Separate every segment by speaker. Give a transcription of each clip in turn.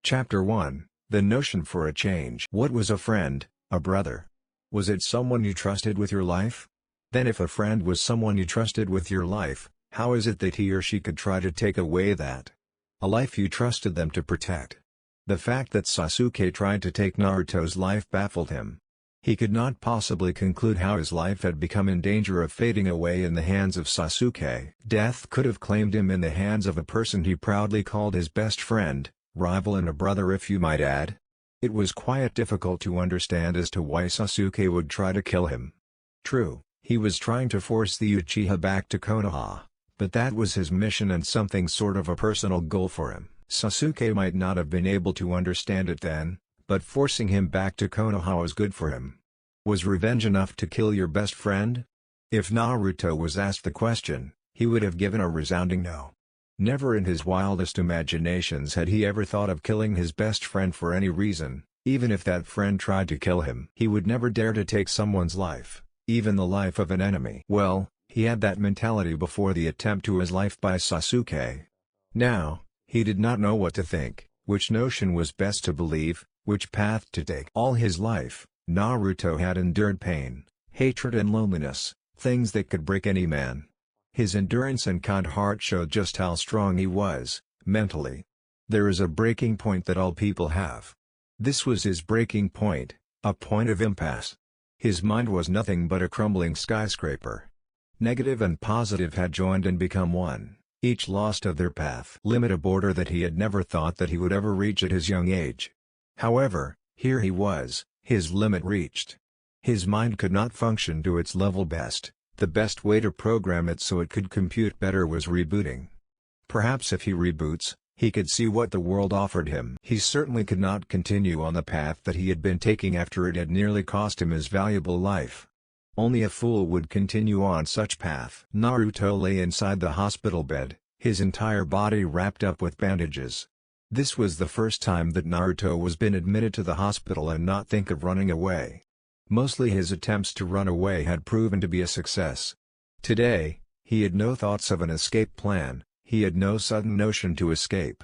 Speaker 1: Chapter 1, The Notion for a Change. What was a friend, a brother? Was it someone you trusted with your life? Then if a friend was someone you trusted with your life, how is it that he or she could try to take away that? A life you trusted them to protect. The fact that Sasuke tried to take Naruto's life baffled him. He could not possibly conclude how his life had become in danger of fading away in the hands of Sasuke. Death could have claimed him in the hands of a person he proudly called his best friend, rival and a brother if you might add. It was quite difficult to understand as to why Sasuke would try to kill him. True, he was trying to force the Uchiha back to Konoha, but that was his mission and something sort of a personal goal for him. Sasuke might not have been able to understand it then, but forcing him back to Konoha was good for him. Was revenge enough to kill your best friend? If Naruto was asked the question, he would have given a resounding no. Never in his wildest imaginations had he ever thought of killing his best friend for any reason, even if that friend tried to kill him. He would never dare to take someone's life, even the life of an enemy. Well, he had that mentality before the attempt to his life by Sasuke. Now, he did not know what to think, which notion was best to believe, which path to take. All his life, Naruto had endured pain, hatred and loneliness, things that could break any man. His endurance and kind heart showed just how strong he was, mentally. There is a breaking point that all people have. This was his breaking point, a point of impasse. His mind was nothing but a crumbling skyscraper. Negative and positive had joined and become one, each lost of their path. Limit a border that he had never thought that he would ever reach at his young age. However, here he was, his limit reached. His mind could not function to its level best. The best way to program it so it could compute better was rebooting. Perhaps if he reboots, he could see what the world offered him. He certainly could not continue on the path that he had been taking after it had nearly cost him his valuable life. Only a fool would continue on such path. Naruto lay inside the hospital bed, his entire body wrapped up with bandages. This was the first time that Naruto was been admitted to the hospital and not think of running away. Mostly his attempts to run away had proven to be a success. Today, he had no thoughts of an escape plan, he had no sudden notion to escape.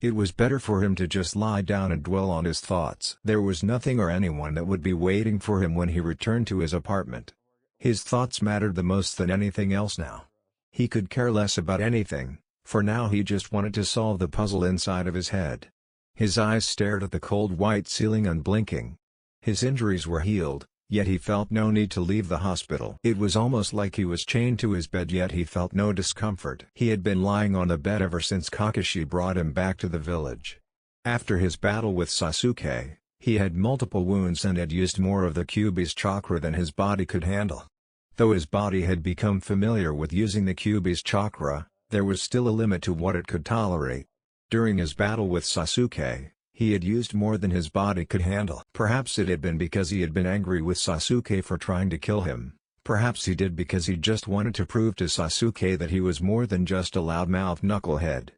Speaker 1: It was better for him to just lie down and dwell on his thoughts. There was nothing or anyone that would be waiting for him when he returned to his apartment. His thoughts mattered the most than anything else now. He could care less about anything, for now he just wanted to solve the puzzle inside of his head. His eyes stared at the cold white ceiling unblinking. His injuries were healed, yet he felt no need to leave the hospital. It was almost like he was chained to his bed, yet he felt no discomfort. He had been lying on the bed ever since Kakashi brought him back to the village. After his battle with Sasuke, he had multiple wounds and had used more of the Kyuubi's chakra than his body could handle. Though his body had become familiar with using the Kyuubi's chakra, there was still a limit to what it could tolerate. During his battle with Sasuke, he had used more than his body could handle. Perhaps it had been because he had been angry with Sasuke for trying to kill him. Perhaps he did because he just wanted to prove to Sasuke that he was more than just a loudmouth knucklehead.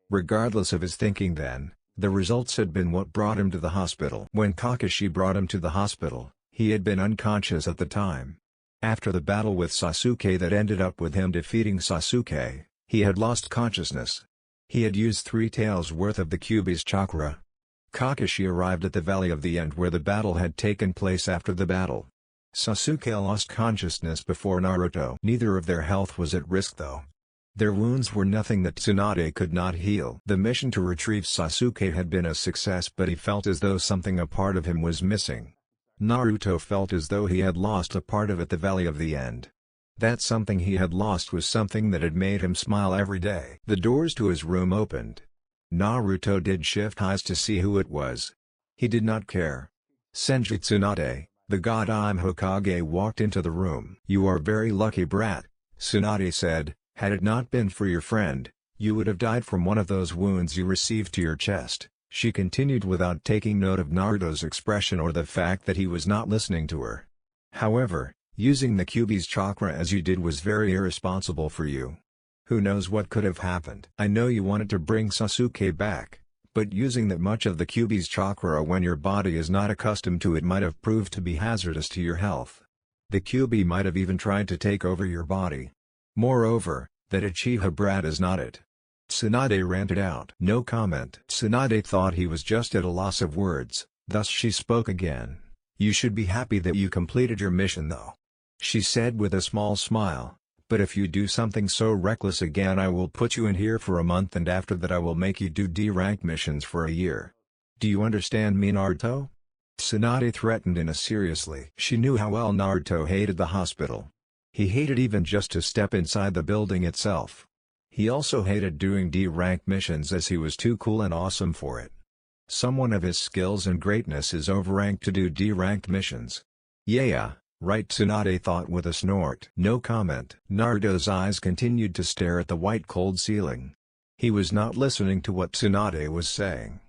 Speaker 1: Regardless of his thinking then, the results had been what brought him to the hospital. When Kakashi brought him to the hospital, he had been unconscious at the time. After the battle with Sasuke that ended up with him defeating Sasuke, he had lost consciousness. He had used 3 taels worth of the Kyuubi's chakra. Kakashi arrived at the Valley of the End where the battle had taken place. After the battle, Sasuke lost consciousness before Naruto. Neither of their health was at risk though. Their wounds were nothing that Tsunade could not heal. The mission to retrieve Sasuke had been a success, but he felt as though something a part of him was missing. Naruto felt as though he had lost a part of at the Valley of the End. That something he had lost was something that had made him smile every day. The doors to his room opened. Naruto did shift eyes to see who it was. He did not care. Sensei Tsunade, the god I'm Hokage, walked into the room. "You are very lucky, brat," Tsunade said. "Had it not been for your friend, you would have died from one of those wounds you received to your chest," she continued without taking note of Naruto's expression or the fact that he was not listening to her. "However, using the Kyuubi's chakra as you did was very irresponsible for you. Who knows what could have happened. I know you wanted to bring Sasuke back, but using that much of the Kyuubi's chakra when your body is not accustomed to it might have proved to be hazardous to your health. The Kyuubi might have even tried to take over your body. Moreover, that Uchiha brat is not it. Tsunade ranted out. No comment. Tsunade thought he was just at a loss of words, thus she spoke again. You should be happy that you completed your mission though. She said with a small smile, but if you do something so reckless again I will put you in here for a month and after that I will make you do D-rank missions for a year. Do you understand me, Naruto? Tsunade threatened seriously. She knew how well Naruto hated the hospital. He hated even just to step inside the building itself. He also hated doing D-rank missions as he was too cool and awesome for it. Someone of his skills and greatness is overranked to do D-ranked missions. Yeah, right, Tsunade thought with a snort. No comment. Naruto's eyes continued to stare at the white cold ceiling. He was not listening to what Tsunade was saying.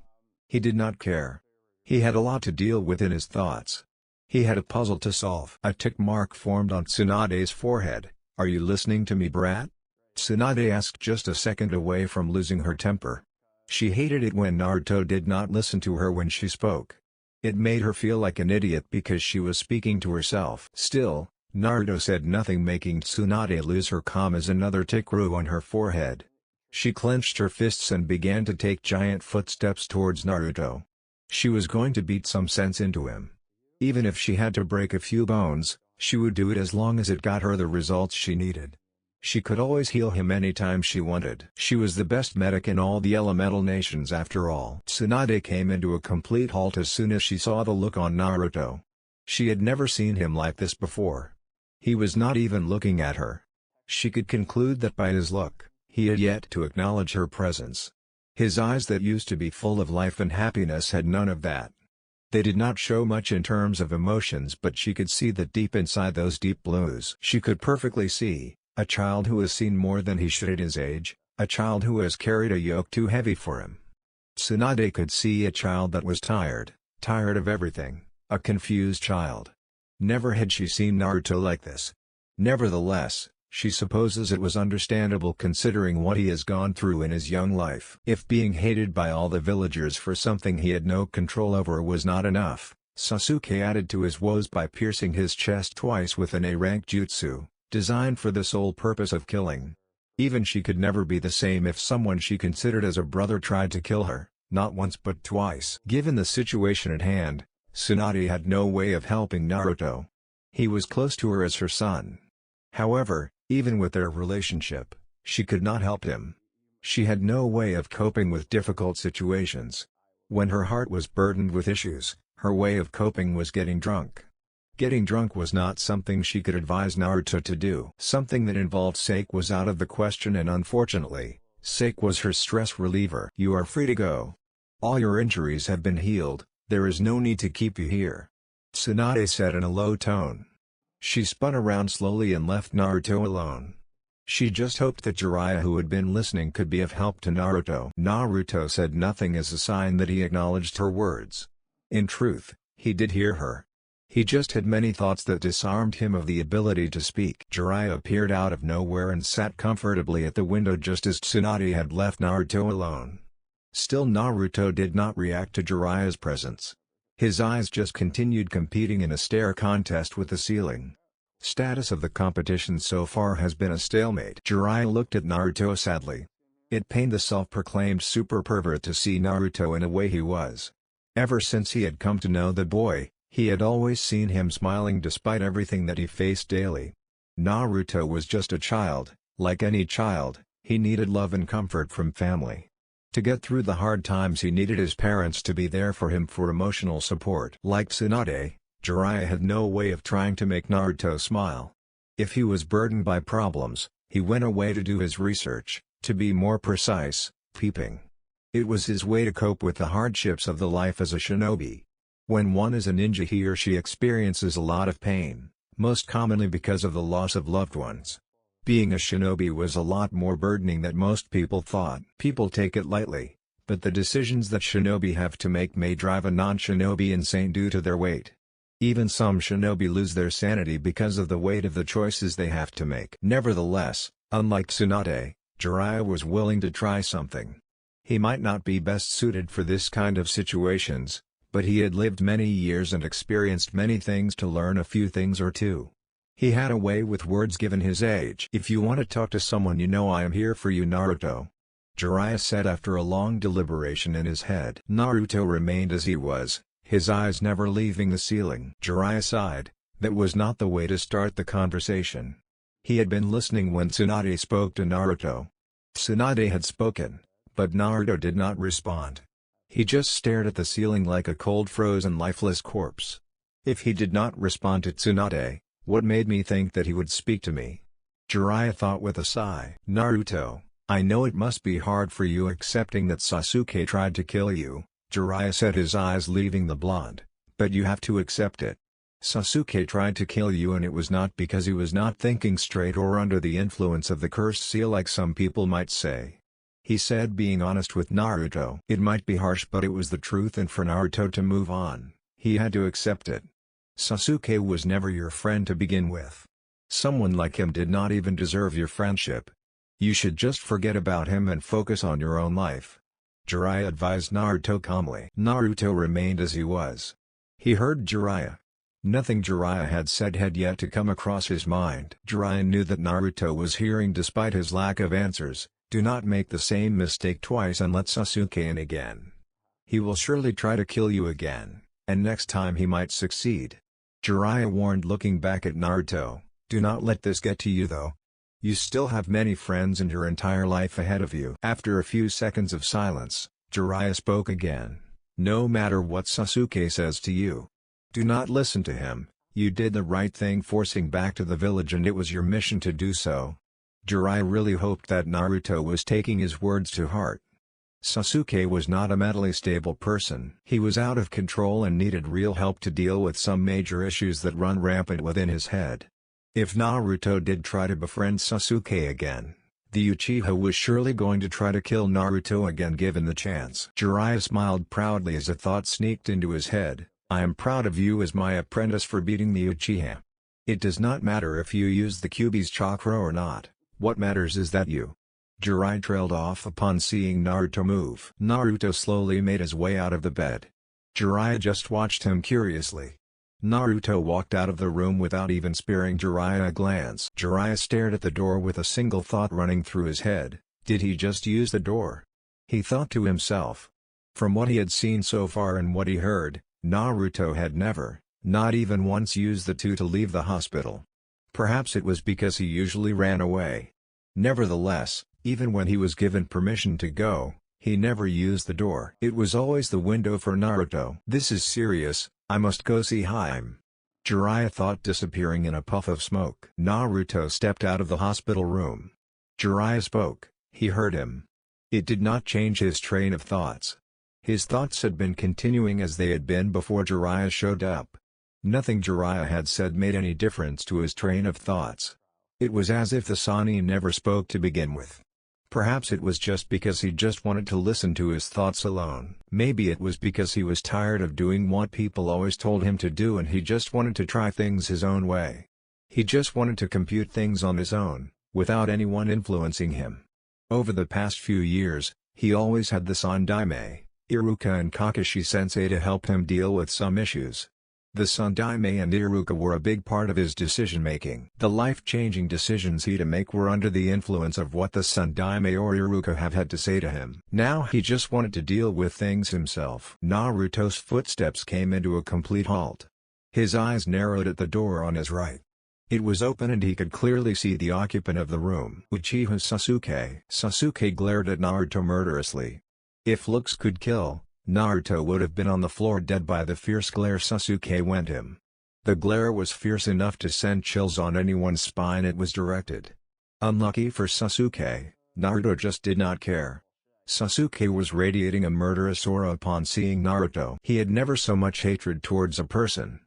Speaker 1: He did not care. He had a lot to deal with in his thoughts. He had a puzzle to solve. A tick mark formed on Tsunade's forehead. Are you listening to me, brat? Tsunade asked, just a second away from losing her temper. She hated it when Naruto did not listen to her when she spoke. It made her feel like an idiot because she was speaking to herself. Still, Naruto said nothing, making Tsunade lose her calm as another tick grew on her forehead. She clenched her fists and began to take giant footsteps towards Naruto. She was going to beat some sense into him. Even if she had to break a few bones, she would do it as long as it got her the results she needed. She could always heal him anytime she wanted. She was the best medic in all the elemental nations after all. Tsunade came into a complete halt as soon as she saw the look on Naruto. She had never seen him like this before. He was not even looking at her. She could conclude that by his look, he had yet to acknowledge her presence. His eyes that used to be full of life and happiness had none of that. They did not show much in terms of emotions, but she could see that deep inside those deep blues. She could perfectly see a child who has seen more than he should at his age, a child who has carried a yoke too heavy for him. Tsunade could see a child that was tired of everything, a confused child. Never had she seen Naruto like this. Nevertheless, she supposes it was understandable considering what he has gone through in his young life. If being hated by all the villagers for something he had no control over was not enough, Sasuke added to his woes by piercing his chest twice with an A-rank jutsu, designed for the sole purpose of killing. Even she could never be the same if someone she considered as a brother tried to kill her, not once but twice. Given the situation at hand, Tsunade had no way of helping Naruto. He was close to her as her son. However, even with their relationship, she could not help him. She had no way of coping with difficult situations. When her heart was burdened with issues, her way of coping was getting drunk. Getting drunk was not something she could advise Naruto to do. Something that involved sake was out of the question, and unfortunately, sake was her stress reliever. You are free to go. All your injuries have been healed, there is no need to keep you here, Tsunade said in a low tone. She spun around slowly and left Naruto alone. She just hoped that Jiraiya, who had been listening, could be of help to Naruto. Naruto said nothing as a sign that he acknowledged her words. In truth, he did hear her. He just had many thoughts that disarmed him of the ability to speak. Jiraiya appeared out of nowhere and sat comfortably at the window just as Tsunade had left Naruto alone. Still, Naruto did not react to Jiraiya's presence. His eyes just continued competing in a stare contest with the ceiling. Status of the competition so far has been a stalemate. Jiraiya looked at Naruto sadly. It pained the self-proclaimed super pervert to see Naruto in a way he was. Ever since he had come to know the boy, he had always seen him smiling despite everything that he faced daily. Naruto was just a child. Like any child, he needed love and comfort from family. To get through the hard times, he needed his parents to be there for him for emotional support. Like Tsunade, Jiraiya had no way of trying to make Naruto smile. If he was burdened by problems, he went away to do his research, to be more precise, peeping. It was his way to cope with the hardships of the life as a shinobi. When one is a ninja, he or she experiences a lot of pain, most commonly because of the loss of loved ones. Being a shinobi was a lot more burdening than most people thought. People take it lightly, but the decisions that shinobi have to make may drive a non-shinobi insane due to their weight. Even some shinobi lose their sanity because of the weight of the choices they have to make. Nevertheless, unlike Tsunade, Jiraiya was willing to try something. He might not be best suited for this kind of situations, but he had lived many years and experienced many things to learn a few things or two. He had a way with words given his age. If you want to talk to someone, you know I am here for you, Naruto. Jiraiya said after a long deliberation in his head. Naruto remained as he was, his eyes never leaving the ceiling. Jiraiya sighed. That was not the way to start the conversation. He had been listening when Tsunade spoke to Naruto. Tsunade had spoken, but Naruto did not respond. He just stared at the ceiling like a cold frozen lifeless corpse. If he did not respond to Tsunade, what made me think that he would speak to me? Jiraiya thought with a sigh. Naruto, I know it must be hard for you accepting that Sasuke tried to kill you, Jiraiya said, his eyes leaving the blonde, but you have to accept it. Sasuke tried to kill you, and it was not because he was not thinking straight or under the influence of the cursed seal like some people might say. He said, being honest with Naruto. It might be harsh, but it was the truth, and for Naruto to move on, he had to accept it. Sasuke was never your friend to begin with. Someone like him did not even deserve your friendship. You should just forget about him and focus on your own life. Jiraiya advised Naruto calmly. Naruto remained as he was. He heard Jiraiya. Nothing Jiraiya had said had yet to come across his mind. Jiraiya knew that Naruto was hearing despite his lack of answers. Do not make the same mistake twice and let Sasuke in again. He will surely try to kill you again, and next time he might succeed. Jiraiya warned, looking back at Naruto. Do not let this get to you though. You still have many friends and your entire life ahead of you. After a few seconds of silence, Jiraiya spoke again. No matter what Sasuke says to you, do not listen to him. You did the right thing forcing back to the village, and it was your mission to do so. Jiraiya really hoped that Naruto was taking his words to heart. Sasuke was not a mentally stable person. He was out of control and needed real help to deal with some major issues that run rampant within his head. If Naruto did try to befriend Sasuke again, the Uchiha was surely going to try to kill Naruto again given the chance. Jiraiya smiled proudly as a thought sneaked into his head. I am proud of you as my apprentice for beating the Uchiha. It does not matter if you use the Kyuubi's chakra or not, what matters is that you. Jiraiya trailed off upon seeing Naruto move. Naruto slowly made his way out of the bed. Jiraiya just watched him curiously. Naruto walked out of the room without even sparing Jiraiya a glance. Jiraiya stared at the door with a single thought running through his head. Did he just use the door? He thought to himself. From what he had seen so far and what he heard, Naruto had never, not even once, used the two to leave the hospital. Perhaps it was because he usually ran away. Nevertheless, even when he was given permission to go, he never used the door. It was always the window for Naruto. This is serious, I must go see him. Jiraiya thought, disappearing in a puff of smoke. Naruto stepped out of the hospital room. Jiraiya spoke, he heard him. It did not change his train of thoughts. His thoughts had been continuing as they had been before Jiraiya showed up. Nothing Jiraiya had said made any difference to his train of thoughts. It was as if the Sannin never spoke to begin with. Perhaps it was just because he just wanted to listen to his thoughts alone. Maybe it was because he was tired of doing what people always told him to do and he just wanted to try things his own way. He just wanted to compute things on his own, without anyone influencing him. Over the past few years, he always had the Sandaime, Iruka and Kakashi Sensei to help him deal with some issues. The Sandaime and Iruka were a big part of his decision-making. The life-changing decisions he had to make were under the influence of what the Sandaime or Iruka have had to say to him. Now he just wanted to deal with things himself. Naruto's footsteps came into a complete halt. His eyes narrowed at the door on his right. It was open and he could clearly see the occupant of the room. Uchiha Sasuke. Sasuke glared at Naruto murderously. If looks could kill, Naruto would have been on the floor dead by the fierce glare Sasuke went him. The glare was fierce enough to send chills on anyone's spine it was directed. Unlucky for Sasuke, Naruto just did not care. Sasuke was radiating a murderous aura upon seeing Naruto. He had never so much hatred towards a person.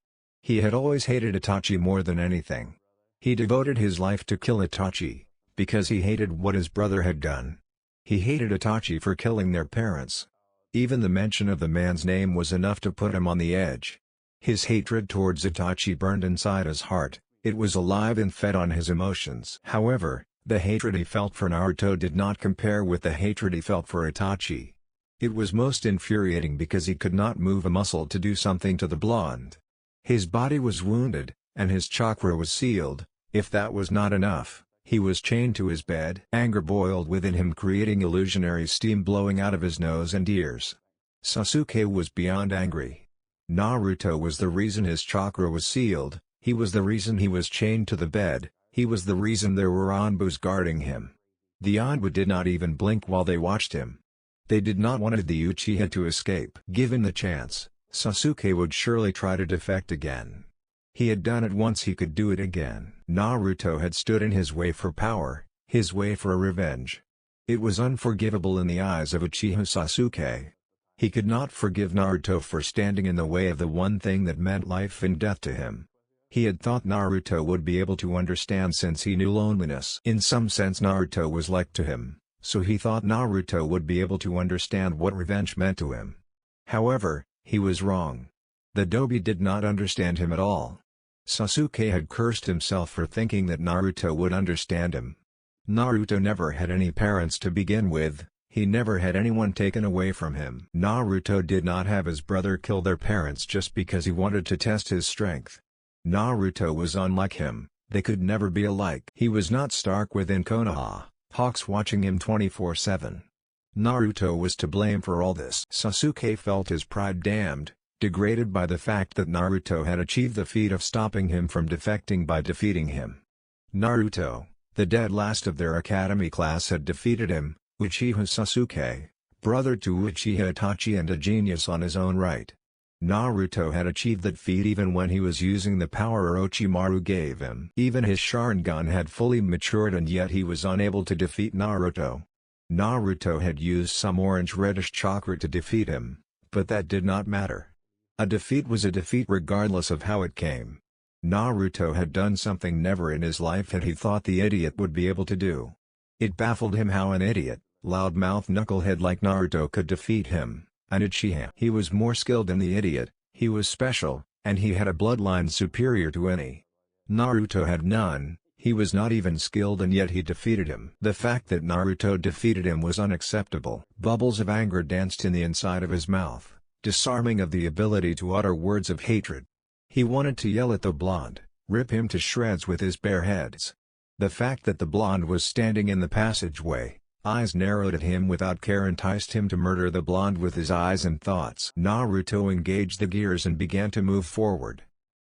Speaker 1: He had always hated Itachi more than anything. He devoted his life to kill Itachi, because he hated what his brother had done. He hated Itachi for killing their parents. Even the mention of the man's name was enough to put him on the edge. His hatred towards Itachi burned inside his heart, it was alive and fed on his emotions. However, the hatred he felt for Naruto did not compare with the hatred he felt for Itachi. It was most infuriating because he could not move a muscle to do something to the blonde. His body was wounded, and his chakra was sealed. If that was not enough, He was chained to his bed. Anger boiled within him, creating illusionary steam blowing out of his nose and ears. Sasuke was beyond angry. Naruto was the reason his chakra was sealed, he was the reason he was chained to the bed, he was the reason there were Anbus guarding him. The Anbu did not even blink while they watched him. They did not want the Uchiha to escape. Given the chance, Sasuke would surely try to defect again. He had done it once, he could do it again. Naruto had stood in his way for power, his way for revenge. It was unforgivable in the eyes of Uchiha Sasuke. He could not forgive Naruto for standing in the way of the one thing that meant life and death to him. He had thought Naruto would be able to understand since he knew loneliness. In some sense Naruto was like to him, so he thought Naruto would be able to understand what revenge meant to him. However, he was wrong. The Dobi did not understand him at all. Sasuke had cursed himself for thinking that Naruto would understand him. Naruto never had any parents to begin with, he never had anyone taken away from him. Naruto did not have his brother kill their parents just because he wanted to test his strength. Naruto was unlike him, they could never be alike. He was not Stark within Konoha, Hawks watching him 24/7. Naruto was to blame for all this. Sasuke felt his pride damned, degraded by the fact that Naruto had achieved the feat of stopping him from defecting by defeating him. Naruto, the dead last of their academy class, had defeated him, Uchiha Sasuke, brother to Uchiha Itachi and a genius on his own right. Naruto had achieved that feat even when he was using the power Orochimaru gave him. Even his Sharingan had fully matured and yet he was unable to defeat Naruto. Naruto had used some orange-reddish chakra to defeat him, but that did not matter. A defeat was a defeat regardless of how it came. Naruto had done something never in his life had he thought the idiot would be able to do. It baffled him how an idiot, loudmouth knucklehead like Naruto could defeat him, an Uchiha. He was more skilled than the idiot, he was special, and he had a bloodline superior to any. Naruto had none, he was not even skilled and yet he defeated him. The fact that Naruto defeated him was unacceptable. Bubbles of anger danced in the inside of his mouth, disarming of the ability to utter words of hatred. He wanted to yell at the blonde, rip him to shreds with his bare hands. The fact that the blonde was standing in the passageway, eyes narrowed at him without care, enticed him to murder the blonde with his eyes and thoughts. Naruto engaged the gears and began to move forward.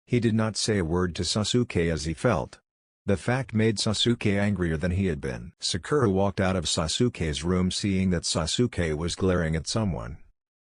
Speaker 1: He did not say a word to Sasuke as he felt. The fact made Sasuke angrier than he had been. Sakura walked out of Sasuke's room seeing that Sasuke was glaring at someone.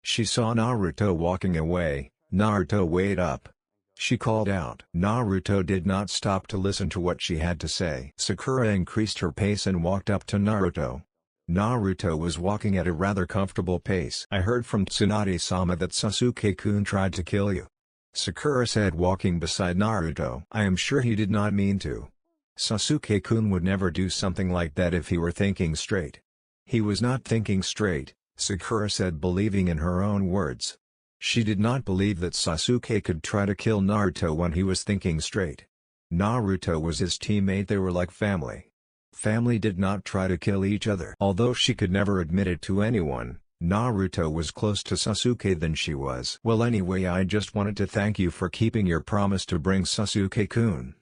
Speaker 1: She saw Naruto walking away. Naruto weighed up. She called out. Naruto did not stop to listen to what she had to say. Sakura increased her pace and walked up to Naruto. Naruto was walking at a rather comfortable pace. "I heard from Tsunade-sama that Sasuke-kun tried to kill you," Sakura said, walking beside Naruto. "I am sure he did not mean to. Sasuke-kun would never do something like that if he were thinking straight." "He was not thinking straight," Sakura said, believing in her own words. She did not believe that Sasuke could try to kill Naruto when he was thinking straight. Naruto was his teammate, they were like family. Family did not try to kill each other. Although she could never admit it to anyone, Naruto was close to Sasuke than she was. "Well, anyway, I just wanted to thank you for keeping your promise to bring Sasuke-kun,"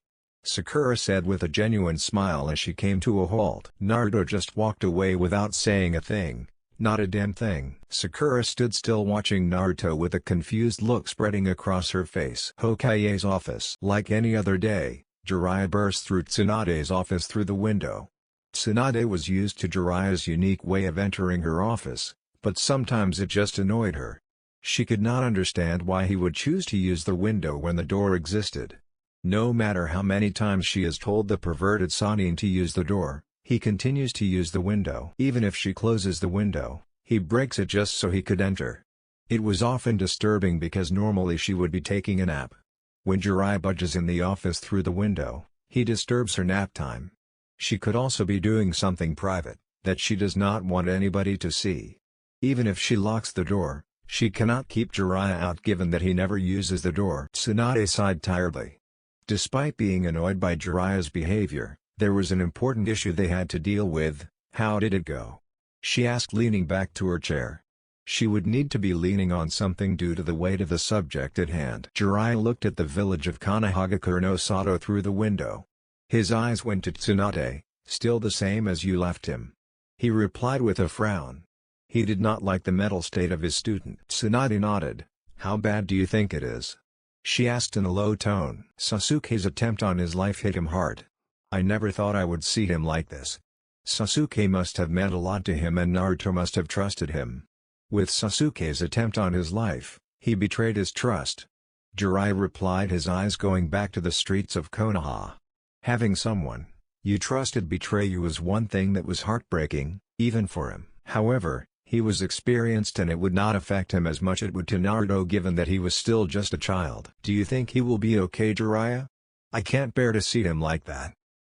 Speaker 1: Sakura said with a genuine smile as she came to a halt. Naruto just walked away without saying a thing. Not a damn thing. Sakura stood still watching Naruto with a confused look spreading across her face. Hokage's office. Like any other day, Jiraiya burst through Tsunade's office through the window. Tsunade was used to Jiraiya's unique way of entering her office, but sometimes it just annoyed her. She could not understand why he would choose to use the window when the door existed. No matter how many times she has told the perverted Sannin to use the door, he continues to use the window. Even if she closes the window, he breaks it just so he could enter. It was often disturbing because normally she would be taking a nap. When Jiraiya budges in the office through the window, he disturbs her nap time. She could also be doing something private, that she does not want anybody to see. Even if she locks the door, she cannot keep Jiraiya out given that he never uses the door. Tsunade sighed tiredly. Despite being annoyed by Jiraiya's behavior, there was an important issue they had to deal with. How did it go? She asked, leaning back to her chair. She would need to be leaning on something due to the weight of the subject at hand. Jiraiya looked at the village of Kanehagakure no Sato through the window. His eyes went to Tsunade, Still the same as you left him. He replied with a frown. He did not like the mental state of his student. Tsunade nodded. How bad do you think it is? She asked in a low tone. Sasuke's attempt on his life hit him hard. I never thought I would see him like this. Sasuke must have meant a lot to him and Naruto must have trusted him. With Sasuke's attempt on his life, he betrayed his trust. Jiraiya replied, his eyes going back to the streets of Konoha. Having someone you trusted betray you was one thing that was heartbreaking, even for him. However, he was experienced and it would not affect him as much as it would to Naruto given that he was still just a child. Do you think he will be okay, Jiraiya? I can't bear to see him like that,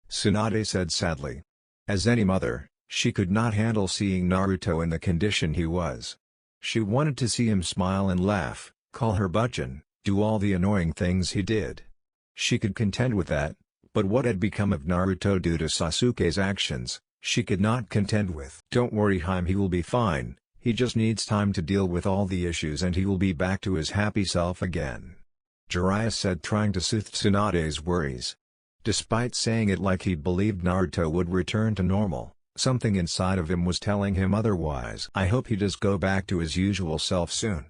Speaker 1: Tsunade said sadly. As any mother, she could not handle seeing Naruto in the condition he was. She wanted to see him smile and laugh, call her Butchin, do all the annoying things he did. She could contend with that, but what had become of Naruto due to Sasuke's actions, she could not contend with. Don't worry Haim, he will be fine, he just needs time to deal with all the issues and he will be back to his happy self again, Jiraiya said, trying to soothe Tsunade's worries. Despite saying it like he believed Naruto would return to normal, something inside of him was telling him otherwise. I hope he does go back to his usual self soon,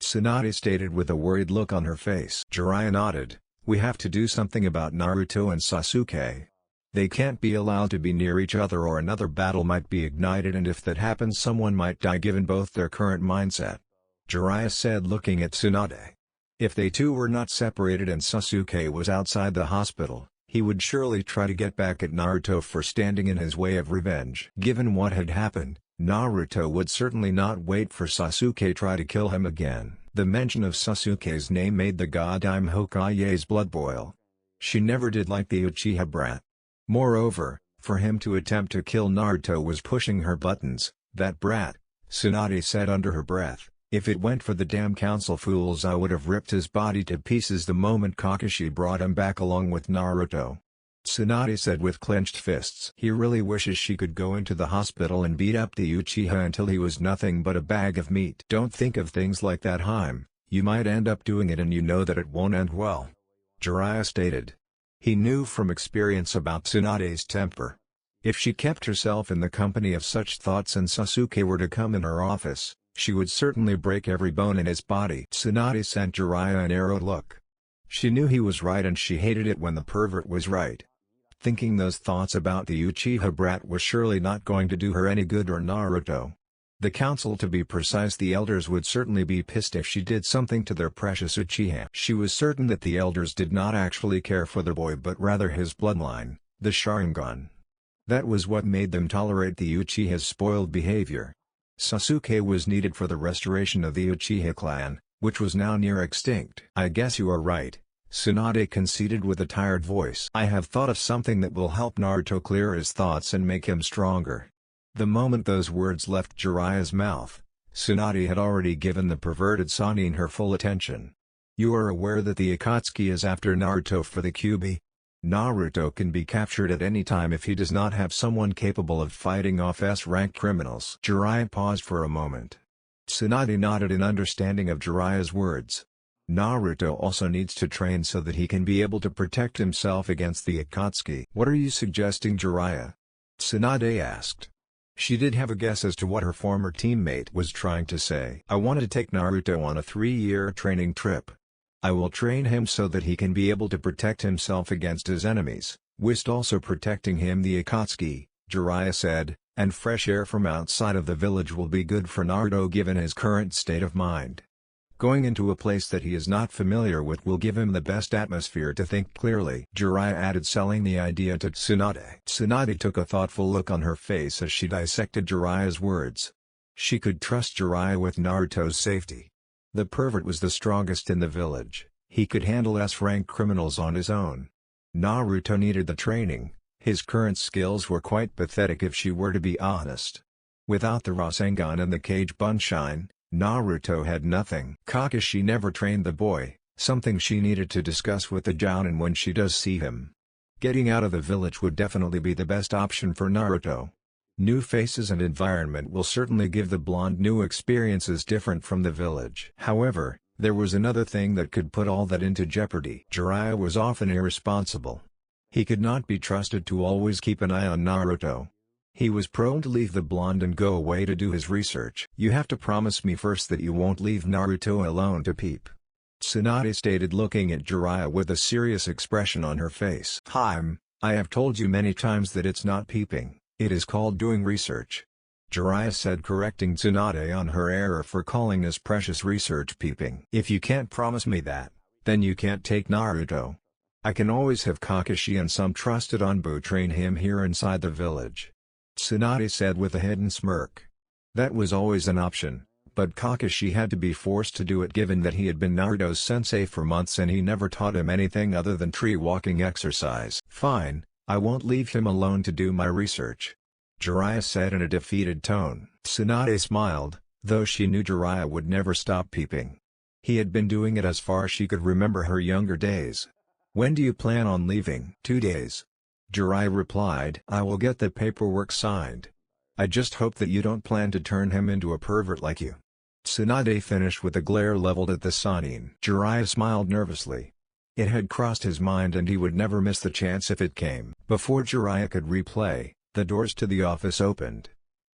Speaker 1: Tsunade stated with a worried look on her face. Jiraiya nodded. We have to do something about Naruto and Sasuke. They can't be allowed to be near each other or another battle might be ignited, and if that happens someone might die given both their current mindset, Jiraiya said, looking at Tsunade. If they two were not separated and Sasuke was outside the hospital, he would surely try to get back at Naruto for standing in his way of revenge. Given what had happened, Naruto would certainly not wait for Sasuke try to kill him again. The mention of Sasuke's name made the goddamn Hokage's blood boil. She never did like the Uchiha brat. Moreover, for him to attempt to kill Naruto was pushing her buttons. That brat, Tsunade said under her breath. If it went for the damn council fools I would have ripped his body to pieces the moment Kakashi brought him back along with Naruto, Tsunade said with clenched fists. He really wishes she could go into the hospital and beat up the Uchiha until he was nothing but a bag of meat. Don't think of things like that, Haim, you might end up doing it and you know that it won't end well, Jiraiya stated. He knew from experience about Tsunade's temper. If she kept herself in the company of such thoughts and Sasuke were to come in her office, she would certainly break every bone in his body. Tsunade sent Jiraiya an arrowed look. She knew he was right and she hated it when the pervert was right. Thinking those thoughts about the Uchiha brat was surely not going to do her any good or Naruto. The council, to be precise, the elders would certainly be pissed if she did something to their precious Uchiha. She was certain that the elders did not actually care for the boy but rather his bloodline, the Sharingan. That was what made them tolerate the Uchiha's spoiled behavior. Sasuke was needed for the restoration of the Uchiha clan, which was now near extinct. I guess you are right, Tsunade conceded with a tired voice. I have thought of something that will help Naruto clear his thoughts and make him stronger. The moment those words left Jiraiya's mouth, Tsunade had already given the perverted Sannin her full attention. You are aware that the Akatsuki is after Naruto for the Kyuubi? Naruto can be captured at any time if he does not have someone capable of fighting off S-rank criminals. Jiraiya paused for a moment. Tsunade nodded in understanding of Jiraiya's words. Naruto also needs to train so that he can be able to protect himself against the Akatsuki. What are you suggesting, Jiraiya? Tsunade asked. She did have a guess as to what her former teammate was trying to say. I want to take Naruto on a 3-year training trip. I will train him so that he can be able to protect himself against his enemies, whilst also protecting him the Akatsuki, Jiraiya said, and fresh air from outside of the village will be good for Naruto given his current state of mind. Going into a place that he is not familiar with will give him the best atmosphere to think clearly, Jiraiya added, selling the idea to Tsunade. Tsunade took a thoughtful look on her face as she dissected Jiraiya's words. She could trust Jiraiya with Naruto's safety. The pervert was the strongest in the village, he could handle S-rank criminals on his own. Naruto needed the training, his current skills were quite pathetic if she were to be honest. Without the Rasengan and the Kage Bunshin, Naruto had nothing. Kakashi never trained the boy, something she needed to discuss with the Jounin when she does see him. Getting out of the village would definitely be the best option for Naruto. New faces and environment will certainly give the blonde new experiences different from the village. However, there was another thing that could put all that into jeopardy. Jiraiya was often irresponsible. He could not be trusted to always keep an eye on Naruto. He was prone to leave the blonde and go away to do his research. "You have to promise me first that you won't leave Naruto alone to peep," Tsunade stated, looking at Jiraiya with a serious expression on her face. I have told you many times that it's not peeping, it is called doing research," Jiraiya said, correcting Tsunade on her error for calling his precious research peeping. "If you can't promise me that, then you can't take Naruto. I can always have Kakashi and some trusted Anbu train him here inside the village," Tsunade said with a hidden smirk. That was always an option, but Kakashi had to be forced to do it given that he had been Naruto's sensei for months and he never taught him anything other than tree-walking exercise. "Fine, I won't leave him alone to do my research," Jiraiya said in a defeated tone. Tsunade smiled, though she knew Jiraiya would never stop peeping. He had been doing it as far as she could remember her younger days. "When do you plan on leaving?" 2 days. Jiraiya replied. "I will get the paperwork signed. I just hope that you don't plan to turn him into a pervert like you." Tsunade finished with a glare leveled at the Sannin. Jiraiya smiled nervously. It had crossed his mind and he would never miss the chance if it came. Before Jiraiya could replay, the doors to the office opened.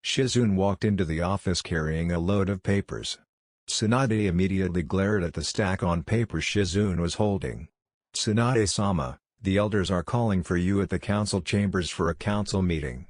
Speaker 1: Shizune walked into the office carrying a load of papers. Tsunade immediately glared at the stack on papers Shizune was holding. "Tsunade-sama, the elders are calling for you at the council chambers for a council meeting,"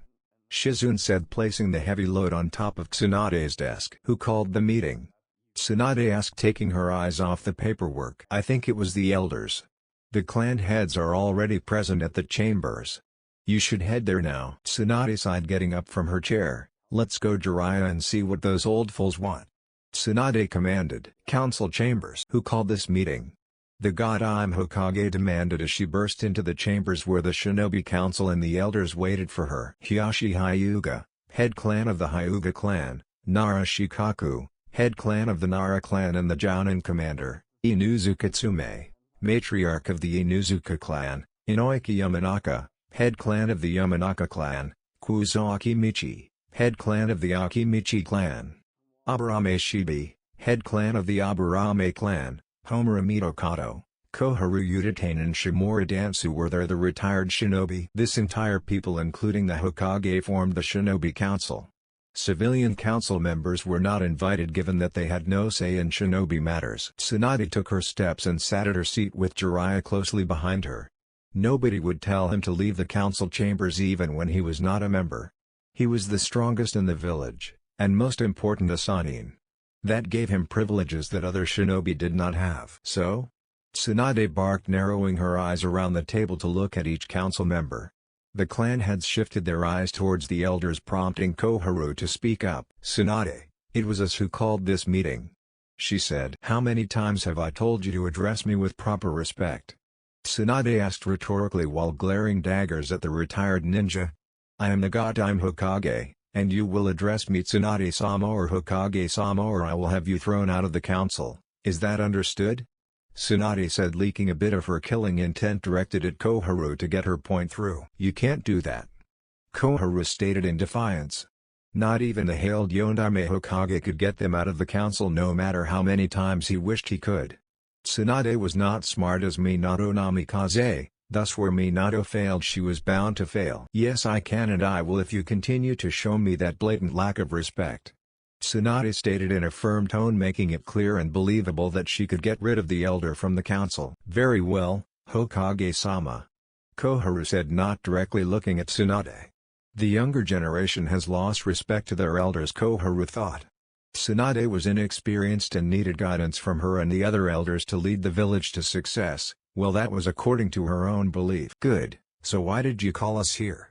Speaker 1: Shizune said, placing the heavy load on top of Tsunade's desk. "Who called the meeting?" Tsunade asked, taking her eyes off the paperwork. "I think it was the elders. The clan heads are already present at the chambers. You should head there now." Tsunade sighed, getting up from her chair. "Let's go, Jiraiya, and see what those old fools want," Tsunade commanded. "Council chambers. Who called this meeting?" the God I'm Hokage demanded as she burst into the chambers where the Shinobi Council and the elders waited for her. "Hiyashi Hyuga, head clan of the Hyuga clan, Nara Shikaku, head clan of the Nara clan and the Jounin commander, Inuzuka Tsume, matriarch of the Inuzuka clan, Inoiki Yamanaka, head clan of the Yamanaka clan, Kuzo Akimichi, head clan of the Akimichi clan, Aburame Shibi, head clan of the Aburame clan, Homura Mitokado, Koharu Udatane and Shimura Dansu were there, the retired shinobi." This entire people including the Hokage formed the Shinobi Council. Civilian council members were not invited given that they had no say in shinobi matters. Tsunade took her steps and sat at her seat with Jiraiya closely behind her. Nobody would tell him to leave the council chambers even when he was not a member. He was the strongest in the village, and most important a Sannin. That gave him privileges that other shinobi did not have. "So?" Tsunade barked, narrowing her eyes around the table to look at each council member. The clan heads shifted their eyes towards the elders, prompting Koharu to speak up. "Tsunade, it was us who called this meeting," she said. "How many times have I told you to address me with proper respect?" Tsunade asked rhetorically while glaring daggers at the retired ninja. "I am the God I'm Hokage, and you will address me Tsunade-sama or Hokage-sama or I will have you thrown out of the council, is that understood?" Tsunade said, leaking a bit of her killing intent directed at Koharu to get her point through. "You can't do that," Koharu stated in defiance. Not even the hailed Yondaime Hokage could get them out of the council no matter how many times he wished he could. Tsunade was not smart as Minato Namikaze, thus where Minato failed she was bound to fail. "Yes, I can and I will if you continue to show me that blatant lack of respect," Tsunade stated in a firm tone, making it clear and believable that she could get rid of the elder from the council. "Very well, Hokage-sama," Koharu said, not directly looking at Tsunade. The younger generation has lost respect to their elders, Koharu thought. Tsunade was inexperienced and needed guidance from her and the other elders to lead the village to success. Well, that was according to her own belief. "Good, so why did you call us here?"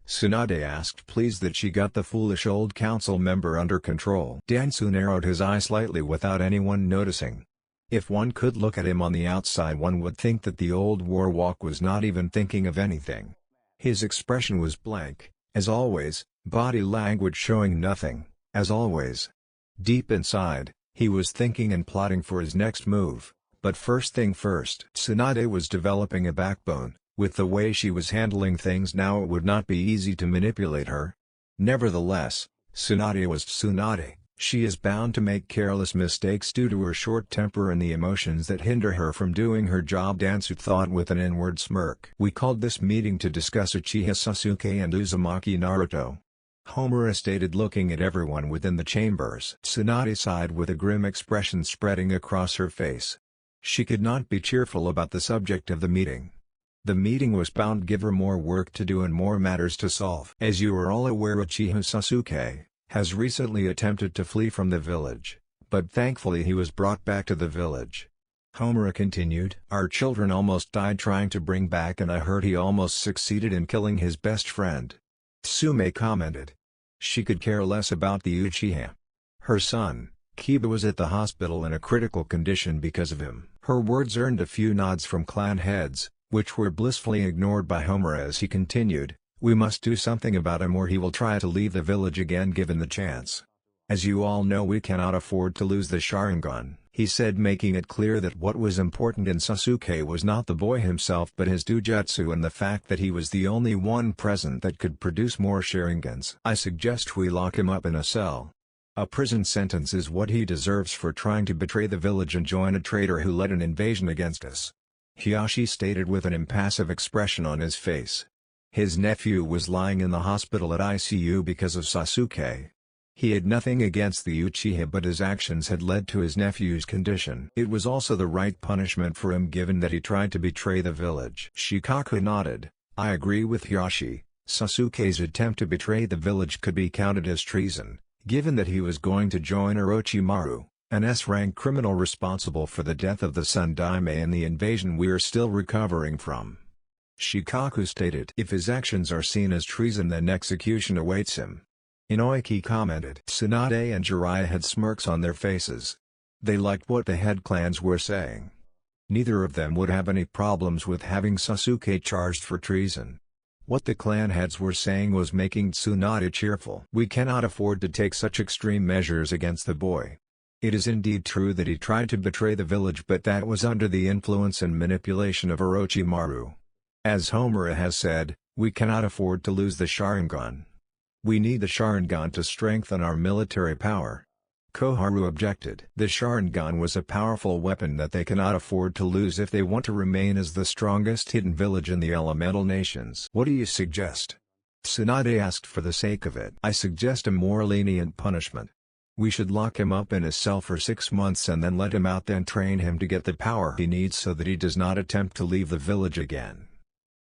Speaker 1: Tsunade asked, pleased that she got the foolish old council member under control. Dansu narrowed his eye slightly without anyone noticing. If one could look at him on the outside one would think that the old warwalk was not even thinking of anything. His expression was blank, as always, body language showing nothing, as always. Deep inside, he was thinking and plotting for his next move, but first thing first. Tsunade was developing a backbone. With the way she was handling things now it would not be easy to manipulate her. Nevertheless, Tsunade was Tsunade. She is bound to make careless mistakes due to her short temper and the emotions that hinder her from doing her job, Dansu thought with an inward smirk. We called this meeting to discuss Uchiha Sasuke and Uzumaki Naruto. Homura stated, looking at everyone within the chambers. Tsunade sighed with a grim expression spreading across her face. She could not be cheerful about the subject of the meeting. The meeting was bound to give her more work to do and more matters to solve. As you are all aware, Uchiha Sasuke has recently attempted to flee from the village, but thankfully he was brought back to the village. Homura continued, our children almost died trying to bring back, and I heard he almost succeeded in killing his best friend. Tsume commented. She could care less about the Uchiha. Her son, Kiba, was at the hospital in a critical condition because of him. Her words earned a few nods from clan heads, which were blissfully ignored by Homura as he continued, we must do something about him or he will try to leave the village again given the chance. As you all know, we cannot afford to lose the Sharingan, he said, making it clear that what was important in Sasuke was not the boy himself but his Dujutsu and the fact that he was the only one present that could produce more Sharingans. I suggest we lock him up in a cell. A prison sentence is what he deserves for trying to betray the village and join a traitor who led an invasion against us. Hiyashi stated with an impassive expression on his face. His nephew was lying in the hospital at ICU because of Sasuke. He had nothing against the Uchiha, but his actions had led to his nephew's condition. It was also the right punishment for him given that he tried to betray the village. Shikaku nodded. I agree with Hiyashi. Sasuke's attempt to betray the village could be counted as treason, given that he was going to join Orochimaru, an S-rank criminal responsible for the death of the Sun Daime and the invasion we are still recovering from. Shikaku stated, if his actions are seen as treason then execution awaits him. Inoiki commented. Tsunade and Jiraiya had smirks on their faces. They liked what the head clans were saying. Neither of them would have any problems with having Sasuke charged for treason. What the clan heads were saying was making Tsunade cheerful. We cannot afford to take such extreme measures against the boy. It is indeed true that he tried to betray the village, but that was under the influence and manipulation of Orochimaru. As Homura has said, we cannot afford to lose the Sharingan. We need the Sharingan to strengthen our military power. Koharu objected. The Sharingan was a powerful weapon that they cannot afford to lose if they want to remain as the strongest hidden village in the elemental nations. What do you suggest? Tsunade asked. For the sake of it, I suggest a more lenient punishment. We should lock him up in a cell for 6 months and then let him out, then train him to get the power he needs so that he does not attempt to leave the village again.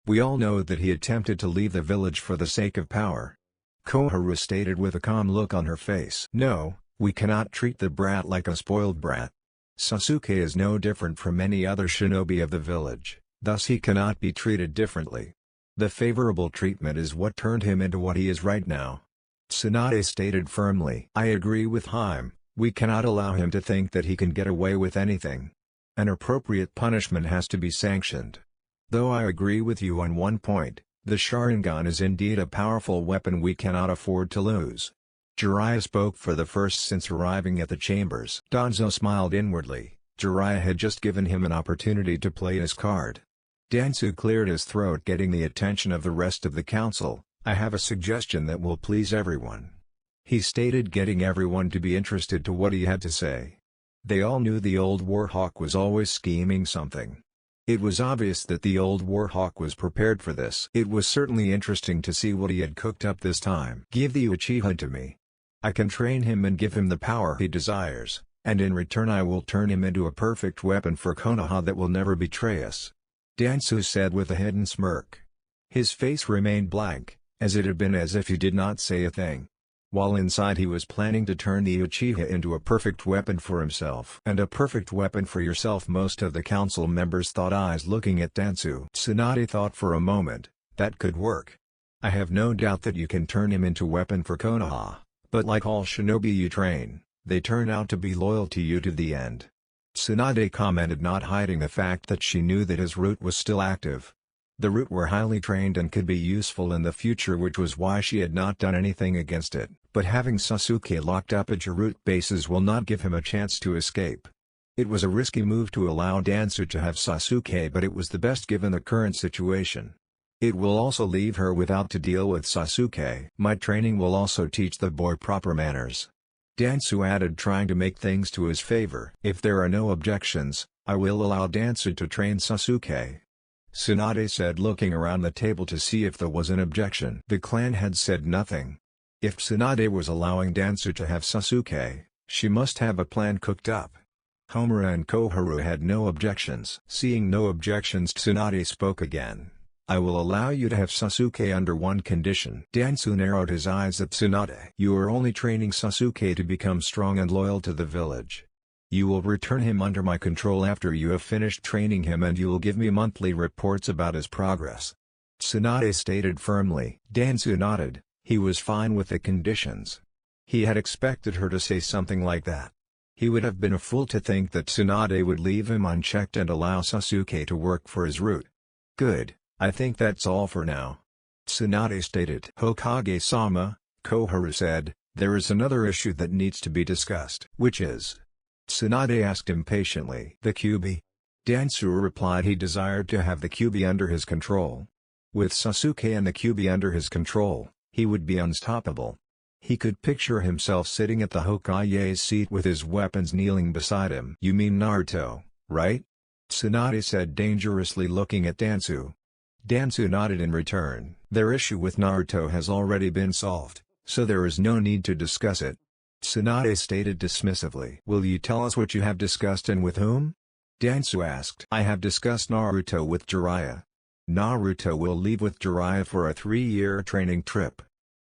Speaker 1: We all know that he attempted to leave the village for the sake of power. Koharu stated with a calm look on her face. No, we cannot treat the brat like a spoiled brat. Sasuke is no different from any other shinobi of the village, thus he cannot be treated differently. The favorable treatment is what turned him into what he is right now. Tsunade stated firmly. I agree with Haim, we cannot allow him to think that he can get away with anything. An appropriate punishment has to be sanctioned. Though I agree with you on one point, the Sharingan is indeed a powerful weapon we cannot afford to lose. Jiraiya spoke for the first since arriving at the chambers. Danzo smiled inwardly. Jiraiya had just given him an opportunity to play his card. Danzu cleared his throat, getting the attention of the rest of the council. I have a suggestion that will please everyone. He stated, getting everyone to be interested to what he had to say. They all knew the old Warhawk was always scheming something. It was obvious that the old Warhawk was prepared for this. It was certainly interesting to see what he had cooked up this time. Give the Uchiha to me. I can train him and give him the power he desires, and in return I will turn him into a perfect weapon for Konoha that will never betray us. Danzu said with a hidden smirk. His face remained blank, as it had been as if he did not say a thing. While inside he was planning to turn the Uchiha into a perfect weapon for himself. And a perfect weapon for yourself, most of the council members thought, eyes looking at Danzu. Tsunade thought for a moment, that could work. I have no doubt that you can turn him into weapon for Konoha, but like all shinobi you train, they turn out to be loyal to you to the end. Tsunade commented, not hiding the fact that she knew that his root was still active. The root were highly trained and could be useful in the future, which was why she had not done anything against it. But having Sasuke locked up at your root bases will not give him a chance to escape. It was a risky move to allow Danzu to have Sasuke, but it was the best given the current situation. It will also leave her without to deal with Sasuke. My training will also teach the boy proper manners. Dansu added, trying to make things to his favor. If there are no objections, I will allow Dansu to train Sasuke. Tsunade said, looking around the table to see if there was an objection. The clan had said nothing. If Tsunade was allowing Dansu to have Sasuke, she must have a plan cooked up. Homura and Koharu had no objections. Seeing no objections, Tsunade spoke again. I will allow you to have Sasuke under one condition. Dansu narrowed his eyes at Tsunade. You are only training Sasuke to become strong and loyal to the village. You will return him under my control after you have finished training him, and you will give me monthly reports about his progress. Tsunade stated firmly. Dansu nodded. He was fine with the conditions. He had expected her to say something like that. He would have been a fool to think that Tsunade would leave him unchecked and allow Sasuke to work for his route. Good. I think that's all for now. Tsunade stated. Hokage-sama, Koharu said, there is another issue that needs to be discussed. Which is? Tsunade asked impatiently. The Kyuubi. Dansu replied he desired to have the Kyuubi under his control. With Sasuke and the Kyuubi under his control, he would be unstoppable. He could picture himself sitting at the Hokage's seat with his weapons kneeling beside him. You mean Naruto, right? Tsunade said, dangerously looking at Dansu. Dansu nodded in return. Their issue with Naruto has already been solved, so there is no need to discuss it. Tsunade stated dismissively. Will you tell us what you have discussed and with whom? Dansu asked. I have discussed Naruto with Jiraiya. Naruto will leave with Jiraiya for a 3-year training trip.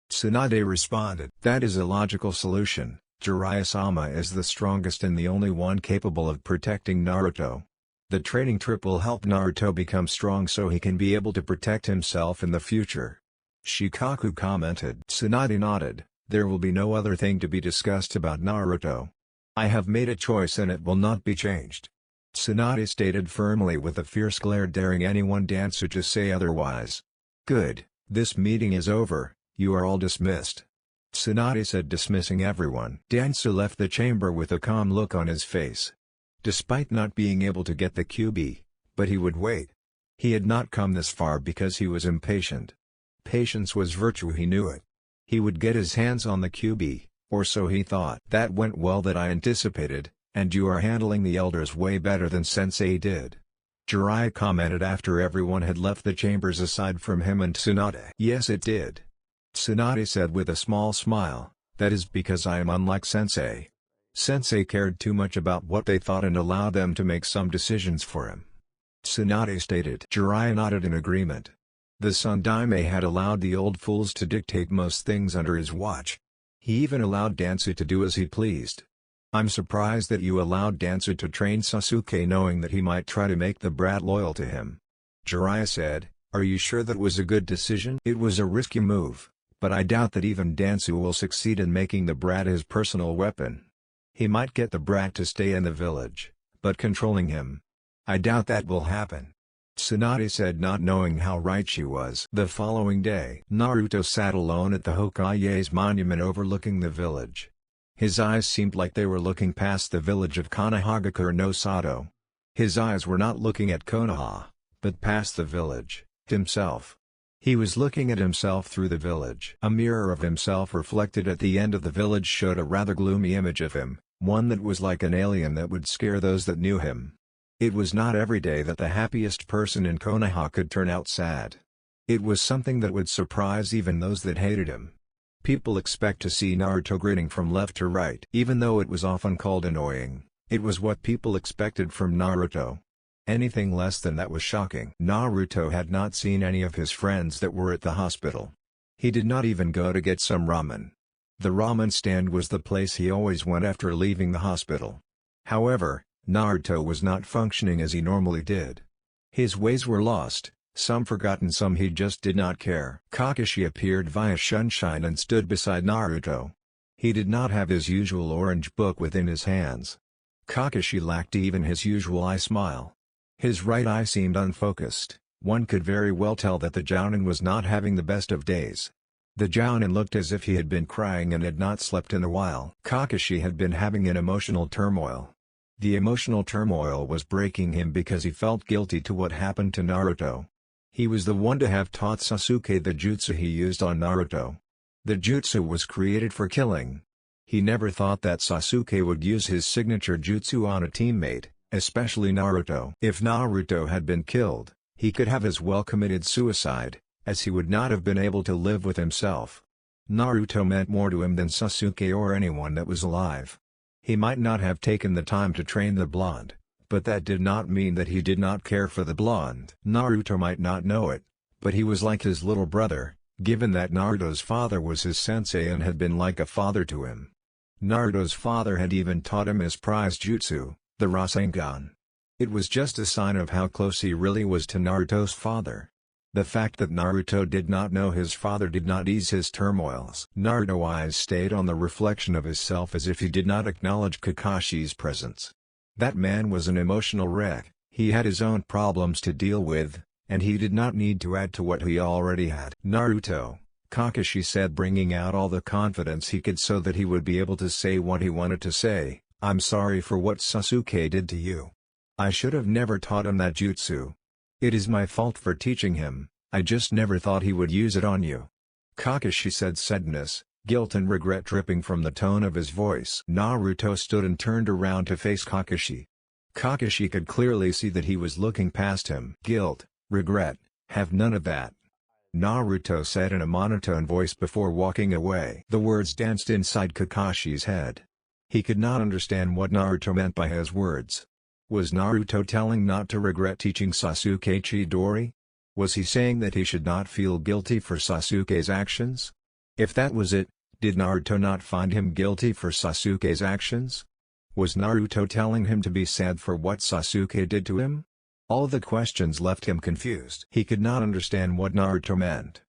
Speaker 1: Tsunade responded. That is a logical solution. Jiraiya-sama is the strongest and the only one capable of protecting Naruto. The training trip will help Naruto become strong so he can be able to protect himself in the future. Shikaku commented. Tsunade nodded. There will be no other thing to be discussed about Naruto. I have made a choice and it will not be changed. Tsunade stated firmly with a fierce glare, daring anyone Dansu to say otherwise. Good, this meeting is over, you are all dismissed. Tsunade said, dismissing everyone. Dansu left the chamber with a calm look on his face. Despite not being able to get the Kyuubi, but he would wait. He had not come this far because he was impatient. Patience was virtue, he knew it. He would get his hands on the Kyuubi, or so he thought. That went well that I anticipated, and you are handling the elders way better than Sensei did. Jiraiya commented after everyone had left the chambers aside from him and Tsunade. Yes, it did. Tsunade said with a small smile, that is because I am unlike Sensei. Sensei cared too much about what they thought and allowed them to make some decisions for him. Tsunade stated. Jiraiya nodded in agreement. The Sun Daime had allowed the old fools to dictate most things under his watch. He even allowed Dansu to do as he pleased. I'm surprised that you allowed Dansu to train Sasuke knowing that he might try to make the brat loyal to him. Jiraiya said, are you sure that was a good decision? It was a risky move, but I doubt that even Dansu will succeed in making the brat his personal weapon. He might get the brat to stay in the village, but controlling him, I doubt that will happen. Tsunade said, not knowing how right she was. The following day, Naruto sat alone at the Hokage's monument overlooking the village. His eyes seemed like they were looking past the village of Konohagakure no Sato. His eyes were not looking at Konoha, but past the village, himself. He was looking at himself through the village. A mirror of himself reflected at the end of the village showed a rather gloomy image of him, one that was like an alien that would scare those that knew him. It was not every day that the happiest person in Konoha could turn out sad. It was something that would surprise even those that hated him. People expect to see Naruto grinning from left to right. Even though it was often called annoying, it was what people expected from Naruto. Anything less than that was shocking. Naruto had not seen any of his friends that were at the hospital. He did not even go to get some ramen. The ramen stand was the place he always went after leaving the hospital. However, Naruto was not functioning as he normally did. His ways were lost, some forgotten, some he just did not care. Kakashi appeared via sunshine and stood beside Naruto. He did not have his usual orange book within his hands. Kakashi lacked even his usual eye smile. His right eye seemed unfocused. One could very well tell that the Jounin was not having the best of days. The Jounin looked as if he had been crying and had not slept in a while. Kakashi had been having an emotional turmoil. The emotional turmoil was breaking him because he felt guilty to what happened to Naruto. He was the one to have taught Sasuke the jutsu he used on Naruto. The jutsu was created for killing. He never thought that Sasuke would use his signature jutsu on a teammate, especially Naruto. If Naruto had been killed, he could have as well committed suicide, as he would not have been able to live with himself. Naruto meant more to him than Sasuke or anyone that was alive. He might not have taken the time to train the blonde, but that did not mean that he did not care for the blonde. Naruto might not know it, but he was like his little brother, given that Naruto's father was his sensei and had been like a father to him. Naruto's father had even taught him his prized jutsu, the Rasengan. It was just a sign of how close he really was to Naruto's father. The fact that Naruto did not know his father did not ease his turmoils. Naruto's eyes stayed on the reflection of himself as if he did not acknowledge Kakashi's presence. That man was an emotional wreck. He had his own problems to deal with, and he did not need to add to what he already had. "Naruto," Kakashi said, bringing out all the confidence he could so that he would be able to say what he wanted to say. "I'm sorry for what Sasuke did to you. I should have never taught him that jutsu. It is my fault for teaching him, I just never thought he would use it on you." Kakashi said, sadness, guilt and regret dripping from the tone of his voice. Naruto stood and turned around to face Kakashi. Kakashi could clearly see that he was looking past him. "Guilt, regret, have none of that," Naruto said in a monotone voice before walking away. The words danced inside Kakashi's head. He could not understand what Naruto meant by his words. Was Naruto telling not to regret teaching Sasuke Chidori? Was he saying that he should not feel guilty for Sasuke's actions? If that was it, did Naruto not find him guilty for Sasuke's actions? Was Naruto telling him to be sad for what Sasuke did to him? All the questions left him confused. He could not understand what Naruto meant.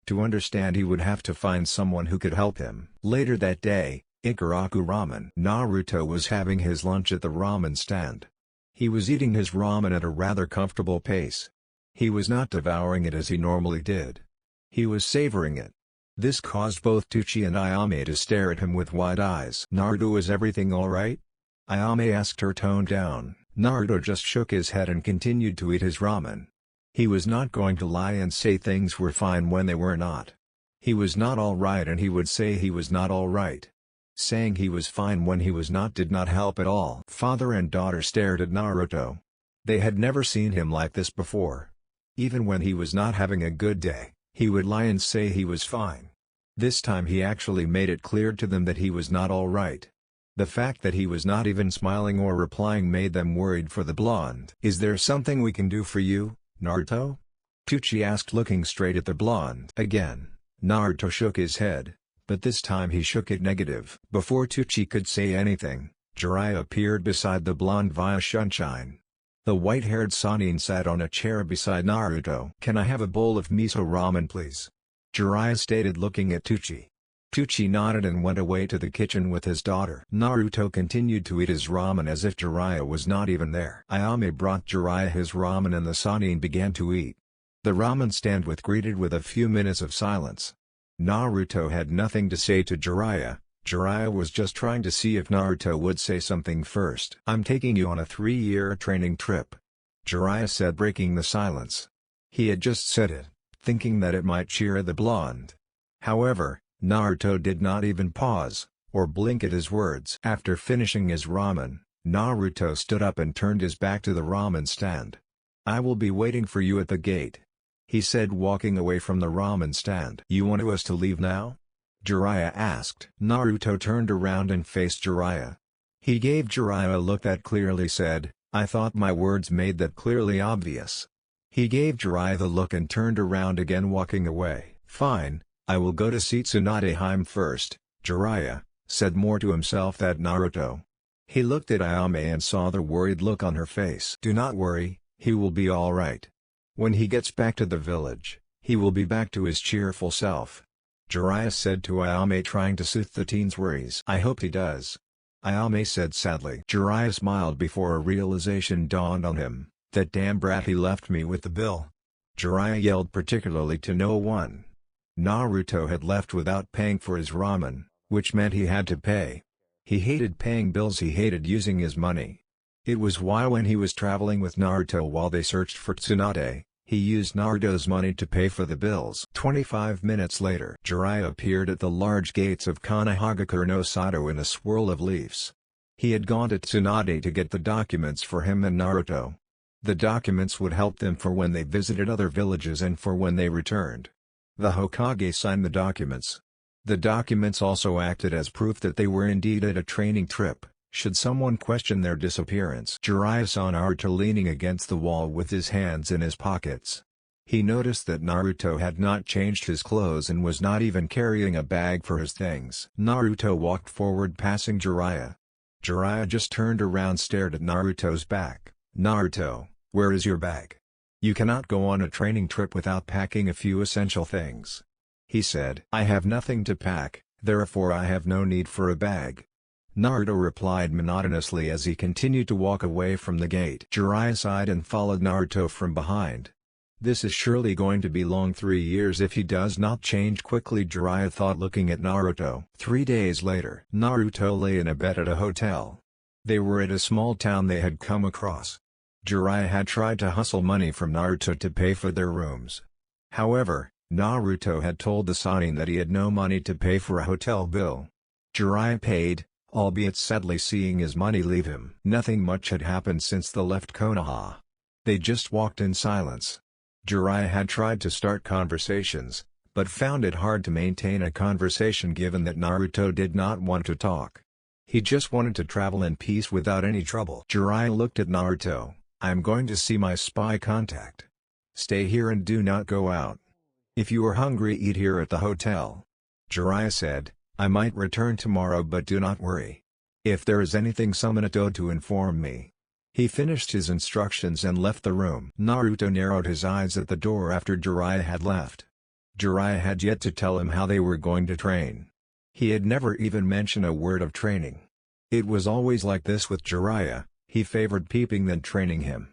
Speaker 1: To understand, he would have to find someone who could help him. Later that day, Ikaraku Ramen. Naruto was having his lunch at the ramen stand. He was eating his ramen at a rather comfortable pace. He was not devouring it as he normally did. He was savoring it. This caused both Tuchi and Ayame to stare at him with wide eyes. "Naruto, is everything alright?" Ayame asked her, toned down. Naruto just shook his head and continued to eat his ramen. He was not going to lie and say things were fine when they were not. He was not alright and he would say he was not alright. Saying he was fine when he was not did not help at all. Father and daughter stared at Naruto. They had never seen him like this before. Even when he was not having a good day, he would lie and say he was fine. This time he actually made it clear to them that he was not alright. The fact that he was not even smiling or replying made them worried for the blonde. "Is there something we can do for you, Naruto?" Tuchi asked, looking straight at the blonde. Again, Naruto shook his head, but this time he shook it negative. Before Tuchi could say anything, Jiraiya appeared beside the blonde via sunshine. The white-haired Sannin sat on a chair beside Naruto. "Can I have a bowl of miso ramen please?" Jiraiya stated, looking at Tuchi. Tuchi nodded and went away to the kitchen with his daughter. Naruto continued to eat his ramen as if Jiraiya was not even there. Ayame brought Jiraiya his ramen and the Sannin began to eat. The ramen stand was greeted with a few minutes of silence. Naruto had nothing to say to Jiraiya. Jiraiya was just trying to see if Naruto would say something first. "I'm taking you on a 3-year training trip," Jiraiya said, breaking the silence. He had just said it, thinking that it might cheer the blonde. However, Naruto did not even pause, or blink at his words. After finishing his ramen, Naruto stood up and turned his back to the ramen stand. "I will be waiting for you at the gate," he said, walking away from the ramen stand. "You want us to leave now?" Jiraiya asked. Naruto turned around and faced Jiraiya. He gave Jiraiya a look that clearly said, "I thought my words made that clearly obvious." He gave Jiraiya the look and turned around again, walking away. "Fine, I will go to see Tsunadeheim first," Jiraiya said, more to himself than Naruto. He looked at Ayame and saw the worried look on her face. "Do not worry, he will be alright. When he gets back to the village, he will be back to his cheerful self," Jiraiya said to Ayame, trying to soothe the teen's worries. "I hope he does," Ayame said sadly. Jiraiya smiled before a realization dawned on him. "That damn brat, he left me with the bill." Jiraiya yelled, particularly to no one. Naruto had left without paying for his ramen, which meant he had to pay. He hated paying bills, he hated using his money. It was why when he was traveling with Naruto while they searched for Tsunade, He used Naruto's money to pay for the bills. 25 minutes later, Jiraiya appeared at the large gates of Konohagakure no Sato in a swirl of leaves. He had gone to Tsunade to get the documents for him and Naruto. The documents would help them for when they visited other villages and for when they returned. The Hokage signed the documents. The documents also acted as proof that they were indeed at a training trip, should someone question their disappearance. Jiraiya saw Naruto leaning against the wall with his hands in his pockets. He noticed that Naruto had not changed his clothes and was not even carrying a bag for his things. Naruto walked forward passing Jiraiya. Jiraiya just turned around, stared at Naruto's back. "Naruto, where is your bag? You cannot go on a training trip without packing a few essential things," he said. "I have nothing to pack, therefore I have no need for a bag," Naruto replied monotonously as he continued to walk away from the gate. Jiraiya sighed and followed Naruto from behind. This is surely going to be long 3 years if he does not change quickly, Jiraiya thought looking at Naruto. 3 days later, Naruto lay in a bed at a hotel. They were at a small town they had come across. Jiraiya had tried to hustle money from Naruto to pay for their rooms. However, Naruto had told the Sannin that he had no money to pay for a hotel bill. Jiraiya paid, albeit sadly seeing his money leave him. Nothing much had happened since they left Konoha. They just walked in silence. Jiraiya had tried to start conversations, but found it hard to maintain a conversation given that Naruto did not want to talk. He just wanted to travel in peace without any trouble. Jiraiya looked at Naruto. "I am going to see my spy contact. Stay here and do not go out. If you are hungry, eat here at the hotel." Jiraiya said, "I might return tomorrow, but do not worry. If there is anything, summon Ito to inform me." He finished his instructions and left the room. Naruto narrowed his eyes at the door after Jiraiya had left. Jiraiya had yet to tell him how they were going to train. He had never even mentioned a word of training. It was always like this with Jiraiya, he favored peeping than training him.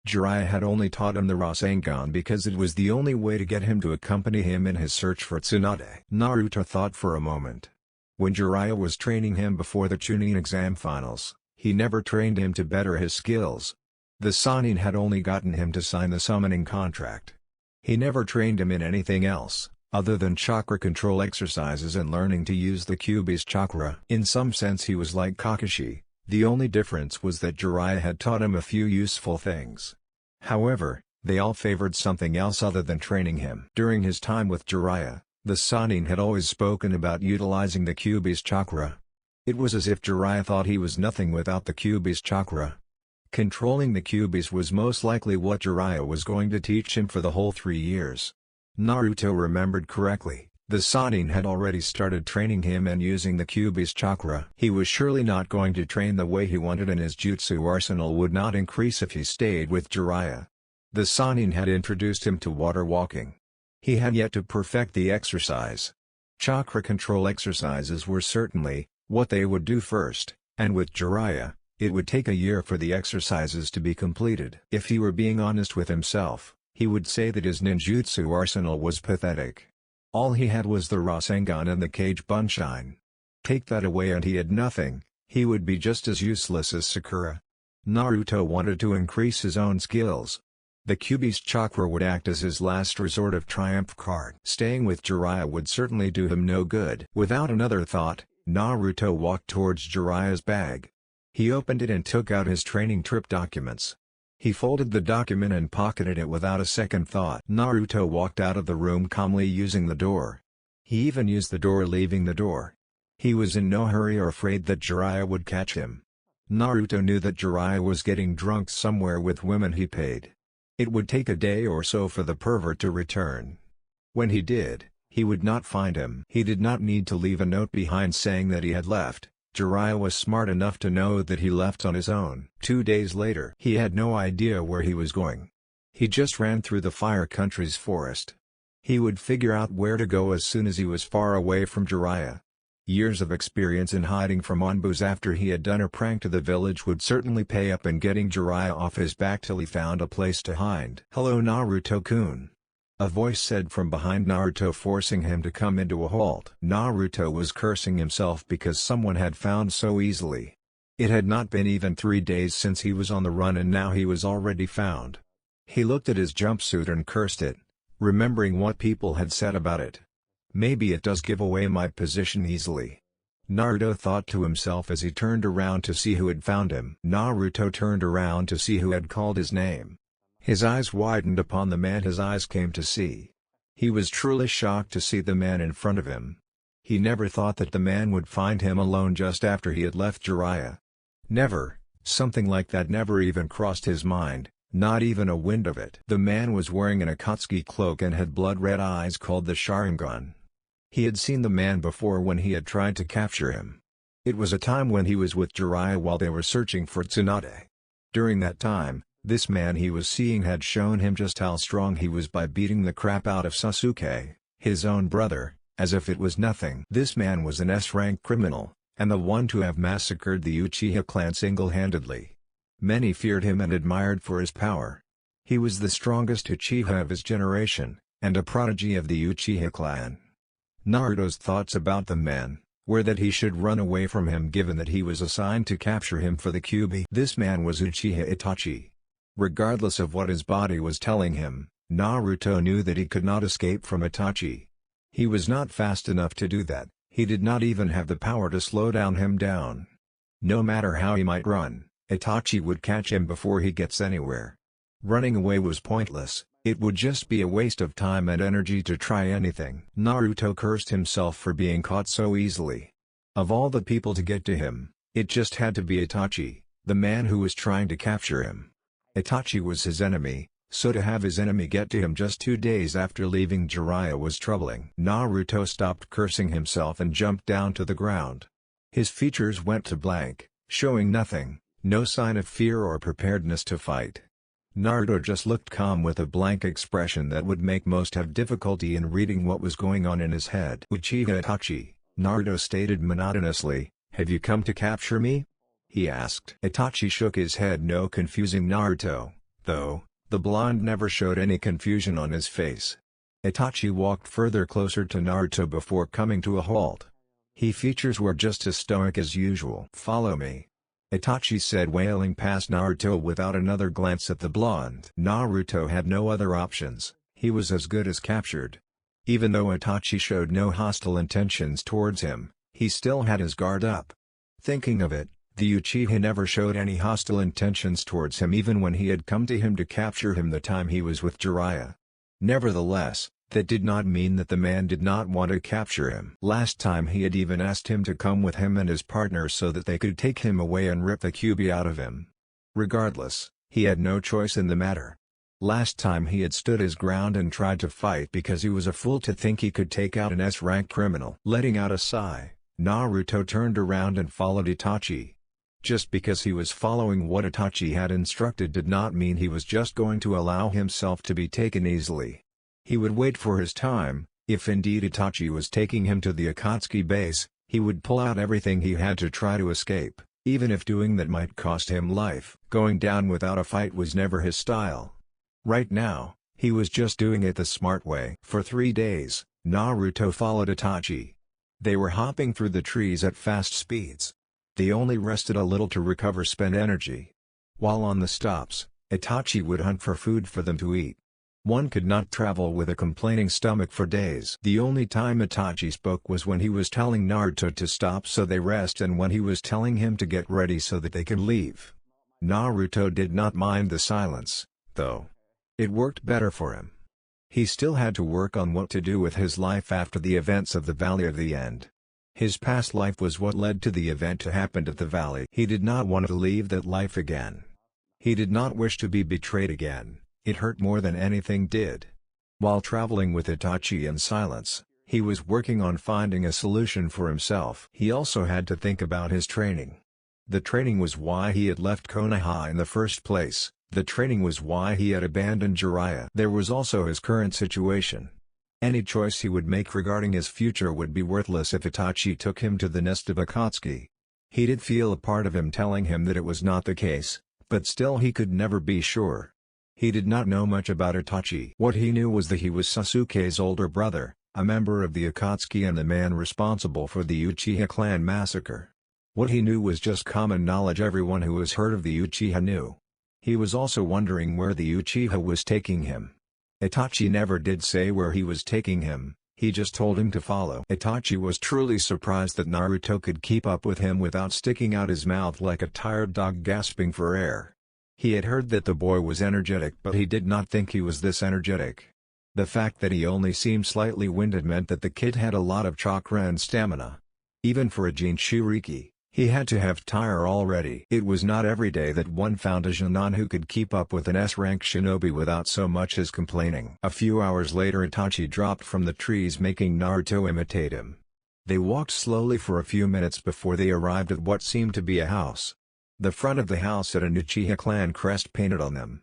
Speaker 1: Jiraiya had only taught him the Rasengan because it was the only way to get him to accompany him in his search for Tsunade. Naruto thought for a moment. When Jiraiya was training him before the Chunin exam finals, he never trained him to better his skills. The Sannin had only gotten him to sign the summoning contract. He never trained him in anything else, other than chakra control exercises and learning to use the Kyuubi's chakra. In some sense he was like Kakashi, the only difference was that Jiraiya had taught him a few useful things. However, they all favored something else other than training him. During his time with Jiraiya, the Sannin had always spoken about utilizing the Kyuubi's chakra. It was as if Jiraiya thought he was nothing without the Kyuubi's chakra. Controlling the Kyuubis was most likely what Jiraiya was going to teach him for the whole 3 years. Naruto remembered correctly, the Sannin had already started training him and using the Kyuubi's chakra. He was surely not going to train the way he wanted, and his jutsu arsenal would not increase if he stayed with Jiraiya. The Sannin had introduced him to water walking. He had yet to perfect the exercise. Chakra control exercises were certainly what they would do first, and with Jiraiya, it would take a year for the exercises to be completed. If he were being honest with himself, he would say that his ninjutsu arsenal was pathetic. All he had was the Rasengan and the Kage Bunshin. Take that away and he had nothing, he would be just as useless as Sakura. Naruto wanted to increase his own skills. The Kyuubi's chakra would act as his last resort of triumph card. Staying with Jiraiya would certainly do him no good. Without another thought, Naruto walked towards Jiraiya's bag. He opened it and took out his training trip documents. He folded the document and pocketed it without a second thought. Naruto walked out of the room calmly using the door. He even used the door leaving the door. He was in no hurry or afraid that Jiraiya would catch him. Naruto knew that Jiraiya was getting drunk somewhere with women he paid. It would take a day or so for the pervert to return. When he did, he would not find him. He did not need to leave a note behind saying that he had left. Jiraiya was smart enough to know that he left on his own. 2 days later, he had no idea where he was going. He just ran through the Fire Country's forest. He would figure out where to go as soon as he was far away from Jiraiya. Years of experience in hiding from Onbus after he had done a prank to the village would certainly pay up in getting Jiraiya off his back till he found a place to hide. "Hello Naruto-kun," a voice said from behind Naruto, forcing him to come into a halt. Naruto was cursing himself because someone had found so easily. It had not been even 3 days since he was on the run and now he was already found. He looked at his jumpsuit and cursed it, remembering what people had said about it. Maybe it does give away my position easily. Naruto thought to himself as he turned around to see who had found him. Naruto turned around to see who had called his name. His eyes widened upon the man his eyes came to see. He was truly shocked to see the man in front of him. He never thought that the man would find him alone just after he had left Jiraiya. Never, something like that never even crossed his mind, not even a wind of it. The man was wearing an Akatsuki cloak and had blood-red eyes called the Sharingan. He had seen the man before when he had tried to capture him. It was a time when he was with Jiraiya while they were searching for Tsunade. During that time, this man he was seeing had shown him just how strong he was by beating the crap out of Sasuke, his own brother, as if it was nothing. This man was an S-rank criminal, and the one to have massacred the Uchiha clan single-handedly. Many feared him and admired for his power. He was the strongest Uchiha of his generation, and a prodigy of the Uchiha clan. Naruto's thoughts about the man were that he should run away from him given that he was assigned to capture him for the Kyuubi. This man was Uchiha Itachi. Regardless of what his body was telling him, Naruto knew that he could not escape from Itachi. He was not fast enough to do that, he did not even have the power to slow him down. No matter how he might run, Itachi would catch him before he gets anywhere. Running away was pointless. It would just be a waste of time and energy to try anything. Naruto cursed himself for being caught so easily. Of all the people to get to him, it just had to be Itachi, the man who was trying to capture him. Itachi was his enemy, so to have his enemy get to him just 2 days after leaving Jiraiya was troubling. Naruto stopped cursing himself and jumped down to the ground. His features went to blank, showing nothing, no sign of fear or preparedness to fight. Naruto just looked calm with a blank expression that would make most have difficulty in reading what was going on in his head. Uchiha Itachi, Naruto stated monotonously, "Have you come to capture me?" he asked. Itachi shook his head, no confusing Naruto, though, the blonde never showed any confusion on his face. Itachi walked further closer to Naruto before coming to a halt. His features were just as stoic as usual. "Follow me," Itachi said, wailing past Naruto without another glance at the blonde. Naruto had no other options, he was as good as captured. Even though Itachi showed no hostile intentions towards him, he still had his guard up. Thinking of it, the Uchiha never showed any hostile intentions towards him even when he had come to him to capture him the time he was with Jiraiya. Nevertheless, that did not mean that the man did not want to capture him. Last time he had even asked him to come with him and his partner so that they could take him away and rip the Kyuubi out of him. Regardless, he had no choice in the matter. Last time he had stood his ground and tried to fight because he was a fool to think he could take out an S-rank criminal. Letting out a sigh, Naruto turned around and followed Itachi. Just because he was following what Itachi had instructed did not mean he was just going to allow himself to be taken easily. He would wait for his time. If indeed Itachi was taking him to the Akatsuki base, he would pull out everything he had to try to escape, even if doing that might cost him life. Going down without a fight was never his style. Right now, he was just doing it the smart way. For 3 days, Naruto followed Itachi. They were hopping through the trees at fast speeds. They only rested a little to recover spent energy. While on the stops, Itachi would hunt for food for them to eat. One could not travel with a complaining stomach for days. The only time Itachi spoke was when he was telling Naruto to stop so they rest and when he was telling him to get ready so that they could leave. Naruto did not mind the silence, though. It worked better for him. He still had to work on what to do with his life after the events of the Valley of the End. His past life was what led to the event to happen at the valley. He did not want to leave that life again. He did not wish to be betrayed again. It hurt more than anything did. While traveling with Itachi in silence, he was working on finding a solution for himself. He also had to think about his training. The training was why he had left Konoha in the first place. The training was why he had abandoned Jiraiya. There was also his current situation. Any choice he would make regarding his future would be worthless if Itachi took him to the nest of Akatsuki. He did feel a part of him telling him that it was not the case, but still he could never be sure. He did not know much about Itachi. What he knew was that he was Sasuke's older brother, a member of the Akatsuki and the man responsible for the Uchiha clan massacre. What he knew was just common knowledge everyone who has heard of the Uchiha knew. He was also wondering where the Uchiha was taking him. Itachi never did say where he was taking him, he just told him to follow. Itachi was truly surprised that Naruto could keep up with him without sticking out his mouth like a tired dog gasping for air. He had heard that the boy was energetic, but he did not think he was this energetic. The fact that he only seemed slightly winded meant that the kid had a lot of chakra and stamina. Even for a Jinchuriki, he had to have tire already. It was not every day that one found a Jonin who could keep up with an S-rank shinobi without so much as complaining. A few hours later Itachi dropped from the trees, making Naruto imitate him. They walked slowly for a few minutes before they arrived at what seemed to be a house. The front of the house had a Uchiha clan crest painted on them.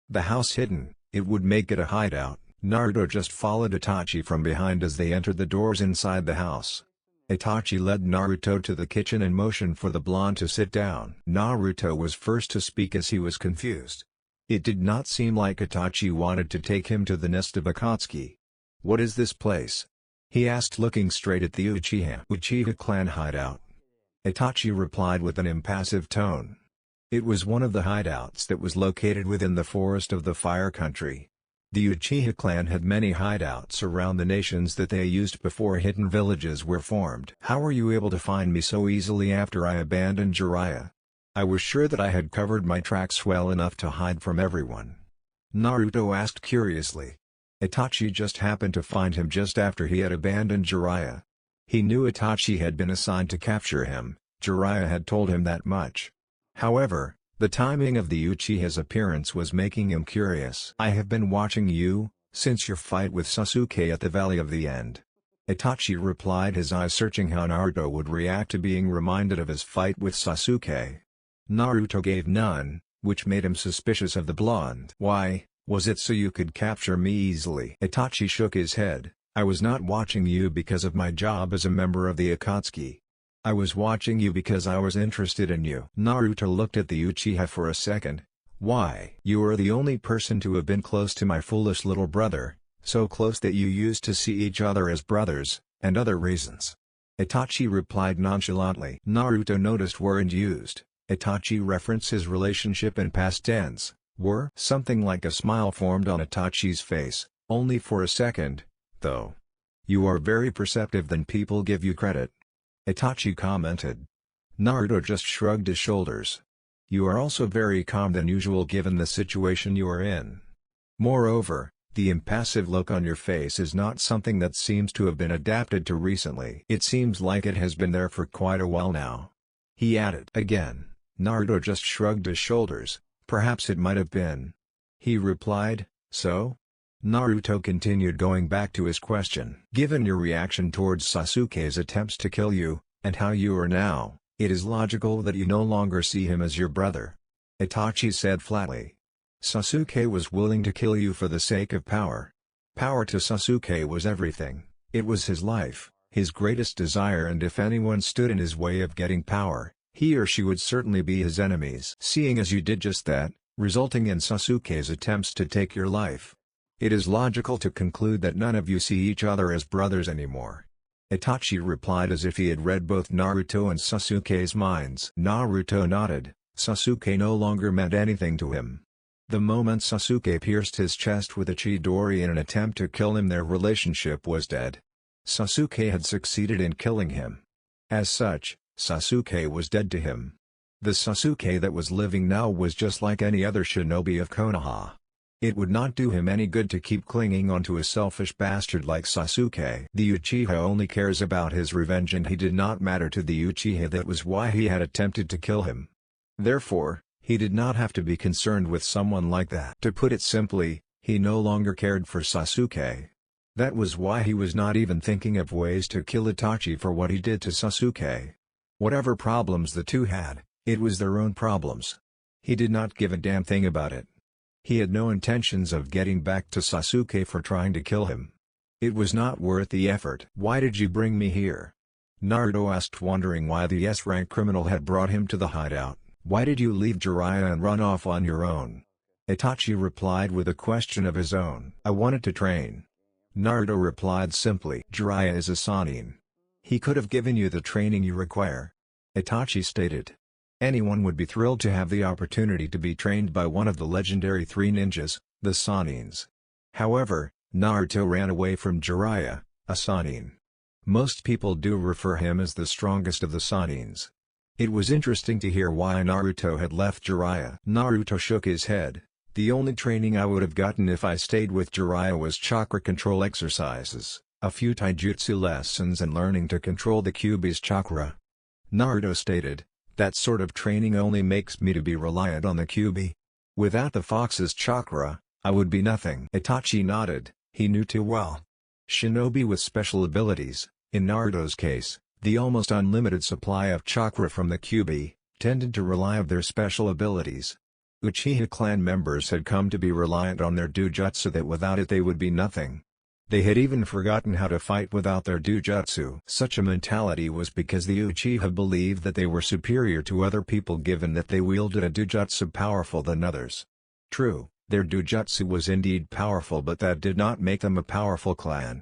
Speaker 1: The house hidden, it would make it a hideout. Naruto just followed Itachi from behind as they entered the doors inside the house. Itachi led Naruto to the kitchen and motioned for the blonde to sit down. Naruto was first to speak as he was confused. It did not seem like Itachi wanted to take him to the nest of Akatsuki. "What is this place?" he asked, looking straight at the Uchiha clan hideout. Itachi replied with an impassive tone. It was one of the hideouts that was located within the forest of the Fire Country. The Uchiha clan had many hideouts around the nations that they used before hidden villages were formed. "How were you able to find me so easily after I abandoned Jiraiya? I was sure that I had covered my tracks well enough to hide from everyone," Naruto asked curiously. Itachi just happened to find him just after he had abandoned Jiraiya. He knew Itachi had been assigned to capture him, Jiraiya had told him that much. However, the timing of the Uchiha's appearance was making him curious. "I have been watching you, since your fight with Sasuke at the Valley of the End," Itachi replied, his eyes searching how Naruto would react to being reminded of his fight with Sasuke. Naruto gave none, which made him suspicious of the blonde. "Why, was it so you could capture me easily?" Itachi shook his head. "I was not watching you because of my job as a member of the Akatsuki. I was watching you because I was interested in you." Naruto looked at the Uchiha for a second. "Why?" "You are the only person to have been close to my foolish little brother, so close that you used to see each other as brothers, and other reasons," Itachi replied nonchalantly. Naruto noticed "were" and used. Itachi referenced his relationship in past tense. "Were?" Something like a smile formed on Itachi's face, only for a second, though. "You are very perceptive than people give you credit," Itachi commented. Naruto just shrugged his shoulders. "You are also very calm than usual given the situation you are in. Moreover, the impassive look on your face is not something that seems to have been adapted to recently. It seems like it has been there for quite a while now," he added. Again, Naruto just shrugged his shoulders. "Perhaps it might have been," he replied. "So?" Naruto continued, going back to his question. "Given your reaction towards Sasuke's attempts to kill you, and how you are now, it is logical that you no longer see him as your brother," Itachi said flatly. "Sasuke was willing to kill you for the sake of power. Power to Sasuke was everything, it was his life, his greatest desire, and if anyone stood in his way of getting power, he or she would certainly be his enemies. Seeing as you did just that, resulting in Sasuke's attempts to take your life, it is logical to conclude that none of you see each other as brothers anymore," Itachi replied as if he had read both Naruto and Sasuke's minds. Naruto nodded. Sasuke no longer meant anything to him. The moment Sasuke pierced his chest with a Chidori in an attempt to kill him, their relationship was dead. Sasuke had succeeded in killing him. As such, Sasuke was dead to him. The Sasuke that was living now was just like any other shinobi of Konoha. It would not do him any good to keep clinging onto a selfish bastard like Sasuke. The Uchiha only cares about his revenge, and he did not matter to the Uchiha. That was why he had attempted to kill him. Therefore, he did not have to be concerned with someone like that. To put it simply, he no longer cared for Sasuke. That was why he was not even thinking of ways to kill Itachi for what he did to Sasuke. Whatever problems the two had, it was their own problems. He did not give a damn thing about it. He had no intentions of getting back to Sasuke for trying to kill him. It was not worth the effort. "Why did you bring me here?" Naruto asked, wondering why the S-rank criminal had brought him to the hideout. "Why did you leave Jiraiya and run off on your own?" Itachi replied with a question of his own. "I wanted to train," Naruto replied simply. "Jiraiya is a Sannin. He could have given you the training you require," Itachi stated. Anyone would be thrilled to have the opportunity to be trained by one of the legendary three ninjas, the Sanins. However, Naruto ran away from Jiraiya, a Sanin. Most people do refer him as the strongest of the Sanins. It was interesting to hear why Naruto had left Jiraiya. Naruto shook his head. The only training I would have gotten if I stayed with Jiraiya was chakra control exercises, a few taijutsu lessons and learning to control the Kyuubi's chakra. Naruto stated, that sort of training only makes me to be reliant on the Kyuubi. Without the fox's chakra, I would be nothing. Itachi nodded, he knew too well. Shinobi with special abilities, in Naruto's case, the almost unlimited supply of chakra from the Kyuubi, tended to rely on their special abilities. Uchiha clan members had come to be reliant on their dojutsu that without it they would be nothing. They had even forgotten how to fight without their dojutsu. Such a mentality was because the Uchiha believed that they were superior to other people given that they wielded a dojutsu powerful than others. True, their dojutsu was indeed powerful, but that did not make them a powerful clan.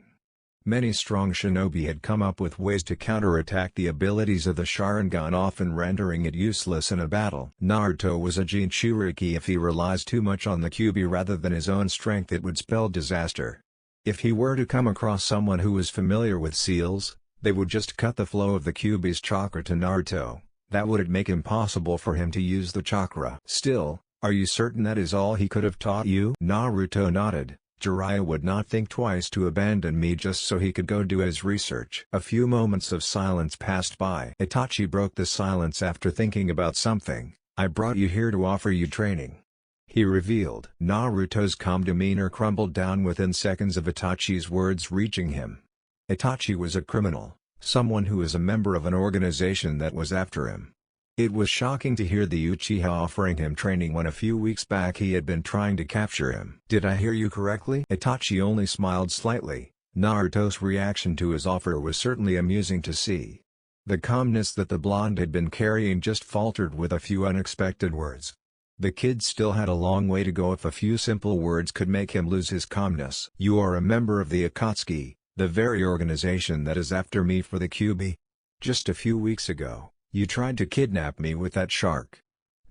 Speaker 1: Many strong shinobi had come up with ways to counterattack the abilities of the Sharingan, often rendering it useless in a battle. Naruto was a Jinchuriki. If he relies too much on the Kyuubi rather than his own strength, it would spell disaster. If he were to come across someone who was familiar with seals, they would just cut the flow of the Kyuubi's chakra to Naruto. That would make it impossible for him to use the chakra. Still, are you certain that is all he could have taught you? Naruto nodded. Jiraiya would not think twice to abandon me just so he could go do his research. A few moments of silence passed by. Itachi broke the silence after thinking about something. I brought you here to offer you training, he revealed. Naruto's calm demeanor crumbled down within seconds of Itachi's words reaching him. Itachi was a criminal, someone who was a member of an organization that was after him. It was shocking to hear the Uchiha offering him training when a few weeks back he had been trying to capture him. Did I hear you correctly? Itachi only smiled slightly. Naruto's reaction to his offer was certainly amusing to see. The calmness that the blonde had been carrying just faltered with a few unexpected words. The kid still had a long way to go if a few simple words could make him lose his calmness. You are a member of the Akatsuki, the very organization that is after me for the Kyuubi. Just a few weeks ago, you tried to kidnap me with that shark.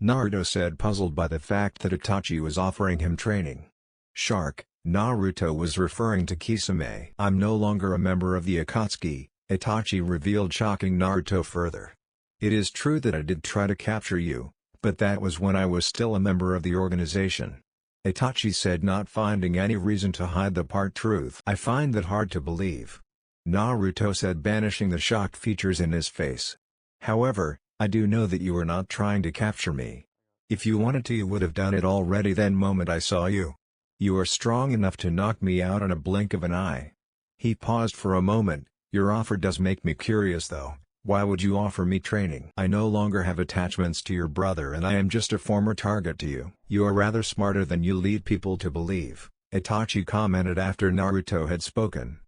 Speaker 1: Naruto said, puzzled by the fact that Itachi was offering him training. Shark, Naruto was referring to Kisame. I'm no longer a member of the Akatsuki, Itachi revealed, shocking Naruto further. It is true that I did try to capture you, but that was when I was still a member of the organization. Itachi said, not finding any reason to hide the part truth. I find that hard to believe, Naruto said, banishing the shocked features in his face. However, I do know that you were not trying to capture me. If you wanted to, you would have done it already the moment I saw you. You are strong enough to knock me out in a blink of an eye. He paused for a moment. Your offer does make me curious though. Why would you offer me training? I no longer have attachments to your brother and I am just a former target to you. You are rather smarter than you lead people to believe, Itachi commented after Naruto had spoken.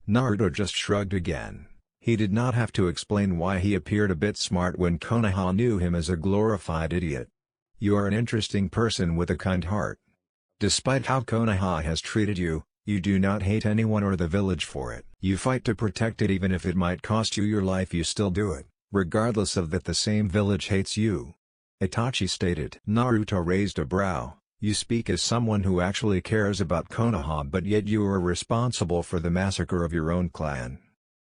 Speaker 1: Naruto just shrugged again. He did not have to explain why he appeared a bit smart when Konoha knew him as a glorified idiot. You are an interesting person with a kind heart. Despite how Konoha has treated you, you do not hate anyone or the village for it. You fight to protect it even if it might cost you your life. You still do it, regardless of that the same village hates you, Itachi stated. Naruto raised a brow. You speak as someone who actually cares about Konoha, but yet you are responsible for the massacre of your own clan,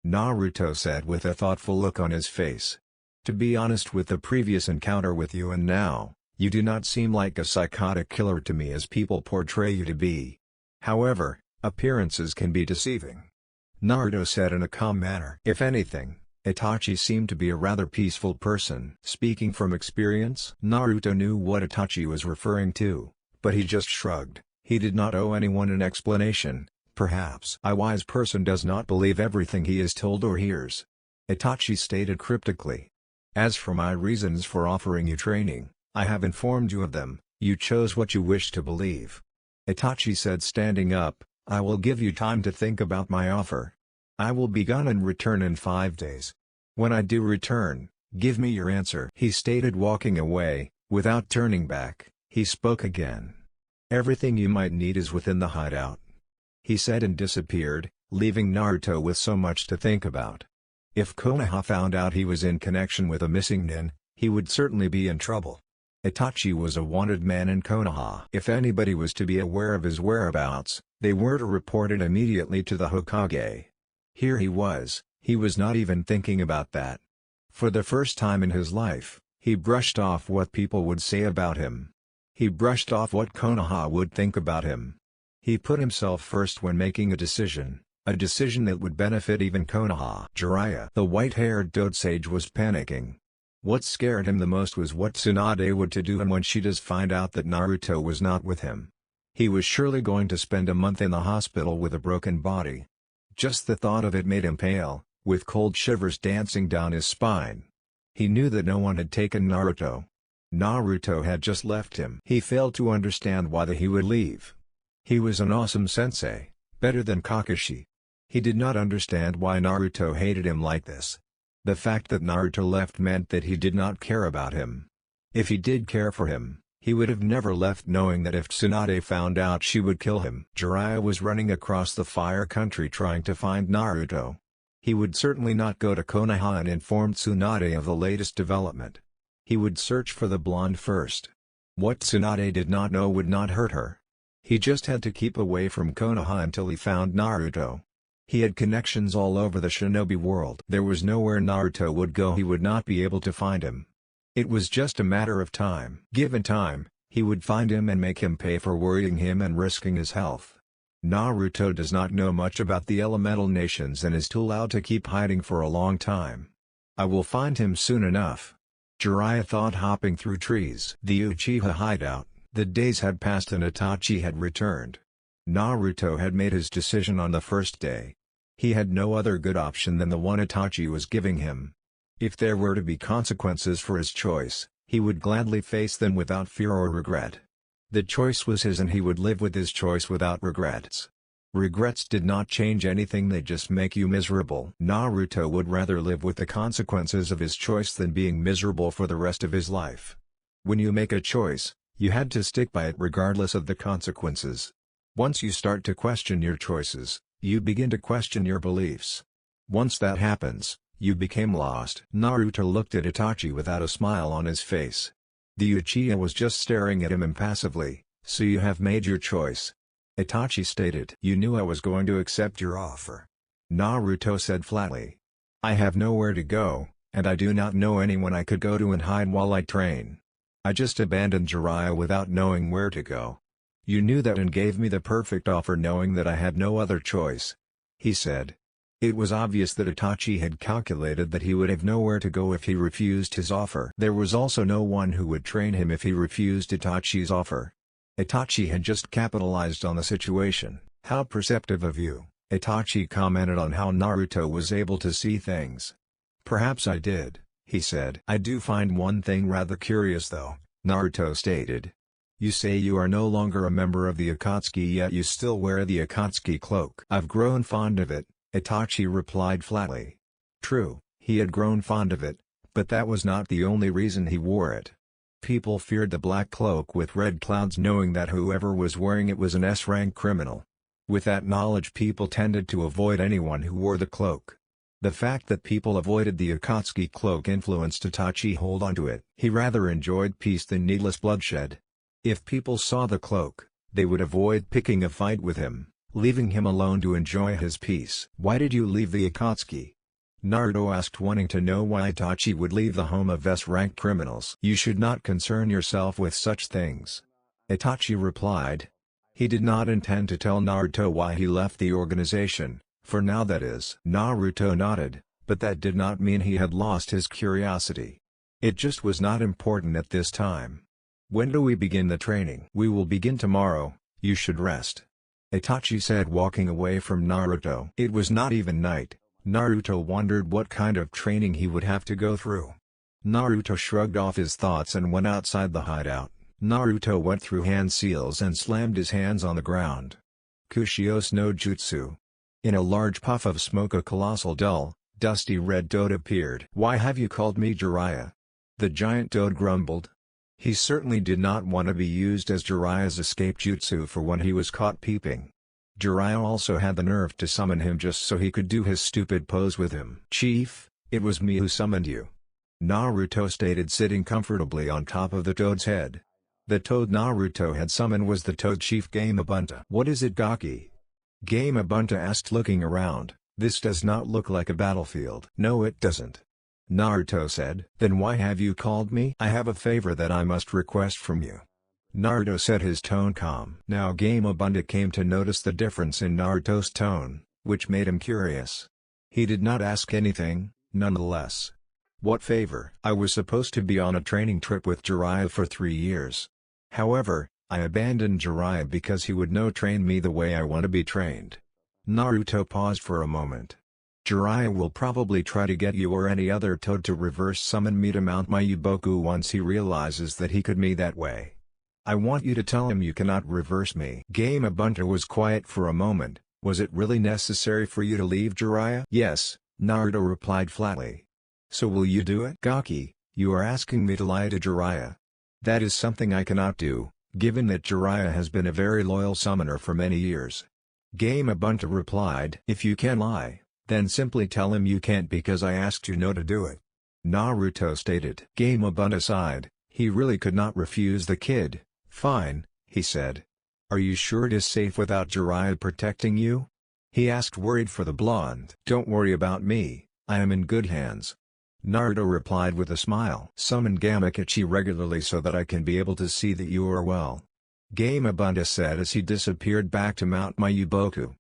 Speaker 1: Naruto said with a thoughtful look on his face. To be honest, with the previous encounter with you and now, you do not seem like a psychotic killer to me as people portray you to be. However, appearances can be deceiving, Naruto said in a calm manner. If anything, Itachi seemed to be a rather peaceful person. Speaking from experience, Naruto knew what Itachi was referring to, but he just shrugged. He did not owe anyone an explanation. Perhaps a wise person does not believe everything he is told or hears, Itachi stated cryptically. As for my reasons for offering you training, I have informed you of them. You chose what you wish to believe, Itachi said, standing up. I will give you time to think about my offer. I will be gone and return in 5 days. When I do return, give me your answer, he stated, walking away. Without turning back, he spoke again. Everything you might need is within the hideout, he said, and disappeared, leaving Naruto with so much to think about. If Konoha found out he was in connection with a missing nin, he would certainly be in trouble. Itachi was a wanted man in Konoha. If anybody was to be aware of his whereabouts, they were to report it immediately to the Hokage. Here he was not even thinking about that. For the first time in his life, he brushed off what people would say about him. He brushed off what Konoha would think about him. He put himself first when making a decision that would benefit even Konoha. Jiraiya, the white-haired Dode sage, was panicking. What scared him the most was what Tsunade would to do and when she does find out that Naruto was not with him. He was surely going to spend a month in the hospital with a broken body. Just the thought of it made him pale, with cold shivers dancing down his spine. He knew that no one had taken Naruto. Naruto had just left him. He failed to understand why he would leave. He was an awesome sensei, better than Kakashi. He did not understand why Naruto hated him like this. The fact that Naruto left meant that he did not care about him. If he did care for him, he would have never left, knowing that if Tsunade found out she would kill him. Jiraiya was running across the fire country trying to find Naruto. He would certainly not go to Konoha and inform Tsunade of the latest development. He would search for the blonde first. What Tsunade did not know would not hurt her. He just had to keep away from Konoha until he found Naruto. He had connections all over the shinobi world. There was nowhere Naruto would go he would not be able to find him. It was just a matter of time. Given time, he would find him and make him pay for worrying him and risking his health. Naruto does not know much about the elemental nations and is too loud to keep hiding for a long time. I will find him soon enough. Jiraiya thought, hopping through trees. The Uchiha hideout. The days had passed and Itachi had returned. Naruto had made his decision on the first day. He had no other good option than the one Itachi was giving him. If there were to be consequences for his choice, he would gladly face them without fear or regret. The choice was his and he would live with his choice without regrets. Regrets did not change anything, they just make you miserable. Naruto would rather live with the consequences of his choice than being miserable for the rest of his life. When you make a choice, you had to stick by it regardless of the consequences. Once you start to question your choices, you begin to question your beliefs. Once that happens, you became lost. Naruto looked at Itachi without a smile on his face. The Uchiha was just staring at him impassively. So you have made your choice? Itachi stated. You knew I was going to accept your offer. Naruto said flatly. I have nowhere to go, and I do not know anyone I could go to and hide while I train. I just abandoned Jiraiya without knowing where to go. You knew that and gave me the perfect offer knowing that I had no other choice. He said. It was obvious that Itachi had calculated that he would have nowhere to go if he refused his offer. There was also no one who would train him if he refused Itachi's offer. Itachi had just capitalized on the situation. How perceptive of you. Itachi commented on how Naruto was able to see things. Perhaps I did, he said. I do find one thing rather curious though, Naruto stated. You say you are no longer a member of the Akatsuki yet you still wear the Akatsuki cloak. I've grown fond of it, Itachi replied flatly. True, he had grown fond of it, but that was not the only reason he wore it. People feared the black cloak with red clouds, knowing that whoever was wearing it was an S-rank criminal. With that knowledge, people tended to avoid anyone who wore the cloak. The fact that people avoided the Akatsuki cloak influenced Itachi hold onto it. He rather enjoyed peace than needless bloodshed. If people saw the cloak, they would avoid picking a fight with him, leaving him alone to enjoy his peace. Why did you leave the Akatsuki? Naruto asked, wanting to know why Itachi would leave the home of S-rank criminals. You should not concern yourself with such things. Itachi replied. He did not intend to tell Naruto why he left the organization, for now that is. Naruto nodded, but that did not mean he had lost his curiosity. It just was not important at this time. When do we begin the training? We will begin tomorrow, you should rest. Itachi said, walking away from Naruto. It was not even night. Naruto wondered what kind of training he would have to go through. Naruto shrugged off his thoughts and went outside the hideout. Naruto went through hand seals and slammed his hands on the ground. Kushios no Jutsu. In a large puff of smoke a colossal dull, dusty red toad appeared. Why have you called me Jiraiya? The giant toad grumbled. He certainly did not want to be used as Jiraiya's escape jutsu for when he was caught peeping. Jiraiya also had the nerve to summon him just so he could do his stupid pose with him. Chief, it was me who summoned you. Naruto stated, sitting comfortably on top of the toad's head. The toad Naruto had summoned was the toad chief Gamabunta. "What is it, Gaki?" Gamabunta asked, looking around. "This does not look like a battlefield." "No, it doesn't," Naruto said. "Then why have you called me?" "I have a favor that I must request from you." Naruto said, his tone calm. Now Gamabunta came to notice the difference in Naruto's tone, which made him curious. He did not ask anything, nonetheless. "What favor?" "I was supposed to be on a training trip with Jiraiya for 3 years. However, I abandoned Jiraiya because he would no train me the way I want to be trained." Naruto paused for a moment. "Jiraiya will probably try to get you or any other toad to reverse summon me to Mount Mayuboku once he realizes that he could me that way. I want you to tell him you cannot reverse me." Gamabunta was quiet for a moment. "Was it really necessary for you to leave Jiraiya?" "Yes," Naruto replied flatly. "So will you do it?" "Gaki, you are asking me to lie to Jiraiya. That is something I cannot do, given that Jiraiya has been a very loyal summoner for many years." Gamabunta replied, "If you can lie, then simply tell him you can't because I asked you no to do it," Naruto stated. Gamabunta sighed. He really could not refuse the kid. "Fine," he said. "Are you sure it is safe without Jiraiya protecting you?" he asked, worried for the blonde. "Don't worry about me, I am in good hands," Naruto replied with a smile. "Summon Gamakachi regularly so that I can be able to see that you are well," Gamabunta said as he disappeared back to Mount Mayuboku.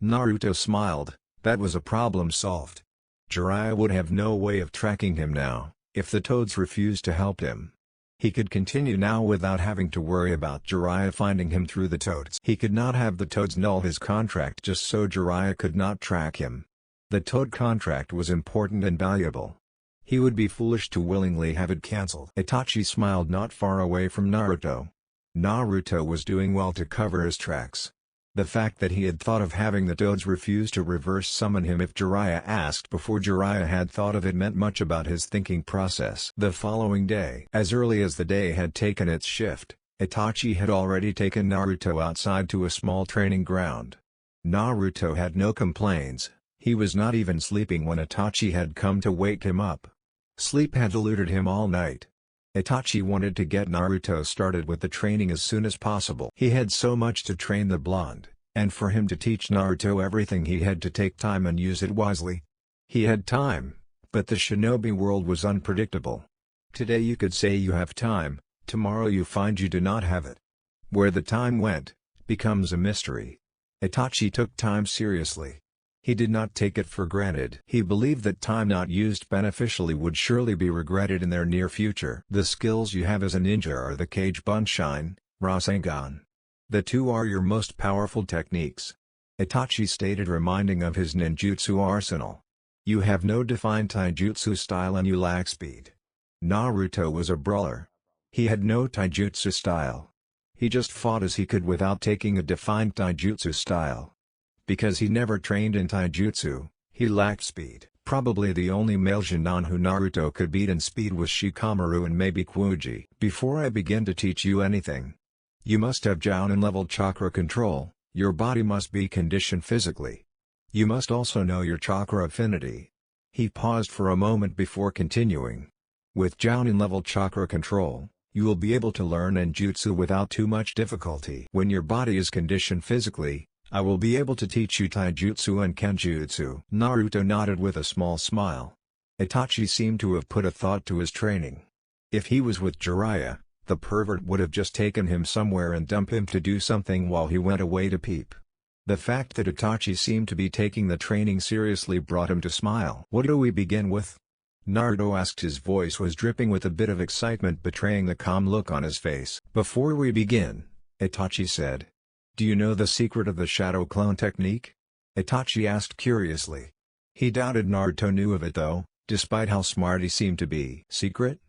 Speaker 1: Naruto smiled. That was a problem solved. Jiraiya would have no way of tracking him now, if the toads refused to help him. He could continue now without having to worry about Jiraiya finding him through the toads. He could not have the toads null his contract just so Jiraiya could not track him. The toad contract was important and valuable. He would be foolish to willingly have it cancelled. Itachi smiled not far away from Naruto. Naruto was doing well to cover his tracks. The fact that he had thought of having the toads refuse to reverse summon him if Jiraiya asked before Jiraiya had thought of it meant much about his thinking process. The following day, as early as the day had taken its shift, Itachi had already taken Naruto outside to a small training ground. Naruto had no complaints. He was not even sleeping when Itachi had come to wake him up. Sleep had eluded him all night. Itachi wanted to get Naruto started with the training as soon as possible. He had so much to train the blonde, and for him to teach Naruto everything he had to take time and use it wisely. He had time, but the shinobi world was unpredictable. Today you could say you have time, tomorrow you find you do not have it. Where the time went, becomes a mystery. Itachi took time seriously. He did not take it for granted. He believed that time not used beneficially would surely be regretted in their near future. The skills you have as a ninja are the Kage Bunshin, Rasengan. The two are your most powerful techniques, Itachi stated, reminding of his ninjutsu arsenal. You have no defined taijutsu style and you lack speed. Naruto was a brawler. He had no taijutsu style. He just fought as he could without taking a defined taijutsu style. Because he never trained in taijutsu, he lacked speed. Probably the only male Jonin who Naruto could beat in speed was Shikamaru and maybe Kuuji. Before I begin to teach you anything, you must have Jounin level chakra control, your body must be conditioned physically. You must also know your chakra affinity. He paused for a moment before continuing. With Jounin level chakra control, you will be able to learn ninjutsu without too much difficulty. When your body is conditioned physically, I will be able to teach you taijutsu and kenjutsu. Naruto nodded with a small smile. Itachi seemed to have put a thought to his training. If he was with Jiraiya, the pervert would have just taken him somewhere and dumped him to do something while he went away to peep. The fact that Itachi seemed to be taking the training seriously brought him to smile. What do we begin with? Naruto asked. His voice was dripping with a bit of excitement, betraying the calm look on his face. Before we begin, Itachi said, do you know the secret of the shadow clone technique? Itachi asked curiously. He doubted Naruto knew of it though, despite how smart he seemed to be. Secret?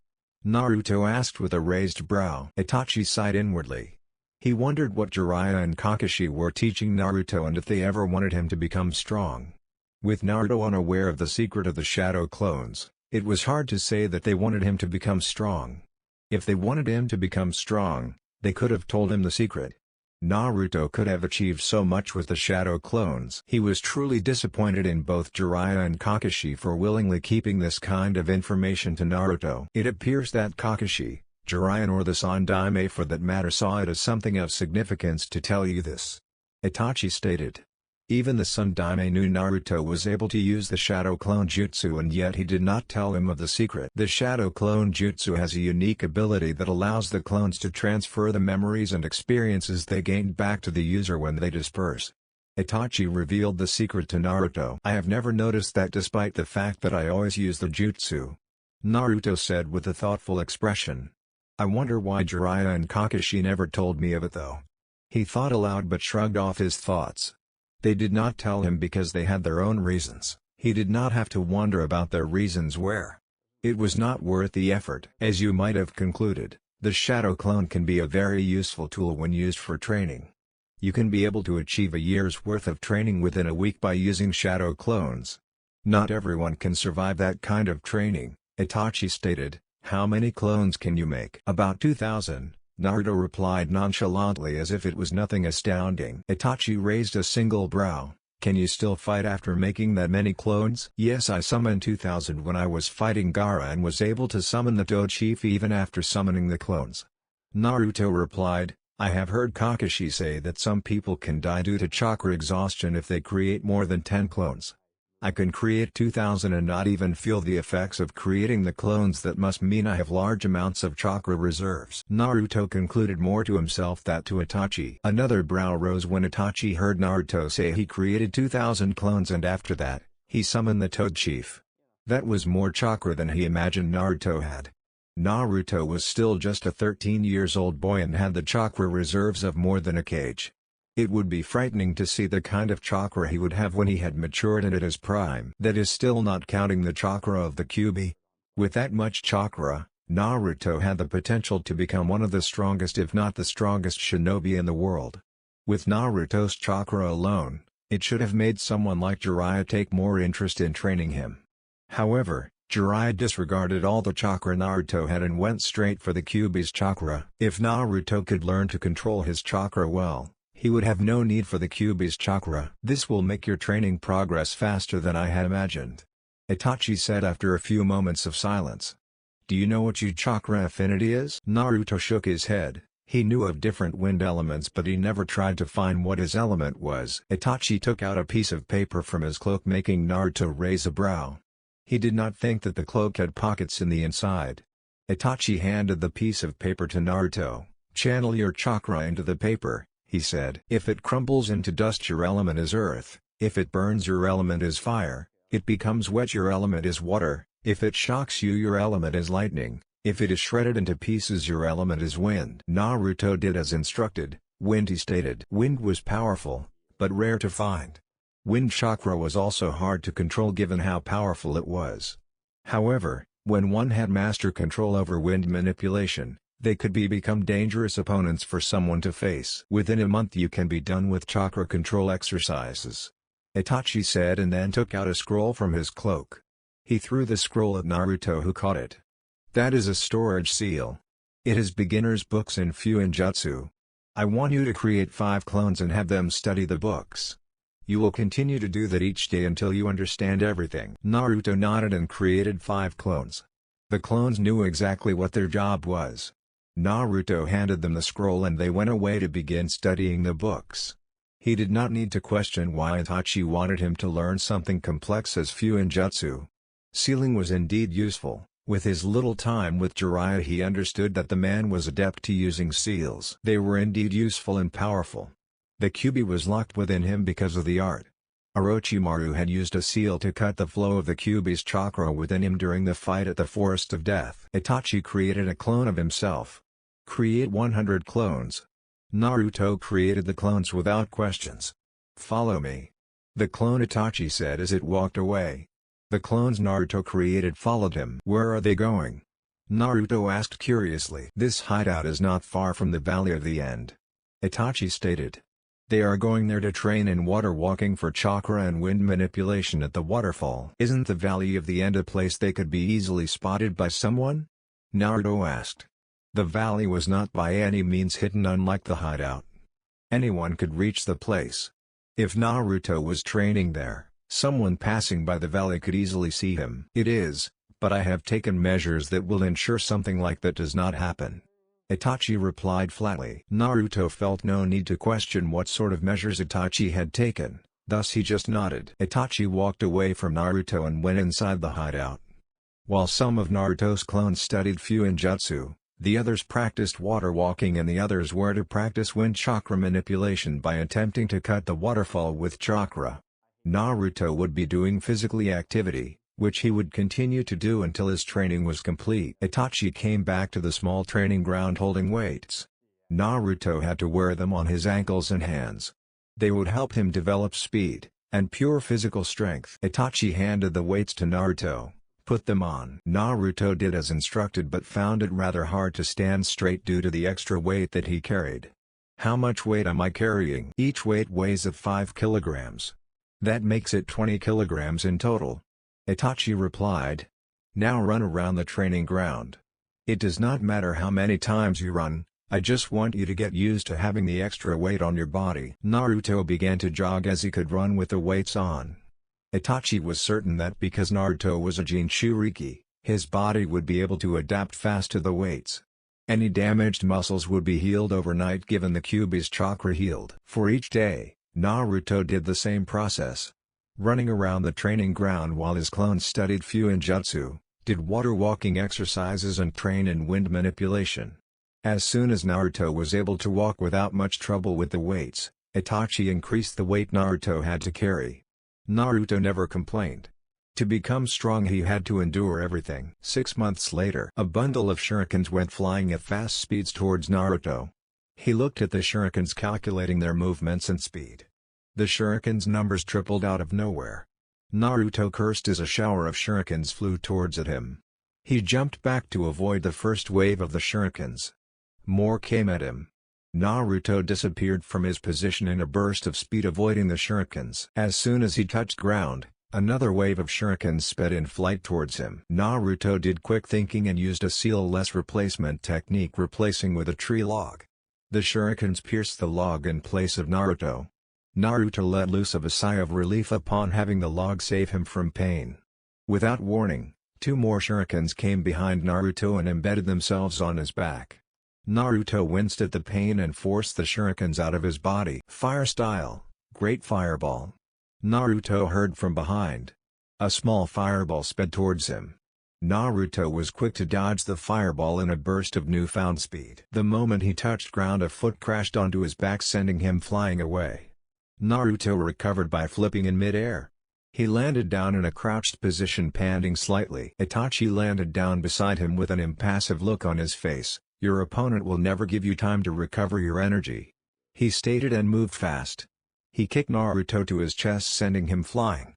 Speaker 1: Naruto asked with a raised brow. Itachi sighed inwardly. He wondered what Jiraiya and Kakashi were teaching Naruto and if they ever wanted him to become strong. With Naruto unaware of the secret of the shadow clones, it was hard to say that they wanted him to become strong. If they wanted him to become strong, they could have told him the secret. Naruto could have achieved so much with the shadow clones. He was truly disappointed in both Jiraiya and Kakashi for willingly keeping this kind of information to Naruto. It appears that Kakashi, Jiraiya or the Sandaime for that matter saw it as something of significance to tell you this. Itachi stated. Even the Sandaime knew Naruto was able to use the Shadow Clone Jutsu and yet he did not tell him of the secret. The Shadow Clone Jutsu has a unique ability that allows the clones to transfer the memories and experiences they gained back to the user when they disperse. Itachi revealed the secret to Naruto. I have never noticed that despite the fact that I always use the jutsu. Naruto said with a thoughtful expression. I wonder why Jiraiya and Kakashi never told me of it though. He thought aloud but shrugged off his thoughts. They did not tell him because they had their own reasons. He did not have to wonder about their reasons where. It was not worth the effort. As you might have concluded, the Shadow Clone can be a very useful tool when used for training. You can be able to achieve a year's worth of training within a week by using Shadow Clones. Not everyone can survive that kind of training, Itachi stated. How many clones can you make? About 2,000. Naruto replied nonchalantly as if it was nothing astounding. Itachi raised a single brow. Can you still fight after making that many clones? Yes, I summoned 2,000 when I was fighting Gaara and was able to summon the Toad Chief even after summoning the clones. Naruto replied, I have heard Kakashi say that some people can die due to chakra exhaustion if they create more than 10 clones. I can create 2,000 and not even feel the effects of creating the clones. That must mean I have large amounts of chakra reserves. Naruto concluded more to himself than to Itachi. Another brow rose when Itachi heard Naruto say he created 2,000 clones and after that, he summoned the Toad Chief. That was more chakra than he imagined Naruto had. Naruto was still just a 13-years-old boy and had the chakra reserves of more than a kage. It would be frightening to see the kind of chakra he would have when he had matured and at his prime. That is still not counting the chakra of the Kyuubi. With that much chakra, Naruto had the potential to become one of the strongest if not the strongest shinobi in the world. With Naruto's chakra alone, it should have made someone like Jiraiya take more interest in training him. However, Jiraiya disregarded all the chakra Naruto had and went straight for the Kyuubi's chakra. If Naruto could learn to control his chakra well, he would have no need for the Kyuubi's chakra. This will make your training progress faster than I had imagined. Itachi said after a few moments of silence. Do you know what your chakra affinity is? Naruto shook his head. He knew of different wind elements but he never tried to find what his element was. Itachi took out a piece of paper from his cloak making Naruto raise a brow. He did not think that the cloak had pockets in the inside. Itachi handed the piece of paper to Naruto. Channel your chakra into the paper, he said. If it crumbles into dust your element is earth, if it burns your element is fire, it becomes wet your element is water, if it shocks you your element is lightning, if it is shredded into pieces your element is wind. Naruto did as instructed. Wind, he stated. Wind was powerful, but rare to find. Wind chakra was also hard to control given how powerful it was. However, when one had master control over wind manipulation, they could become dangerous opponents for someone to face. Within a month you can be done with chakra control exercises, Itachi said and then took out a scroll from his cloak. He threw the scroll at Naruto who caught it. That is a storage seal. It has beginner's books in Fuinjutsu. I want you to create 5 clones and have them study the books. You will continue to do that each day until you understand everything. Naruto nodded and created 5 clones. The clones knew exactly what their job was. Naruto handed them the scroll and they went away to begin studying the books. He did not need to question why Itachi wanted him to learn something complex as Fuinjutsu. Sealing was indeed useful. With his little time with Jiraiya he understood that the man was adept to using seals. They were indeed useful and powerful. The Kyuubi was locked within him because of the art. Orochimaru had used a seal to cut the flow of the Kyuubi's chakra within him during the fight at the Forest of Death. Itachi created a clone of himself. Create 100 clones. Naruto created the clones without questions. Follow me. The clone Itachi said as it walked away. The clones Naruto created followed him. Where are they going? Naruto asked curiously. This hideout is not far from the Valley of the End. Itachi stated. They are going there to train in water walking for chakra and wind manipulation at the waterfall. Isn't the Valley of the End a place they could be easily spotted by someone? Naruto asked. The valley was not by any means hidden unlike the hideout. Anyone could reach the place. If Naruto was training there, someone passing by the valley could easily see him. It is, but I have taken measures that will ensure something like that does not happen. Itachi replied flatly. Naruto felt no need to question what sort of measures Itachi had taken, thus he just nodded. Itachi walked away from Naruto and went inside the hideout. While some of Naruto's clones studied Fuinjutsu, the others practiced water walking and the others were to practice wind chakra manipulation by attempting to cut the waterfall with chakra. Naruto would be doing physical activity, which he would continue to do until his training was complete. Itachi came back to the small training ground holding weights. Naruto had to wear them on his ankles and hands. They would help him develop speed and pure physical strength. Itachi handed the weights to Naruto. Put them on. Naruto did as instructed but found it rather hard to stand straight due to the extra weight that he carried. How much weight am I carrying? Each weight weighs of 5 kilograms. That makes it 20 kilograms in total. Itachi replied. Now run around the training ground. It does not matter how many times you run, I just want you to get used to having the extra weight on your body. Naruto began to jog as he could run with the weights on. Itachi was certain that because Naruto was a Jinchuriki, his body would be able to adapt fast to the weights. Any damaged muscles would be healed overnight given the Kyuubi's chakra healed. For each day, Naruto did the same process. Running around the training ground while his clones studied Fuinjutsu, did water walking exercises and train in wind manipulation. As soon as Naruto was able to walk without much trouble with the weights, Itachi increased the weight Naruto had to carry. Naruto never complained. To become strong he had to endure everything. 6 months later, a bundle of shurikens went flying at fast speeds towards Naruto. He looked at the shurikens calculating their movements and speed. The shurikens' numbers tripled out of nowhere. Naruto cursed as a shower of shurikens flew towards at him. He jumped back to avoid the first wave of the shurikens. More came at him. Naruto disappeared from his position in a burst of speed avoiding the shurikens. As soon as he touched ground, another wave of shurikens sped in flight towards him. Naruto did quick thinking and used a seal-less replacement technique replacing with a tree log. The shurikens pierced the log in place of Naruto. Naruto let loose of a sigh of relief upon having the log save him from pain. Without warning, 2 more shurikens came behind Naruto and embedded themselves on his back. Naruto winced at the pain and forced the shurikens out of his body. Fire style, great fireball. Naruto heard from behind. A small fireball sped towards him. Naruto was quick to dodge the fireball in a burst of newfound speed. The moment he touched ground, a foot crashed onto his back sending him flying away. Naruto recovered by flipping in mid-air. He landed down in a crouched position panting slightly. Itachi landed down beside him with an impassive look on his face. Your opponent will never give you time to recover your energy, he stated and moved fast. He kicked Naruto to his chest sending him flying.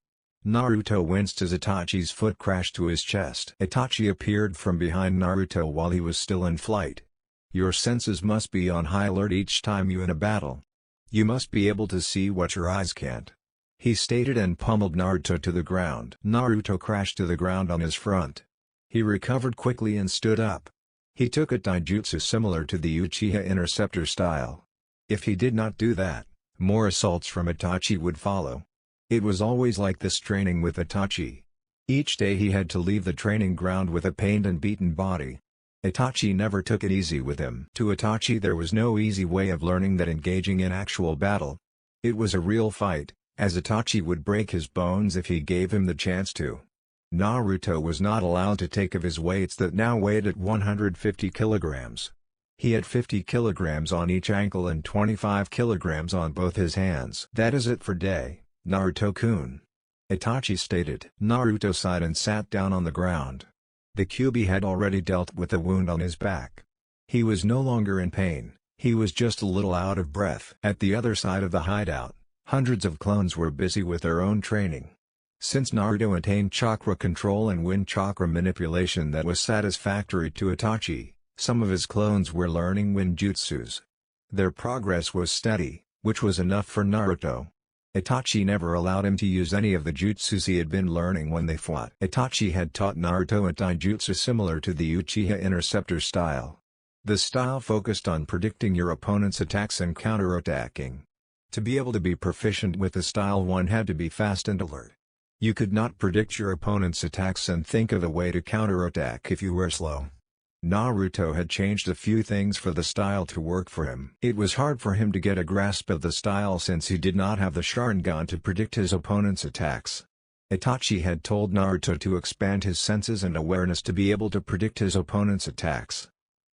Speaker 1: Naruto winced as Itachi's foot crashed to his chest. Itachi appeared from behind Naruto while he was still in flight. Your senses must be on high alert each time you in a battle. You must be able to see what your eyes can't, he stated and pummeled Naruto to the ground. Naruto crashed to the ground on his front. He recovered quickly and stood up. He took a taijutsu similar to the Uchiha Interceptor style. If he did not do that, more assaults from Itachi would follow. It was always like this training with Itachi. Each day he had to leave the training ground with a pained and beaten body. Itachi never took it easy with him. To Itachi there was no easy way of learning that engaging in actual battle. It was a real fight, as Itachi would break his bones if he gave him the chance to. Naruto was not allowed to take of his weights that now weighed at 150 kilograms. He had 50 kilograms on each ankle and 25 kilograms on both his hands. That is it for day, Naruto-kun, Itachi stated. Naruto sighed and sat down on the ground. The Kyuubi had already dealt with the wound on his back. He was no longer in pain, he was just a little out of breath. At the other side of the hideout, hundreds of clones were busy with their own training. Since Naruto attained chakra control and wind chakra manipulation that was satisfactory to Itachi, some of his clones were learning wind jutsus. Their progress was steady, which was enough for Naruto. Itachi never allowed him to use any of the jutsus he had been learning when they fought. Itachi had taught Naruto a taijutsu similar to the Uchiha Interceptor style. The style focused on predicting your opponent's attacks and counterattacking. To be able to be proficient with the style, one had to be fast and alert. You could not predict your opponent's attacks and think of a way to counterattack if you were slow. Naruto had changed a few things for the style to work for him. It was hard for him to get a grasp of the style since he did not have the Sharingan to predict his opponent's attacks. Itachi had told Naruto to expand his senses and awareness to be able to predict his opponent's attacks.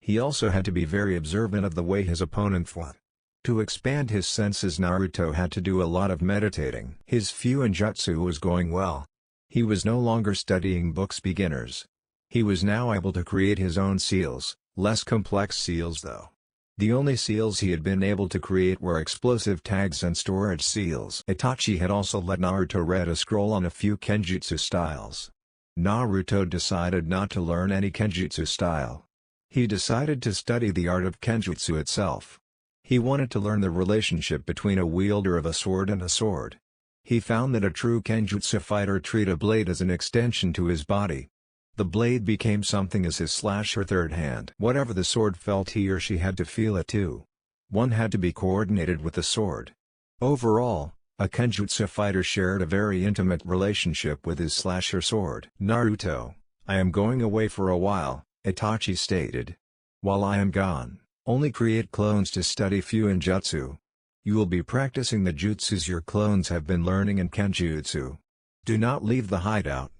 Speaker 1: He also had to be very observant of the way his opponent fought. To expand his senses, Naruto had to do a lot of meditating. His Fuinjutsu was going well. He was no longer studying books beginners. He was now able to create his own seals, less complex seals though. The only seals he had been able to create were explosive tags and storage seals. Itachi had also let Naruto read a scroll on a few Kenjutsu styles. Naruto decided not to learn any Kenjutsu style. He decided to study the art of Kenjutsu itself. He wanted to learn the relationship between a wielder of a sword and a sword. He found that a true Kenjutsu fighter treated a blade as an extension to his body. The blade became something as his slash or third hand. Whatever the sword felt, he or she had to feel it too. One had to be coordinated with the sword. Overall, a Kenjutsu fighter shared a very intimate relationship with his slash or sword. Naruto, I am going away for a while, Itachi stated. While I am gone, only create clones to study Fuinjutsu. You will be practicing the jutsus your clones have been learning in Kenjutsu. Do not leave the hideout.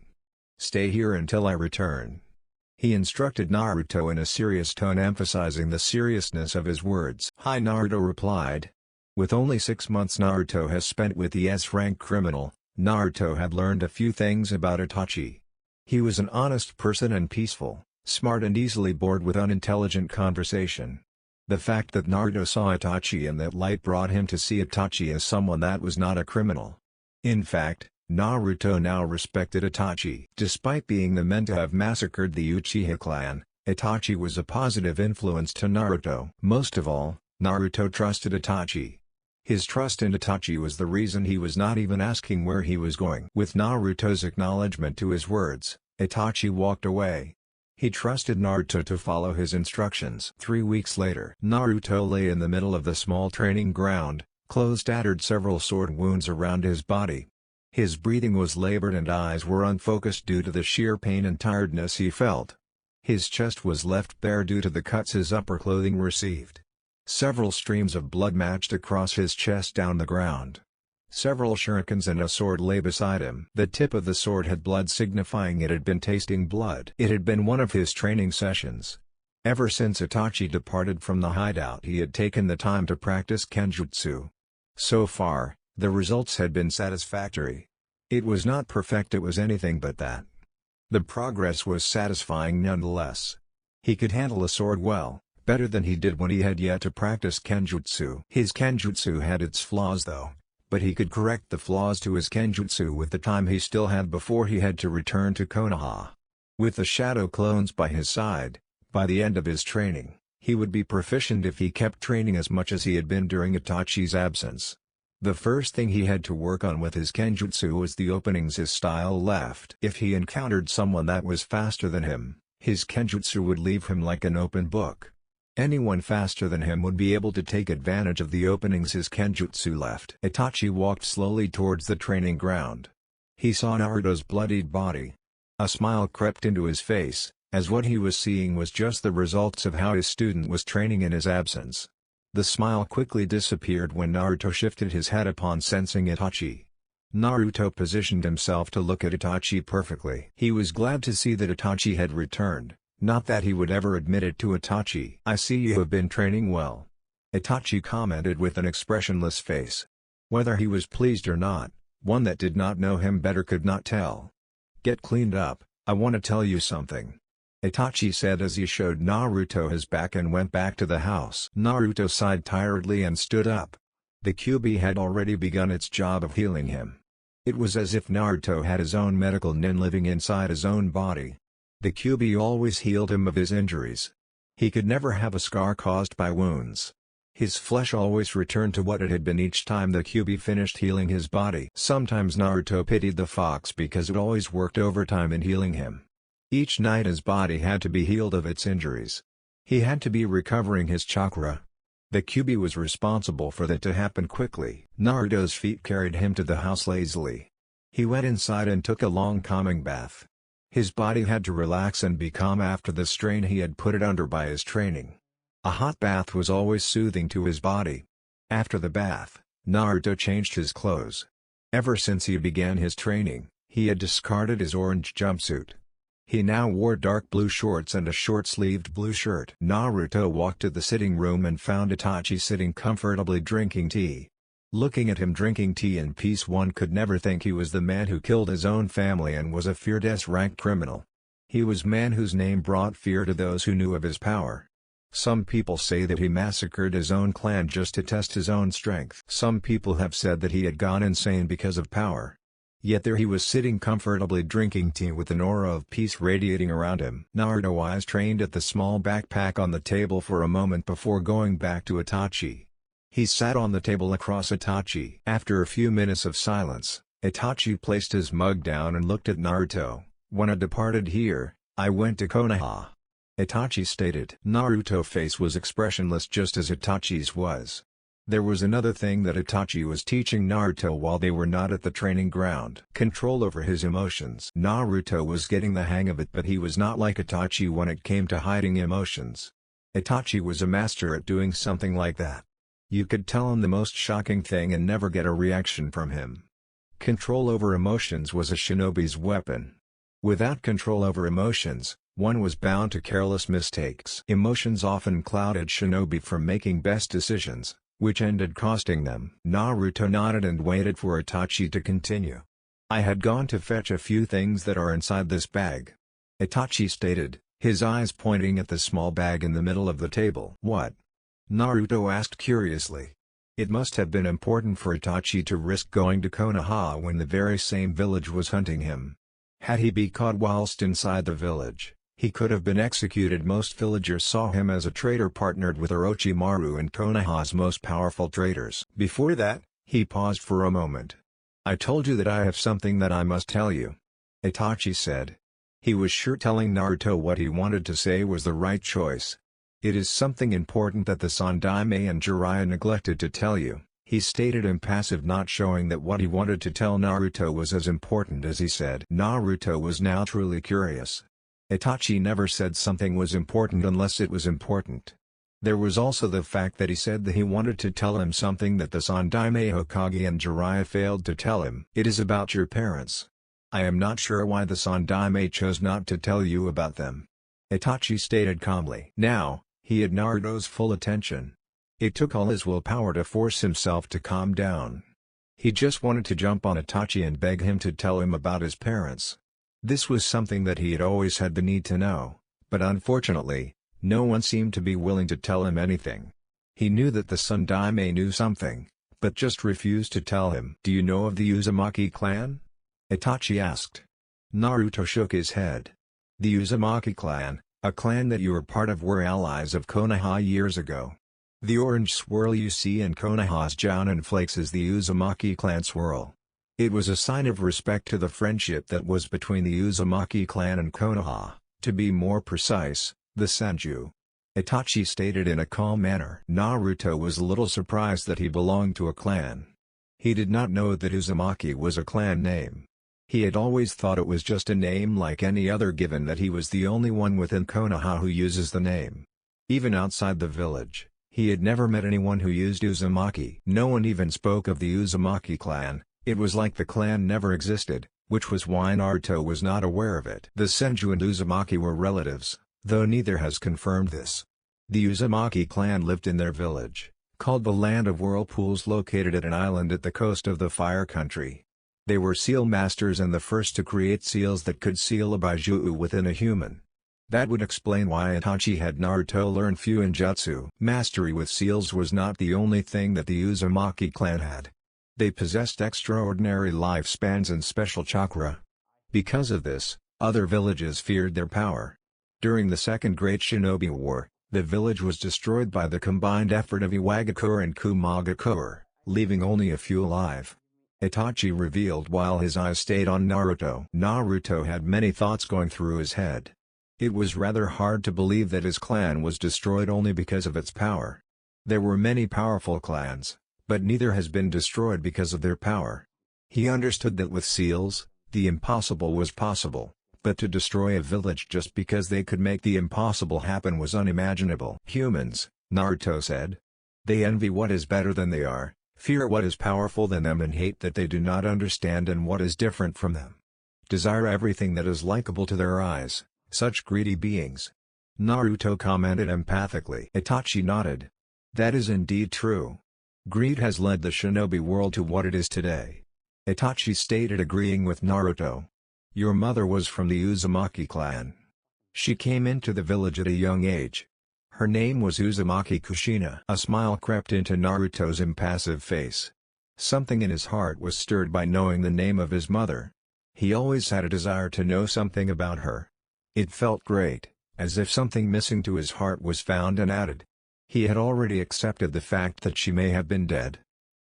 Speaker 1: Stay here until I return. He instructed Naruto in a serious tone, emphasizing the seriousness of his words. Hi, Naruto replied. With only 6 months Naruto has spent with the S-rank criminal, Naruto had learned a few things about Itachi. He was an honest person and peaceful, smart and easily bored with unintelligent conversation. The fact that Naruto saw Itachi in that light brought him to see Itachi as someone that was not a criminal. In fact, Naruto now respected Itachi. Despite being the men to have massacred the Uchiha clan, Itachi was a positive influence to Naruto. Most of all, Naruto trusted Itachi. His trust in Itachi was the reason he was not even asking where he was going. With Naruto's acknowledgement to his words, Itachi walked away. He trusted Naruto to follow his instructions. 3 weeks later, Naruto lay in the middle of the small training ground, clothes tattered, several sword wounds around his body. His breathing was labored and eyes were unfocused due to the sheer pain and tiredness he felt. His chest was left bare due to the cuts his upper clothing received. Several streams of blood matched across his chest down the ground. Several shurikens and a sword lay beside him. The tip of the sword had blood, signifying it had been tasting blood. It had been one of his training sessions. Ever since Itachi departed from the hideout, he had taken the time to practice Kenjutsu. So far, the results had been satisfactory. It was not perfect, it was anything but that. The progress was satisfying nonetheless. He could handle a sword well, better than he did when he had yet to practice Kenjutsu. His Kenjutsu had its flaws though, but he could correct the flaws to his Kenjutsu with the time he still had before he had to return to Konoha. With the shadow clones by his side, by the end of his training, he would be proficient if he kept training as much as he had been during Itachi's absence. The first thing he had to work on with his Kenjutsu was the openings his style left. If he encountered someone that was faster than him, his Kenjutsu would leave him like an open book. Anyone faster than him would be able to take advantage of the openings his Kenjutsu left. Itachi walked slowly towards the training ground. He saw Naruto's bloodied body. A smile crept into his face, as what he was seeing was just the results of how his student was training in his absence. The smile quickly disappeared when Naruto shifted his head upon sensing Itachi. Naruto positioned himself to look at Itachi perfectly. He was glad to see that Itachi had returned, not that he would ever admit it to Itachi. I see you have been training well. Itachi commented with an expressionless face. Whether he was pleased or not, one that did not know him better could not tell. Get cleaned up, I want to tell you something. Itachi said as he showed Naruto his back and went back to the house. Naruto sighed tiredly and stood up. The Kyuubi had already begun its job of healing him. It was as if Naruto had his own medical nin living inside his own body. The Kyuubi always healed him of his injuries. He could never have a scar caused by wounds. His flesh always returned to what it had been each time the Kyuubi finished healing his body. Sometimes Naruto pitied the fox because it always worked overtime in healing him. Each night his body had to be healed of its injuries. He had to be recovering his chakra. The Kyuubi was responsible for that to happen quickly. Naruto's feet carried him to the house lazily. He went inside and took a long calming bath. His body had to relax and be calm after the strain he had put it under by his training. A hot bath was always soothing to his body. After the bath, Naruto changed his clothes. Ever since he began his training, he had discarded his orange jumpsuit. He now wore dark blue shorts and a short-sleeved blue shirt. Naruto walked to the sitting room and found Itachi sitting comfortably drinking tea. Looking at him drinking tea in peace, one could never think he was the man who killed his own family and was a feared S-rank criminal. He was man whose name brought fear to those who knew of his power. Some people say that he massacred his own clan just to test his own strength. Some people have said that he had gone insane because of power. Yet there he was sitting comfortably drinking tea with an aura of peace radiating around him. Naruto's eyes trained at the small backpack on the table for a moment before going back to Itachi. He sat on the table across Itachi. After a few minutes of silence, Itachi placed his mug down and looked at Naruto. "When I departed here, I went to Konoha," Itachi stated. Naruto's face was expressionless just as Itachi's was. There was another thing that Itachi was teaching Naruto while they were not at the training ground. Control over his emotions. Naruto was getting the hang of it, but he was not like Itachi when it came to hiding emotions. Itachi was a master at doing something like that. You could tell him the most shocking thing and never get a reaction from him. Control over emotions was a shinobi's weapon. Without control over emotions, one was bound to careless mistakes. Emotions often clouded shinobi from making best decisions, which ended costing them. Naruto nodded and waited for Itachi to continue. "I had gone to fetch a few things that are inside this bag," Itachi stated, his eyes pointing at the small bag in the middle of the table. "What?" Naruto asked curiously. It must have been important for Itachi to risk going to Konoha when the very same village was hunting him. Had he been caught whilst inside the village, he could have been executed. Most villagers saw him as a traitor partnered with Orochimaru and Konoha's most powerful traitors. Before that, he paused for a moment. "I told you that I have something that I must tell you," Itachi said. He was sure telling Naruto what he wanted to say was the right choice. "It is something important that the Sandaime and Jiraiya neglected to tell you," he stated, impassive, not showing that what he wanted to tell Naruto was as important as he said. Naruto was now truly curious. Itachi never said something was important unless it was important. There was also the fact that he said that he wanted to tell him something that the Sandaime Hokage and Jiraiya failed to tell him. "It is about your parents. I am not sure why the Sandaime chose not to tell you about them," Itachi stated calmly. Now, he had Naruto's full attention. It took all his willpower to force himself to calm down. He just wanted to jump on Itachi and beg him to tell him about his parents. This was something that he had always had the need to know, but unfortunately, no one seemed to be willing to tell him anything. He knew that the Sandaime knew something, but just refused to tell him. "Do you know of the Uzumaki clan?" Itachi asked. Naruto shook his head. "The Uzumaki clan, a clan that you were part of, were allies of Konoha years ago. The orange swirl you see in Konoha's Jounin Flakes is the Uzumaki clan swirl. It was a sign of respect to the friendship that was between the Uzumaki clan and Konoha, to be more precise, the Senju," Itachi stated in a calm manner. Naruto was a little surprised that he belonged to a clan. He did not know that Uzumaki was a clan name. He had always thought it was just a name like any other, given that he was the only one within Konoha who uses the name. Even outside the village, he had never met anyone who used Uzumaki. No one even spoke of the Uzumaki clan. It was like the clan never existed, which was why Naruto was not aware of it. The Senju and Uzumaki were relatives, though neither has confirmed this. The Uzumaki clan lived in their village, called the Land of Whirlpools, located at an island at the coast of the Fire Country. They were seal masters and the first to create seals that could seal a bijuu within a human. That would explain why Itachi had Naruto learn Fuinjutsu. Mastery with seals was not the only thing that the Uzumaki clan had. They possessed extraordinary lifespans and special chakra. Because of this, other villages feared their power. During the Second Great Shinobi War, the village was destroyed by the combined effort of Iwagakure and Kumagakure, leaving only a few alive. Itachi revealed while his eyes stayed on Naruto. Naruto had many thoughts going through his head. It was rather hard to believe that his clan was destroyed only because of its power. There were many powerful clans, but neither has been destroyed because of their power. He understood that with seals, the impossible was possible, but to destroy a village just because they could make the impossible happen was unimaginable. Humans, Naruto said. They envy what is better than they are, fear what is powerful than them and hate that they do not understand and what is different from them. Desire everything that is likable to their eyes, such greedy beings. Naruto commented empathically. Itachi nodded. That is indeed true. Greed has led the shinobi world to what it is today. Itachi stated, agreeing with Naruto. Your mother was from the Uzumaki clan. She came into the village at a young age. Her name was Uzumaki Kushina. A smile crept into Naruto's impassive face. Something in his heart was stirred by knowing the name of his mother. He always had a desire to know something about her. It felt great, as if something missing to his heart was found and added. He had already accepted the fact that she may have been dead.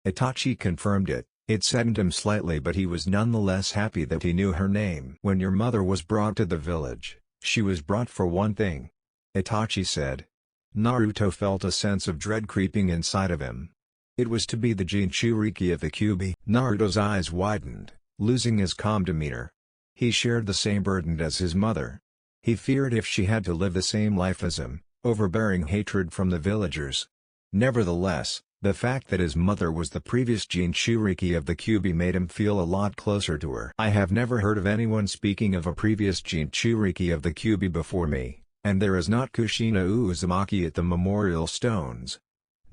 Speaker 1: Itachi confirmed it. It saddened him slightly, but he was nonetheless happy that he knew her name. When your mother was brought to the village, she was brought for one thing, Itachi said. Naruto felt a sense of dread creeping inside of him. It was to be the Jinchuriki of the Kyuubi. Naruto's eyes widened, losing his calm demeanor. He shared the same burden as his mother. He feared if she had to live the same life as him, overbearing hatred from the villagers. Nevertheless, the fact that his mother was the previous Jinchuriki of the Kyuubi made him feel a lot closer to her. I have never heard of anyone speaking of a previous Jinchuriki of the Kyuubi before me. And there is not Kushina Uzumaki at the memorial stones.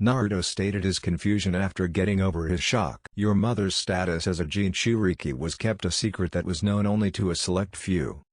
Speaker 1: Naruto stated his confusion after getting over his shock. Your mother's status as a Jinchuriki was kept a secret that was known only to a select few.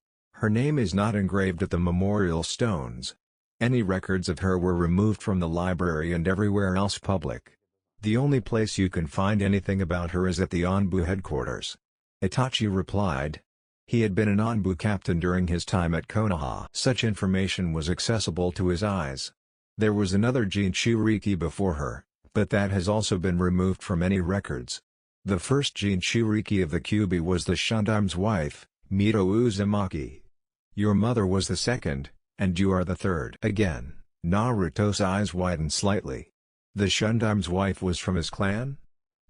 Speaker 1: Her name is not engraved at the memorial stones. Any records of her were removed from the library and everywhere else public. The only place you can find anything about her is at the Anbu headquarters. Itachi replied. He had been an Anbu captain during his time at Konoha. Such information was accessible to his eyes. There was another Jinchuriki before her, but that has also been removed from any records. The first Jinchuriki of the Kyuubi was the Shandaim's wife, Mito Uzumaki. Your mother was the second, and you are the third. Again, Naruto's eyes widened slightly. The Shandaim's wife was from his clan?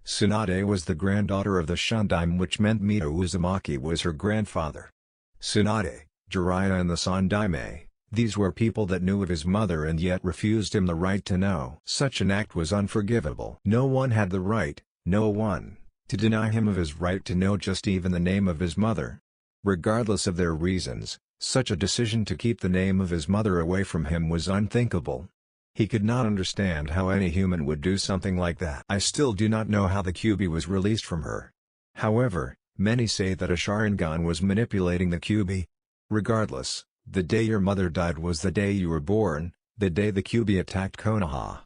Speaker 1: Tsunade was the granddaughter of the Shandaime, which meant Mito Uzumaki was her grandfather. Tsunade, Jiraiya and the Sandaime, these were people that knew of his mother and yet refused him the right to know. Such an act was unforgivable. No one had the right, no one, to deny him of his right to know just even the name of his mother. Regardless of their reasons, such a decision to keep the name of his mother away from him was unthinkable. He could not understand how any human would do something like that. I still do not know how the Kyuubi was released from her. However, many say that a Sharingan was manipulating the Kyuubi. Regardless, the day your mother died was the day you were born, the day the Kyuubi attacked Konoha.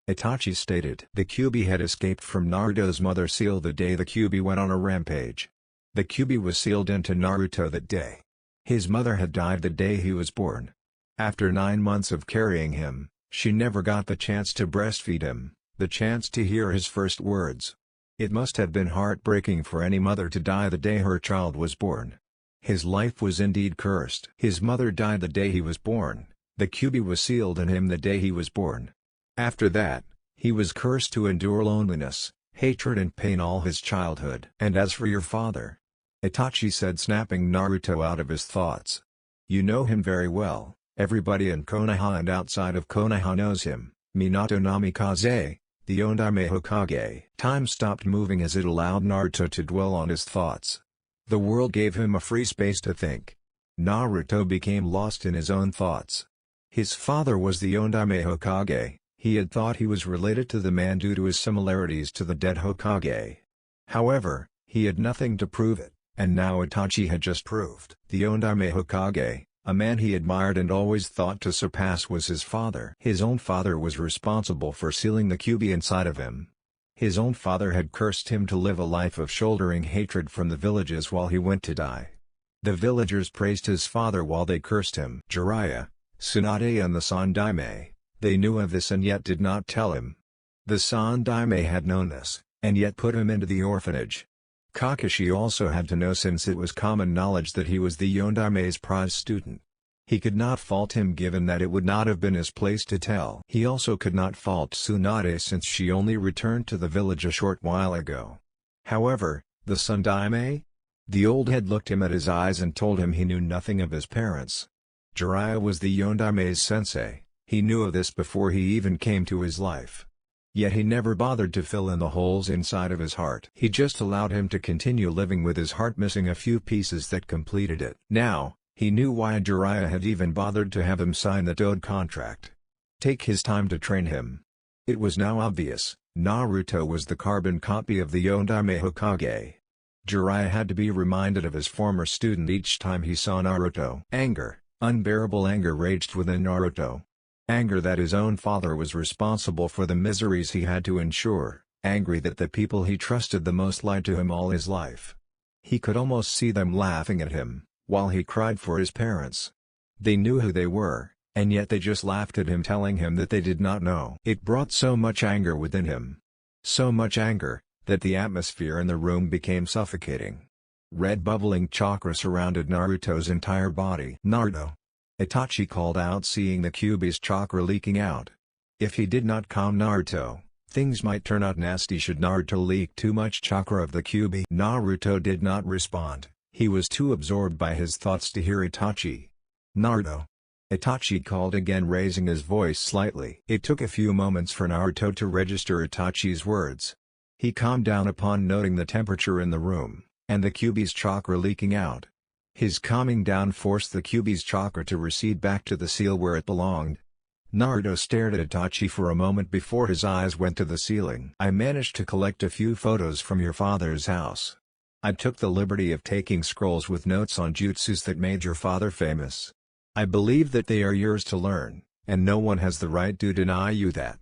Speaker 1: Itachi stated. The Kyuubi had escaped from Naruto's mother seal the day the Kyuubi went on a rampage. The Kyuubi was sealed into Naruto that day. His mother had died the day he was born. After 9 months of carrying him, she never got the chance to breastfeed him, the chance to hear his first words. It must have been heartbreaking for any mother to die the day her child was born. His life was indeed cursed. His mother died the day he was born, the Kyuubi was sealed in him the day he was born. After that, he was cursed to endure loneliness, hatred and pain all his childhood. And as for your father, Itachi said, snapping Naruto out of his thoughts. You know him very well. Everybody in Konoha and outside of Konoha knows him, Minato Namikaze, the Ondaime Hokage. Time stopped moving as it allowed Naruto to dwell on his thoughts. The world gave him a free space to think. Naruto became lost in his own thoughts. His father was the Ondaime Hokage. He had thought he was related to the man due to his similarities to the dead Hokage. However, he had nothing to prove it, and now Itachi had just proved. The Ondaime Hokage, a man he admired and always thought to surpass, was his father. His own father was responsible for sealing the Kyuubi inside of him. His own father had cursed him to live a life of shouldering hatred from the villages while he went to die. The villagers praised his father while they cursed him. Jiraiya, Tsunade and the Sandaime, they knew of this and yet did not tell him. The Sandaime had known this, and yet put him into the orphanage. Kakashi also had to know, since it was common knowledge that he was the Yondaime's prize student. He could not fault him given that it would not have been his place to tell. He also could not fault Tsunade since she only returned to the village a short while ago. However, the son daime? The old head looked him at his eyes and told him he knew nothing of his parents. Jiraiya was the Yondaime's sensei, he knew of this before he even came to his life. Yet he never bothered to fill in the holes inside of his heart. He just allowed him to continue living with his heart missing a few pieces that completed it. Now, he knew why Jiraiya had even bothered to have him sign the Dode contract. Take his time to train him. It was now obvious, Naruto was the carbon copy of the Yondaime Hokage. Jiraiya had to be reminded of his former student each time he saw Naruto. Anger, unbearable anger raged within Naruto. Anger that his own father was responsible for the miseries he had to endure, angry that the people he trusted the most lied to him all his life. He could almost see them laughing at him, while he cried for his parents. They knew who they were, and yet they just laughed at him telling him that they did not know. It brought so much anger within him. So much anger, that the atmosphere in the room became suffocating. Red bubbling chakra surrounded Naruto's entire body. "Naruto!" Itachi called out seeing the Kyuubi's chakra leaking out. If he did not calm Naruto, things might turn out nasty should Naruto leak too much chakra of the Kyuubi. Naruto did not respond, he was too absorbed by his thoughts to hear Itachi. "Naruto!" Itachi called again raising his voice slightly. It took a few moments for Naruto to register Itachi's words. He calmed down upon noting the temperature in the room, and the Kyuubi's chakra leaking out. His calming down forced the Kyuubi's chakra to recede back to the seal where it belonged. Naruto stared at Itachi for a moment before his eyes went to the ceiling. "I managed to collect a few photos from your father's house. I took the liberty of taking scrolls with notes on jutsus that made your father famous. I believe that they are yours to learn, and no one has the right to deny you that."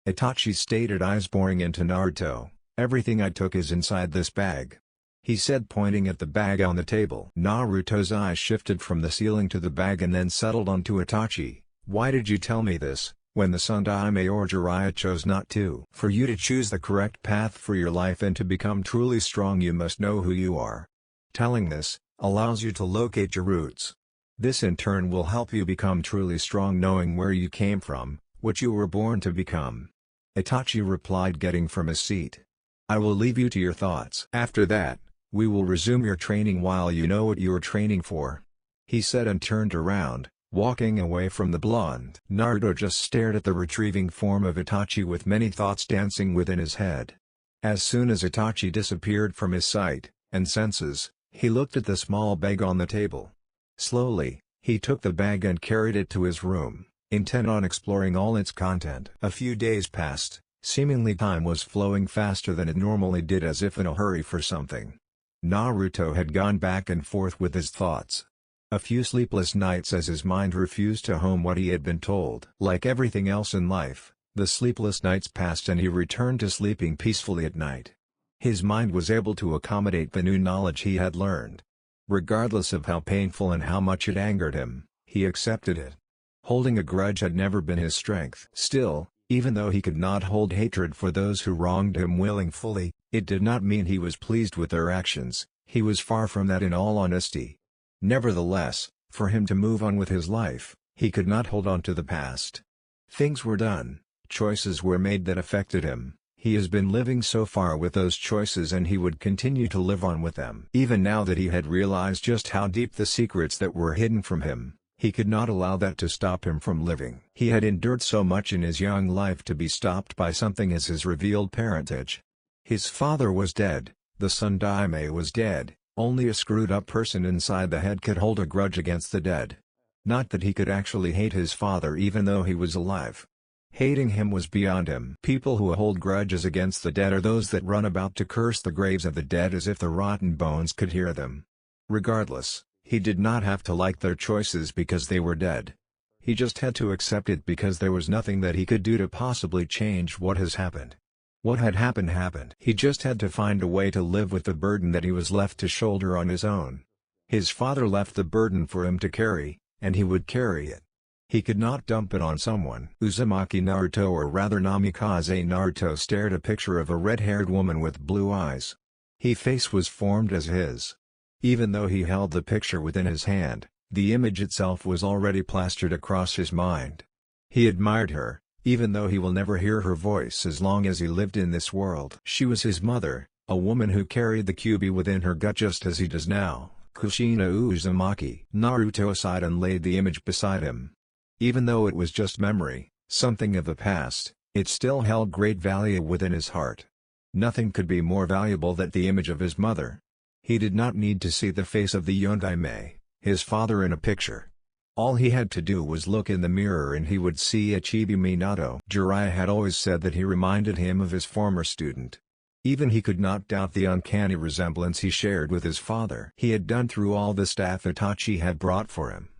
Speaker 1: Itachi stated, eyes boring into Naruto, "Everything I took is inside this bag," he said pointing at the bag on the table. Naruto's eyes shifted from the ceiling to the bag and then settled onto Itachi. "Why did you tell me this, when the son daime or Jiraiya chose not to?" "For you to choose the correct path for your life and to become truly strong you must know who you are. Telling this, allows you to locate your roots. This in turn will help you become truly strong knowing where you came from, what you were born to become." Itachi replied getting from his seat. "I will leave you to your thoughts. After that, we will resume your training while you know what you are training for," he said and turned around, walking away from the blonde. Naruto just stared at the retrieving form of Itachi with many thoughts dancing within his head. As soon as Itachi disappeared from his sight and senses, he looked at the small bag on the table. Slowly, he took the bag and carried it to his room, intent on exploring all its content. A few days passed, seemingly time was flowing faster than it normally did as if in a hurry for something. Naruto had gone back and forth with his thoughts. A few sleepless nights as his mind refused to home what he had been told. Like everything else in life, the sleepless nights passed and he returned to sleeping peacefully at night. His mind was able to accommodate the new knowledge he had learned. Regardless of how painful and how much it angered him, he accepted it. Holding a grudge had never been his strength. Still, even though he could not hold hatred for those who wronged him willingly, it did not mean he was pleased with their actions. He was far from that in all honesty. Nevertheless, for him to move on with his life, he could not hold on to the past. Things were done, choices were made that affected him. He has been living so far with those choices and he would continue to live on with them. Even now that he had realized just how deep the secrets that were hidden from him, he could not allow that to stop him from living. He had endured so much in his young life to be stopped by something as his revealed parentage. His father was dead, the son daime was dead, only a screwed-up person inside the head could hold a grudge against the dead. Not that he could actually hate his father even though he was alive. Hating him was beyond him. People who hold grudges against the dead are those that run about to curse the graves of the dead as if the rotten bones could hear them. Regardless, he did not have to like their choices because they were dead. He just had to accept it because there was nothing that he could do to possibly change what has happened. What had happened happened. He just had to find a way to live with the burden that he was left to shoulder on his own. His father left the burden for him to carry, and he would carry it. He could not dump it on someone. Uzumaki Naruto, or rather Namikaze Naruto, stared a picture of a red-haired woman with blue eyes. His face was formed as his. Even though he held the picture within his hand, The image itself was already plastered across his mind. He admired her, even though he will never hear her voice as long as he lived in this world. She was his mother, a woman who carried the Kyuubi within her gut just as he does now. Kushina Uzumaki. Naruto sighed and laid the image beside him. Even though it was just memory, something of the past, it still held great value within his heart. Nothing could be more valuable than the image of his mother. He did not need to see the face of the Yondaime, his father, in a picture. All he had to do was look in the mirror and he would see a Chibi Minato. Jiraiya had always said that he reminded him of his former student. Even he could not doubt the uncanny resemblance he shared with his father. He had done through all the staff Itachi had brought for him.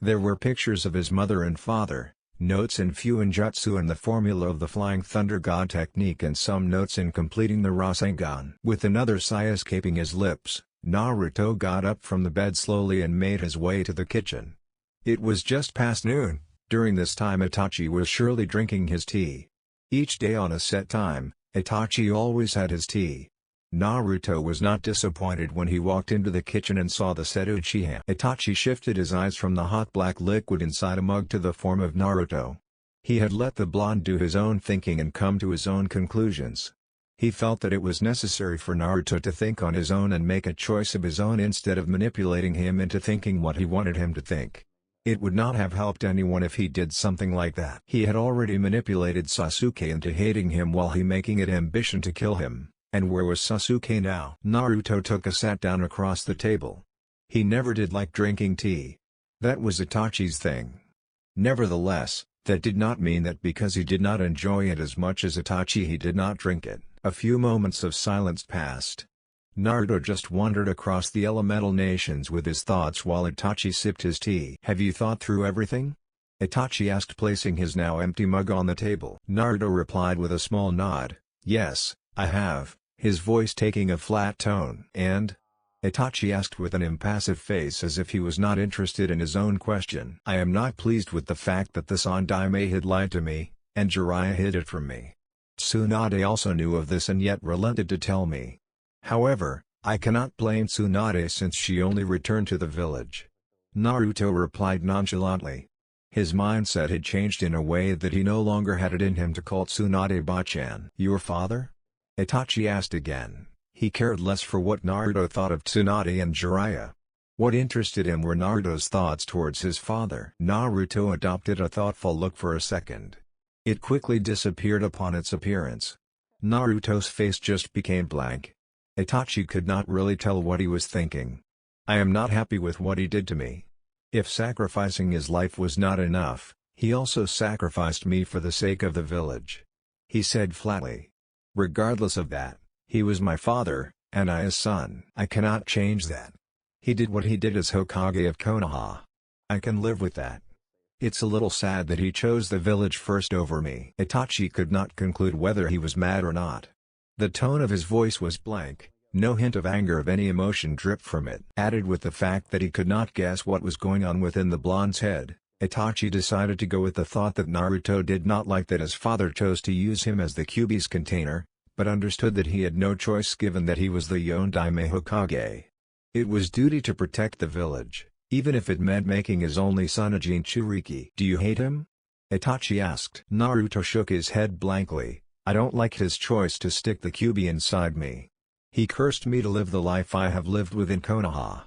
Speaker 1: There were pictures of his mother and father, notes in Fuinjutsu and the formula of the Flying Thunder God technique, and some notes in completing the Rasengan. With another sigh escaping his lips, Naruto got up from the bed slowly and made his way to the kitchen. It was just past noon. During this time Itachi was surely drinking his tea. Each day on a set time, Itachi always had his tea. Naruto was not disappointed when he walked into the kitchen and saw the set Uchiha. Itachi shifted his eyes from the hot black liquid inside a mug to the form of Naruto. He had let the blonde do his own thinking and come to his own conclusions. He felt that it was necessary for Naruto to think on his own and make a choice of his own instead of manipulating him into thinking what he wanted him to think. It would not have helped anyone if he did something like that. He had already manipulated Sasuke into hating him while he making it ambition to kill him, and where was Sasuke now? Naruto sat down across the table. He never did like drinking tea. That was Itachi's thing. Nevertheless, that did not mean that because he did not enjoy it as much as Itachi he did not drink it. A few moments of silence passed. Naruto just wandered across the elemental nations with his thoughts while Itachi sipped his tea. "Have you thought through everything?" Itachi asked, placing his now empty mug on the table. Naruto replied with a small nod, "Yes, I have," his voice taking a flat tone. "And?" Itachi asked with an impassive face as if he was not interested in his own question. "I am not pleased with the fact that the Sandaime had lied to me, and Jiraiya hid it from me. Tsunade also knew of this and yet relented to tell me. However, I cannot blame Tsunade since she only returned to the village." Naruto replied nonchalantly. His mindset had changed in a way that he no longer had it in him to call Tsunade Bachan. "Your father?" Itachi asked again. He cared less for what Naruto thought of Tsunade and Jiraiya. What interested him were Naruto's thoughts towards his father. Naruto adopted a thoughtful look for a second. It quickly disappeared upon its appearance. Naruto's face just became blank. Itachi could not really tell what he was thinking. "I am not happy with what he did to me. If sacrificing his life was not enough, he also sacrificed me for the sake of the village," he said flatly. "Regardless of that, he was my father, and I his son. I cannot change that. He did what he did as Hokage of Konoha. I can live with that. It's a little sad that he chose the village first over me." Itachi could not conclude whether he was mad or not. The tone of his voice was blank, no hint of anger of any emotion dripped from it. Added with the fact that he could not guess what was going on within the blonde's head, Itachi decided to go with the thought that Naruto did not like that his father chose to use him as the Kyuubi's container, but understood that he had no choice given that he was the Yondaime Hokage. It was duty to protect the village, even if it meant making his only son a Jinchuriki. "Do you hate him?" Itachi asked. Naruto shook his head blankly. "I don't like his choice to stick the Kyuubi inside me. He cursed me to live the life I have lived within Konoha."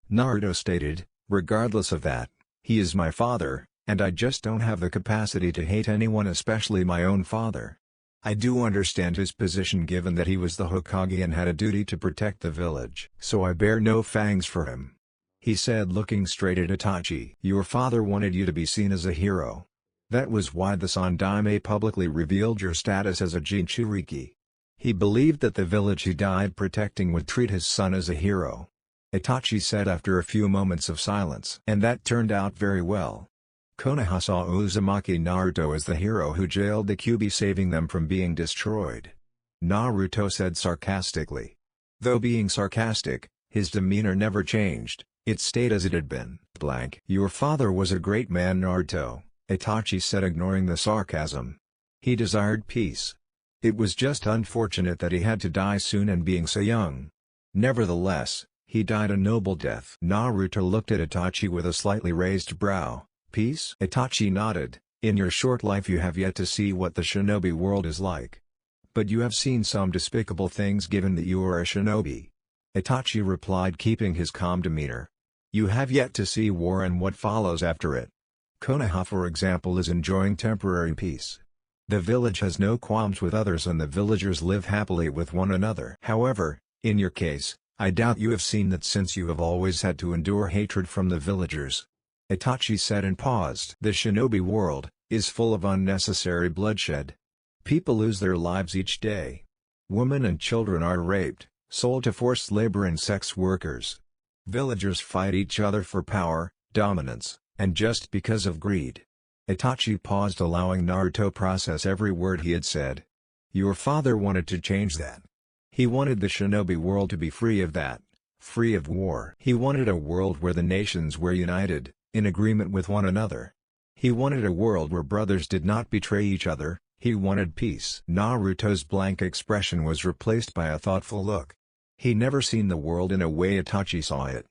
Speaker 1: Naruto stated, "Regardless of that, he is my father, and I just don't have the capacity to hate anyone, especially my own father. I do understand his position given that he was the Hokage and had a duty to protect the village. So I bear no fangs for him," he said looking straight at Itachi. "Your father wanted you to be seen as a hero. That was why the Sandaime publicly revealed your status as a Jinchuriki. He believed that the village he died protecting would treat his son as a hero," Itachi said after a few moments of silence. "And that turned out very well. Konoha saw Uzumaki Naruto as the hero who jailed the Kyuubi, saving them from being destroyed," Naruto said sarcastically. Though being sarcastic, his demeanor never changed, it stayed as it had been. Blank. "Your father was a great man, Naruto," Itachi said, ignoring the sarcasm. "He desired peace. It was just unfortunate that he had to die soon and being so young. Nevertheless, He died a noble death. Naruto looked at Itachi with a slightly raised brow. Peace? Itachi nodded. In your short life you have yet to see what the shinobi world is like. But you have seen some despicable things given that you are a shinobi. Itachi replied, keeping his calm demeanor. You have yet to see war and what follows after it. Konoha, for example, is enjoying temporary peace. The village has no qualms with others and the villagers live happily with one another. However, in your case, I doubt you have seen that since you have always had to endure hatred from the villagers. Itachi said and paused. The shinobi world is full of unnecessary bloodshed. People lose their lives each day. Women and children are raped, sold to forced labor and sex workers. Villagers fight each other for power, dominance, and just because of greed. Itachi paused, allowing Naruto process every word he had said. Your father wanted to change that. He wanted the shinobi world to be free of that, free of war. He wanted a world where the nations were united, in agreement with one another. He wanted a world where brothers did not betray each other. He wanted peace. Naruto's blank expression was replaced by a thoughtful look. He never seen the world in a way Itachi saw it.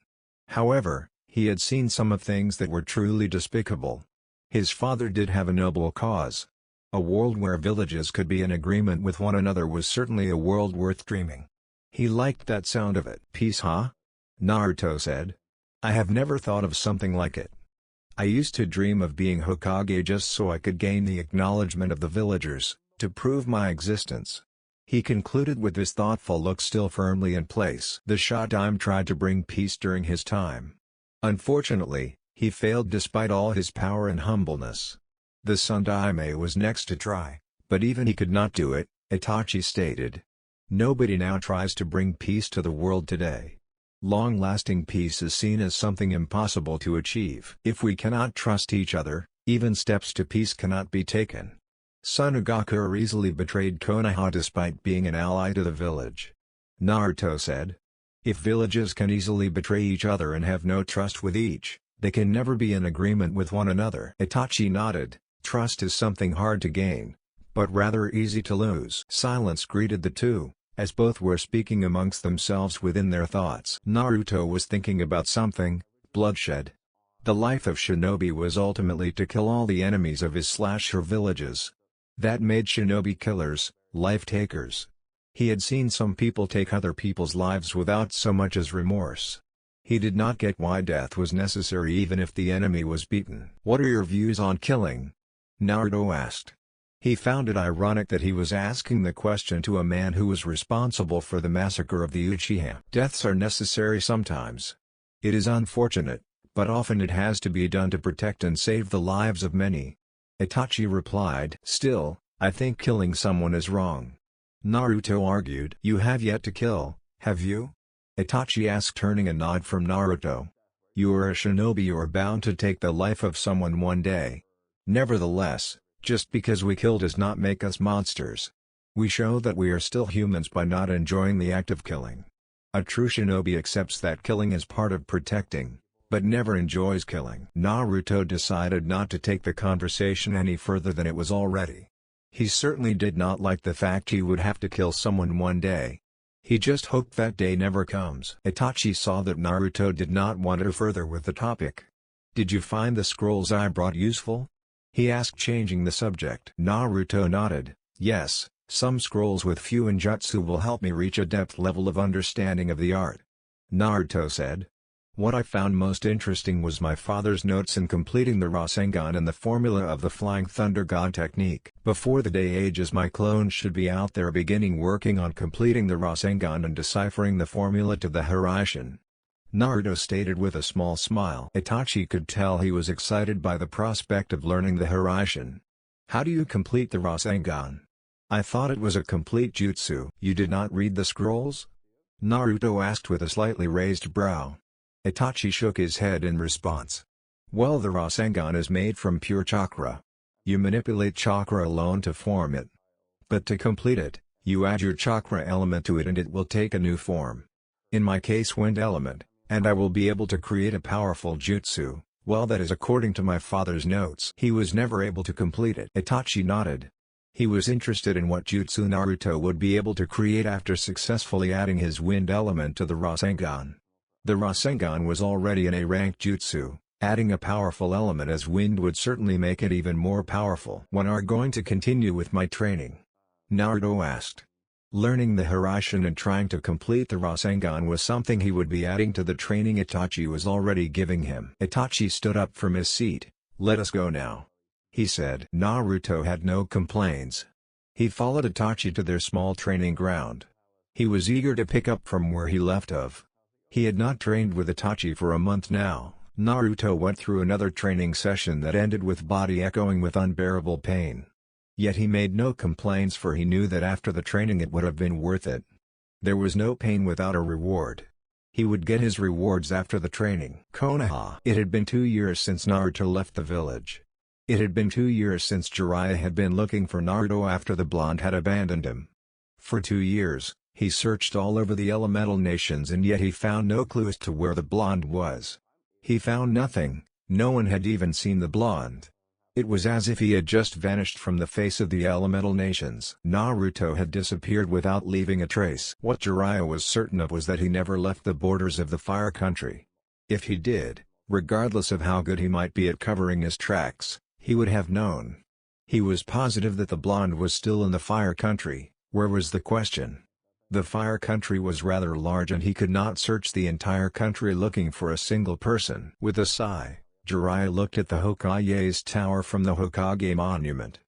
Speaker 1: However, he had seen some of things that were truly despicable. His father did have a noble cause. A world where villages could be in agreement with one another was certainly a world worth dreaming. He liked that sound of it. Peace, huh? Naruto said. I have never thought of something like it. I used to dream of being Hokage just so I could gain the acknowledgement of the villagers, to prove my existence. He concluded with this thoughtful look still firmly in place. The Shodaime tried to bring peace during his time. Unfortunately, he failed despite all his power and humbleness. The Sundaime was next to try, but even he could not do it, Itachi stated. Nobody now tries to bring peace to the world today. Long-lasting peace is seen as something impossible to achieve. If we cannot trust each other, even steps to peace cannot be taken. Tsunagaku easily betrayed Konoha despite being an ally to the village. Naruto said. If villages can easily betray each other and have no trust with each, they can never be in agreement with one another. Itachi nodded. Trust is something hard to gain, but rather easy to lose. Silence greeted the two, as both were speaking amongst themselves within their thoughts. Naruto was thinking about something: bloodshed. The life of shinobi was ultimately to kill all the enemies of his/her villages. That made shinobi killers, life-takers. He had seen some people take other people's lives without so much as remorse. He did not get why death was necessary even if the enemy was beaten. What are your views on killing? Naruto asked. He found it ironic that he was asking the question to a man who was responsible for the massacre of the Uchiha. Deaths are necessary sometimes. It is unfortunate, but often it has to be done to protect and save the lives of many. Itachi replied. Still, I think killing someone is wrong. Naruto argued. You have yet to kill, have you? Itachi asked, turning a nod from Naruto. You are a shinobi, you are bound to take the life of someone one day. Nevertheless, just because we kill does not make us monsters. We show that we are still humans by not enjoying the act of killing. A true shinobi accepts that killing is part of protecting, but never enjoys killing. Naruto decided not to take the conversation any further than it was already. He certainly did not like the fact he would have to kill someone one day. He just hoped that day never comes. Itachi saw that Naruto did not want to further with the topic. Did you find the scrolls I brought useful? He asked, changing the subject. Naruto nodded. Yes, some scrolls with Fuinjutsu will help me reach a depth level of understanding of the art. Naruto said. What I found most interesting was my father's notes in completing the Rasengan and the formula of the Flying Thunder God technique. Before the day ages, my clones should be out there beginning working on completing the Rasengan and deciphering the formula to the Hiraishin. Naruto stated with a small smile. Itachi could tell he was excited by the prospect of learning the Hiraishin. How do you complete the Rasengan? I thought it was a complete jutsu. You did not read the scrolls? Naruto asked with a slightly raised brow. Itachi shook his head in response. Well, the Rasengan is made from pure chakra. You manipulate chakra alone to form it. But to complete it, you add your chakra element to it and it will take a new form. In my case, wind element. And I will be able to create a powerful jutsu. Well, that is according to my father's notes. He was never able to complete it. Itachi nodded. He was interested in what jutsu Naruto would be able to create after successfully adding his wind element to the Rasengan. The Rasengan was already an A-rank jutsu, adding a powerful element as wind would certainly make it even more powerful. When are going to continue with my training? Naruto asked. Learning the Hiraishin and trying to complete the Rasengan was something he would be adding to the training Itachi was already giving him. Itachi stood up from his seat. "Let us go now," he said. Naruto had no complaints. He followed Itachi to their small training ground. He was eager to pick up from where he left off. He had not trained with Itachi for a month now. Naruto went through another training session that ended with body echoing with unbearable pain. Yet he made no complaints, for he knew that after the training it would have been worth it. There was no pain without a reward. He would get his rewards after the training. Konoha. It had been 2 years since Naruto left the village. It had been 2 years since Jiraiya had been looking for Naruto after the blonde had abandoned him. For 2 years, he searched all over the elemental nations and yet he found no clue as to where the blonde was. He found nothing, no one had even seen the blonde. It was as if he had just vanished from the face of the elemental nations. Naruto had disappeared without leaving a trace. What Jiraiya was certain of was that he never left the borders of the Fire Country. If he did, regardless of how good he might be at covering his tracks, he would have known. He was positive that the blonde was still in the Fire Country. Where was the question? The Fire Country was rather large and he could not search the entire country looking for a single person. With a sigh, Jiraiya looked at the Hokage's tower from the Hokage monument.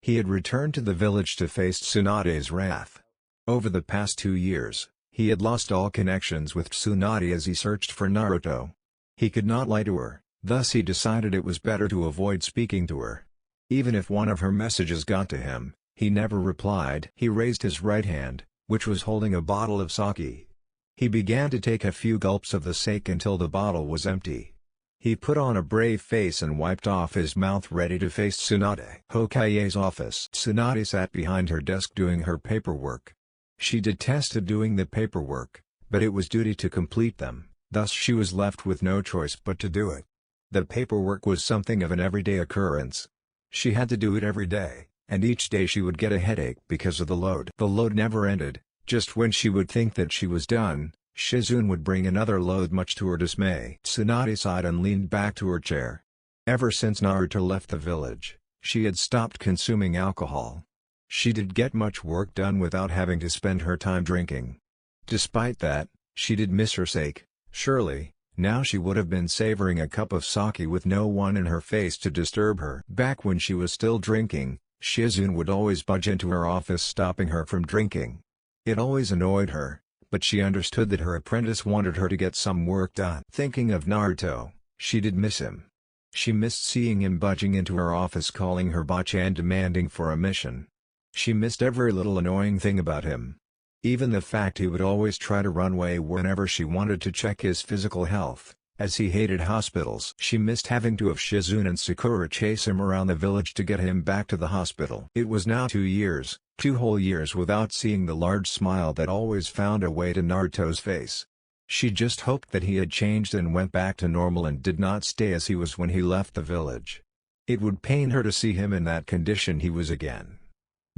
Speaker 1: He had returned to the village to face Tsunade's wrath. Over the past 2 years, he had lost all connections with Tsunade as he searched for Naruto. He could not lie to her, thus he decided it was better to avoid speaking to her. Even if one of her messages got to him, he never replied. He raised his right hand, which was holding a bottle of sake. He began to take a few gulps of the sake until the bottle was empty. He put on a brave face and wiped off his mouth, ready to face Tsunade. Hokage's office. Tsunade sat behind her desk doing her paperwork. She detested doing the paperwork, but it was duty to complete them, thus she was left with no choice but to do it. The paperwork was something of an everyday occurrence. She had to do it every day, and each day she would get a headache because of the load. The load never ended. Just when she would think that she was done, Shizune would bring another load, much to her dismay. Tsunade sighed and leaned back to her chair. Ever since Naruto left the village, she had stopped consuming alcohol. She did get much work done without having to spend her time drinking. Despite that, she did miss her sake. Surely, now she would have been savoring a cup of sake with no one in her face to disturb her. Back when she was still drinking, Shizune would always budge into her office, stopping her from drinking. It always annoyed her, but she understood that her apprentice wanted her to get some work done. Thinking of Naruto, she did miss him. She missed seeing him budging into her office, calling her bachi and demanding for a mission. She missed every little annoying thing about him. Even the fact he would always try to run away whenever she wanted to check his physical health, as he hated hospitals. She missed having to have Shizune and Sakura chase him around the village to get him back to the hospital. It was now 2 years. 2 whole years without seeing the large smile that always found a way to Naruto's face. She just hoped that he had changed and went back to normal and did not stay as he was when he left the village. It would pain her to see him in that condition he was again.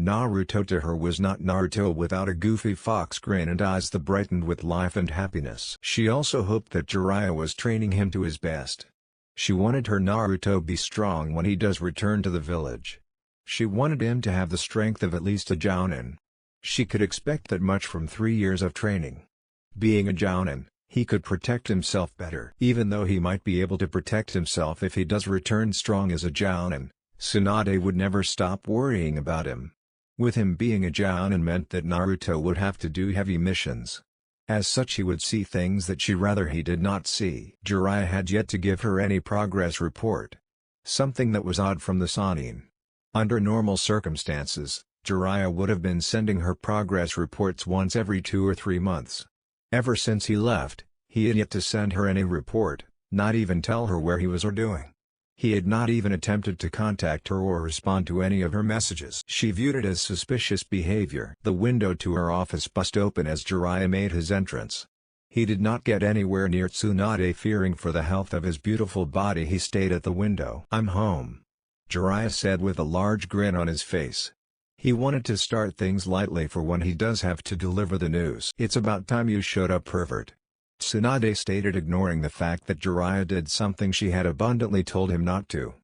Speaker 1: Naruto to her was not Naruto without a goofy fox grin and eyes that brightened with life and happiness. She also hoped that Jiraiya was training him to his best. She wanted her Naruto be strong when he does return to the village. She wanted him to have the strength of at least a Jounin. She could expect that much from 3 years of training. Being a Jounin, he could protect himself better. Even though he might be able to protect himself if he does return strong as a Jounin, Tsunade would never stop worrying about him. With him being a Jounin meant that Naruto would have to do heavy missions. As such, he would see things that she rather he did not see. Jiraiya had yet to give her any progress report. Something that was odd from the Sannin. Under normal circumstances, Jiraiya would have been sending her progress reports once every 2 or 3 months. Ever since he left, he had yet to send her any report, not even tell her where he was or doing. He had not even attempted to contact her or respond to any of her messages. She viewed it as suspicious behavior. The window to her office bust open as Jiraiya made his entrance. He did not get anywhere near Tsunade, fearing for the health of his beautiful body. He stayed at the window. "I'm home," Jiraiya said with a large grin on his face. He wanted to start things lightly for when he does have to deliver the news. "It's about time you showed up, pervert." Tsunade stated, ignoring the fact that Jiraiya did something she had abundantly told him not to.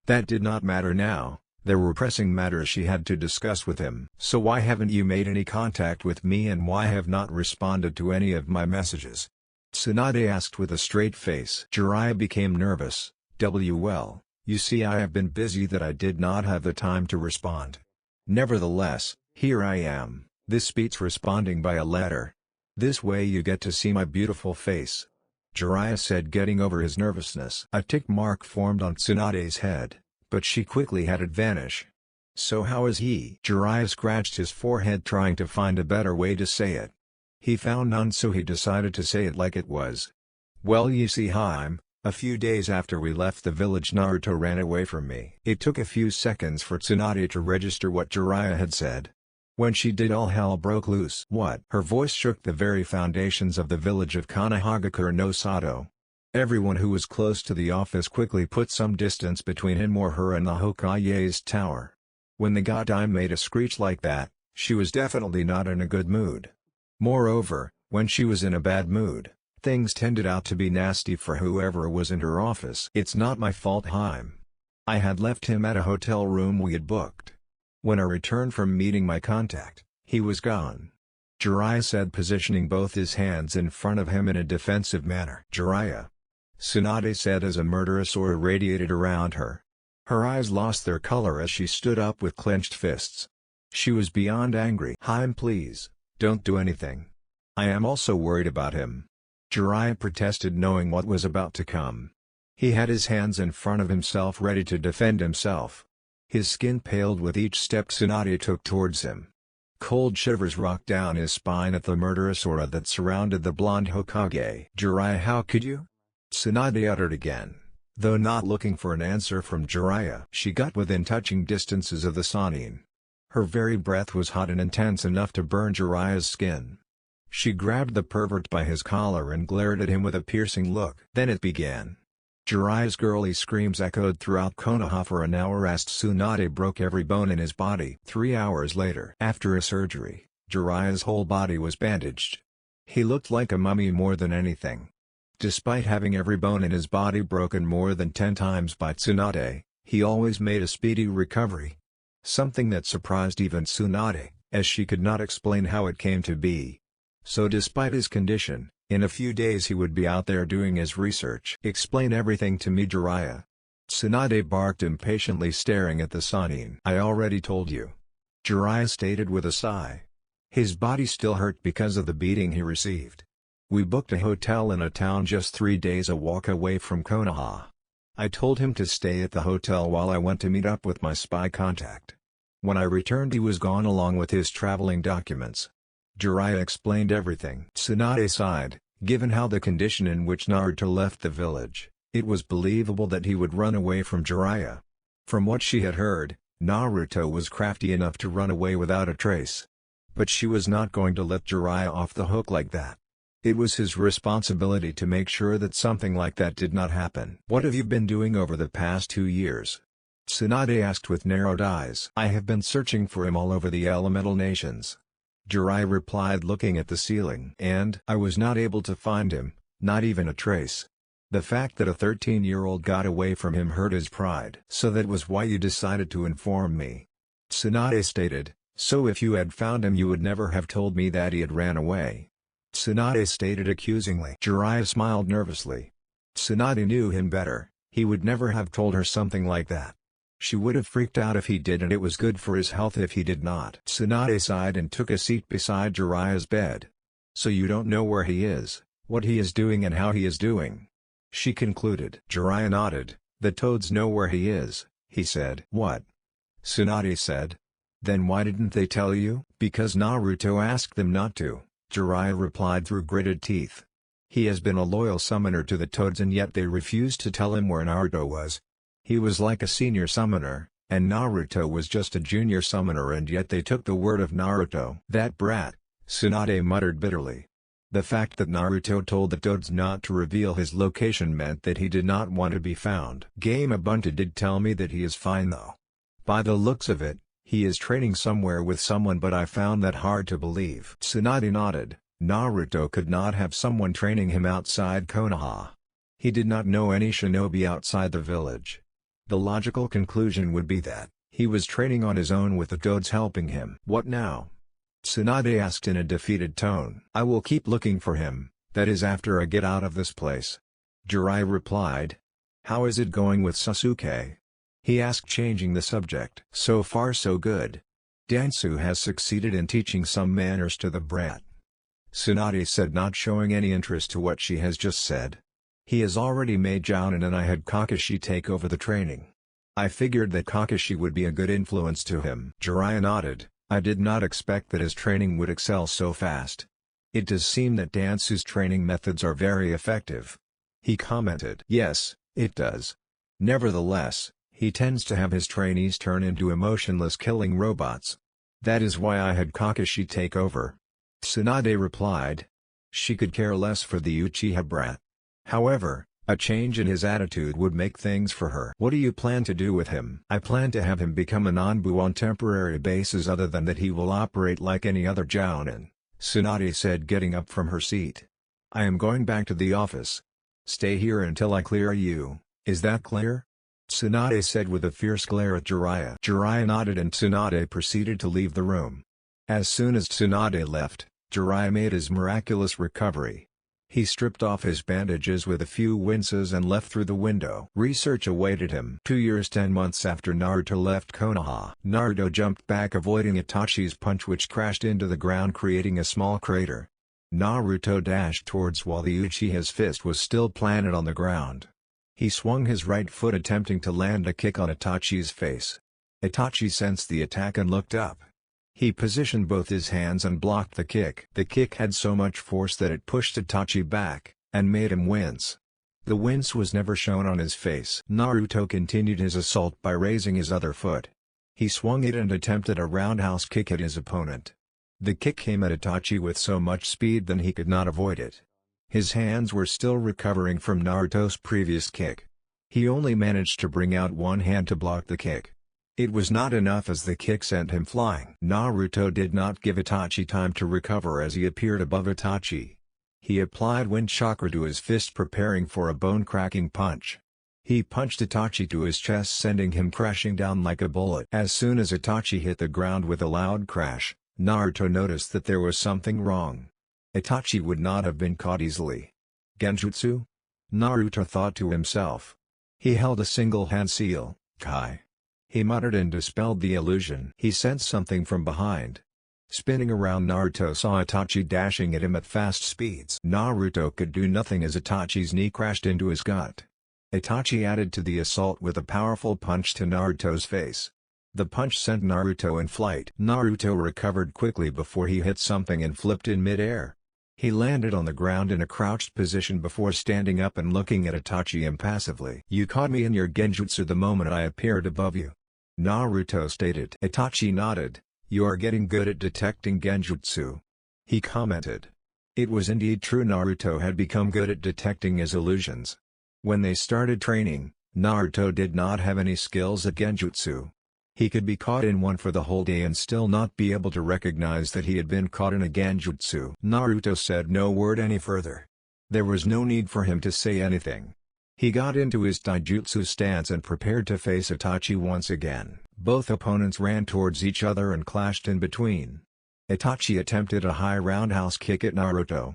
Speaker 1: That did not matter now, there were pressing matters she had to discuss with him. "So why haven't you made any contact with me and why have not responded to any of my messages?" Tsunade asked with a straight face. Jiraiya became nervous. "Well, you see, I have been busy that I did not have the time to respond. Nevertheless, here I am." This beats responding by a letter. "This way you get to see my beautiful face," Jiraiya said, getting over his nervousness. A tick mark formed on Tsunade's head, but she quickly had it vanish. "So how is he?" Jiraiya scratched his forehead, trying to find a better way to say it. He found none, so he decided to say it like it was. "Well, you see, Haim, a few days after we left the village, Naruto ran away from me." It took a few seconds for Tsunade to register what Jiraiya had said. When she did, all hell broke loose. "What?" Her voice shook the very foundations of the village of Konohagakure no Sato. Everyone who was close to the office quickly put some distance between him or her and the Hokage's tower. When the goddess made a screech like that, she was definitely not in a good mood. Moreover, when she was in a bad mood, things tended out to be nasty for whoever was in her office. "It's not my fault, Haim. I had left him at a hotel room we had booked. When I returned from meeting my contact, he was gone," Jiraiya said, positioning both his hands in front of him in a defensive manner. "Jiraiya," Tsunade said as a murderous aura radiated around her. Her eyes lost their color as she stood up with clenched fists. She was beyond angry. "Haim, please, don't do anything. I am also worried about him," Jiraiya protested, knowing what was about to come. He had his hands in front of himself ready to defend himself. His skin paled with each step Tsunade took towards him. Cold shivers rocked down his spine at the murderous aura that surrounded the blonde Hokage. "Jiraiya, how could you?" Tsunade uttered again, though not looking for an answer from Jiraiya. She got within touching distances of the Sannin. Her very breath was hot and intense enough to burn Jiraiya's skin. She grabbed the pervert by his collar and glared at him with a piercing look. Then it began. Jiraiya's girly screams echoed throughout Konoha for an hour as Tsunade broke every bone in his body. 3 hours later, after a surgery, Jiraiya's whole body was bandaged. He looked like a mummy more than anything. Despite having every bone in his body broken more than 10 times by Tsunade, he always made a speedy recovery. Something that surprised even Tsunade, as she could not explain how it came to be. So despite his condition, in a few days he would be out there doing his research. "Explain everything to me, Jiraiya." Tsunade barked impatiently, staring at the Sannin. "I already told you," Jiraiya stated with a sigh. His body still hurt because of the beating he received. "We booked a hotel in a town just 3 days a walk away from Konoha. I told him to stay at the hotel while I went to meet up with my spy contact. When I returned, he was gone along with his traveling documents." Jiraiya explained everything. Tsunade sighed. Given how the condition in which Naruto left the village, it was believable that he would run away from Jiraiya. From what she had heard, Naruto was crafty enough to run away without a trace. But she was not going to let Jiraiya off the hook like that. It was his responsibility to make sure that something like that did not happen. "What have you been doing over the past 2 years?" Tsunade asked with narrowed eyes. "I have been searching for him all over the elemental nations," Jiraiya replied, looking at the ceiling. "And I was not able to find him, not even a trace. The fact that a 13-year-old got away from him hurt his pride." "So that was why you decided to inform me," Tsunade stated. "So if you had found him, you would never have told me that he had ran away," Tsunade stated accusingly. Jiraiya smiled nervously. Tsunade knew him better. He would never have told her something like that. She would have freaked out if he did, and it was good for his health if he did not. Tsunade sighed and took a seat beside Jiraiya's bed. "So you don't know where he is, what he is doing and how he is doing?" she concluded. Jiraiya nodded. "The toads know where he is," he said. "What?" Tsunade said. "Then why didn't they tell you?" "Because Naruto asked them not to," Jiraiya replied through gritted teeth. "He has been a loyal summoner to the toads, and yet they refused to tell him where Naruto was. He was like a senior summoner, and Naruto was just a junior summoner, and yet they took the word of Naruto." "That brat," Tsunade muttered bitterly. The fact that Naruto told the toads not to reveal his location meant that he did not want to be found. "Game Ubuntu did tell me that he is fine though. By the looks of it, he is training somewhere with someone, but I found that hard to believe." Tsunade nodded. Naruto could not have someone training him outside Konoha. He did not know any shinobi outside the village. The logical conclusion would be that he was training on his own with the gods helping him. What now? Tsunade asked in a defeated tone. I will keep looking for him, that is after I get out of this place. Jiraiya replied. How is it going with Sasuke? He asked, changing the subject. So far so good. Dansu has succeeded in teaching some manners to the brat. Tsunade said, not showing any interest to what she has just said. He has already made Jounin and I had Kakashi take over the training. I figured that Kakashi would be a good influence to him. Jiraiya nodded. I did not expect that his training would excel so fast. It does seem that Dansu's training methods are very effective. He commented. Yes, it does. Nevertheless, he tends to have his trainees turn into emotionless killing robots. That is why I had Kakashi take over. Tsunade replied. She could care less for the Uchiha brat. However, a change in his attitude would make things for her. What do you plan to do with him? I plan to have him become an Anbu on temporary basis, other than that he will operate like any other Jounin, Tsunade said, getting up from her seat. I am going back to the office. Stay here until I clear you, is that clear? Tsunade said with a fierce glare at Jiraiya. Jiraiya nodded and Tsunade proceeded to leave the room. As soon as Tsunade left, Jiraiya made his miraculous recovery. He stripped off his bandages with a few winces and left through the window. Research awaited him. 2 years 10 months after Naruto left Konoha. Naruto jumped back, avoiding Itachi's punch, which crashed into the ground, creating a small crater. Naruto dashed towards while the Uchiha's fist was still planted on the ground. He swung his right foot, attempting to land a kick on Itachi's face. Itachi sensed the attack and looked up. He positioned both his hands and blocked the kick. The kick had so much force that it pushed Itachi back, and made him wince. The wince was never shown on his face. Naruto continued his assault by raising his other foot. He swung it and attempted a roundhouse kick at his opponent. The kick came at Itachi with so much speed that he could not avoid it. His hands were still recovering from Naruto's previous kick. He only managed to bring out one hand to block the kick. It was not enough, as the kick sent him flying. Naruto did not give Itachi time to recover as he appeared above Itachi. He applied wind chakra to his fist, preparing for a bone-cracking punch. He punched Itachi to his chest, sending him crashing down like a bullet. As soon as Itachi hit the ground with a loud crash, Naruto noticed that there was something wrong. Itachi would not have been caught easily. Genjutsu? Naruto thought to himself. He held a single hand seal, Kai. He muttered and dispelled the illusion. He sensed something from behind. Spinning around, Naruto saw Itachi dashing at him at fast speeds. Naruto could do nothing as Itachi's knee crashed into his gut. Itachi added to the assault with a powerful punch to Naruto's face. The punch sent Naruto in flight. Naruto recovered quickly before he hit something and flipped in mid-air. He landed on the ground in a crouched position before standing up and looking at Itachi impassively. You caught me in your genjutsu the moment I appeared above you, Naruto stated. Itachi nodded. You are getting good at detecting genjutsu, he commented. It was indeed true, Naruto had become good at detecting his illusions. When they started training, Naruto did not have any skills at genjutsu. He could be caught in one for the whole day and still not be able to recognize that he had been caught in a genjutsu. Naruto said no word any further. There was no need for him to say anything. He got into his taijutsu stance and prepared to face Itachi once again. Both opponents ran towards each other and clashed in between. Itachi attempted a high roundhouse kick at Naruto.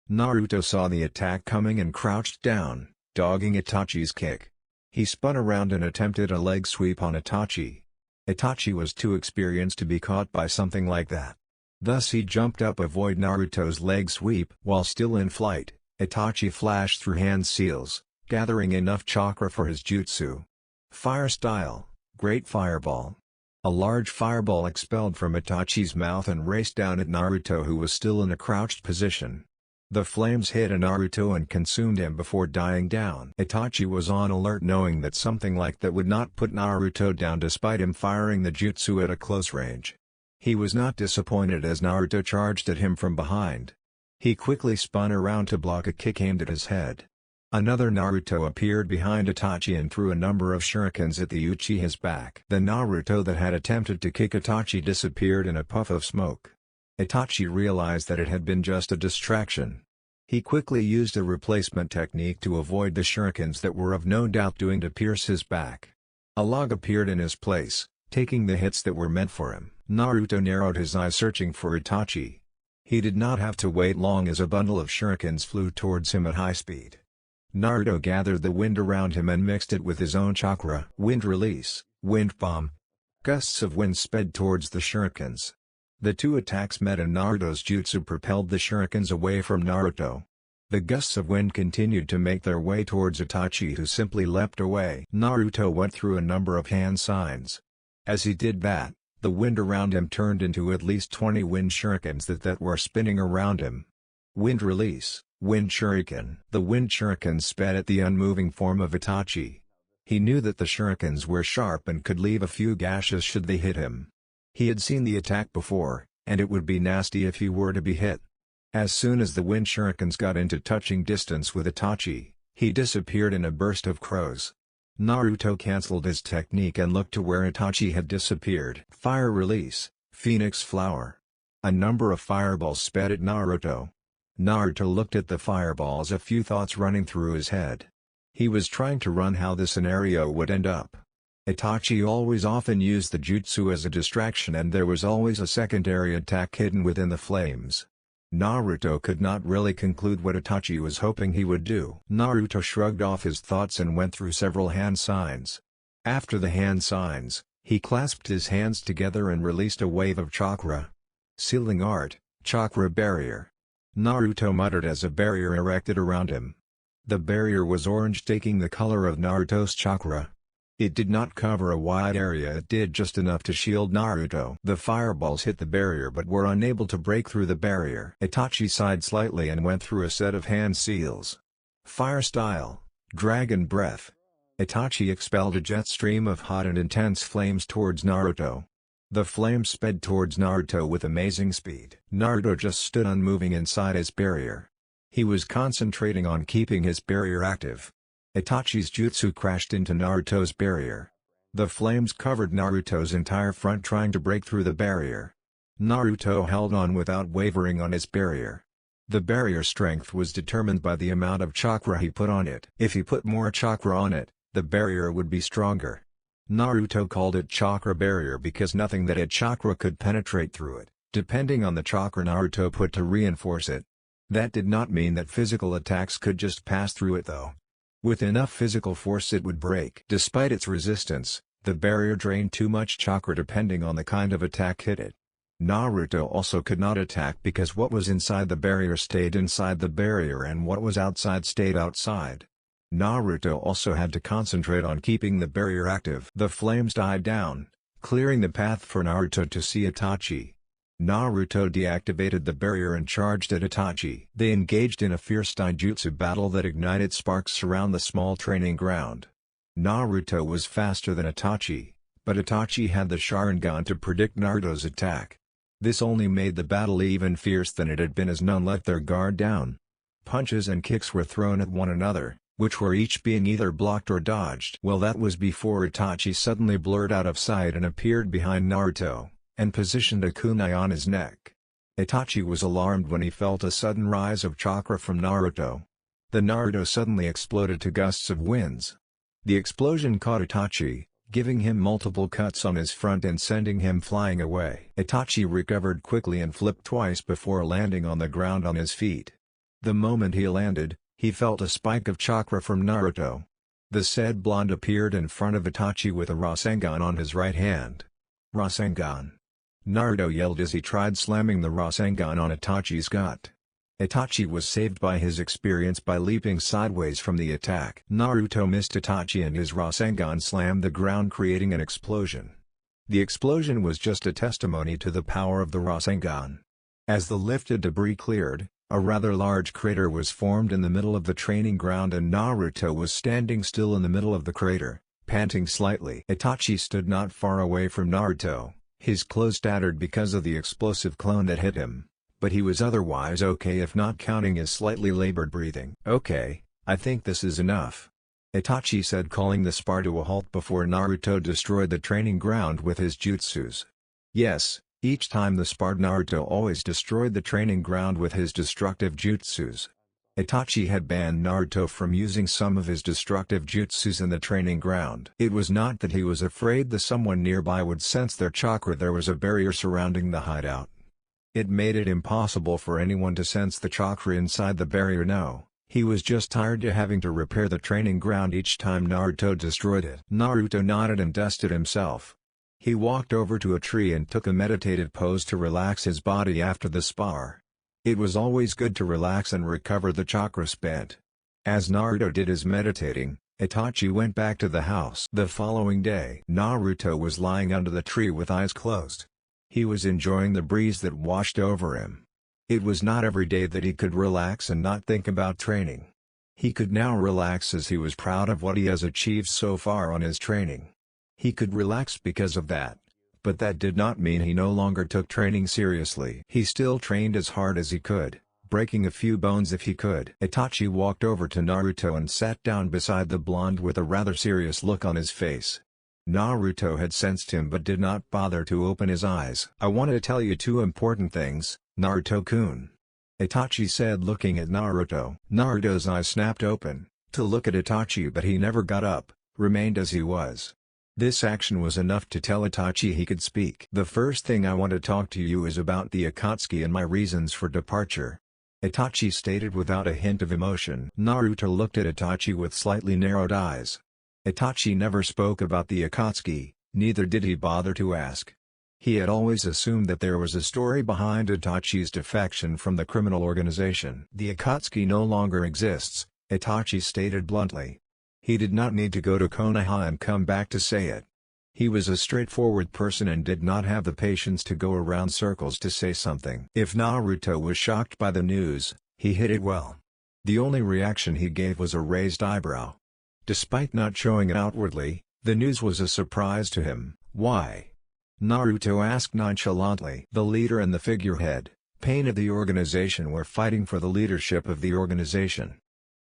Speaker 1: Naruto saw the attack coming and crouched down, dogging Itachi's kick. He spun around and attempted a leg sweep on Itachi. Itachi was too experienced to be caught by something like that. Thus he jumped up to avoid Naruto's leg sweep. While still in flight, Itachi flashed through hand seals, gathering enough chakra for his jutsu. Fire style, Great Fireball. A large fireball expelled from Itachi's mouth and raced down at Naruto, who was still in a crouched position. The flames hit Naruto and consumed him before dying down. Itachi was on alert, knowing that something like that would not put Naruto down despite him firing the jutsu at a close range. He was not disappointed as Naruto charged at him from behind. He quickly spun around to block a kick aimed at his head. Another Naruto appeared behind Itachi and threw a number of shurikens at the Uchiha's back. The Naruto that had attempted to kick Itachi disappeared in a puff of smoke. Itachi realized that it had been just a distraction. He quickly used a replacement technique to avoid the shurikens that were of no doubt doing to pierce his back. A log appeared in his place, taking the hits that were meant for him. Naruto narrowed his eyes searching for Itachi. He did not have to wait long as a bundle of shurikens flew towards him at high speed. Naruto gathered the wind around him and mixed it with his own chakra. Wind release, wind bomb. Gusts of wind sped towards the shurikens. The two attacks met and Naruto's jutsu propelled the shurikens away from Naruto. The gusts of wind continued to make their way towards Itachi, who simply leapt away. Naruto went through a number of hand signs. As he did that, the wind around him turned into at least 20 wind shurikens that were spinning around him. Wind release, wind shuriken. The wind shurikens sped at the unmoving form of Itachi. He knew that the shurikens were sharp and could leave a few gashes should they hit him. He had seen the attack before, and it would be nasty if he were to be hit. As soon as the wind shurikens got into touching distance with Itachi, he disappeared in a burst of crows. Naruto cancelled his technique and looked to where Itachi had disappeared. Fire release, Phoenix Flower. A number of fireballs sped at Naruto. Naruto looked at the fireballs, a few thoughts running through his head. He was trying to run how the scenario would end up. Itachi always often used the jutsu as a distraction, and there was always a secondary attack hidden within the flames. Naruto could not really conclude what Itachi was hoping he would do. Naruto shrugged off his thoughts and went through several hand signs. After the hand signs, he clasped his hands together and released a wave of chakra. Sealing art, chakra barrier. Naruto muttered as a barrier erected around him. The barrier was orange, taking the color of Naruto's chakra. It did not cover a wide area, it did just enough to shield Naruto. The fireballs hit the barrier but were unable to break through the barrier. Itachi sighed slightly and went through a set of hand seals. Fire style, dragon breath. Itachi expelled a jet stream of hot and intense flames towards Naruto. The flames sped towards Naruto with amazing speed. Naruto just stood unmoving inside his barrier. He was concentrating on keeping his barrier active. Itachi's jutsu crashed into Naruto's barrier. The flames covered Naruto's entire front, trying to break through the barrier. Naruto held on without wavering on his barrier. The barrier strength was determined by the amount of chakra he put on it. If he put more chakra on it, the barrier would be stronger. Naruto called it chakra barrier because nothing that had chakra could penetrate through it, depending on the chakra Naruto put to reinforce it. That did not mean that physical attacks could just pass through it though. With enough physical force it would break. Despite its resistance, the barrier drained too much chakra depending on the kind of attack hit it. Naruto also could not attack because what was inside the barrier stayed inside the barrier and what was outside stayed outside. Naruto also had to concentrate on keeping the barrier active. The flames died down, clearing the path for Naruto to see Itachi. Naruto deactivated the barrier and charged at Itachi. They engaged in a fierce taijutsu battle that ignited sparks around the small training ground. Naruto was faster than Itachi, but Itachi had the Sharingan to predict Naruto's attack. This only made the battle even fierce than it had been, as none let their guard down. Punches and kicks were thrown at one another, which were each being either blocked or dodged. Well, that was before Itachi suddenly blurred out of sight and appeared behind Naruto, and positioned a kunai on his neck. Itachi was alarmed when he felt a sudden rise of chakra from Naruto. The Naruto suddenly exploded to gusts of winds. The explosion caught Itachi, giving him multiple cuts on his front and sending him flying away. Itachi recovered quickly and flipped twice before landing on the ground on his feet. The moment he landed, he felt a spike of chakra from Naruto. The said blonde appeared in front of Itachi with a Rasengan on his right hand. Rasengan! Naruto yelled as he tried slamming the Rasengan on Itachi's gut. Itachi was saved by his experience by leaping sideways from the attack. Naruto missed Itachi and his Rasengan slammed the ground, creating an explosion. The explosion was just a testimony to the power of the Rasengan. As the lifted debris cleared, a rather large crater was formed in the middle of the training ground and Naruto was standing still in the middle of the crater, panting slightly. Itachi stood not far away from Naruto, his clothes tattered because of the explosive clone that hit him, but he was otherwise okay if not counting his slightly labored breathing. "Okay, I think this is enough," Itachi said, calling the spar to a halt before Naruto destroyed the training ground with his jutsus. "Yes, Each time the sparred, Naruto always destroyed the training ground with his destructive jutsus. Itachi had banned Naruto from using some of his destructive jutsus in the training ground. It was not that he was afraid that someone nearby would sense their chakra. There was a barrier surrounding the hideout. It made it impossible for anyone to sense the chakra inside the barrier. No, he was just tired of having to repair the training ground each time Naruto destroyed it. Naruto nodded and dusted himself. He walked over to a tree and took a meditative pose to relax his body after the spar. It was always good to relax and recover the chakra spent. As Naruto did his meditating, Itachi went back to the house. The following day, Naruto was lying under the tree with eyes closed. He was enjoying the breeze that washed over him. It was not every day that he could relax and not think about training. He could now relax as he was proud of what he has achieved so far on his training. He could relax because of that. But that did not mean he no longer took training seriously. He still trained as hard as he could, breaking a few bones if he could. Itachi walked over to Naruto and sat down beside the blonde with a rather serious look on his face. Naruto had sensed him but did not bother to open his eyes. "I want to tell you two important things, Naruto-kun," Itachi said, looking at Naruto. Naruto's eyes snapped open, to look at Itachi, but he never got up, remained as he was. This action was enough to tell Itachi he could speak. "The first thing I want to talk to you is about the Akatsuki and my reasons for departure," Itachi stated without a hint of emotion. Naruto looked at Itachi with slightly narrowed eyes. Itachi never spoke about the Akatsuki, neither did he bother to ask. He had always assumed that there was a story behind Itachi's defection from the criminal organization. "The Akatsuki no longer exists," Itachi stated bluntly. He did not need to go to Konoha and come back to say it. He was a straightforward person and did not have the patience to go around circles to say something. If Naruto was shocked by the news, he hid it well. The only reaction he gave was a raised eyebrow. Despite not showing it outwardly, the news was a surprise to him. "Why?" Naruto asked nonchalantly. "The leader and the figurehead, Pain of the organization, were fighting for the leadership of the organization.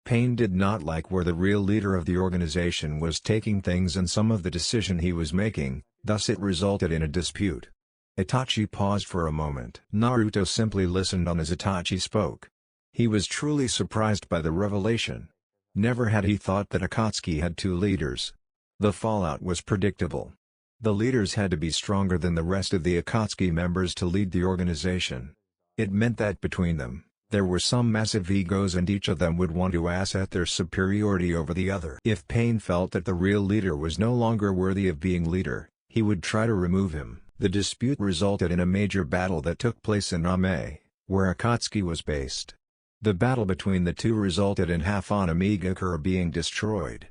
Speaker 1: Pain did not like where the real leader of the organization was taking things and some of the decision he was making, thus it resulted in a dispute." Itachi paused for a moment. Naruto simply listened on as Itachi spoke. He was truly surprised by the revelation. Never had he thought that Akatsuki had two leaders. The fallout was predictable. The leaders had to be stronger than the rest of the Akatsuki members to lead the organization. It meant that between them, there were some massive egos and each of them would want to assert their superiority over the other. If Pain felt that the real leader was no longer worthy of being leader, he would try to remove him. The dispute resulted in a major battle that took place in Ame, where Akatsuki was based. The battle between the two resulted in half an Amigakura being destroyed.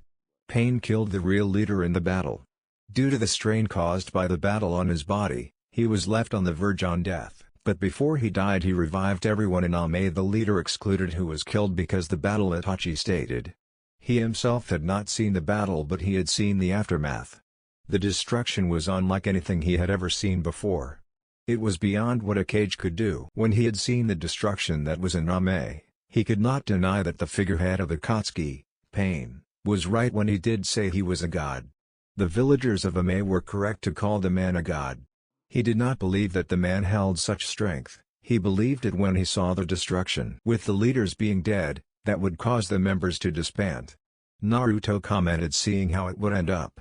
Speaker 1: Pain killed the real leader in the battle. Due to the strain caused by the battle on his body, he was left on the verge of death. But before he died he revived everyone in Ame, the leader excluded, who was killed because the battle, Itachi stated. He himself had not seen the battle but he had seen the aftermath. The destruction was unlike anything he had ever seen before. It was beyond what a cage could do. When he had seen the destruction that was in Ame, he could not deny that the figurehead of Akatsuki, Pain, was right when he did say he was a god. The villagers of Ame were correct to call the man a god. He did not believe that the man held such strength, he believed it when he saw the destruction. With the leaders being dead, that would cause the members to disband. Naruto commented, seeing how it would end up.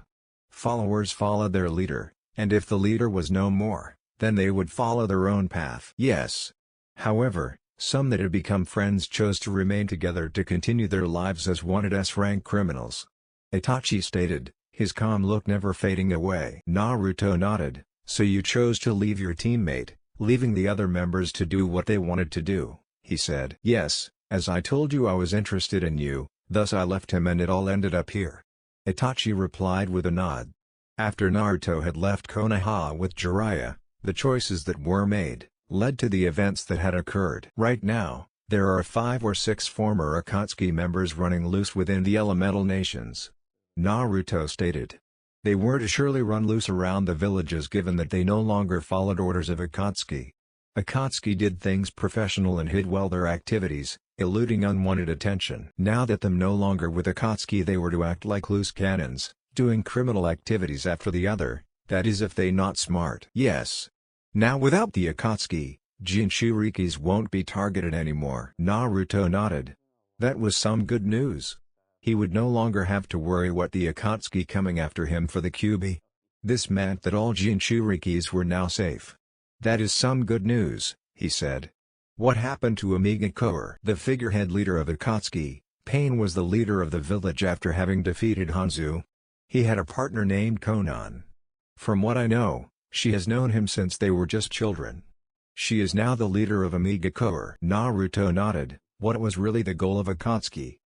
Speaker 1: Followers followed their leader, and if the leader was no more, then they would follow their own path. Yes. However, some that had become friends chose to remain together to continue their lives as wanted S-rank criminals. Itachi stated, his calm look never fading away. Naruto nodded. "So you chose to leave your teammate, leaving the other members to do what they wanted to do," he said. "Yes, as I told you, I was interested in you, thus I left him and it all ended up here," Itachi replied with a nod. After Naruto had left Konoha with Jiraiya, the choices that were made led to the events that had occurred. Right now, there are 5 or 6 former Akatsuki members running loose within the elemental nations. Naruto stated. They were to surely run loose around the villages given that they no longer followed orders of Akatsuki. Akatsuki did things professional and hid well their activities, eluding unwanted attention. Now that them no longer with Akatsuki, they were to act like loose cannons, doing criminal activities after the other, that is if they not smart. Yes. Now without the Akatsuki, Jinchurikis won't be targeted anymore. Naruto nodded. That was some good news. He would no longer have to worry what the Akatsuki coming after him for the Kyuubi. This meant that all Jinchurikis were now safe. That is some good news, he said. What happened to Amigakoer? The figurehead leader of Akatsuki, Pain was the leader of the village after having defeated Hanzo. He had a partner named Konan. From what I know, she has known him since they were just children. She is now the leader of Amigakoer. Naruto nodded. What was really the goal of Akatsuki?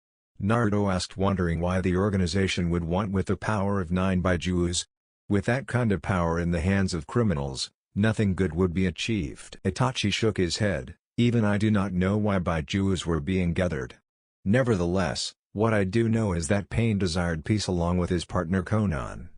Speaker 1: Naruto asked, wondering why the organization would want with the power of 9 Baijus. With that kind of power in the hands of criminals, nothing good would be achieved. Itachi shook his head. Even I do not know why Baijus were being gathered. Nevertheless, what I do know is that Pain desired peace along with his partner Konan.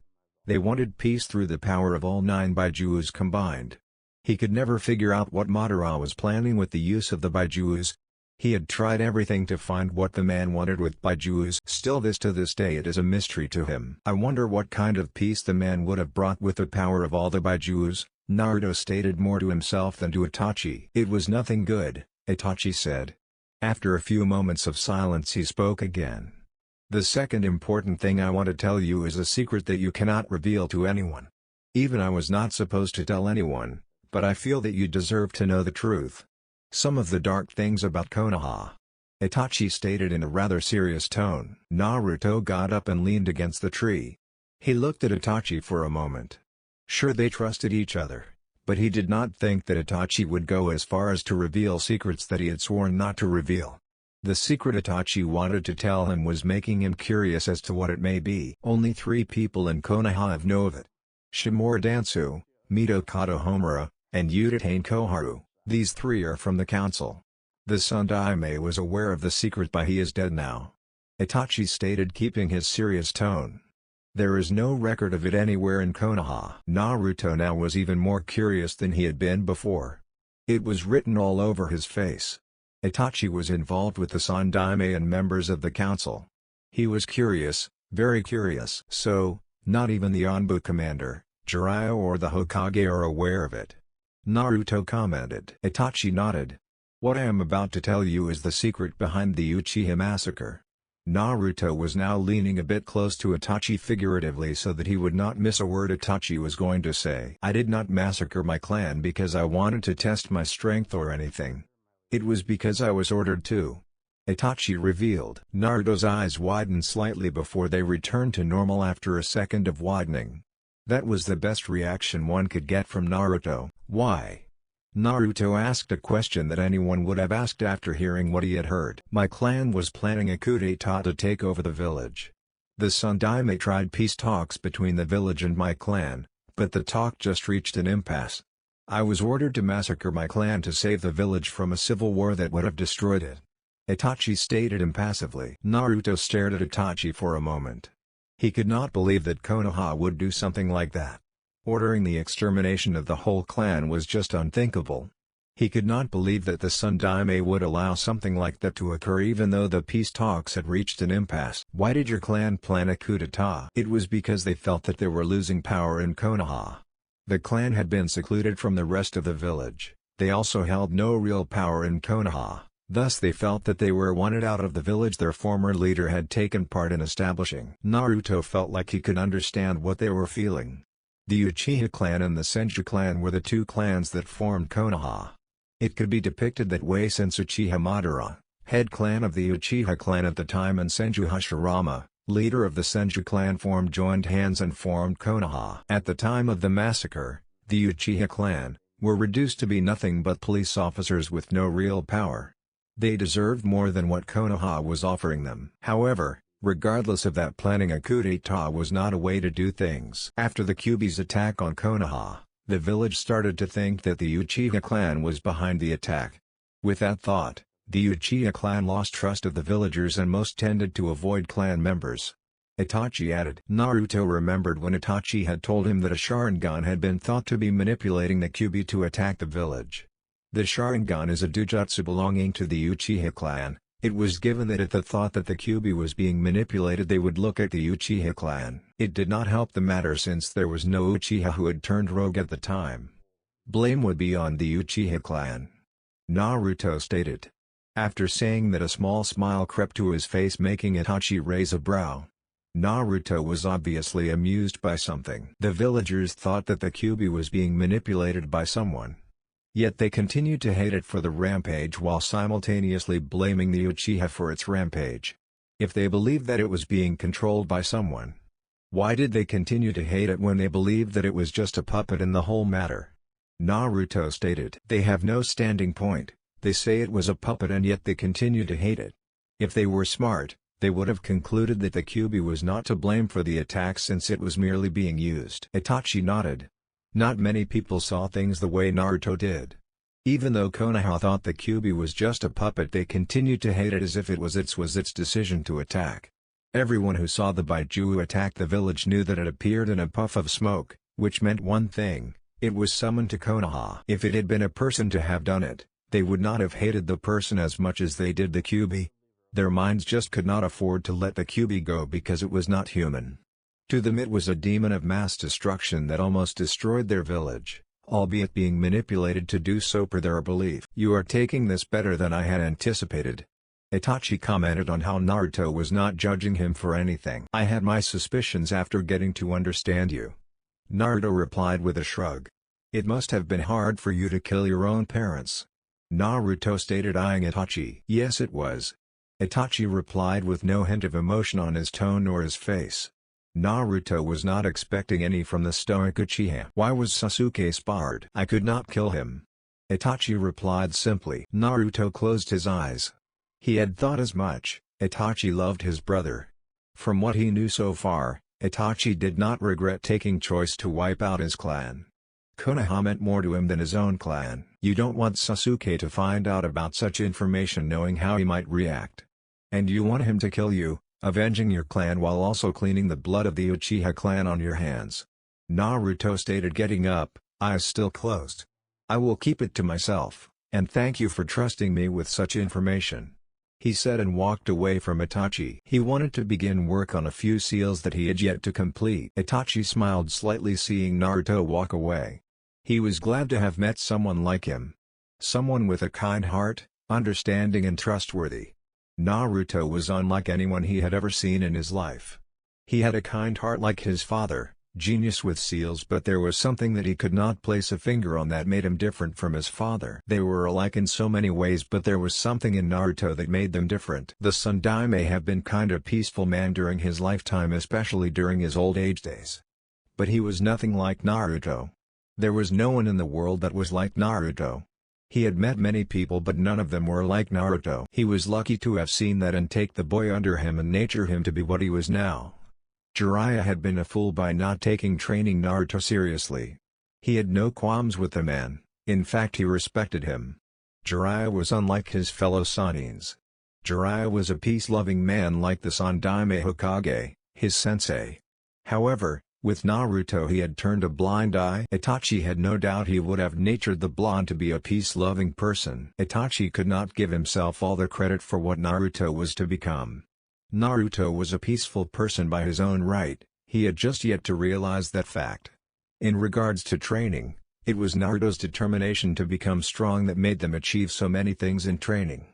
Speaker 1: They wanted peace through the power of all 9 Baijus combined. He could never figure out what Madara was planning with the use of the Baijus. He had tried everything to find what the man wanted with Baijus. Still to this day it is a mystery to him. I wonder what kind of peace the man would have brought with the power of all the Baijus. Naruto stated more to himself than to Itachi. It was nothing good, Itachi said. After a few moments of silence he spoke again. The second important thing I want to tell you is a secret that you cannot reveal to anyone. Even I was not supposed to tell anyone, but I feel that you deserve to know the truth. Some of the dark things about Konoha. Itachi stated in a rather serious tone. Naruto got up and leaned against the tree. He looked at Itachi for a moment. Sure, they trusted each other, but he did not think that Itachi would go as far as to reveal secrets that he had sworn not to reveal. The secret Itachi wanted to tell him was making him curious as to what it may be. Only 3 people in Konoha know of it. Shimura Dansu, Mito Kadohomura, and Udatane Koharu. These 3 are from the council. The Sun Daime was aware of the secret, but he is dead now. Itachi stated, keeping his serious tone. There is no record of it anywhere in Konoha. Naruto now was even more curious than he had been before. It was written all over his face. Itachi was involved with the Sun Daime and members of the council. He was curious, very curious. So, not even the Anbu commander, Jiraiya or the Hokage are aware of it. Naruto commented. Itachi nodded. What I am about to tell you is the secret behind the Uchiha massacre. Naruto was now leaning a bit close to Itachi figuratively so that he would not miss a word Itachi was going to say. I did not massacre my clan because I wanted to test my strength or anything. It was because I was ordered to. Itachi revealed. Naruto's eyes widened slightly before they returned to normal after a second of widening. That was the best reaction one could get from Naruto. Why? Naruto asked a question that anyone would have asked after hearing what he had heard. My clan was planning a coup d'etat to take over the village. The Sun Daime tried peace talks between the village and my clan, but the talk just reached an impasse. I was ordered to massacre my clan to save the village from a civil war that would have destroyed it. Itachi stated impassively. Naruto stared at Itachi for a moment. He could not believe that Konoha would do something like that. Ordering the extermination of the whole clan was just unthinkable. He could not believe that the Sun Daime would allow something like that to occur even though the peace talks had reached an impasse. Why did your clan plan a coup d'etat? It was because they felt that they were losing power in Konoha. The clan had been secluded from the rest of the village. They also held no real power in Konoha, thus they felt that they were wanted out of the village their former leader had taken part in establishing. Naruto felt like he could understand what they were feeling. The Uchiha clan and the Senju clan were the 2 clans that formed Konoha. It could be depicted that way since Uchiha Madara, head clan of the Uchiha clan at the time, and Senju Hashirama, leader of the Senju clan, joined hands and formed Konoha. At the time of the massacre, the Uchiha clan were reduced to be nothing but police officers with no real power. They deserved more than what Konoha was offering them. However, regardless of that, planning a coup d'etat was not a way to do things. After the Kyuubi's attack on Konoha, the village started to think that the Uchiha clan was behind the attack. With that thought, the Uchiha clan lost trust of the villagers and most tended to avoid clan members. Itachi added. Naruto remembered when Itachi had told him that a Sharingan had been thought to be manipulating the Kyuubi to attack the village. The Sharingan is a dojutsu belonging to the Uchiha clan. It was given that at the thought that the Kyuubi was being manipulated they would look at the Uchiha clan. It did not help the matter since there was no Uchiha who had turned rogue at the time. Blame would be on the Uchiha clan. Naruto stated. After saying that, a small smile crept to his face, making Itachi raise a brow. Naruto was obviously amused by something. The villagers thought that the Kyuubi was being manipulated by someone. Yet they continued to hate it for the rampage while simultaneously blaming the Uchiha for its rampage. If they believed that it was being controlled by someone, why did they continue to hate it when they believed that it was just a puppet in the whole matter? Naruto stated. They have no standing point. They say it was a puppet and yet they continue to hate it. If they were smart, they would have concluded that the Kyuubi was not to blame for the attack since it was merely being used. Itachi nodded. Not many people saw things the way Naruto did. Even though Konoha thought the Kyuubi was just a puppet, they continued to hate it as if it was its decision to attack. Everyone who saw the Baijiu attack the village knew that it appeared in a puff of smoke, which meant one thing: it was summoned to Konoha. If it had been a person to have done it, they would not have hated the person as much as they did the Kyuubi. Their minds just could not afford to let the Kyuubi go because it was not human. To them it was a demon of mass destruction that almost destroyed their village, albeit being manipulated to do so per their belief. You are taking this better than I had anticipated. Itachi commented on how Naruto was not judging him for anything. I had my suspicions after getting to understand you. Naruto replied with a shrug. It must have been hard for you to kill your own parents. Naruto stated, eyeing Itachi. Yes, it was. Itachi replied with no hint of emotion on his tone or his face. Naruto was not expecting any from the stoic Uchiha. Why was Sasuke sparred? I could not kill him. Itachi replied simply. Naruto closed his eyes. He had thought as much. Itachi loved his brother. From what he knew so far, Itachi did not regret taking choice to wipe out his clan. Konoha meant more to him than his own clan. You don't want Sasuke to find out about such information knowing how he might react. And you want him to kill you, avenging your clan while also cleaning the blood of the Uchiha clan on your hands. Naruto stated, getting up, eyes still closed. I will keep it to myself, and thank you for trusting me with such information, he said, and walked away from Itachi. He wanted to begin work on a few seals that he had yet to complete. Itachi smiled slightly seeing Naruto walk away. He was glad to have met someone like him. Someone with a kind heart, understanding and trustworthy. Naruto was unlike anyone he had ever seen in his life. He had a kind heart like his father, genius with seals, but there was something that he could not place a finger on that made him different from his father. They were alike in so many ways, but there was something in Naruto that made them different. The Sensei may have been kind of peaceful man during his lifetime, especially during his old age days. But he was nothing like Naruto. There was no one in the world that was like Naruto. He had met many people, but none of them were like Naruto. He was lucky to have seen that and take the boy under him and nurture him to be what he was now. Jiraiya had been a fool by not taking training Naruto seriously. He had no qualms with the man, in fact he respected him. Jiraiya was unlike his fellow Sanins. Jiraiya was a peace-loving man like the Sandaime Hokage, his sensei. However, with Naruto he had turned a blind eye. Itachi had no doubt he would have nurtured the blonde to be a peace-loving person. Itachi could not give himself all the credit for what Naruto was to become. Naruto was a peaceful person by his own right, he had just yet to realize that fact. In regards to training, it was Naruto's determination to become strong that made them achieve so many things in training.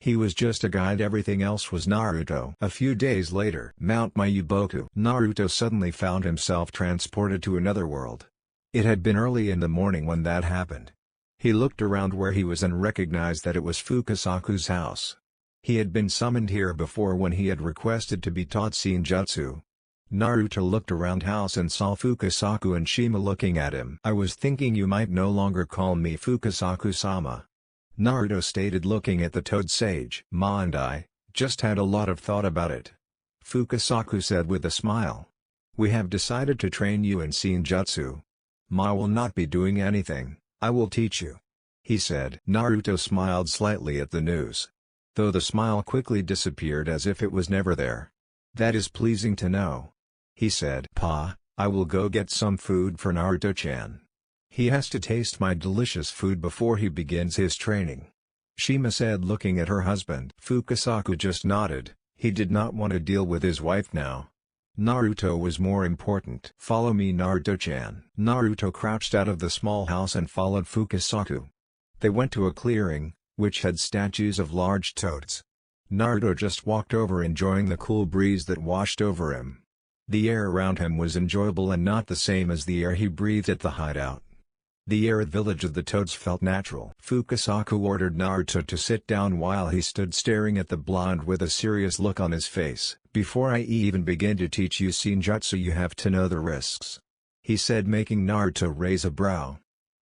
Speaker 1: He was just a guide, everything else was Naruto. A few days later, Mount Mayuboku. Naruto suddenly found himself transported to another world. It had been early in the morning when that happened. He looked around where he was and recognized that it was Fukasaku's house. He had been summoned here before when he had requested to be taught Senjutsu. Naruto looked around house and saw Fukasaku and Shima looking at him. I was thinking you might no longer call me Fukasaku-sama, Naruto stated, looking at the toad sage. Ma and I just had a lot of thought about it, Fukasaku said with a smile. We have decided to train you in Senjutsu. Ma will not be doing anything, I will teach you, he said. Naruto smiled slightly at the news, though the smile quickly disappeared as if it was never there. That is pleasing to know, he said. Pa, I will go get some food for Naruto-chan. He has to taste my delicious food before he begins his training, Shima said, looking at her husband. Fukasaku just nodded. He did not want to deal with his wife now. Naruto was more important. "Follow me, Naruto-chan." Naruto crouched out of the small house and followed Fukasaku. They went to a clearing, which had statues of large toads. Naruto just walked over, enjoying the cool breeze that washed over him. The air around him was enjoyable and not the same as the air he breathed at the hideout. The air at Village of the Toads felt natural. Fukasaku ordered Naruto to sit down while he stood staring at the blonde with a serious look on his face. "Before I even begin to teach you Senjutsu, you have to know the risks," he said, making Naruto raise a brow.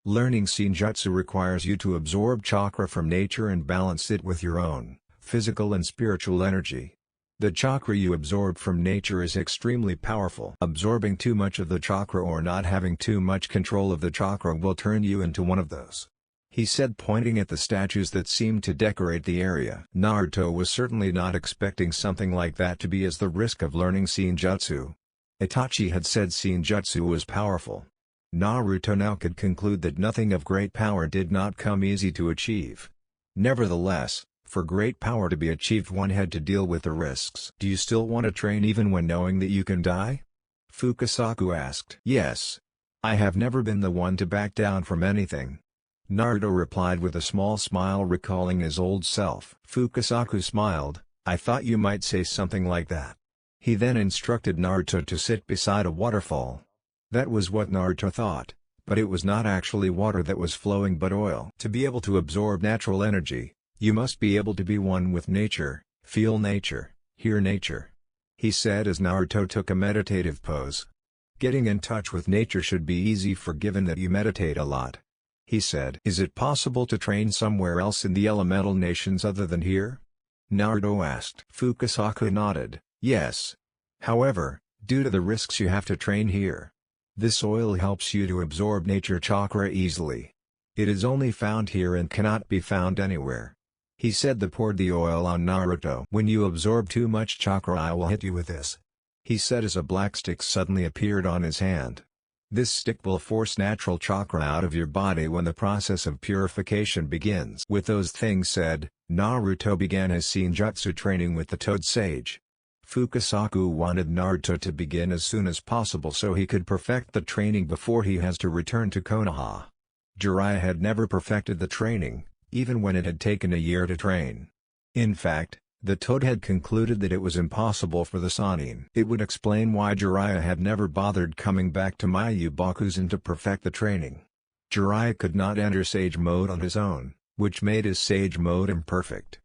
Speaker 1: "Learning Senjutsu requires you to absorb chakra from nature and balance it with your own physical and spiritual energy. The chakra you absorb from nature is extremely powerful. Absorbing too much of the chakra or not having too much control of the chakra will turn you into one of those," he said, pointing at the statues that seemed to decorate the area. Naruto was certainly not expecting something like that to be as the risk of learning Senjutsu. Itachi had said Senjutsu was powerful. Naruto now could conclude that nothing of great power did not come easy to achieve. Nevertheless, for great power to be achieved, one had to deal with the risks. "Do you still want to train even when knowing that you can die?" Fukasaku asked. "Yes. I have never been the one to back down from anything," Naruto replied with a small smile, recalling his old self. Fukasaku smiled. "I thought you might say something like that." He then instructed Naruto to sit beside a waterfall. That was what Naruto thought, but it was not actually water that was flowing but oil. "To be able to absorb natural energy, you must be able to be one with nature, feel nature, hear nature," he said as Naruto took a meditative pose. "Getting in touch with nature should be easy given that you meditate a lot," he said. "Is it possible to train somewhere else in the elemental nations other than here?" Naruto asked. Fukasaku nodded. "Yes. However, due to the risks, you have to train here. This oil helps you to absorb nature chakra easily. It is only found here and cannot be found anywhere," he said. Poured the oil on Naruto. "When you absorb too much chakra, I will hit you with this," he said as a black stick suddenly appeared on his hand. "This stick will force natural chakra out of your body when the process of purification begins." With those things said, Naruto began his Senjutsu training with the Toad Sage. Fukasaku wanted Naruto to begin as soon as possible so he could perfect the training before he has to return to Konoha. Jiraiya had never perfected the training, even when it had taken a year to train. In fact, the Toad had concluded that it was impossible for the Sannin. It would explain why Jiraiya had never bothered coming back to Mayubakuzen to perfect the training. Jiraiya could not enter Sage mode on his own, which made his Sage mode imperfect.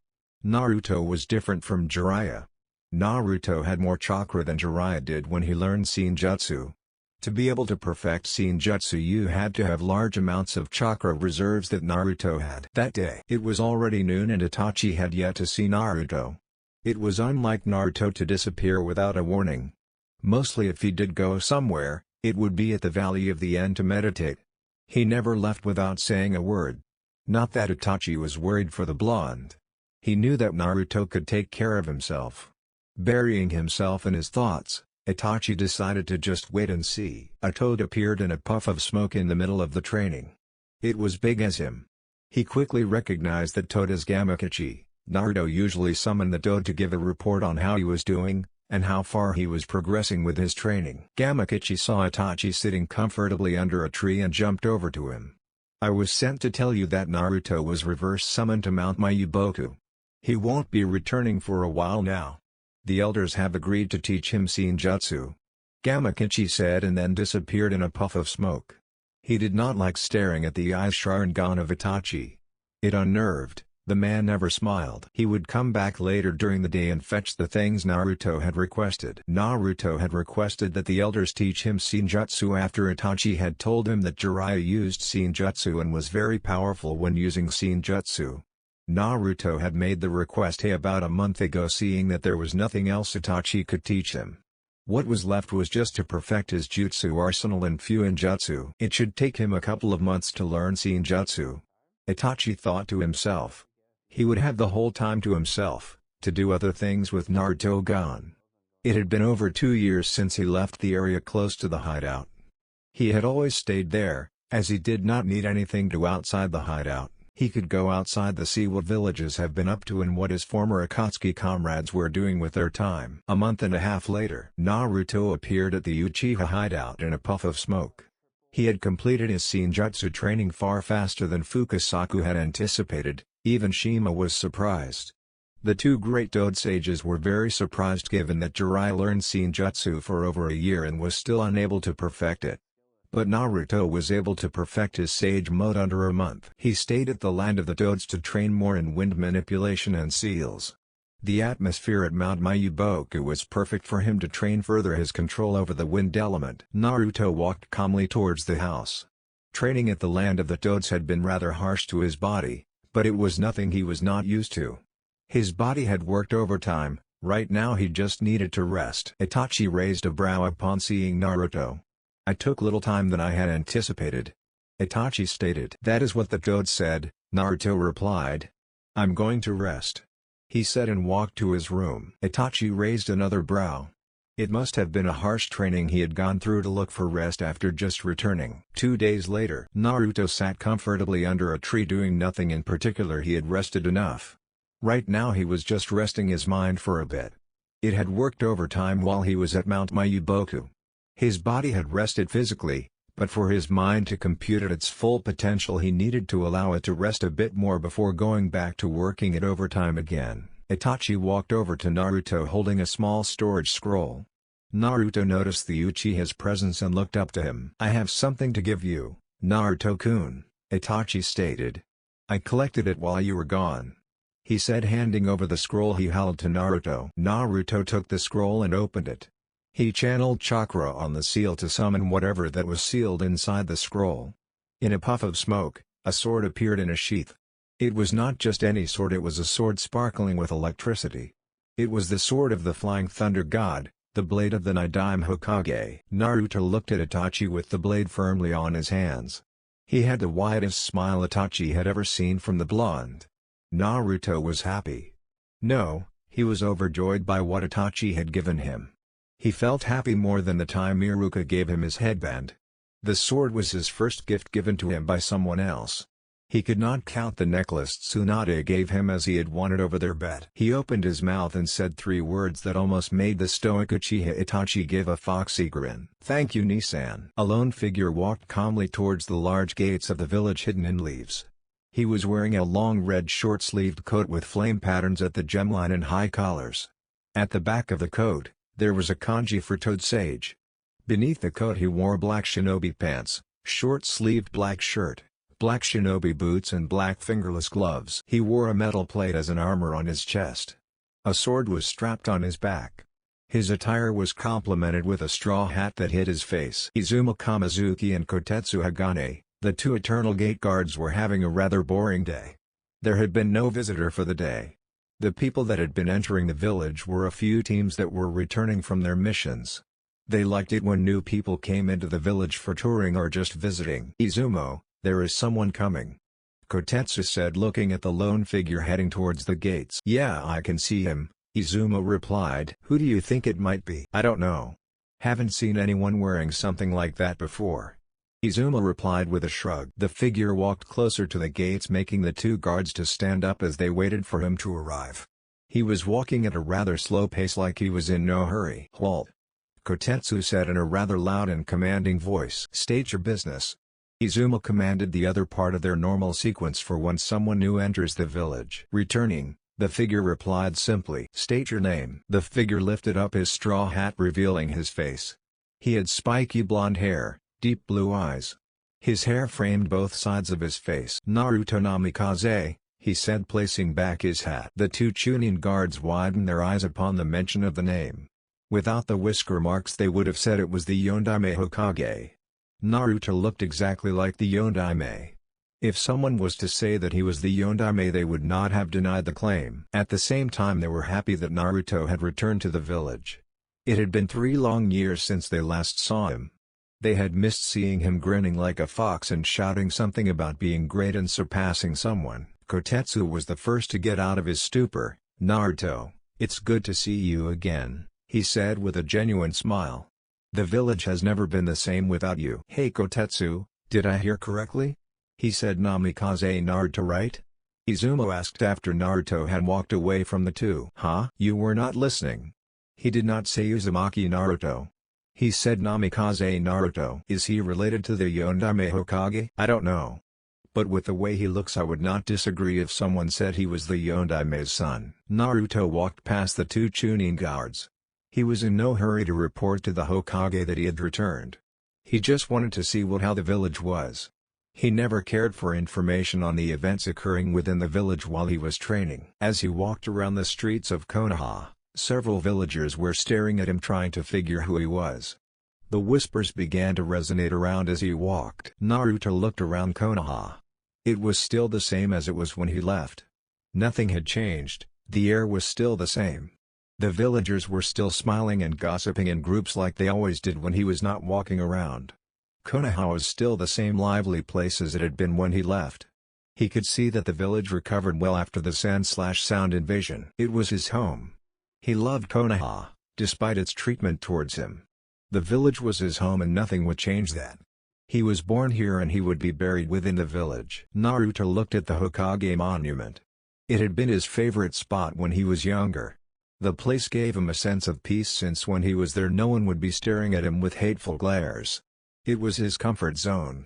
Speaker 1: Naruto was different from Jiraiya. Naruto had more chakra than Jiraiya did when he learned Senjutsu. To be able to perfect Senjutsu, you had to have large amounts of chakra reserves that Naruto had. That day, it was already noon and Itachi had yet to see Naruto. It was unlike Naruto to disappear without a warning. Mostly if he did go somewhere, it would be at the Valley of the End to meditate. He never left without saying a word. Not that Itachi was worried for the blonde. He knew that Naruto could take care of himself. Burying himself in his thoughts, Itachi decided to just wait and see. A toad appeared in a puff of smoke in the middle of the training. It was big as him. He quickly recognized that toad as Gamakichi. Naruto usually summoned the toad to give a report on how he was doing, and how far he was progressing with his training. Gamakichi saw Itachi sitting comfortably under a tree and jumped over to him. "I was sent to tell you that Naruto was reverse summoned to Mount Mayuboku. He won't be returning for a while now. The elders have agreed to teach him Senjutsu," Gamakichi said, and then disappeared in a puff of smoke. He did not like staring at the eyes Sharingan of Itachi. It unnerved. The man never smiled. He would come back later during the day and fetch the things Naruto had requested. Naruto had requested that the elders teach him Senjutsu after Itachi had told him that Jiraiya used Senjutsu and was very powerful when using Senjutsu. Naruto had made the request about a month ago, seeing that there was nothing else Itachi could teach him. What was left was just to perfect his jutsu arsenal and Fuinjutsu. It should take him a couple of months to learn Senjutsu. Itachi thought to himself. He would have the whole time to himself, to do other things with Naruto gone. It had been over 2 years since he left the area close to the hideout. He had always stayed there, as he did not need anything to outside the hideout. He could go outside to see what villages have been up to and what his former Akatsuki comrades were doing with their time. A month and a half later, Naruto appeared at the Uchiha hideout in a puff of smoke. He had completed his Senjutsu training far faster than Fukasaku had anticipated. Even Shima was surprised. The two great Dode sages were very surprised given that Jiraiya learned Senjutsu for over a year and was still unable to perfect it. But Naruto was able to perfect his sage mode under a month. He stayed at the land of the Dodes to train more in wind manipulation and seals. The atmosphere at Mount Mayuboku was perfect for him to train further his control over the wind element. Naruto walked calmly towards the house. Training at the land of the Dodes had been rather harsh to his body, but it was nothing he was not used to. His body had worked overtime, right now he just needed to rest. Itachi raised a brow upon seeing Naruto. I took little time than I had anticipated. Itachi stated. That is what the Dode said, Naruto replied. I'm going to rest. He said and walked to his room. Itachi raised another brow. It must have been a harsh training he had gone through to look for rest after just returning. 2 days later, Naruto sat comfortably under a tree doing nothing in particular. He had rested enough. Right now he was just resting his mind for a bit. It had worked overtime while he was at Mount Mayuboku. His body had rested physically, but for his mind to compute at its full potential he needed to allow it to rest a bit more before going back to working it overtime again. Itachi walked over to Naruto holding a small storage scroll. Naruto noticed the Uchiha's presence and looked up to him. I have something to give you, Naruto-kun, Itachi stated. I collected it while you were gone. He said handing over the scroll he held to Naruto. Naruto took the scroll and opened it. He channeled chakra on the seal to summon whatever that was sealed inside the scroll. In a puff of smoke, a sword appeared in a sheath. It was not just any sword, it was a sword sparkling with electricity. It was the sword of the Flying Thunder God, the blade of the Nidaime Hokage. Naruto looked at Itachi with the blade firmly on his hands. He had the widest smile Itachi had ever seen from the blonde. Naruto was happy. No, he was overjoyed by what Itachi had given him. He felt happy more than the time Iruka gave him his headband. The sword was his first gift given to him by someone else. He could not count the necklace Tsunade gave him as he had won it over their bet. He opened his mouth and said 3 words that almost made the stoic Uchiha Itachi give a foxy grin. Thank you, Nisan. A lone figure walked calmly towards the large gates of the village hidden in leaves. He was wearing a long red short-sleeved coat with flame patterns at the gemline and high collars. At the back of the coat, there was a kanji for Toad Sage. Beneath the coat he wore black shinobi pants, short-sleeved black shirt, black shinobi boots and black fingerless gloves. He wore a metal plate as an armor on his chest. A sword was strapped on his back. His attire was complemented with a straw hat that hid his face. Izuma Kamizuki and Kotetsu Hagane, the 2 eternal gate guards, were having a rather boring day. There had been no visitor for the day. The people that had been entering the village were a few teams that were returning from their missions. They liked it when new people came into the village for touring or just visiting. Izumo, there is someone coming, Kotetsu said looking at the lone figure heading towards the gates. Yeah, I can see him, Izumo replied. Who do you think it might be? I don't know. Haven't seen anyone wearing something like that before. Izuma replied with a shrug. The figure walked closer to the gates, making the 2 guards to stand up as they waited for him to arrive. He was walking at a rather slow pace like he was in no hurry. Halt! Kotetsu said in a rather loud and commanding voice. State your business. Izuma commanded the other part of their normal sequence for when someone new enters the village. Returning, the figure replied simply. State your name. The figure lifted up his straw hat revealing his face. He had spiky blonde hair, deep blue eyes. His hair framed both sides of his face. Naruto Namikaze, he said placing back his hat. The 2 Chunin guards widened their eyes upon the mention of the name. Without the whisker marks they would have said it was the Yondaime Hokage. Naruto looked exactly like the Yondaime. If someone was to say that he was the Yondaime they would not have denied the claim. At the same time they were happy that Naruto had returned to the village. It had been 3 long years since they last saw him. They had missed seeing him grinning like a fox and shouting something about being great and surpassing someone. Kotetsu was the first to get out of his stupor. Naruto, it's good to see you again, he said with a genuine smile. The village has never been the same without you. Hey Kotetsu, did I hear correctly? He said Namikaze Naruto, right? Izumo asked after Naruto had walked away from the two. Huh? You were not listening. He did not say Uzumaki Naruto. He said Namikaze Naruto. Is he related to the Yondaime Hokage? I don't know. But with the way he looks, I would not disagree if someone said he was the Yondaime's son. Naruto walked past the two Chunin guards. He was in no hurry to report to the Hokage that he had returned. He just wanted to see how the village was. He never cared for information on the events occurring within the village while he was training. As he walked around the streets of Konoha, several villagers were staring at him, trying to figure who he was. The whispers began to resonate around as he walked. Naruto looked around Konoha. It was still the same as it was when he left. Nothing had changed, the air was still the same. The villagers were still smiling and gossiping in groups like they always did when he was not walking around. Konoha was still the same lively place as it had been when he left. He could see that the village recovered well after the sand/sound invasion. It was his home. He loved Konoha, despite its treatment towards him. The village was his home and nothing would change that. He was born here and he would be buried within the village. Naruto looked at the Hokage monument. It had been his favorite spot when he was younger. The place gave him a sense of peace, since when he was there no one would be staring at him with hateful glares. It was his comfort zone.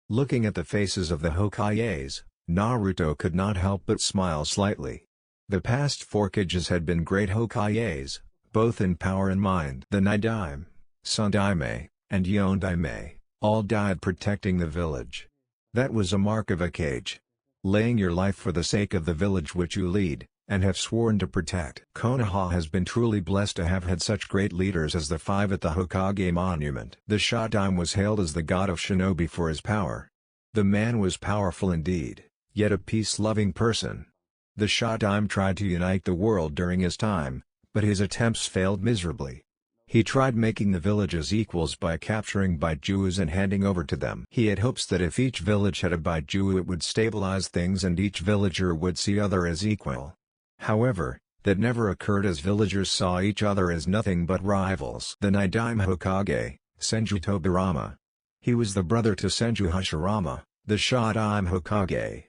Speaker 1: Looking at the faces of the Hokages, Naruto could not help but smile slightly. The past 4 Hokages had been great Hokages, both in power and mind. The Nidaime, Sandaime, and Yondaime, all died protecting the village. That was a mark of a Hokage. Laying your life for the sake of the village which you lead, and have sworn to protect. Konoha has been truly blessed to have had such great leaders as the 5 at the Hokage monument. The Shodaime was hailed as the god of shinobi for his power. The man was powerful indeed, yet a peace-loving person. The Shodaime tried to unite the world during his time, but his attempts failed miserably. He tried making the villages equals by capturing Baijus and handing over to them. He had hopes that if each village had a Baiju it would stabilize things and each villager would see other as equal. However, that never occurred, as villagers saw each other as nothing but rivals. The Nidaime Hokage, Senju Tobirama. He was the brother to Senju Hashirama, the Shodaime Hokage.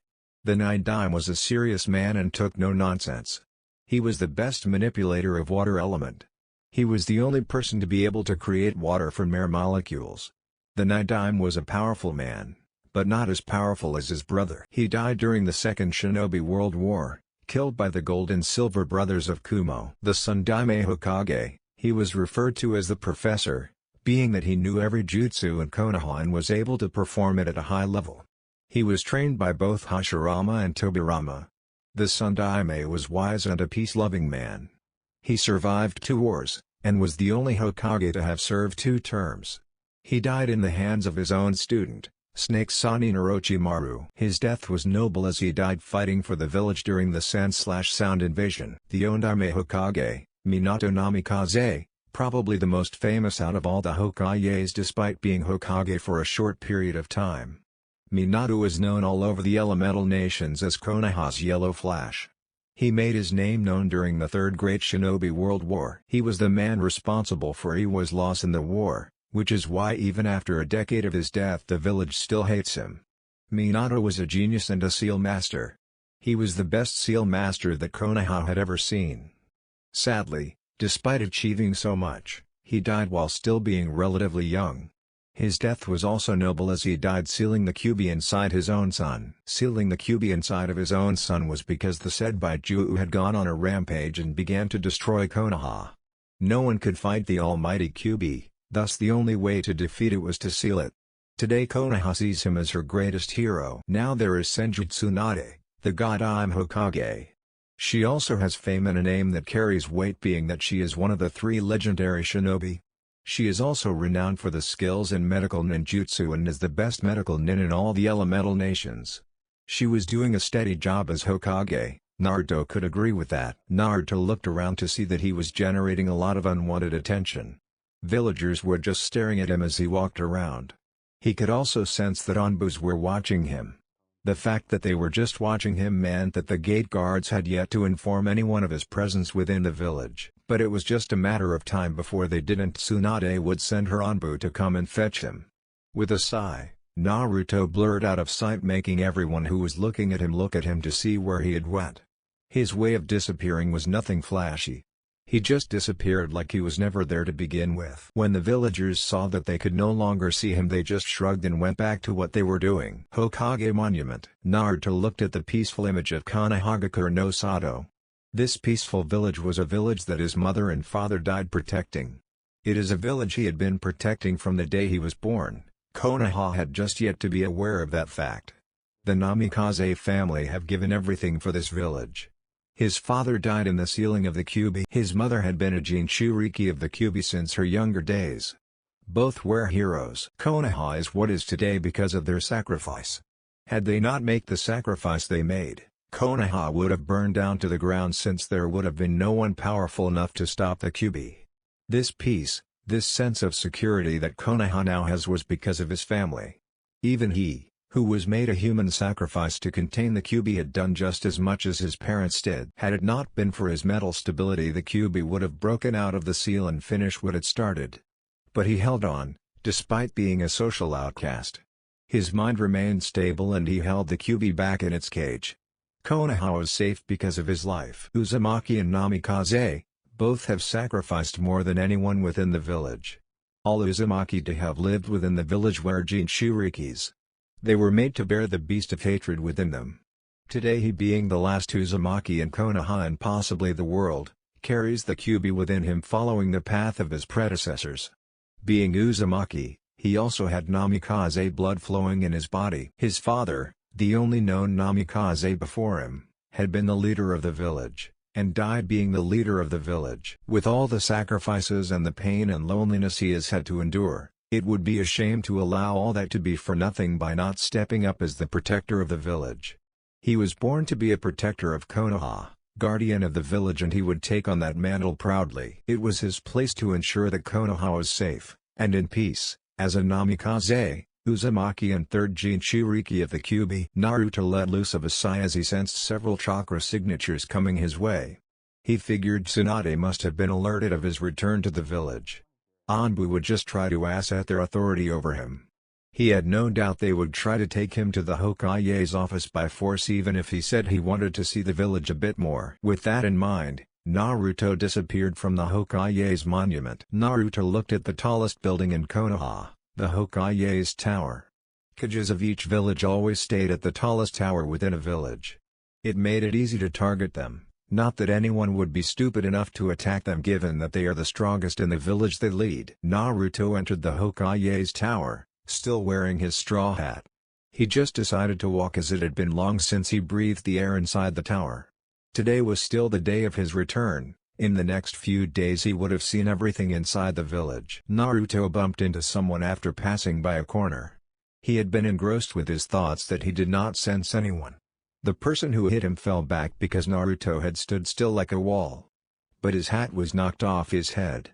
Speaker 1: The Nidaime was a serious man and took no nonsense. He was the best manipulator of water element. He was the only person to be able to create water from mere molecules. The Nidaime was a powerful man, but not as powerful as his brother. He died during the Second Shinobi World War, killed by the Gold and Silver Brothers of Kumo. The Sandaime Hokage, he was referred to as the Professor, being that he knew every jutsu in Konoha and was able to perform it at a high level. He was trained by both Hashirama and Tobirama. The Sandaime was wise and a peace-loving man. He survived 2 wars, and was the only Hokage to have served 2 terms. He died in the hands of his own student, Snake Sanin Orochimaru. His death was noble as he died fighting for the village during the sand/sound invasion. The Yondaime Hokage, Minato Namikaze, probably the most famous out of all the Hokages despite being Hokage for a short period of time. Minato is known all over the elemental nations as Konoha's Yellow Flash. He made his name known during the Third Great Shinobi World War. He was the man responsible for Iwa's loss in the war, which is why even after a decade of his death the village still hates him. Minato was a genius and a seal master. He was the best seal master that Konoha had ever seen. Sadly, despite achieving so much, he died while still being relatively young. His death was also noble as he died sealing the Kyuubi inside his own son. Sealing the Kyuubi inside of his own son was because the said Baiju had gone on a rampage and began to destroy Konoha. No one could fight the almighty Kyuubi, thus the only way to defeat it was to seal it. Today Konoha sees him as her greatest hero. Now there is Senju Tsunade, the Godaime Hokage. She also has fame and a name that carries weight, being that she is one of the 3 legendary shinobi. She is also renowned for the skills in medical ninjutsu and is the best medical nin in all the elemental nations. She was doing a steady job as Hokage. Naruto could agree with that. Naruto looked around to see that he was generating a lot of unwanted attention. Villagers were just staring at him as he walked around. He could also sense that Onbus were watching him. The fact that they were just watching him meant that the gate guards had yet to inform anyone of his presence within the village, but it was just a matter of time before they did, and Tsunade would send her Onbu to come and fetch him. With a sigh, Naruto blurred out of sight, making everyone who was looking at him to see where he had went. His way of disappearing was nothing flashy. He just disappeared like he was never there to begin with. When the villagers saw that they could no longer see him, they just shrugged and went back to what they were doing. Hokage Monument. Naruto looked at the peaceful image of Konohagakure no Sato. This peaceful village was a village that his mother and father died protecting. It is a village he had been protecting from the day he was born. Konoha had just yet to be aware of that fact. The Namikaze family have given everything for this village. His father died in the sealing of the Kyuubi. His mother had been a Jinchuriki of the Kyuubi since her younger days. Both were heroes. Konoha is what is today because of their sacrifice. Had they not made the sacrifice they made, Konoha would have burned down to the ground, since there would have been no one powerful enough to stop the Kyuubi. This peace, this sense of security that Konoha now has, was because of his family. Even he, who was made a human sacrifice to contain the Kyuubi, had done just as much as his parents did. Had it not been for his mental stability, the Kyuubi would have broken out of the seal and finished what it started. But he held on, despite being a social outcast. His mind remained stable and he held the Kyuubi back in its cage. Konoha was safe because of his life. Uzumaki and Namikaze, both have sacrificed more than anyone within the village. All Uzumaki to have lived within the village were Jinchurikis. They were made to bear the beast of hatred within them. Today he, being the last Uzumaki in Konoha and possibly the world, carries the Kyuubi within him, following the path of his predecessors. Being Uzumaki, he also had Namikaze blood flowing in his body. His father, the only known Namikaze before him, had been the leader of the village, and died being the leader of the village. With all the sacrifices and the pain and loneliness he has had to endure, it would be a shame to allow all that to be for nothing by not stepping up as the protector of the village. He was born to be a protector of Konoha, guardian of the village, and he would take on that mantle proudly. It was his place to ensure that Konoha was safe, and in peace. As a Namikaze, Uzumaki and third Jinchuriki of the Kyuubi, Naruto let loose of a sigh as he sensed several chakra signatures coming his way. He figured Tsunade must have been alerted of his return to the village. Anbu would just try to assert their authority over him. He had no doubt they would try to take him to the Hokage's office by force, even if he said he wanted to see the village a bit more. With that in mind, Naruto disappeared from the Hokage's monument. Naruto looked at the tallest building in Konoha, the Hokage's tower. Kages of each village always stayed at the tallest tower within a village. It made it easy to target them. Not that anyone would be stupid enough to attack them, given that they are the strongest in the village they lead. Naruto entered the Hokage's tower, still wearing his straw hat. He just decided to walk, as it had been long since he breathed the air inside the tower. Today was still the day of his return. In the next few days he would have seen everything inside the village. Naruto bumped into someone after passing by a corner. He had been engrossed with his thoughts that he did not sense anyone. The person who hit him fell back because Naruto had stood still like a wall. But his hat was knocked off his head.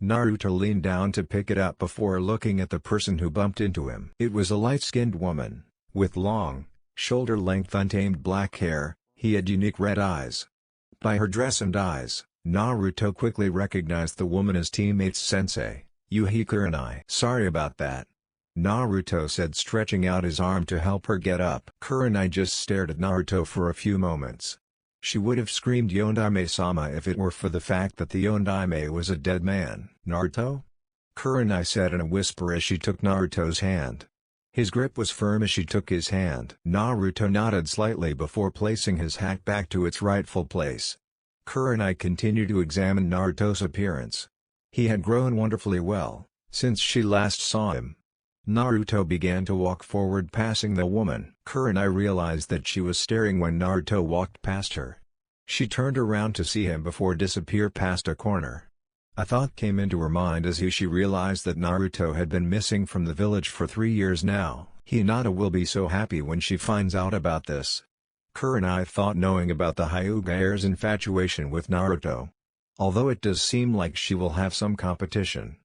Speaker 1: Naruto leaned down to pick it up before looking at the person who bumped into him. It was a light-skinned woman, with long, shoulder-length untamed black hair. He had unique red eyes. By her dress and eyes, Naruto quickly recognized the woman as teammates Sensei, Kurenai. "Sorry about that," Naruto said, stretching out his arm to help her get up. Kurenai just stared at Naruto for a few moments. She would have screamed Yondaime-sama if it were for the fact that the Yondaime was a dead man. "Naruto?" Kurenai said in a whisper as she took Naruto's hand. His grip was firm as she took his hand. Naruto nodded slightly before placing his hat back to its rightful place. Kurenai continued to examine Naruto's appearance. He had grown wonderfully well, since she last saw him. Naruto began to walk forward, passing the woman. Kurenai realized that she was staring when Naruto walked past her. She turned around to see him before disappear past a corner. A thought came into her mind as she realized that Naruto had been missing from the village for 3 years now. Hinata will be so happy when she finds out about this. Kurenai thought, knowing about the Hyuga heir's infatuation with Naruto. Although it does seem like she will have some competition.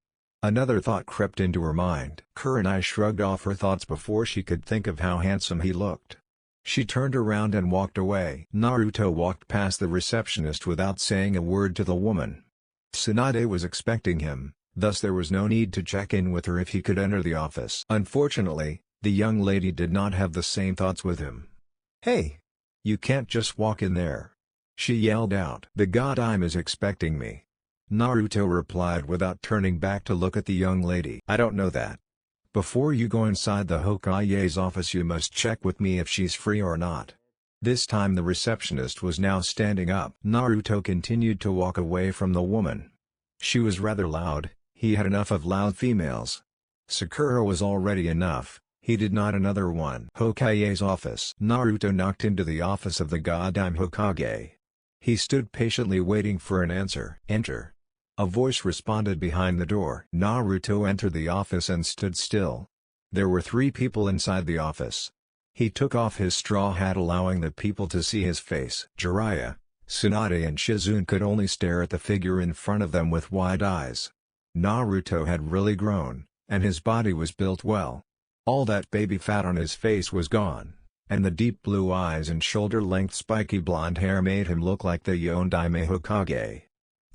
Speaker 1: Another thought crept into her mind. Kurenai shrugged off her thoughts before she could think of how handsome he looked. She turned around and walked away. Naruto walked past the receptionist without saying a word to the woman. Tsunade was expecting him, thus there was no need to check in with her if he could enter the office. Unfortunately, The young lady did not have the same thoughts with him. "Hey! You can't just walk in there!" she yelled out. "The Godime is expecting me." Naruto replied without turning back to look at the young lady. "I don't know that. Before you go inside the Hokage's office you must check with me if she's free or not." This time the receptionist was now standing up. Naruto continued to walk away from the woman. She was rather loud, he had enough of loud females. Sakura was already enough, he did not another one. Hokage's office. Naruto knocked into the office of the Godime Hokage. He stood patiently waiting for an answer. "Enter." A voice responded behind the door. Naruto entered the office and stood still. There were 3 people inside the office. He took off his straw hat allowing the people to see his face. Jiraiya, Tsunade and Shizune could only stare at the figure in front of them with wide eyes. Naruto had really grown, and his body was built well. All that baby fat on his face was gone, and the deep blue eyes and shoulder-length spiky blonde hair made him look like the Yondaime Hokage.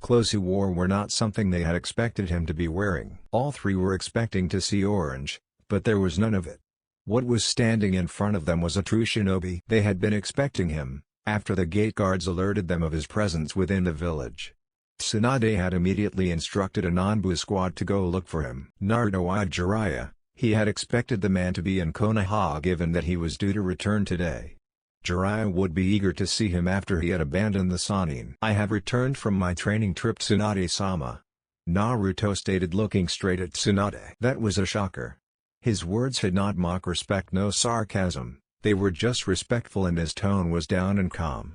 Speaker 1: Clothes he wore were not something they had expected him to be wearing. All 3 were expecting to see orange, but there was none of it. What was standing in front of them was a true shinobi. They had been expecting him, after the gate guards alerted them of his presence within the village. Tsunade had immediately instructed a Nanbu squad to go look for him. Naruto eyed Jiraiya. He had expected the man to be in Konoha given that he was due to return today. Jiraiya would be eager to see him after he had abandoned the Sannin. "I have returned from my training trip, Tsunade-sama," Naruto stated looking straight at Tsunade. That was a shocker. His words had not mock respect, no sarcasm, they were just respectful and his tone was down and calm.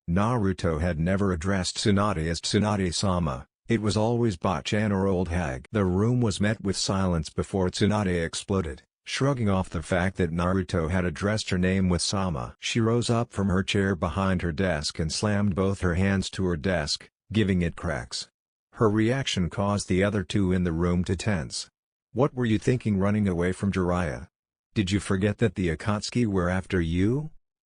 Speaker 1: Naruto had never addressed Tsunade as Tsunade-sama, it was always Bachan or old hag. The room was met with silence before Tsunade exploded, shrugging off the fact that Naruto had addressed her name with Sama. She rose up from her chair behind her desk and slammed both her hands to her desk, giving it cracks. Her reaction caused the other 2 in the room to tense. "What were you thinking running away from Jiraiya? Did you forget that the Akatsuki were after you?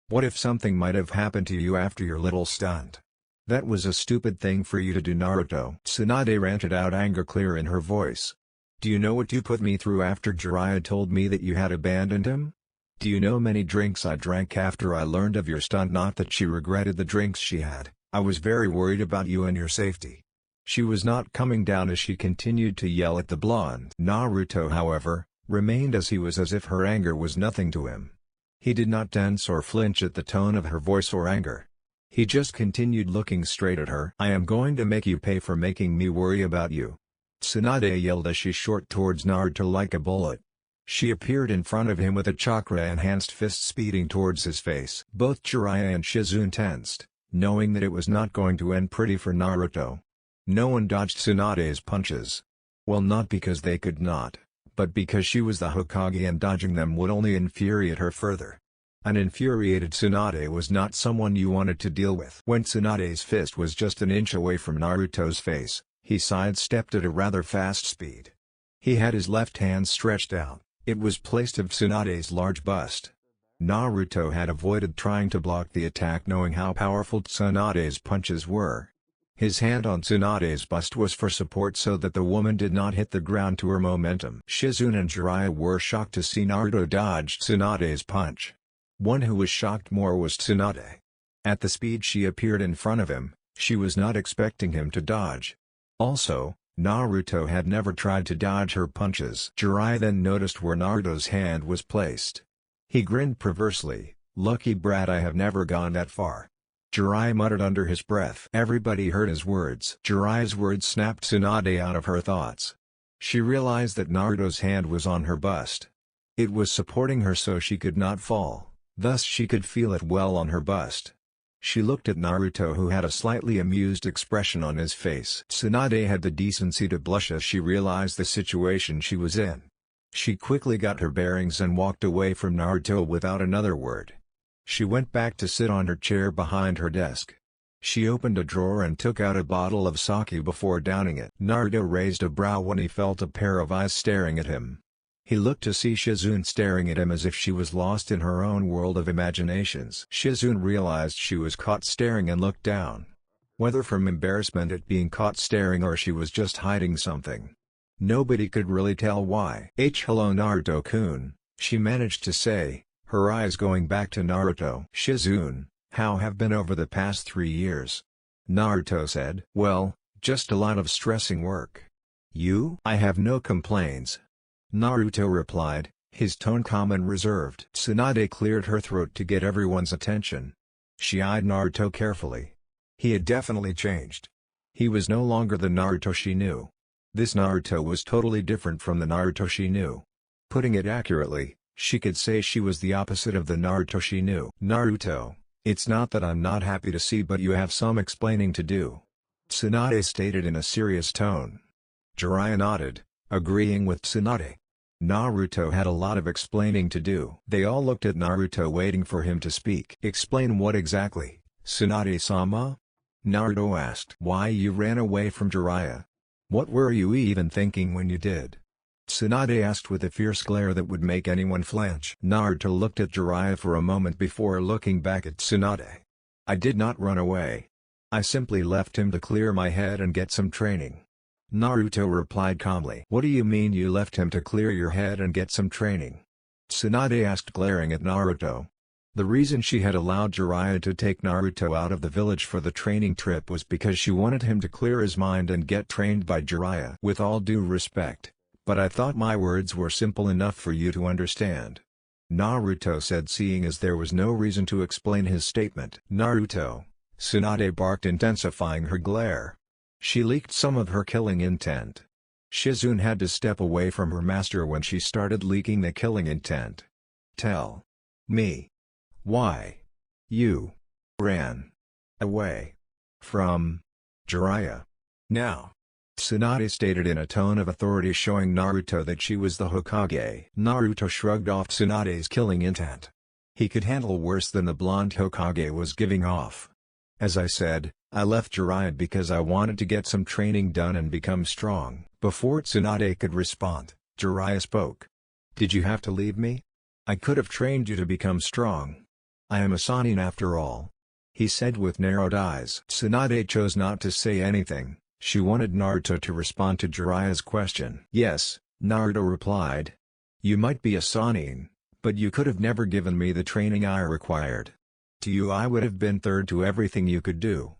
Speaker 1: What if something might have happened to you after your little stunt? That was a stupid thing for you to do, Naruto." Tsunade ranted out, anger clear in her voice. "Do you know what you put me through after Jiraiya told me that you had abandoned him? Do you know many drinks I drank after I learned of your stunt? Not that she regretted the drinks she had, I was very worried about you and your safety." She was not coming down as she continued to yell at the blonde. Naruto, however, remained as he was, as if her anger was nothing to him. He did not tense or flinch at the tone of her voice or anger. He just continued looking straight at her. "I am going to make you pay for making me worry about you," Tsunade yelled as she shot towards Naruto like a bullet. She appeared in front of him with a chakra-enhanced fist speeding towards his face. Both Jiraiya and Shizune tensed, knowing that it was not going to end pretty for Naruto. No one dodged Tsunade's punches. Well, not because they could not, but because she was the Hokage and dodging them would only infuriate her further. An infuriated Tsunade was not someone you wanted to deal with. When Tsunade's fist was just an inch away from Naruto's face, he sidestepped at a rather fast speed. He had his left hand stretched out, it was placed of Tsunade's large bust. Naruto had avoided trying to block the attack knowing how powerful Tsunade's punches were. His hand on Tsunade's bust was for support so that the woman did not hit the ground to her momentum. Shizune and Jiraiya were shocked to see Naruto dodge Tsunade's punch. One who was shocked more was Tsunade. At the speed she appeared in front of him, she was not expecting him to dodge. Also, Naruto had never tried to dodge her punches. Jiraiya then noticed where Naruto's hand was placed. He grinned perversely, "Lucky brat, I have never gone that far." Jiraiya muttered under his breath. Everybody heard his words. Jiraiya's words snapped Tsunade out of her thoughts. She realized that Naruto's hand was on her bust. It was supporting her so she could not fall, thus she could feel it well on her bust. She looked at Naruto, who had a slightly amused expression on his face. Tsunade had the decency to blush as she realized the situation she was in. She quickly got her bearings and walked away from Naruto without another word. She went back to sit on her chair behind her desk. She opened a drawer and took out a bottle of sake before downing it. Naruto raised a brow when he felt a pair of eyes staring at him. He looked to see Shizune staring at him as if she was lost in her own world of imaginations. Shizune realized she was caught staring and looked down. Whether from embarrassment at being caught staring or she was just hiding something. Nobody could really tell why. Hello Naruto-kun, she managed to say, her eyes going back to Naruto. "Shizune, how have been over the past 3 years?" Naruto said. "Well, just a lot of stressing work." "You?" "I have no complaints," Naruto replied, his tone calm and reserved. Tsunade cleared her throat to get everyone's attention. She eyed Naruto carefully. He had definitely changed. He was no longer the Naruto she knew. This Naruto was totally different from the Naruto she knew. Putting it accurately, she could say she was the opposite of the Naruto she knew. "Naruto, it's not that I'm not happy to see, but you have some explaining to do," Tsunade stated in a serious tone. Jiraiya nodded, agreeing with Tsunade. Naruto had a lot of explaining to do. They all looked at Naruto waiting for him to speak. "Explain what exactly, Tsunade-sama?" Naruto asked. "Why you ran away from Jiraiya? What were you even thinking when you did?" Tsunade asked with a fierce glare that would make anyone flinch. Naruto looked at Jiraiya for a moment before looking back at Tsunade. "I did not run away. I simply left him to clear my head and get some training," Naruto replied calmly. "What do you mean you left him to clear your head and get some training?" Tsunade asked, glaring at Naruto. The reason she had allowed Jiraiya to take Naruto out of the village for the training trip was because she wanted him to clear his mind and get trained by Jiraiya. "With all due respect, but I thought my words were simple enough for you to understand," Naruto said, seeing as there was no reason to explain his statement. "Naruto," Tsunade barked, intensifying her glare. She leaked some of her killing intent. Shizune had to step away from her master when she started leaking the killing intent. "Tell me why you ran away from Jiraiya now," Tsunade stated in a tone of authority, showing Naruto that she was the Hokage. Naruto shrugged off Tsunade's killing intent. He could handle worse than the blonde Hokage was giving off. "As I said, I left Jiraiya because I wanted to get some training done and become strong." Before Tsunade could respond, Jiraiya spoke. "Did you have to leave me? I could have trained you to become strong. I am a Sannin after all," he said with narrowed eyes. Tsunade chose not to say anything. She wanted Naruto to respond to Jiraiya's question. "Yes," Naruto replied. "You might be a Sannin, but you could have never given me the training I required. To you I would have been third to everything you could do.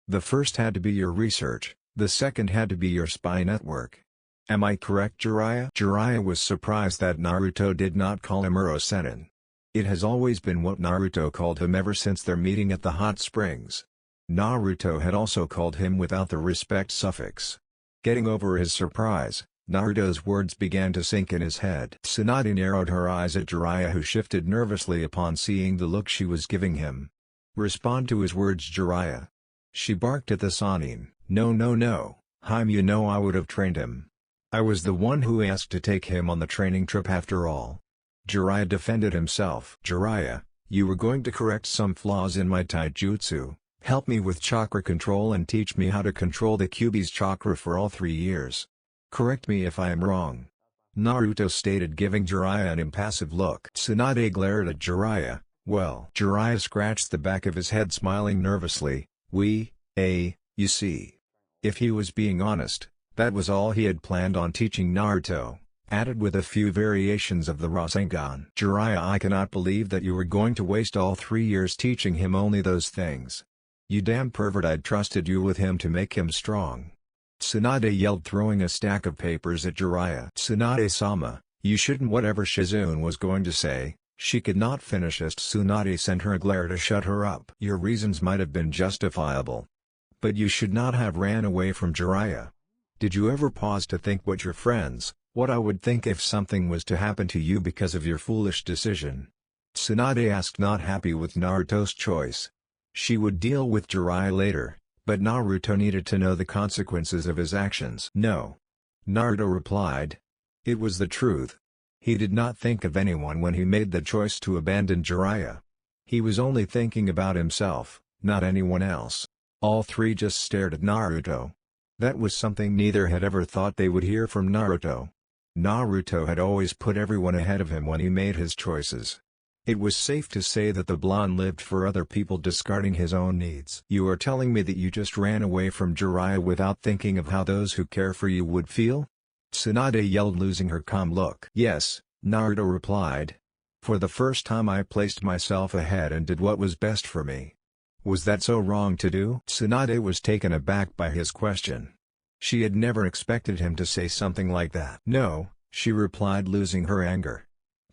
Speaker 1: The first had to be your research, the second had to be your spy network. Am I correct, Jiraiya?" Jiraiya was surprised that Naruto did not call him Uro-sennin. It has always been what Naruto called him ever since their meeting at the hot springs. Naruto had also called him without the respect suffix. Getting over his surprise, Naruto's words began to sink in his head. Tsunade narrowed her eyes at Jiraiya, who shifted nervously upon seeing the look she was giving him. "Respond to his words, Jiraiya." She barked at the Sannin. "No, no, no, Haim, you know I would have trained him. I was the one who asked to take him on the training trip after all." Jiraiya defended himself. "Jiraiya, you were going to correct some flaws in my taijutsu, help me with chakra control and teach me how to control the Kyuubi's chakra for all 3 years. Correct me if I am wrong," Naruto stated, giving Jiraiya an impassive look. Tsunade glared at Jiraiya. "Well." Jiraiya scratched the back of his head, smiling nervously. You see. If he was being honest, that was all he had planned on teaching Naruto, added with a few variations of the Rasengan. "Jiraiya, I cannot believe that you were going to waste all 3 years teaching him only those things. You damn pervert, I'd trusted you with him to make him strong," Tsunade yelled, throwing a stack of papers at Jiraiya. "Tsunade-sama, you shouldn't." Whatever Shizune was going to say, she could not finish as Tsunade sent her a glare to shut her up. "Your reasons might have been justifiable, but you should not have ran away from Jiraiya. Did you ever pause to think what your friends, what I would think if something was to happen to you because of your foolish decision?" Tsunade asked, not happy with Naruto's choice. She would deal with Jiraiya later, but Naruto needed to know the consequences of his actions. "No," Naruto replied. It was the truth. He did not think of anyone when he made the choice to abandon Jiraiya. He was only thinking about himself, not anyone else. All three just stared at Naruto. That was something neither had ever thought they would hear from Naruto. Naruto had always put everyone ahead of him when he made his choices. It was safe to say that the blonde lived for other people, discarding his own needs. "You are telling me that you just ran away from Jiraiya without thinking of how those who care for you would feel?" Tsunade yelled, losing her calm look. "Yes," Naruto replied. For the first time I placed myself ahead and did what was best for me. Was that so wrong to do? Tsunade was taken aback by his question. She had never expected him to say something like that. No, she replied, losing her anger.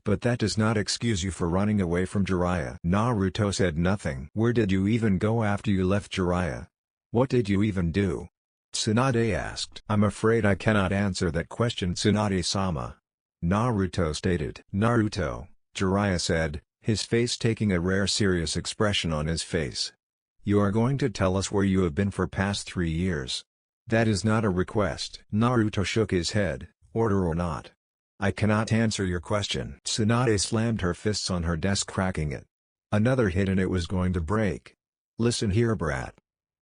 Speaker 1: But that does not excuse you for running away from Jiraiya. Naruto said nothing. Where did you even go after you left Jiraiya? What did you even do? Tsunade asked. I'm afraid I cannot answer that question, Tsunade-sama. Naruto stated. Naruto, Jiraiya said, his face taking a rare serious expression on his face. You are going to tell us where you have been for past 3 years. That is not a request. Naruto shook his head, order or not. I cannot answer your question. Tsunade slammed her fists on her desk, cracking it. Another hit and it was going to break. Listen here, brat.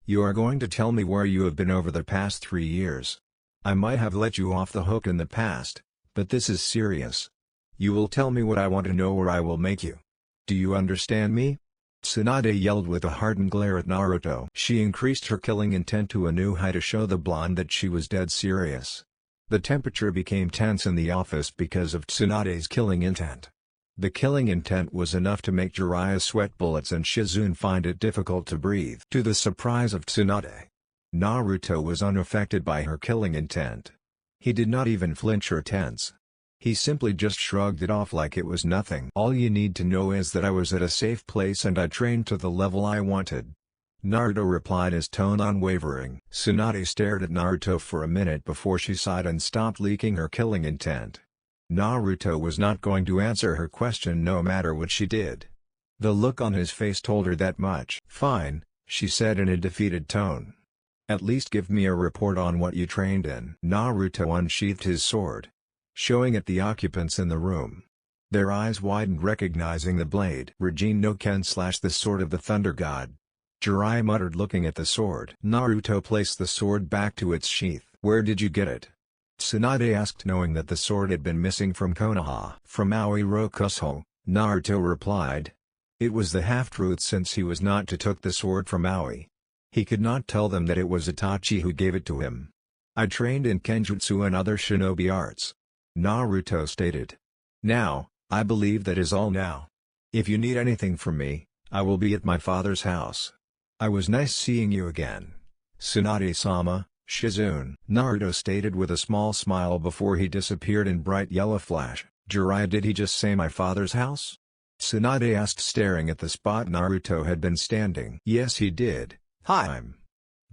Speaker 1: You are going to tell me where you have been over the past 3 years. I might have let you off the hook in the past, but this is serious. You will tell me what I want to know or I will make you. Do you understand me? Tsunade yelled with a hardened glare at Naruto. She increased her killing intent to a new high to show the blonde that she was dead serious. The temperature became tense in the office because of Tsunade's killing intent. The killing intent was enough to make Jiraiya sweat bullets and Shizune find it difficult to breathe. To the surprise of Tsunade, Naruto was unaffected by her killing intent. He did not even flinch or tense. He simply just shrugged it off like it was nothing. All you need to know is that I was at a safe place and I trained to the level I wanted. Naruto replied, his tone unwavering. Tsunade stared at Naruto for a minute before she sighed and stopped leaking her killing intent. Naruto was not going to answer her question no matter what she did. The look on his face told her that much. Fine, she said in a defeated tone. At least give me a report on what you trained in. Naruto unsheathed his sword, showing at the occupants in the room. Their eyes widened recognizing the blade. Regine no Ken / the sword of the Thunder God. Jiraiya muttered looking at the sword. Naruto placed the sword back to its sheath. Where did you get it? Tsunade asked, knowing that the sword had been missing from Konoha. From Aoi Rokusho, Naruto replied. It was the half-truth since he was not to took the sword from Aoi. He could not tell them that it was Itachi who gave it to him. I trained in Kenjutsu and other shinobi arts. Naruto stated. Now, I believe that is all now. If you need anything from me, I will be at my father's house. I was nice seeing you again. Tsunade-sama, Shizune. Naruto stated with a small smile before he disappeared in bright yellow flash. Jiraiya, did he just say my father's house? Tsunade asked, staring at the spot Naruto had been standing. Yes, he did. Haim.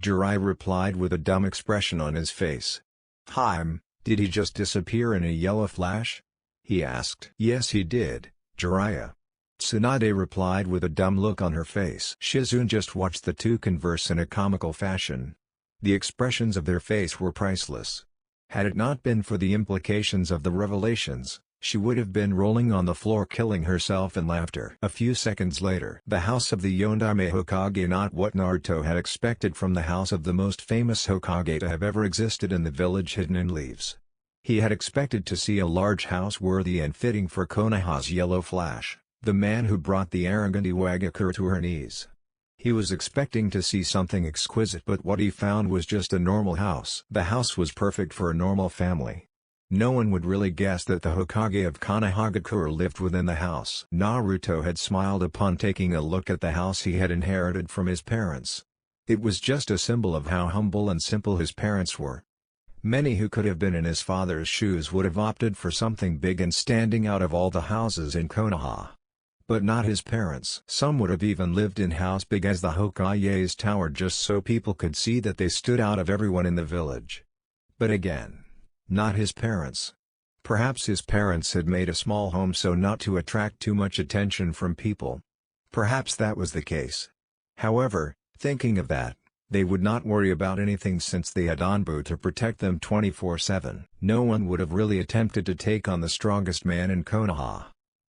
Speaker 1: Jiraiya replied with a dumb expression on his face. Haim, did he just disappear in a yellow flash? He asked. Yes, he did, Jiraiya. Tsunade replied with a dumb look on her face. Shizune just watched the two converse in a comical fashion. The expressions of their face were priceless. Had it not been for the implications of the revelations, she would have been rolling on the floor killing herself in laughter. A few seconds later, the house of the Yondaime Hokage, not what Naruto had expected from the house of the most famous Hokage to have ever existed in the village hidden in leaves. He had expected to see a large house worthy and fitting for Konoha's yellow flash, the man who brought the arrogant Iwagakure to her knees. He was expecting to see something exquisite, but what he found was just a normal house. The house was perfect for a normal family. No one would really guess that the Hokage of Konohagakure lived within the house. Naruto had smiled upon taking a look at the house he had inherited from his parents. It was just a symbol of how humble and simple his parents were. Many who could have been in his father's shoes would have opted for something big and standing out of all the houses in Konoha. But not his parents. Some would have even lived in house big as the Hokage's tower just so people could see that they stood out of everyone in the village. But again, not his parents. Perhaps his parents had made a small home so not to attract too much attention from people. Perhaps that was the case. However, thinking of that, they would not worry about anything since they had Anbu to protect them 24/7. No one would have really attempted to take on the strongest man in Konoha.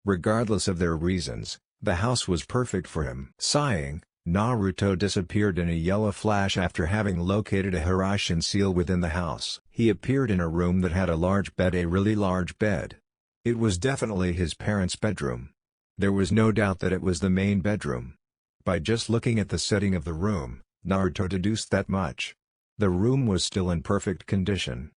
Speaker 1: Regardless of their reasons, the house was perfect for him. Sighing, Naruto disappeared in a yellow flash after having located a Hiraishin seal within the house. He appeared in a room that had a large bed, a really large bed. It was definitely his parents' bedroom. There was no doubt that it was the main bedroom. By just looking at the setting of the room, Naruto deduced that much. The room was still in perfect condition.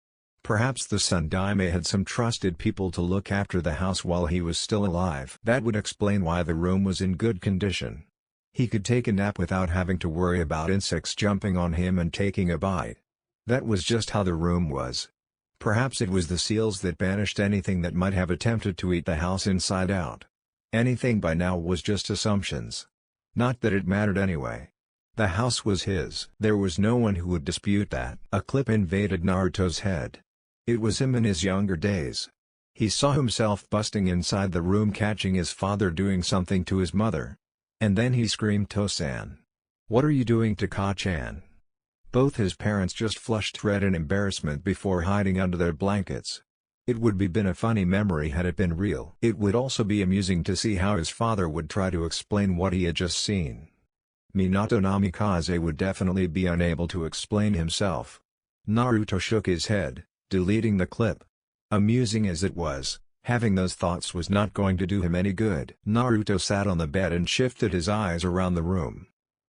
Speaker 1: Perhaps the Sun Daime had some trusted people to look after the house while he was still alive. That would explain why the room was in good condition. He could take a nap without having to worry about insects jumping on him and taking a bite. That was just how the room was. Perhaps it was the seals that banished anything that might have attempted to eat the house inside out. Anything by now was just assumptions. Not that it mattered anyway. The house was his. There was no one who would dispute that. A clip invaded Naruto's head. It was him in his younger days. He saw himself busting inside the room, catching his father doing something to his mother. And then he screamed, "Tosan! What are you doing to Ka-chan?" Both his parents just flushed red in embarrassment before hiding under their blankets. It would have been a funny memory had it been real. It would also be amusing to see how his father would try to explain what he had just seen. Minato Namikaze would definitely be unable to explain himself. Naruto shook his head, deleting the clip. Amusing as it was, having those thoughts was not going to do him any good. Naruto sat on the bed and shifted his eyes around the room.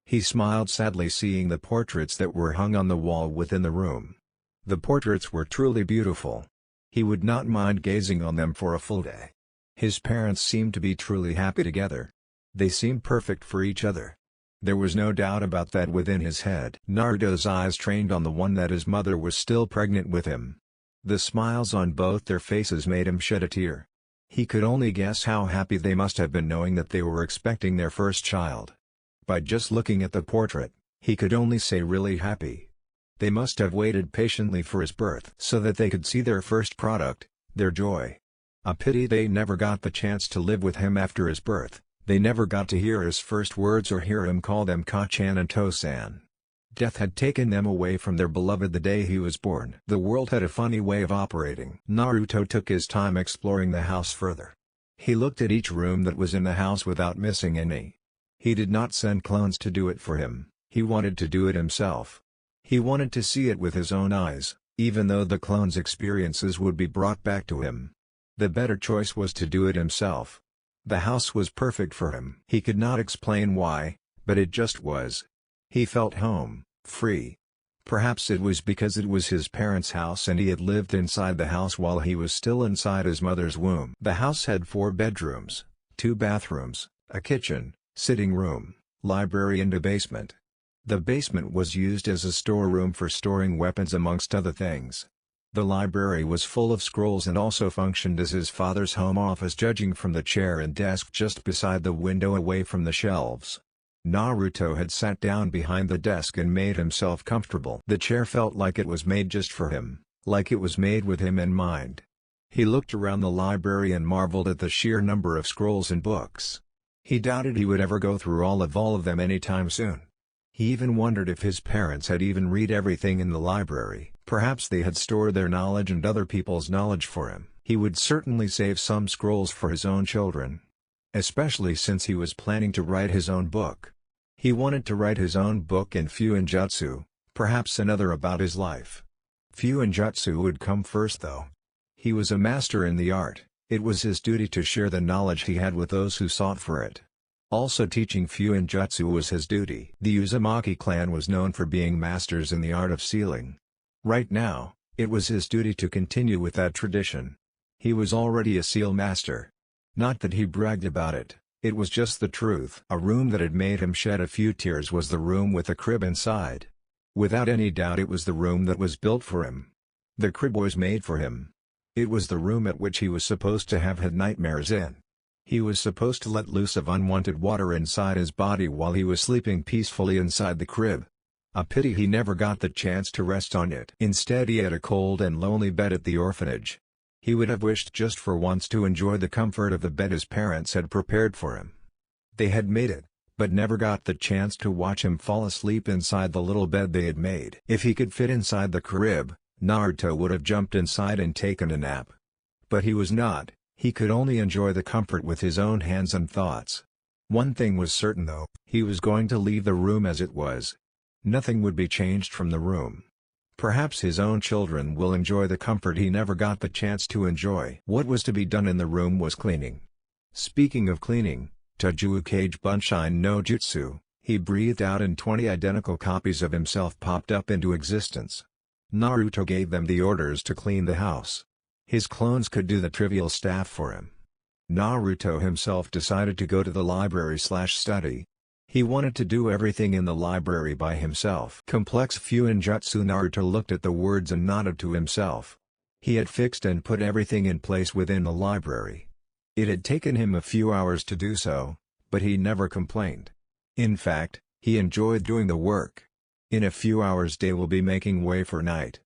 Speaker 1: He smiled sadly seeing the portraits that were hung on the wall within the room. The portraits were truly beautiful. He would not mind gazing on them for a full day. His parents seemed to be truly happy together. They seemed perfect for each other. There was no doubt about that within his head. Naruto's eyes trained on the one that his mother was still pregnant with him. The smiles on both their faces made him shed a tear. He could only guess how happy they must have been knowing that they were expecting their first child. By just looking at the portrait, he could only say really happy. They must have waited patiently for his birth so that they could see their first product, their joy. A pity they never got the chance to live with him after his birth. They never got to hear his first words or hear him call them Ka-chan and Tosan. Death had taken them away from their beloved the day he was born. The world had a funny way of operating. Naruto took his time exploring the house further. He looked at each room that was in the house without missing any. He did not send clones to do it for him, he wanted to do it himself. He wanted to see it with his own eyes, even though the clones' experiences would be brought back to him. The better choice was to do it himself. The house was perfect for him. He could not explain why, but it just was. He felt home, free. Perhaps it was because it was his parents' house and he had lived inside the house while he was still inside his mother's womb. The house had 4 bedrooms, 2 bathrooms, a kitchen, sitting room, library and a basement. The basement was used as a storeroom for storing weapons amongst other things. The library was full of scrolls and also functioned as his father's home office, judging from the chair and desk just beside the window away from the shelves. Naruto had sat down behind the desk and made himself comfortable. The chair felt like it was made just for him, like it was made with him in mind. He looked around the library and marveled at the sheer number of scrolls and books. He doubted he would ever go through all of them anytime soon. He even wondered if his parents had even read everything in the library. Perhaps they had stored their knowledge and other people's knowledge for him. He would certainly save some scrolls for his own children. Especially since he was planning to write his own book. He wanted to write his own book in Fuinjutsu, perhaps another about his life. Fuinjutsu would come first though. He was a master in the art, it was his duty to share the knowledge he had with those who sought for it. Also teaching Fuinjutsu was his duty. The Uzumaki clan was known for being masters in the art of sealing. Right now, it was his duty to continue with that tradition. He was already a seal master. Not that he bragged about it, it was just the truth. A room that had made him shed a few tears was the room with a crib inside. Without any doubt it was the room that was built for him. The crib was made for him. It was the room at which he was supposed to have had nightmares in. He was supposed to let loose of unwanted water inside his body while he was sleeping peacefully inside the crib. A pity he never got the chance to rest on it. Instead he had a cold and lonely bed at the orphanage. He would have wished just for once to enjoy the comfort of the bed his parents had prepared for him. They had made it, but never got the chance to watch him fall asleep inside the little bed they had made. If he could fit inside the crib, Naruto would have jumped inside and taken a nap. But he was not. He could only enjoy the comfort with his own hands and thoughts. One thing was certain though, he was going to leave the room as it was. Nothing would be changed from the room. Perhaps his own children will enjoy the comfort he never got the chance to enjoy. What was to be done in the room was cleaning. Speaking of cleaning, Tajuo Kage Bunshin no Jutsu, he breathed out and 20 identical copies of himself popped up into existence. Naruto gave them the orders to clean the house. His clones could do the trivial stuff for him. Naruto himself decided to go to the library/study. He wanted to do everything in the library by himself. Complex Fuinjutsu. Naruto looked at the words and nodded to himself. He had fixed and put everything in place within the library. It had taken him a few hours to do so, but he never complained. In fact, he enjoyed doing the work. In a few hours day will be making way for night.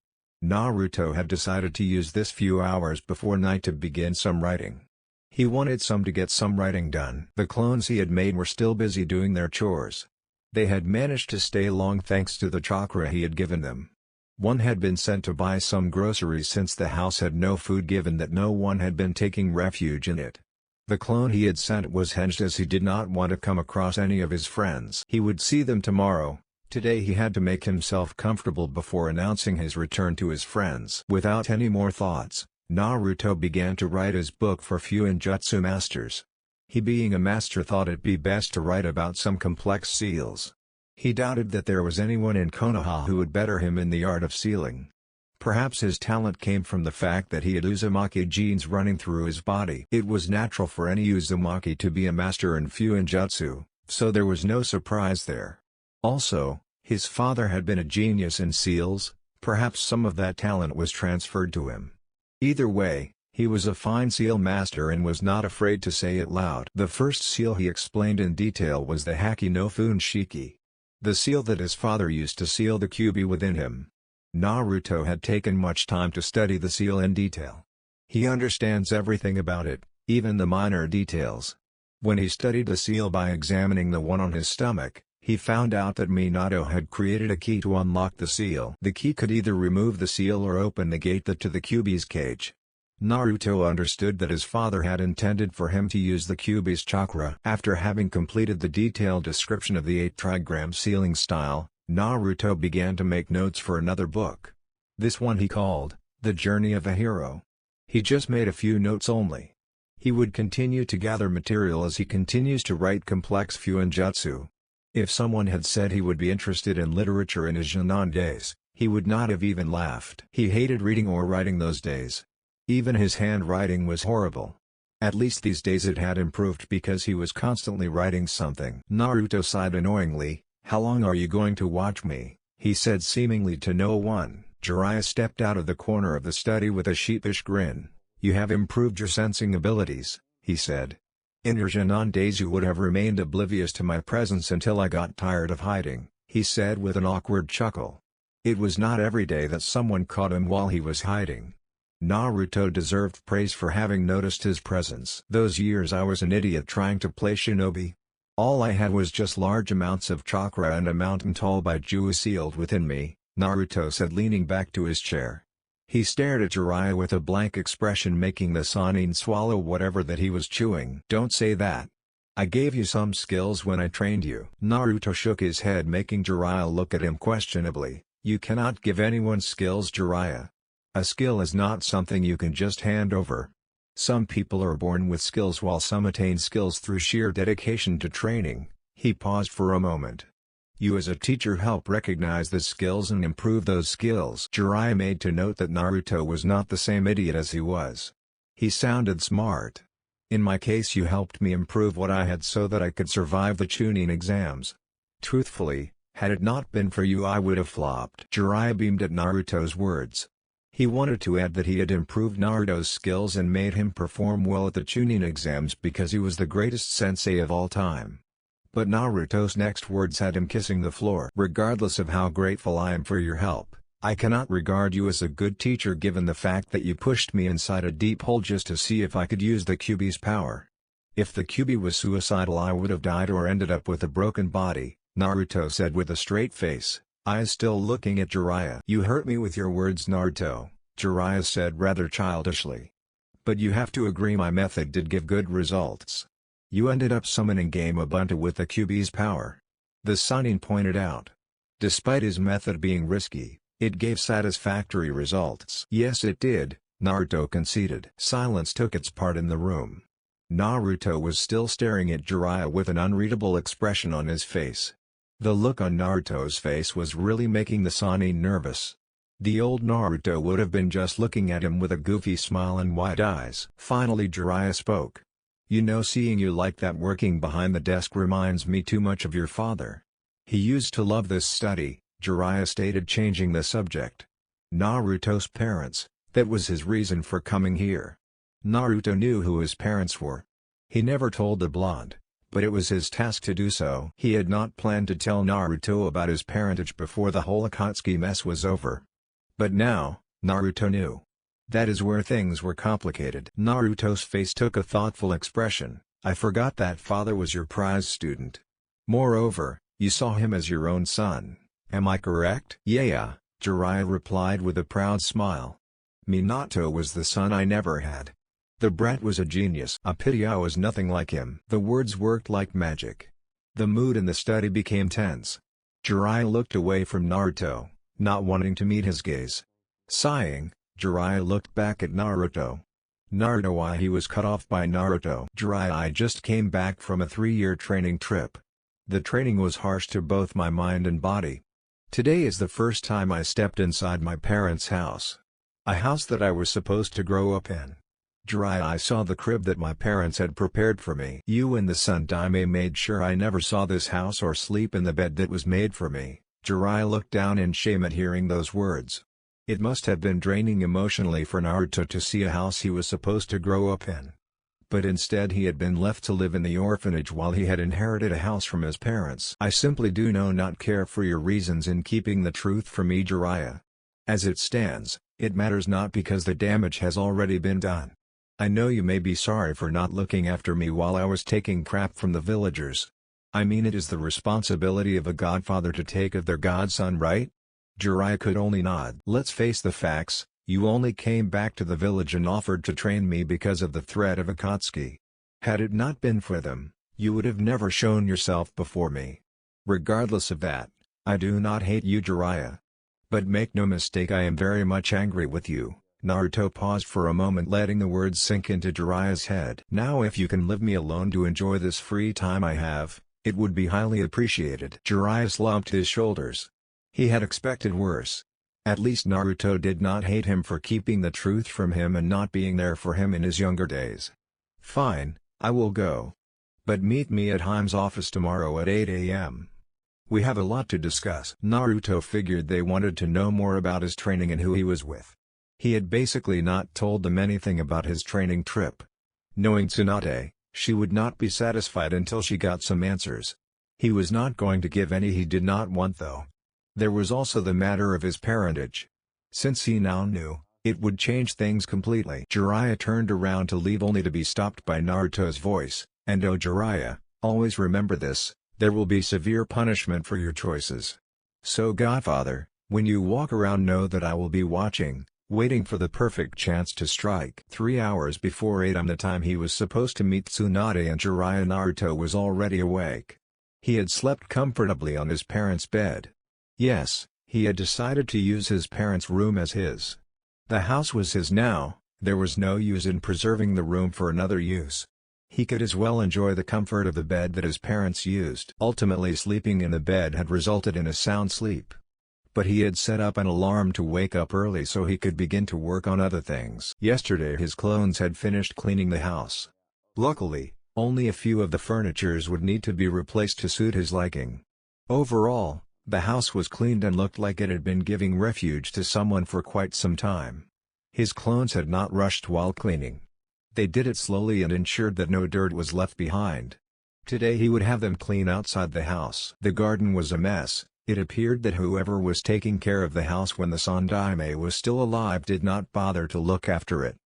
Speaker 1: Naruto had decided to use this few hours before night to begin some writing. He wanted to get some writing done. The clones he had made were still busy doing their chores. They had managed to stay long thanks to the chakra he had given them. One had been sent to buy some groceries since the house had no food, given that no one had been taking refuge in it. The clone he had sent was hinged as he did not want to come across any of his friends. He would see them tomorrow. Today he had to make himself comfortable before announcing his return to his friends. Without any more thoughts, Naruto began to write his book for Fuinjutsu masters. He, being a master, thought it be best to write about some complex seals. He doubted that there was anyone in Konoha who would better him in the art of sealing. Perhaps his talent came from the fact that he had Uzumaki genes running through his body. It was natural for any Uzumaki to be a master in Fuinjutsu, so there was no surprise there. Also, his father had been a genius in seals. Perhaps some of that talent was transferred to him. Either way, he was a fine seal master and was not afraid to say it loud. The first seal he explained in detail was the Haki no Funshiki, the seal that his father used to seal the kyubi within him. Naruto had taken much time to study the seal in detail. He understands everything about it, even the minor details. When he studied the seal by examining the one on his stomach, he found out that Minato had created a key to unlock the seal. The key could either remove the seal or open the gate to the kyubi's cage. Naruto understood that his father had intended for him to use the kyubi's chakra. After having completed the detailed description of the 8 trigram sealing style, Naruto began to make notes for another book. This one he called, The Journey of a Hero. He just made a few notes only. He would continue to gather material as he continues to write complex Fuinjutsu. If someone had said he would be interested in literature in his Junon days, he would not have even laughed. He hated reading or writing those days. Even his handwriting was horrible. At least these days it had improved because he was constantly writing something. Naruto sighed annoyingly. "How long are you going to watch me?" he said seemingly to no one. Jiraiya stepped out of the corner of the study with a sheepish grin. "You have improved your sensing abilities," he said. "In your Junon days you would have remained oblivious to my presence until I got tired of hiding," he said with an awkward chuckle. It was not every day that someone caught him while he was hiding. Naruto deserved praise for having noticed his presence. "Those years I was an idiot trying to play shinobi. All I had was just large amounts of chakra and a mountain-tall Baijiu sealed within me," Naruto said, leaning back to his chair. He stared at Jiraiya with a blank expression, making the Sannin swallow whatever that he was chewing. "Don't say that. I gave you some skills when I trained you." Naruto shook his head, making Jiraiya look at him questionably. "You cannot give anyone skills, Jiraiya. A skill is not something you can just hand over. Some people are born with skills while some attain skills through sheer dedication to training." He paused for a moment. "You as a teacher help recognize the skills and improve those skills." Jiraiya made to note that Naruto was not the same idiot as he was. He sounded smart. "In my case you helped me improve what I had so that I could survive the Chunin exams. Truthfully, had it not been for you I would have flopped." Jiraiya beamed at Naruto's words. He wanted to add that he had improved Naruto's skills and made him perform well at the Chunin exams because he was the greatest sensei of all time. But Naruto's next words had him kissing the floor. "Regardless of how grateful I am for your help, I cannot regard you as a good teacher given the fact that you pushed me inside a deep hole just to see if I could use the Kyubi's power. If the Kyubi was suicidal I would have died or ended up with a broken body," Naruto said with a straight face, eyes still looking at Jiraiya. "You hurt me with your words, Naruto," Jiraiya said rather childishly. "But you have to agree my method did give good results. You ended up summoning Game Ubuntu with the Kyubi's power," the Sannin pointed out. "Despite his method being risky, it gave satisfactory results." "Yes it did," Naruto conceded. Silence took its part in the room. Naruto was still staring at Jiraiya with an unreadable expression on his face. The look on Naruto's face was really making the Sannin nervous. The old Naruto would have been just looking at him with a goofy smile and wide eyes. Finally Jiraiya spoke. You know, seeing you like that working behind the desk reminds me too much of your father. He used to love this study, Jiraiya stated, changing the subject. Naruto's parents, that was his reason for coming here. Naruto knew who his parents were. He never told the blonde, but it was his task to do so. He had not planned to tell Naruto about his parentage before the whole Akatsuki mess was over. But now, Naruto knew. That is where things were complicated. Naruto's face took a thoughtful expression. I forgot that father was your prize student. Moreover, you saw him as your own son, am I correct? Yeah, Jiraiya replied with a proud smile. Minato was the son I never had. The brat was a genius. A pity I was nothing like him. The words worked like magic. The mood in the study became tense. Jiraiya looked away from Naruto, not wanting to meet his gaze. Sighing, Jiraiya looked back at Naruto. Naruto, why he was cut off by Naruto. Jiraiya, I just came back from a 3-year training trip. The training was harsh to both my mind and body. Today is the first time I stepped inside my parents' house. A house that I was supposed to grow up in. Jiraiya, I saw the crib that my parents had prepared for me. You and the Sun Daime made sure I never saw this house or sleep in the bed that was made for me. Jiraiya looked down in shame at hearing those words. It must have been draining emotionally for Naruto to see a house he was supposed to grow up in. But instead he had been left to live in the orphanage while he had inherited a house from his parents. I simply do not care for your reasons in keeping the truth from me, Jiraiya. As it stands, it matters not because the damage has already been done. I know you may be sorry for not looking after me while I was taking crap from the villagers. I mean, it is the responsibility of a godfather to take of their godson, right? Jiraiya could only nod. Let's face the facts, you only came back to the village and offered to train me because of the threat of Akatsuki. Had it not been for them, you would have never shown yourself before me. Regardless of that, I do not hate you, Jiraiya. But make no mistake, I am very much angry with you. Naruto paused for a moment, letting the words sink into Jiraiya's head. Now if you can leave me alone to enjoy this free time I have, it would be highly appreciated. Jiraiya slumped his shoulders. He had expected worse. At least Naruto did not hate him for keeping the truth from him and not being there for him in his younger days. Fine, I will go. But meet me at Haim's office tomorrow at 8 a.m. We have a lot to discuss. Naruto figured they wanted to know more about his training and who he was with. He had basically not told them anything about his training trip. Knowing Tsunade, she would not be satisfied until she got some answers. He was not going to give any he did not want, though. There was also the matter of his parentage. Since he now knew, it would change things completely. Jiraiya turned around to leave only to be stopped by Naruto's voice, and oh Jiraiya, always remember this, there will be severe punishment for your choices. So Godfather, when you walk around, know that I will be watching, waiting for the perfect chance to strike. 3 hours before 8 am, the time he was supposed to meet Tsunade and Jiraiya, Naruto was already awake. He had slept comfortably on his parents' bed. Yes, he had decided to use his parents' room as his. The house was his now, there was no use in preserving the room for another use. He could as well enjoy the comfort of the bed that his parents used. Ultimately, sleeping in the bed had resulted in a sound sleep. But he had set up an alarm to wake up early so he could begin to work on other things. Yesterday his clones had finished cleaning the house. Luckily, only a few of the furnitures would need to be replaced to suit his liking. Overall, the house was cleaned and looked like it had been giving refuge to someone for quite some time. His clones had not rushed while cleaning. They did it slowly and ensured that no dirt was left behind. Today he would have them clean outside the house. The garden was a mess. It appeared that whoever was taking care of the house when the Sandaime was still alive did not bother to look after it.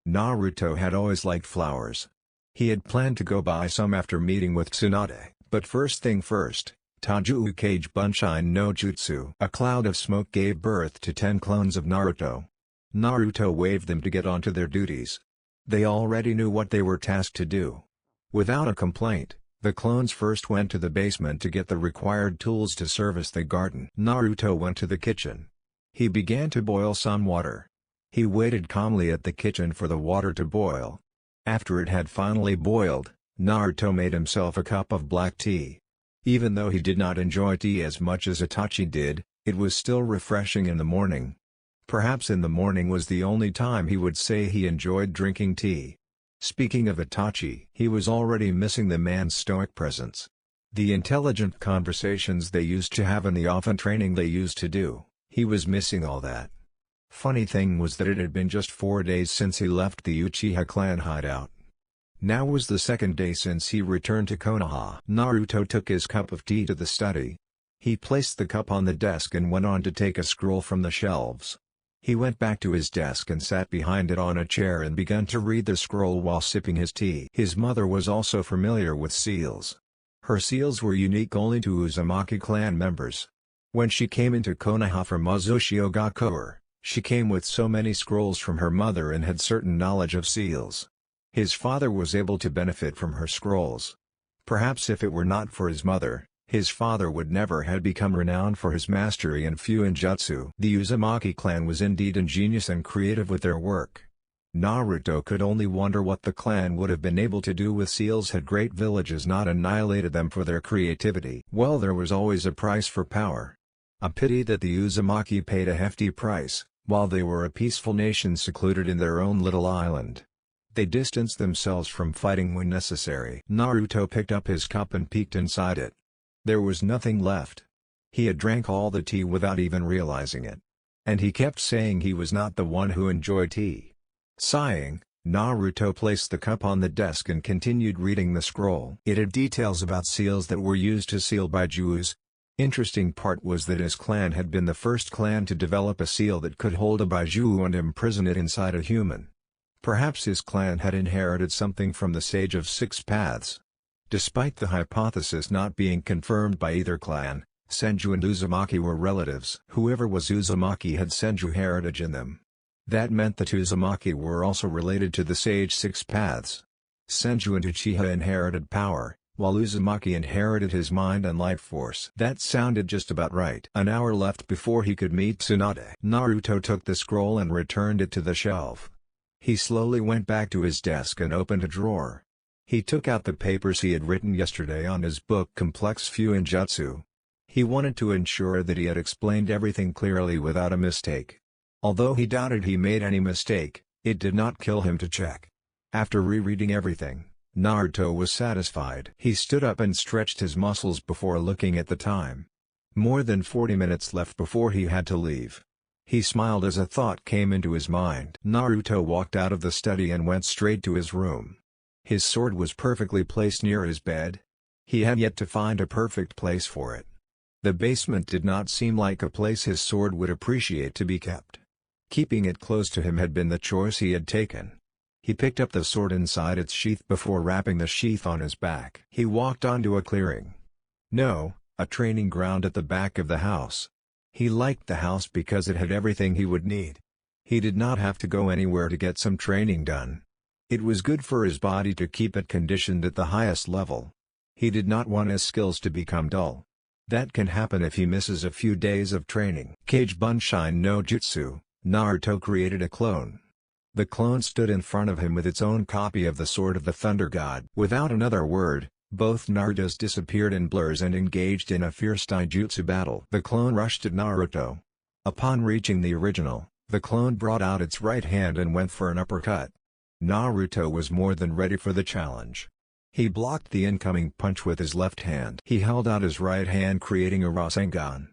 Speaker 1: Naruto had always liked flowers. He had planned to go buy some after meeting with Tsunade, but first thing first, Taiju Kage Bunshin no Jutsu. A cloud of smoke gave birth to 10 clones of Naruto. Naruto waved them to get onto their duties. They already knew what they were tasked to do. Without a complaint, the clones first went to the basement to get the required tools to service the garden. Naruto went to the kitchen. He began to boil some water. He waited calmly at the kitchen for the water to boil. After it had finally boiled, Naruto made himself a cup of black tea. Even though he did not enjoy tea as much as Itachi did, it was still refreshing in the morning. Perhaps in the morning was the only time he would say he enjoyed drinking tea. Speaking of Itachi, he was already missing the man's stoic presence. The intelligent conversations they used to have and the often training they used to do, he was missing all that. Funny thing was that it had been just 4 days since he left the Uchiha clan hideout. Now was the second day since he returned to Konoha. Naruto took his cup of tea to the study. He placed the cup on the desk and went on to take a scroll from the shelves. He went back to his desk and sat behind it on a chair and began to read the scroll while sipping his tea. His mother was also familiar with seals. Her seals were unique only to Uzumaki clan members. When she came into Konoha from Uzushiogakuer, she came with so many scrolls from her mother and had certain knowledge of seals. His father was able to benefit from her scrolls. Perhaps if it were not for his mother, his father would never have become renowned for his mastery in Fuinjutsu. The Uzumaki clan was indeed ingenious and creative with their work. Naruto could only wonder what the clan would have been able to do with seals had great villages not annihilated them for their creativity. Well, there was always a price for power. A pity that the Uzumaki paid a hefty price, while they were a peaceful nation secluded in their own little island. They distanced themselves from fighting when necessary. Naruto picked up his cup and peeked inside it. There was nothing left. He had drank all the tea without even realizing it. And he kept saying he was not the one who enjoyed tea. Sighing, Naruto placed the cup on the desk and continued reading the scroll. It had details about seals that were used to seal baijus. Interesting part was that his clan had been the first clan to develop a seal that could hold a baiju and imprison it inside a human. Perhaps his clan had inherited something from the Sage of Six Paths. Despite the hypothesis not being confirmed by either clan, Senju and Uzumaki were relatives. Whoever was Uzumaki had Senju heritage in them. That meant that Uzumaki were also related to the Sage Six Paths. Senju and Uchiha inherited power, while Uzumaki inherited his mind and life force. That sounded just about right. An hour left before he could meet Tsunade. Naruto took the scroll and returned it to the shelf. He slowly went back to his desk and opened a drawer. He took out the papers he had written yesterday on his book Complex Fuinjutsu. He wanted to ensure that he had explained everything clearly without a mistake. Although he doubted he made any mistake, it did not kill him to check. After rereading everything, Naruto was satisfied. He stood up and stretched his muscles before looking at the time. More than 40 minutes left before he had to leave. He smiled as a thought came into his mind. Naruto walked out of the study and went straight to his room. His sword was perfectly placed near his bed. He had yet to find a perfect place for it. The basement did not seem like a place his sword would appreciate to be kept. Keeping it close to him had been the choice he had taken. He picked up the sword inside its sheath before wrapping the sheath on his back. He walked onto a clearing. No, a training ground at the back of the house. He liked the house because it had everything he would need. He did not have to go anywhere to get some training done. It was good for his body to keep it conditioned at the highest level. He did not want his skills to become dull. That can happen if he misses a few days of training. Kage Bunshin no Jutsu, Naruto created a clone. The clone stood in front of him with its own copy of the Sword of the Thunder God. Without another word, both Narutos disappeared in blurs and engaged in a fierce taijutsu battle. The clone rushed at Naruto. Upon reaching the original, the clone brought out its right hand and went for an uppercut. Naruto was more than ready for the challenge. He blocked the incoming punch with his left hand. He held out his right hand creating a Rasengan.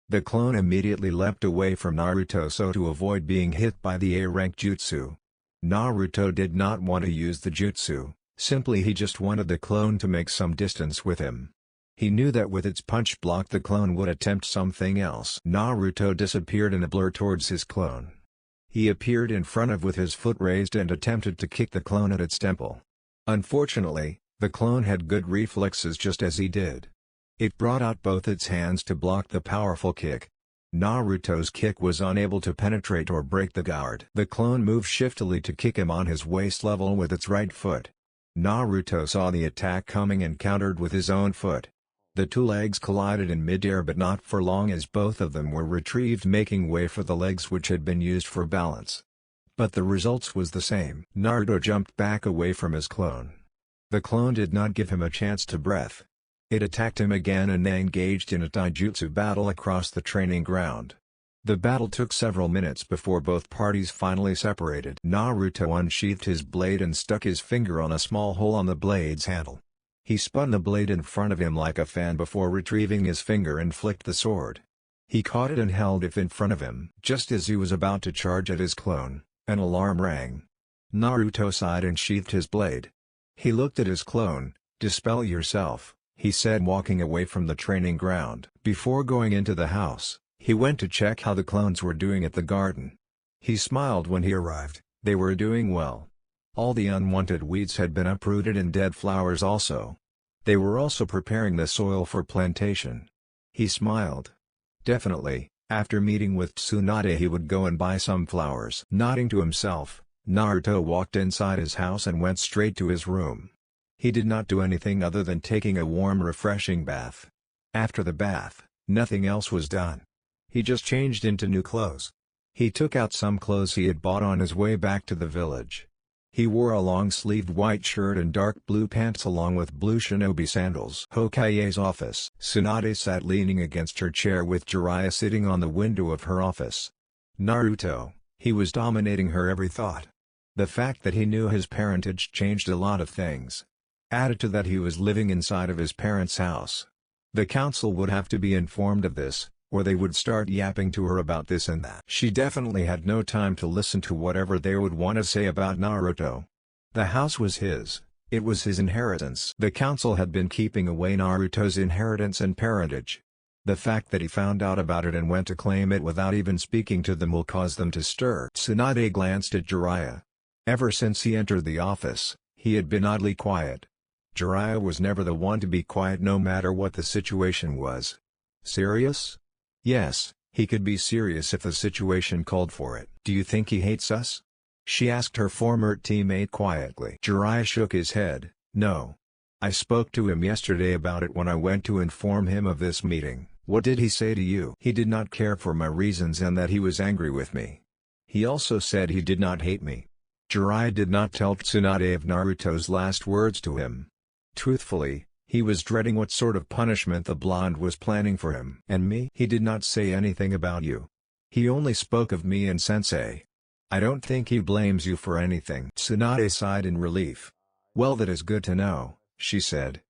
Speaker 1: The clone immediately leapt away from Naruto so to avoid being hit by the A-rank jutsu. Naruto did not want to use the jutsu, simply he just wanted the clone to make some distance with him. He knew that with its punch block the clone would attempt something else. Naruto disappeared in a blur towards his clone. He appeared in front of with his foot raised and attempted to kick the clone at its temple. Unfortunately, the clone had good reflexes just as he did. It brought out both its hands to block the powerful kick. Naruto's kick was unable to penetrate or break the guard. The clone moved shiftily to kick him on his waist level with its right foot. Naruto saw the attack coming and countered with his own foot. The two legs collided in mid-air but not for long as both of them were retrieved making way for the legs which had been used for balance. But the results was the same. Naruto jumped back away from his clone. The clone did not give him a chance to breath. It attacked him again and they engaged in a taijutsu battle across the training ground. The battle took several minutes before both parties finally separated. Naruto unsheathed his blade and stuck his finger on a small hole on the blade's handle. He spun the blade in front of him like a fan before retrieving his finger and flicked the sword. He caught it and held it in front of him. Just as he was about to charge at his clone, an alarm rang. Naruto sighed and sheathed his blade. He looked at his clone. "Dispel yourself," he said, walking away from the training ground. Before going into the house, he went to check how the clones were doing at the garden. He smiled when he arrived. They were doing well. All the unwanted weeds had been uprooted and dead flowers also. They were also preparing the soil for plantation. He smiled. Definitely, after meeting with Tsunade he would go and buy some flowers. Nodding to himself, Naruto walked inside his house and went straight to his room. He did not do anything other than taking a warm refreshing bath. After the bath, nothing else was done. He just changed into new clothes. He took out some clothes he had bought on his way back to the village. He wore a long-sleeved white shirt and dark blue pants along with blue shinobi sandals. Hokage's office. Tsunade sat leaning against her chair with Jiraiya sitting on the window of her office. Naruto, he was dominating her every thought. The fact that he knew his parentage changed a lot of things. Added to that, he was living inside of his parents' house. The council would have to be informed of this, or they would start yapping to her about this and that. She definitely had no time to listen to whatever they would want to say about Naruto. The house was his. It was his inheritance. The council had been keeping away Naruto's inheritance and parentage. The fact that he found out about it and went to claim it without even speaking to them will cause them to stir. Tsunade glanced at Jiraiya. Ever since he entered the office, he had been oddly quiet. Jiraiya was never the one to be quiet no matter what the situation was. Serious? Yes, he could be serious if the situation called for it. "Do you think he hates us?" she asked her former teammate quietly. Jiraiya shook his head. "No. I spoke to him yesterday about it when I went to inform him of this meeting." "What did he say to you?" "He did not care for my reasons and that he was angry with me. He also said he did not hate me." Jiraiya did not tell Tsunade of Naruto's last words to him. Truthfully, he was dreading what sort of punishment the blonde was planning for him. "And me?" "He did not say anything about you. He only spoke of me and Sensei. I don't think he blames you for anything." Tsunade sighed in relief. "Well, that is good to know," she said.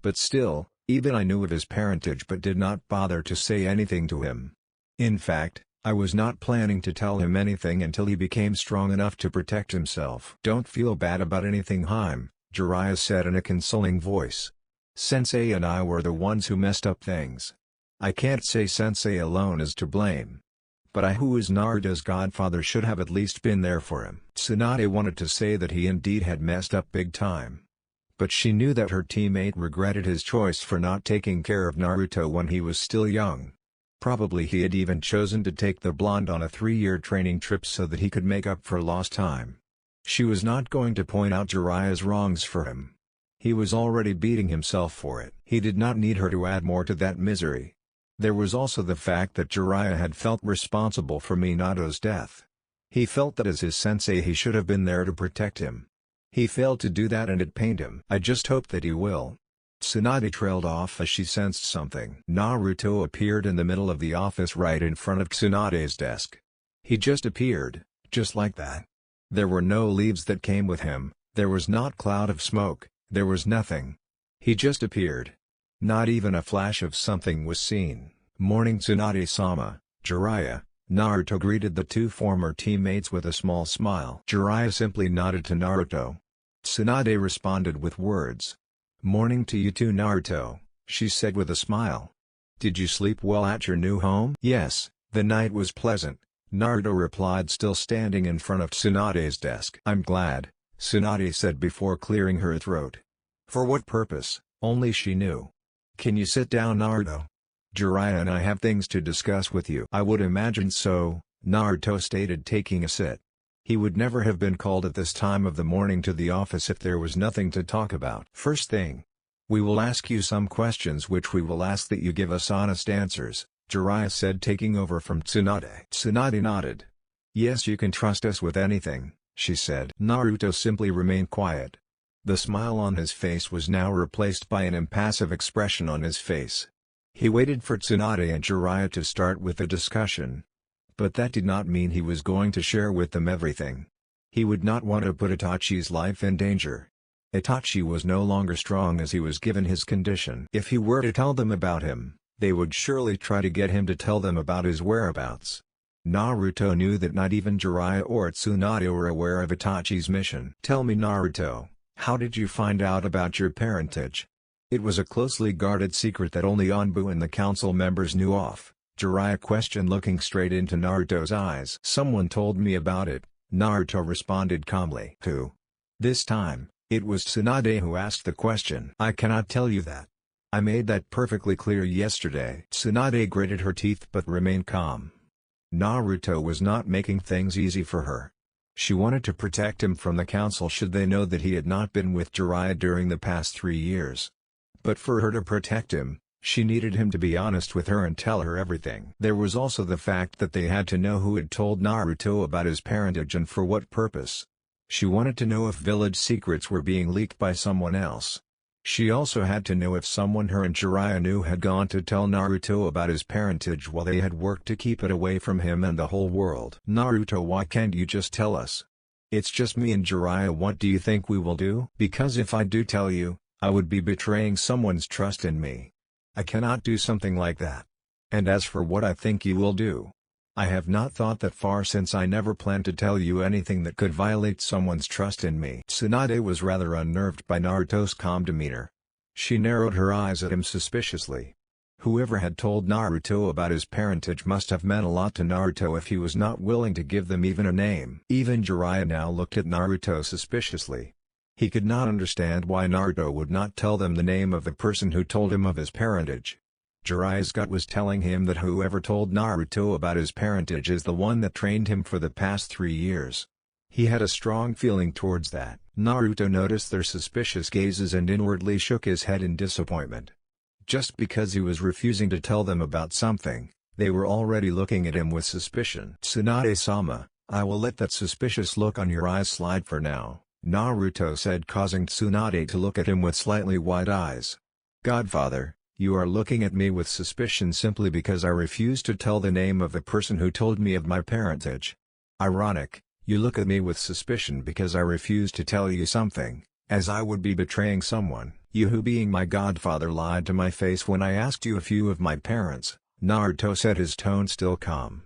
Speaker 1: "But still, even I knew of his parentage but did not bother to say anything to him. In fact, I was not planning to tell him anything until he became strong enough to protect himself." "Don't feel bad about anything, Haim," Jiraiya said in a consoling voice. "Sensei and I were the ones who messed up things. I can't say Sensei alone is to blame. But I, who is Naruto's godfather, should have at least been there for him." Tsunade wanted to say that he indeed had messed up big time. But she knew that her teammate regretted his choice for not taking care of Naruto when he was still young. Probably he had even chosen to take the blonde on a 3-year training trip so that he could make up for lost time. She was not going to point out Jiraiya's wrongs for him. He was already beating himself for it. He did not need her to add more to that misery. There was also the fact that Jiraiya had felt responsible for Minato's death. He felt that as his sensei he should have been there to protect him. He failed to do that and it pained him. "I just hope that he will." Tsunade trailed off as she sensed something. Naruto appeared in the middle of the office right in front of Tsunade's desk. He just appeared, just like that. There were no leaves that came with him, there was not cloud of smoke, there was nothing. He just appeared. Not even a flash of something was seen. "Morning, Tsunade-sama." Jiraiya, Naruto greeted the two former teammates with a small smile. Jiraiya simply nodded to Naruto. Tsunade responded with words. "Morning to you too, Naruto," she said with a smile. "Did you sleep well at your new home?" "Yes, the night was pleasant," Naruto replied, still standing in front of Tsunade's desk. "I'm glad," Tsunade said before clearing her throat. For what purpose, only she knew. "Can you sit down, Naruto? Jiraiya and I have things to discuss with you." "I would imagine so," Naruto stated, taking a sit. He would never have been called at this time of the morning to the office if there was nothing to talk about. "First thing, we will ask you some questions which we will ask that you give us honest answers," Jiraiya said, taking over from Tsunade. Tsunade nodded. "Yes, you can trust us with anything," she said. Naruto simply remained quiet. The smile on his face was now replaced by an impassive expression on his face. He waited for Tsunade and Jiraiya to start with the discussion. But that did not mean he was going to share with them everything. He would not want to put Itachi's life in danger. Itachi was no longer strong as he was given his condition. If he were to tell them about him, they would surely try to get him to tell them about his whereabouts. Naruto knew that not even Jiraiya or Tsunade were aware of Itachi's mission. "Tell me, Naruto, how did you find out about your parentage?" It was a closely guarded secret that only Anbu and the council members knew of, Jiraiya questioned, looking straight into Naruto's eyes. "Someone told me about it," Naruto responded calmly. "Who?" This time, it was Tsunade who asked the question. "I cannot tell you that. I made that perfectly clear yesterday." Tsunade gritted her teeth but remained calm. Naruto was not making things easy for her. She wanted to protect him from the council should they know that he had not been with Jiraiya during the past 3 years. But for her to protect him, she needed him to be honest with her and tell her everything. There was also the fact that they had to know who had told Naruto about his parentage and for what purpose. She wanted to know if village secrets were being leaked by someone else. She also had to know if someone her and Jiraiya knew had gone to tell Naruto about his parentage while they had worked to keep it away from him and the whole world. "Naruto, why can't you just tell us? It's just me and Jiraiya. What do you think we will do?" "Because if I do tell you, I would be betraying someone's trust in me. I cannot do something like that. And as for what I think you will do, I have not thought that far since I never planned to tell you anything that could violate someone's trust in me." Tsunade was rather unnerved by Naruto's calm demeanor. She narrowed her eyes at him suspiciously. Whoever had told Naruto about his parentage must have meant a lot to Naruto if he was not willing to give them even a name. Even Jiraiya now looked at Naruto suspiciously. He could not understand why Naruto would not tell them the name of the person who told him of his parentage. Jiraiya's gut was telling him that whoever told Naruto about his parentage is the one that trained him for the past 3 years. He had a strong feeling towards that. Naruto noticed their suspicious gazes and inwardly shook his head in disappointment. Just because he was refusing to tell them about something, they were already looking at him with suspicion. "Tsunade-sama, I will let that suspicious look on your eyes slide for now," Naruto said, causing Tsunade to look at him with slightly wide eyes. "Godfather, you are looking at me with suspicion simply because I refuse to tell the name of the person who told me of my parentage. Ironic, you look at me with suspicion because I refuse to tell you something, as I would be betraying someone. You who being my godfather lied to my face when I asked you if you of my parents," Naruto said, his tone still calm.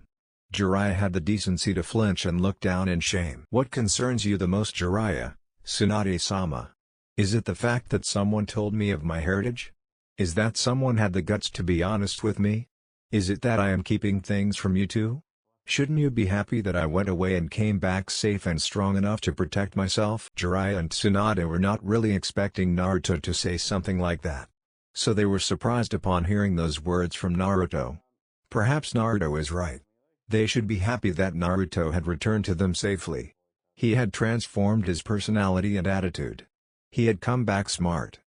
Speaker 1: Jiraiya had the decency to flinch and look down in shame. "What concerns you the most, Jiraiya, Tsunade-sama? Is it the fact that someone told me of my heritage? Is that someone had the guts to be honest with me? Is it that I am keeping things from you too? Shouldn't you be happy that I went away and came back safe and strong enough to protect myself?" Jiraiya and Tsunade were not really expecting Naruto to say something like that. So they were surprised upon hearing those words from Naruto. Perhaps Naruto is right. They should be happy that Naruto had returned to them safely. He had transformed his personality and attitude. He had come back smart.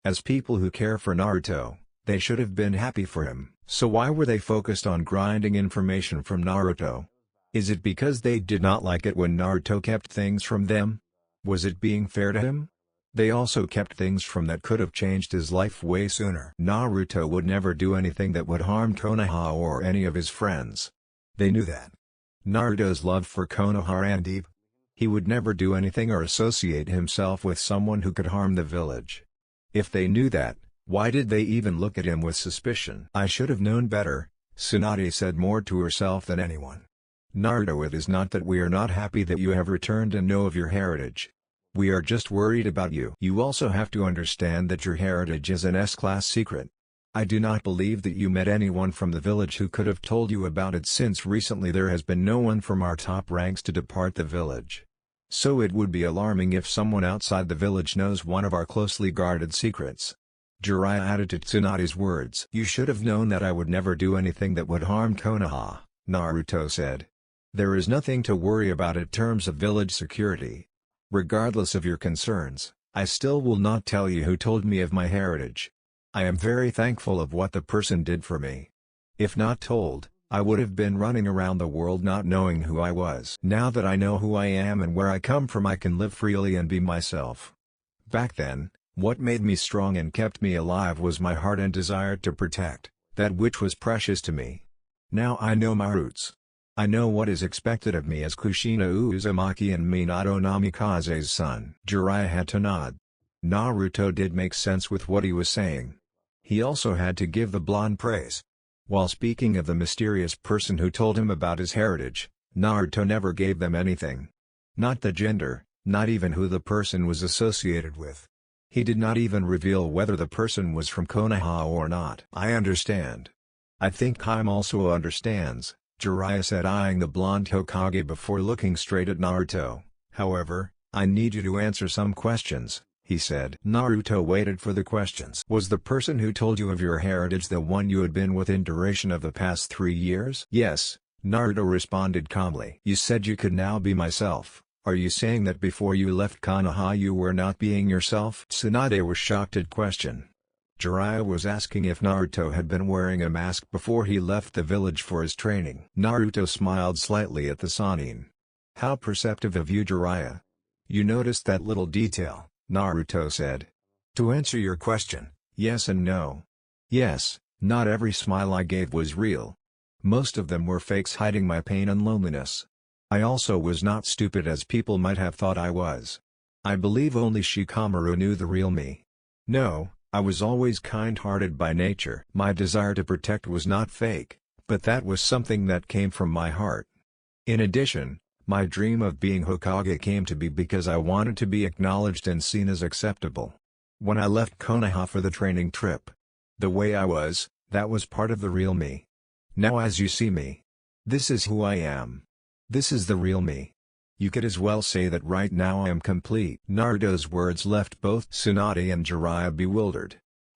Speaker 1: As people who care for Naruto, they should have been happy for him. So why were they focused on grinding information from Naruto? Is it because they did not like it when Naruto kept things from them? Was it being fair to him? They also kept things from that could have changed his life way sooner. Naruto would never do anything that would harm Konoha or any of his friends. They knew that. Naruto's love for Konoha ran deep. He would never do anything or associate himself with someone who could harm the village. If they knew that, why did they even look at him with suspicion? "I should have known better," Tsunade said more to herself than anyone. "Naruto, it is not that we are not happy that you have returned and know of your heritage. We are just worried about you. You also have to understand that your heritage is an S-class secret. I do not believe that you met anyone from the village who could have told you about it, since recently there has been no one from our top ranks to depart the village. So it would be alarming if someone outside the village knows one of our closely guarded secrets." Jiraiya added to Tsunade's words. "You should have known that I would never do anything that would harm Konoha," Naruto said. "There is nothing to worry about in terms of village security. Regardless of your concerns, I still will not tell you who told me of my heritage. I am very thankful of what the person did for me. If not told, I would have been running around the world not knowing who I was. Now that I know who I am and where I come from, I can live freely and be myself. Back then, what made me strong and kept me alive was my heart and desire to protect that which was precious to me. Now I know my roots. I know what is expected of me as Kushina Uzumaki and Minato Namikaze's son. Jiraiya had to nod. Naruto did make sense with what he was saying. He also had to give the blonde praise. While speaking of the mysterious person who told him about his heritage, Naruto never gave them anything. Not the gender, not even who the person was associated with. He did not even reveal whether the person was from Konoha or not. I understand. I think Kaim also understands, Jiraiya said, eyeing the blonde Hokage before looking straight at Naruto. However, I need you to answer some questions, he said. Naruto waited for the questions. Was the person who told you of your heritage the one you had been with in duration of the past 3 years? Yes, Naruto responded calmly. You said you could now be myself. Are you saying that before you left Konoha you were not being yourself? Tsunade was shocked at question. Jiraiya was asking if Naruto had been wearing a mask before he left the village for his training. Naruto smiled slightly at the Sannin. How perceptive of you, Jiraiya. You noticed that little detail, Naruto said. To answer your question, yes and no. Yes, not every smile I gave was real. Most of them were fakes hiding my pain and loneliness. I also was not stupid as people might have thought I was. I believe only Shikamaru knew the real me. No, I was always kind-hearted by nature. My desire to protect was not fake, but that was something that came from my heart. In addition, my dream of being Hokage came to be because I wanted to be acknowledged and seen as acceptable. When I left Konoha for the training trip, the way I was, that was part of the real me. Now as you see me, this is who I am. This is the real me. You could as well say that right now I am complete. Naruto's words left both Tsunade and Jiraiya bewildered.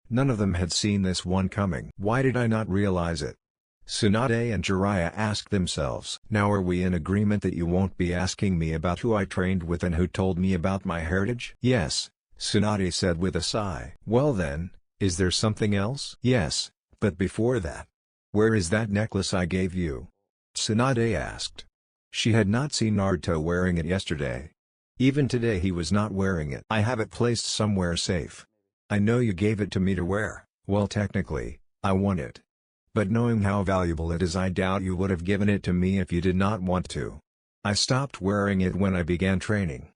Speaker 1: None of them had seen this one coming. Why did I not realize it? Tsunade and Jiraiya asked themselves. Now are we in agreement that you won't be asking me about who I trained with and who told me about my heritage? Yes, Tsunade said with a sigh. Well then, is there something else? Yes, but before that. Where is that necklace I gave you? Tsunade asked. She had not seen Naruto wearing it yesterday. Even today he was not wearing it. I have it placed somewhere safe. I know you gave it to me to wear. Well, technically, I want it. But knowing how valuable it is, I doubt you would have given it to me if you did not want to. I stopped wearing it when I began training.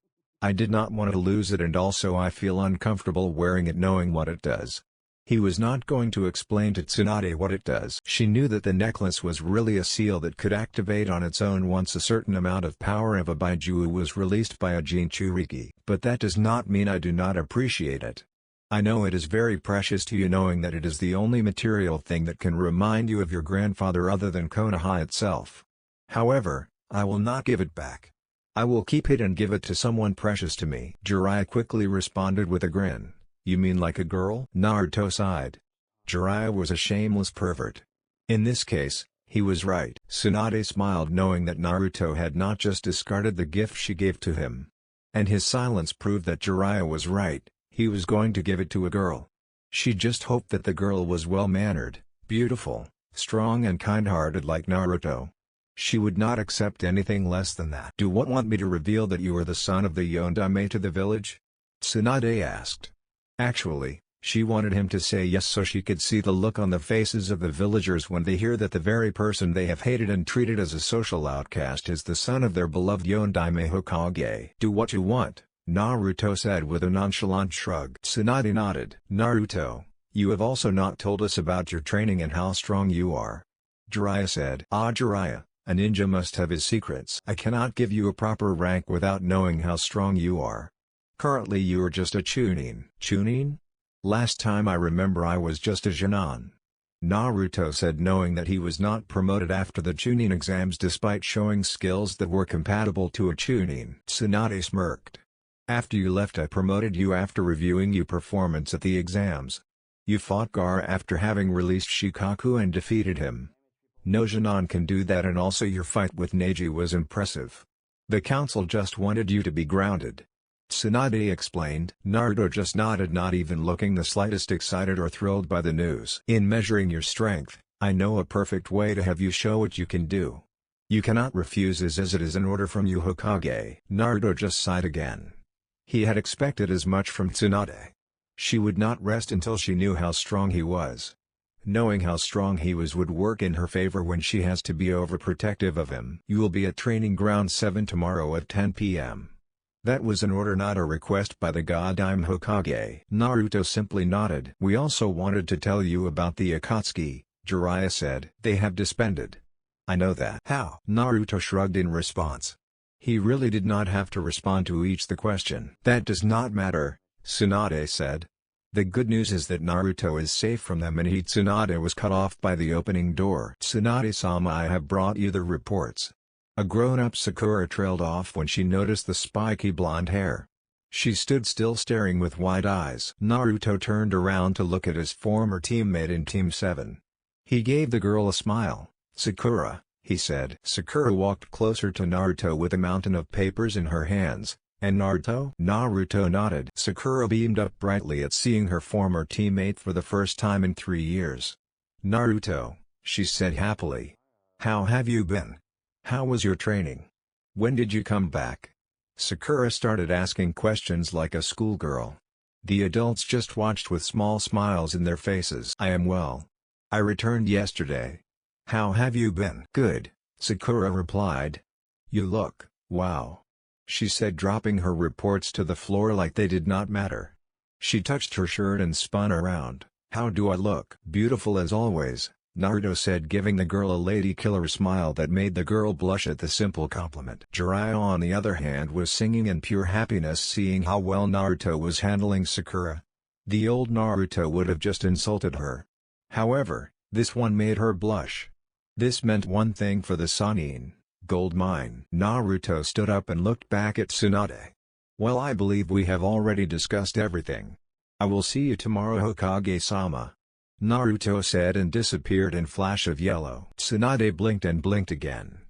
Speaker 1: I did not want to lose it, and also I feel uncomfortable wearing it knowing what it does. He was not going to explain to Tsunade what it does. She knew that the necklace was really a seal that could activate on its own once a certain amount of power of a Baiju was released by a Jinchuriki. But that does not mean I do not appreciate it. I know it is very precious to you, knowing that it is the only material thing that can remind you of your grandfather other than Konoha itself. However, I will not give it back. I will keep it and give it to someone precious to me. Jiraiya quickly responded with a grin. You mean like a girl? Naruto sighed. Jiraiya was a shameless pervert. In this case, he was right. Tsunade smiled, knowing that Naruto had not just discarded the gift she gave to him. And his silence proved that Jiraiya was right, he was going to give it to a girl. She just hoped that the girl was well-mannered, beautiful, strong and kind-hearted like Naruto. She would not accept anything less than that. Do you want me to reveal that you are the son of the Yondaime to the village? Tsunade asked. Actually, she wanted him to say yes so she could see the look on the faces of the villagers when they hear that the very person they have hated and treated as a social outcast is the son of their beloved Yondaime Hokage. Do what you want, Naruto said with a nonchalant shrug. Tsunade nodded. Naruto, you have also not told us about your training and how strong you are. Jiraiya said. Jiraiya, a ninja must have his secrets. I cannot give you a proper rank without knowing how strong you are. Currently you are just a Chunin. Chunin? Last time I remember I was just a Jonin. Naruto said, knowing that he was not promoted after the Chunin exams despite showing skills that were compatible to a Chunin. Tsunade smirked. After you left I promoted you after reviewing your performance at the exams. You fought Gaara after having released Shikaku and defeated him. No Jonin can do that, and also your fight with Neji was impressive. The council just wanted you to be grounded. Tsunade explained. Naruto just nodded, not even looking the slightest excited or thrilled by the news. In measuring your strength, I know a perfect way to have you show what you can do. You cannot refuse as it is an order from you, Hokage. Naruto just sighed again. He had expected as much from Tsunade. She would not rest until she knew how strong he was. Knowing how strong he was would work in her favor when she has to be overprotective of him. "You will be at Training Ground 7 tomorrow at 10 p.m. That was an order, not a request by the Godime Hokage. Naruto simply nodded. "We also wanted to tell you about the Akatsuki," Jiraiya said. "They have disbanded." "I know that." "How?" Naruto shrugged in response. He really did not have to respond to each the question. "That does not matter," Tsunade said. "The good news is that Naruto is safe from them," and Tsunade was cut off by the opening door. "Tsunade-sama, I have brought you the reports." A grown-up Sakura trailed off when she noticed the spiky blonde hair. She stood still staring with wide eyes. Naruto turned around to look at his former teammate in Team 7. He gave the girl a smile. "Sakura," he said. Sakura walked closer to Naruto with a mountain of papers in her hands. "And Naruto?" Naruto nodded. Sakura beamed up brightly at seeing her former teammate for the first time in 3 years. "Naruto," she said happily. "How have you been? How was your training? When did you come back?" Sakura started asking questions like a schoolgirl. The adults just watched with small smiles in their faces. "I am well. I returned yesterday. How have you been?" "Good," Sakura replied. "You look, wow," she said, dropping her reports to the floor like they did not matter. She touched her shirt and spun around. "How do I look?" "Beautiful as always," Naruto said, giving the girl a lady-killer smile that made the girl blush at the simple compliment. Jiraiya, on the other hand, was singing in pure happiness seeing how well Naruto was handling Sakura. The old Naruto would have just insulted her. However, this one made her blush. This meant one thing for the Sannin gold mine. Naruto stood up and looked back at Tsunade. "Well, I believe we have already discussed everything. I will see you tomorrow, Hokage-sama," Naruto said and disappeared in flash of yellow. Tsunade blinked and blinked again.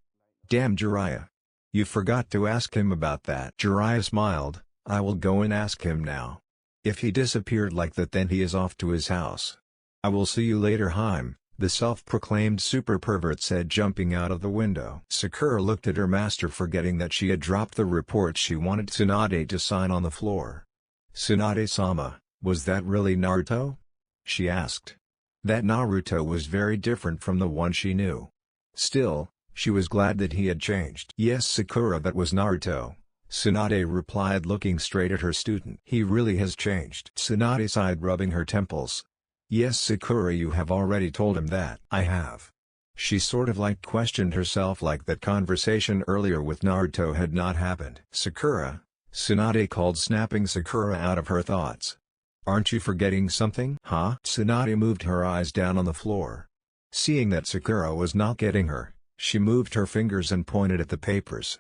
Speaker 1: "Damn Jiraiya. You forgot to ask him about that." Jiraiya smiled. "I will go and ask him now. If he disappeared like that, then he is off to his house. I will see you later, Haim," the self-proclaimed super pervert said, jumping out of the window. Sakura looked at her master, forgetting that she had dropped the report she wanted Tsunade to sign on the floor. "Tsunade-sama, was that really Naruto?" she asked. That Naruto was very different from the one she knew. Still, she was glad that he had changed. "Yes, Sakura, that was Naruto," Tsunade replied, looking straight at her student. "He really has changed." Tsunade sighed, rubbing her temples. "Yes, Sakura, you have already told him that." "I have." She sort of questioned herself, like that conversation earlier with Naruto had not happened. "Sakura," Tsunade called, snapping Sakura out of her thoughts. "Aren't you forgetting something?" "Huh?" Tsunade moved her eyes down on the floor. Seeing that Sakura was not getting her, she moved her fingers and pointed at the papers.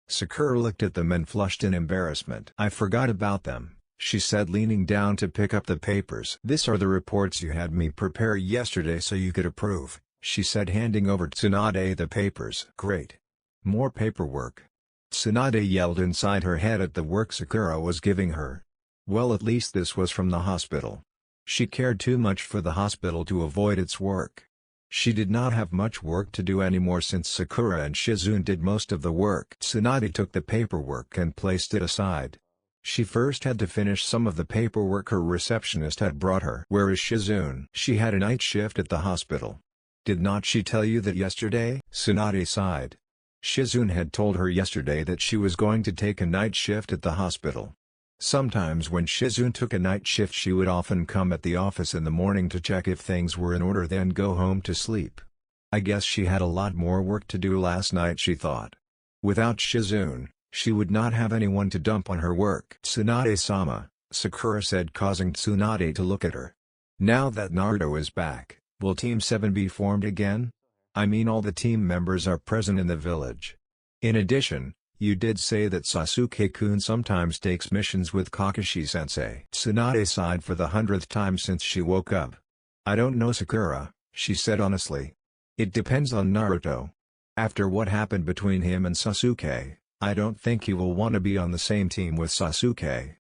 Speaker 1: Sakura looked at them and flushed in embarrassment. "I forgot about them," she said, leaning down to pick up the papers. "These are the reports you had me prepare yesterday so you could approve," she said, handing over Tsunade the papers. "Great. More paperwork." Tsunade yelled inside her head at the work Sakura was giving her. Well, at least this was from the hospital. She cared too much for the hospital to avoid its work. She did not have much work to do anymore since Sakura and Shizune did most of the work. Tsunade took the paperwork and placed it aside. She first had to finish some of the paperwork her receptionist had brought her. "Where is Shizune?" "She had a night shift at the hospital." "Did not she tell you that yesterday?" Tsunade sighed. Shizune had told her yesterday that she was going to take a night shift at the hospital. Sometimes when Shizune took a night shift, she would often come at the office in the morning to check if things were in order, then go home to sleep. I guess she had a lot more work to do last night, she thought. Without Shizune, she would not have anyone to dump on her work. "Tsunade-sama," Sakura said, causing Tsunade to look at her. "Now that Naruto is back, will Team 7 be formed again? I mean, all the team members are present in the village. In addition, you did say that Sasuke-kun sometimes takes missions with Kakashi-sensei." Tsunade sighed for the 100th time since she woke up. "I don't know, Sakura," she said honestly. "It depends on Naruto. After what happened between him and Sasuke, I don't think he will want to be on the same team with Sasuke.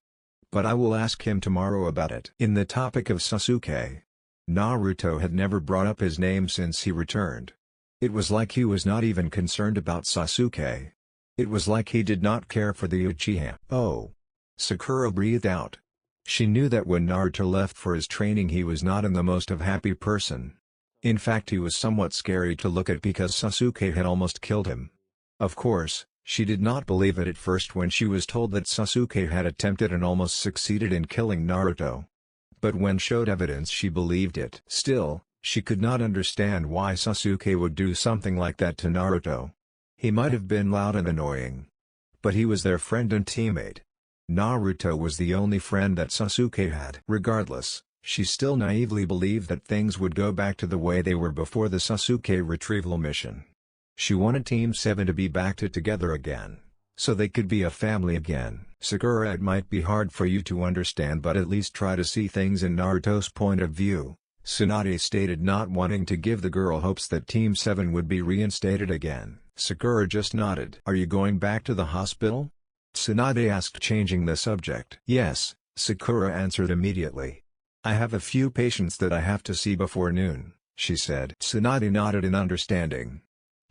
Speaker 1: But I will ask him tomorrow about it." In the topic of Sasuke, Naruto had never brought up his name since he returned. It was like he was not even concerned about Sasuke. It was like he did not care for the Uchiha. "Oh." Sakura breathed out. She knew that when Naruto left for his training he was not in the most of happy person. In fact, he was somewhat scary to look at because Sasuke had almost killed him. Of course, she did not believe it at first when she was told that Sasuke had attempted and almost succeeded in killing Naruto. But when showed evidence, she believed it. Still, she could not understand why Sasuke would do something like that to Naruto. He might have been loud and annoying, but he was their friend and teammate. Naruto was the only friend that Sasuke had. Regardless, she still naively believed that things would go back to the way they were before the Sasuke retrieval mission. She wanted Team 7 to be back together again, so they could be a family again. Sakura, it might be hard for you to understand, but at least try to see things in Naruto's point of view, Tsunade stated, not wanting to give the girl hopes that Team 7 would be reinstated again. Sakura just nodded. Are you going back to the hospital? Tsunade asked, changing the subject. Yes, Sakura answered immediately. I have a few patients that I have to see before noon, she said. Tsunade nodded in understanding.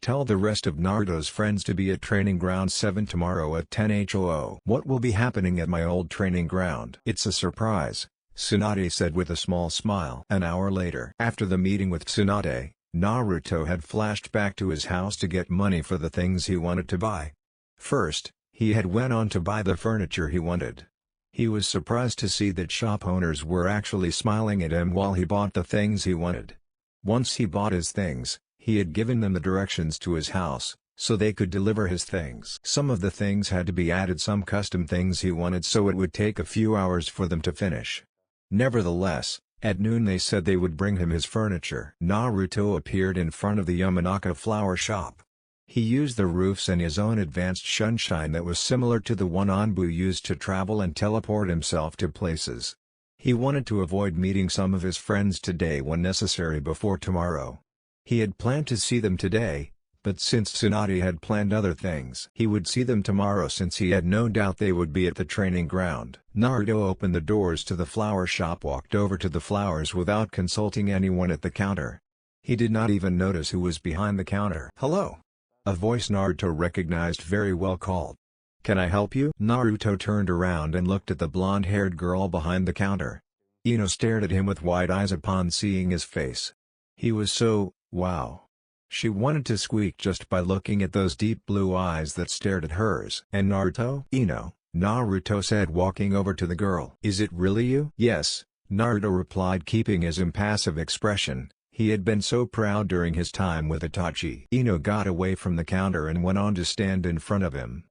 Speaker 1: Tell the rest of Naruto's friends to be at Training Ground 7 tomorrow at 10 HOO. What will be happening at my old training ground? It's a surprise, Tsunade said with a small smile. An hour later, after the meeting with Tsunade, Naruto had flashed back to his house to get money for the things he wanted to buy. First, he had went on to buy the furniture he wanted. He was surprised to see that shop owners were actually smiling at him while he bought the things he wanted. Once he bought his things, he had given them the directions to his house, so they could deliver his things. Some of the things had to be added, some custom things he wanted, so it would take a few hours for them to finish. Nevertheless, at noon they said they would bring him his furniture. Naruto appeared in front of the Yamanaka flower shop. He used the roofs and his own advanced shunshine that was similar to the one Anbu used to travel and teleport himself to places. He wanted to avoid meeting some of his friends today when necessary before tomorrow. He had planned to see them today, but since Tsunade had planned other things, he would see them tomorrow since he had no doubt they would be at the training ground. Naruto opened the doors to the flower shop, walked over to the flowers without consulting anyone at the counter. He did not even notice who was behind the counter. Hello! A voice Naruto recognized very well called. Can I help you? Naruto turned around and looked at the blonde-haired girl behind the counter. Ino stared at him with wide eyes upon seeing his face. He was so, wow. She wanted to squeak just by looking at those deep blue eyes that stared at hers. And Naruto? Ino, Naruto said, walking over to the girl. Is it really you? Yes, Naruto replied, keeping his impassive expression. He had been so proud during his time with Itachi. Ino got away from the counter and went on to stand in front of him.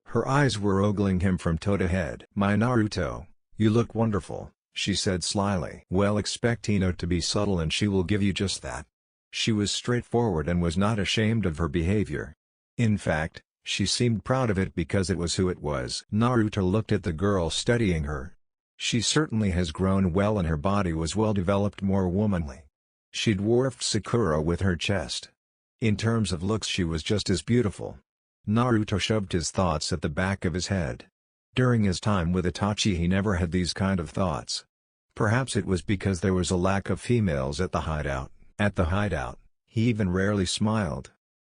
Speaker 1: Her eyes were ogling him from toe to head. My Naruto, you look wonderful, she said slyly. Well, expect Ino to be subtle and she will give you just that. She was straightforward and was not ashamed of her behavior. In fact, she seemed proud of it because it was who it was. Naruto looked at the girl studying her. She certainly has grown well and her body was well developed, more womanly. She dwarfed Sakura with her chest. In terms of looks, she was just as beautiful. Naruto shoved his thoughts at the back of his head. During his time with Itachi he never had these kind of thoughts. Perhaps it was because there was a lack of females at the hideout. At the hideout, he even rarely smiled.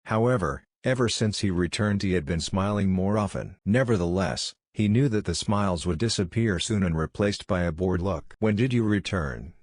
Speaker 1: However, ever since he returned he had been smiling more often. Nevertheless, he knew that the smiles would disappear soon and replaced by a bored look. When did you return?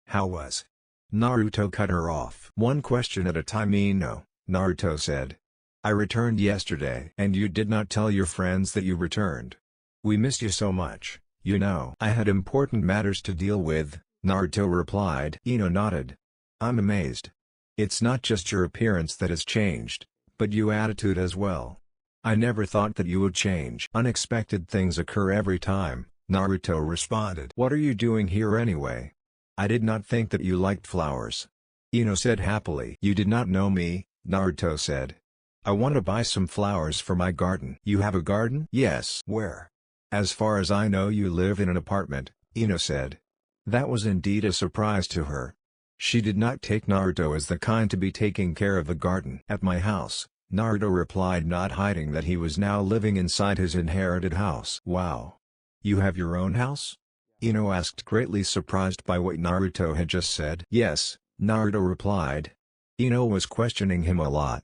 Speaker 1: How was? Naruto cut her off. One question at a time, Ino, Naruto said. I returned yesterday. And you did not tell your friends that you returned. We missed you so much, you know. I had important matters to deal with, Naruto replied. Ino nodded. I'm amazed. It's not just your appearance that has changed, but your attitude as well. I never thought that you would change. Unexpected things occur every time, Naruto responded. What are you doing here anyway? I did not think that you liked flowers. Ino said happily. You did not know me, Naruto said. I want to buy some flowers for my garden. You have a garden? Yes. Where? As far as I know you live in an apartment, Ino said. That was indeed a surprise to her. She did not take Naruto as the kind to be taking care of a garden. At my house, Naruto replied, not hiding that he was now living inside his inherited house. Wow. You have your own house? Ino asked, greatly surprised by what Naruto had just said. Yes, Naruto replied. Ino was questioning him a lot.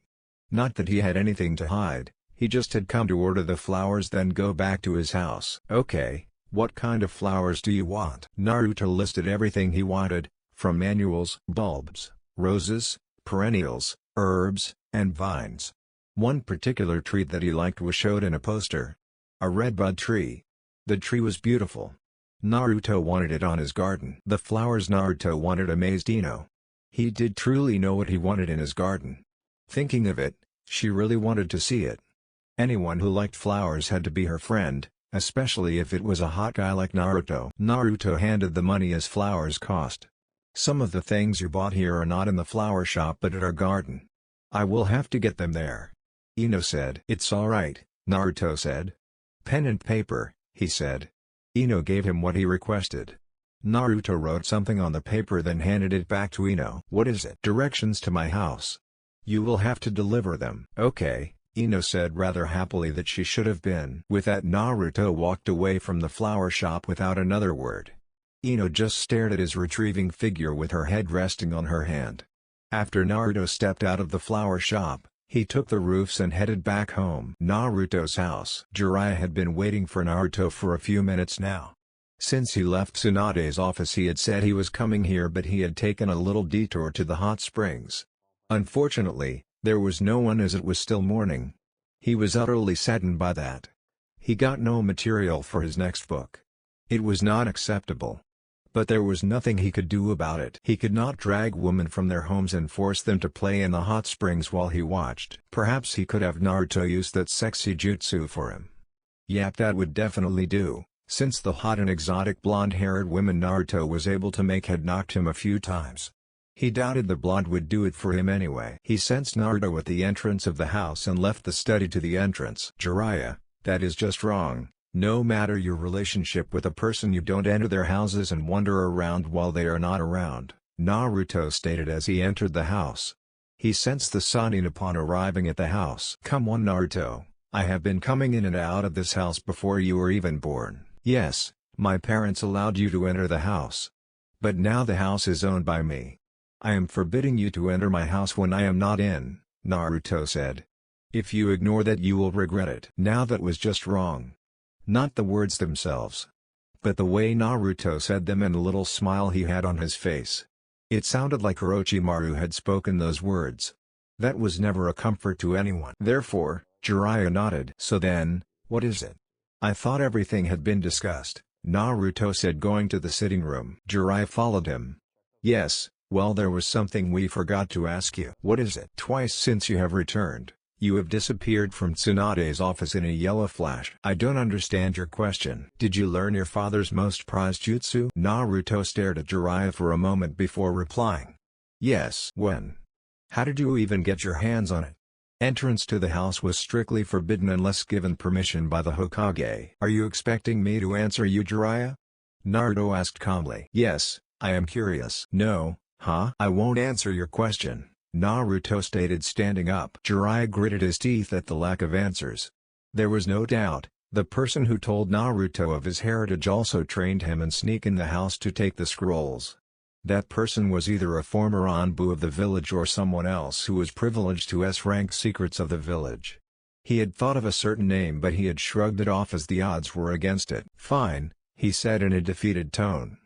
Speaker 1: Not that he had anything to hide, he just had come to order the flowers then go back to his house. Okay, what kind of flowers do you want? Naruto listed everything he wanted, from manuals, bulbs, roses, perennials, herbs, and vines. One particular tree that he liked was showed in a poster. A redbud tree. The tree was beautiful. Naruto wanted it on his garden. The flowers Naruto wanted amazed Ino. He did truly know what he wanted in his garden. Thinking of it, she really wanted to see it. Anyone who liked flowers had to be her friend, especially if it was a hot guy like Naruto. Naruto handed the money as flowers cost. Some of the things you bought here are not in the flower shop but at our garden. I will have to get them there. Ino said. It's alright, Naruto said. Pen and paper, he said. Ino gave him what he requested. Naruto wrote something on the paper then handed it back to Ino. What is it? Directions to my house. You will have to deliver them. Okay, Ino said rather happily that she should have been. With that Naruto walked away from the flower shop without another word. Ino just stared at his retrieving figure with her head resting on her hand. After Naruto stepped out of the flower shop, he took the roofs and headed back home. Naruto's house. Jiraiya had been waiting for Naruto for a few minutes now. Since he left Tsunade's office he had said he was coming here but he had taken a little detour to the hot springs. Unfortunately, there was no one as it was still morning. He was utterly saddened by that. He got no material for his next book. It was not acceptable. But there was nothing he could do about it. He could not drag women from their homes and force them to play in the hot springs while he watched. Perhaps he could have Naruto use that sexy jutsu for him. Yep, that would definitely do, since the hot and exotic blonde-haired women Naruto was able to make had knocked him a few times. He doubted the blonde would do it for him anyway. He sensed Naruto at the entrance of the house and left the study to the entrance. Jiraiya, that is just wrong. No matter your relationship with a person, you don't enter their houses and wander around while they are not around, Naruto stated as he entered the house. He sensed the Sannin upon arriving at the house. Come on Naruto, I have been coming in and out of this house before you were even born. Yes, my parents allowed you to enter the house. But now the house is owned by me. I am forbidding you to enter my house when I am not in, Naruto said. If you ignore that you will regret it. Now that was just wrong. Not the words themselves, but the way Naruto said them and the little smile he had on his face. It sounded like Orochimaru had spoken those words. That was never a comfort to anyone. Therefore, Jiraiya nodded. So then, what is it? I thought everything had been discussed, Naruto said going to the sitting room. Jiraiya followed him. Yes, well there was something we forgot to ask you. What is it? Twice since you have returned, you have disappeared from Tsunade's office in a yellow flash. I don't understand your question. Did you learn your father's most prized jutsu? Naruto stared at Jiraiya for a moment before replying. Yes. When? How did you even get your hands on it? Entrance to the house was strictly forbidden unless given permission by the Hokage. Are you expecting me to answer you, Jiraiya? Naruto asked calmly. Yes, I am curious. No, I won't answer your question, Naruto stated standing up. Jiraiya gritted his teeth at the lack of answers. There was no doubt, the person who told Naruto of his heritage also trained him and sneak in the house to take the scrolls. That person was either a former Anbu of the village or someone else who was privileged to S-rank secrets of the village. He had thought of a certain name but he had shrugged it off as the odds were against it. Fine, he said in a defeated tone.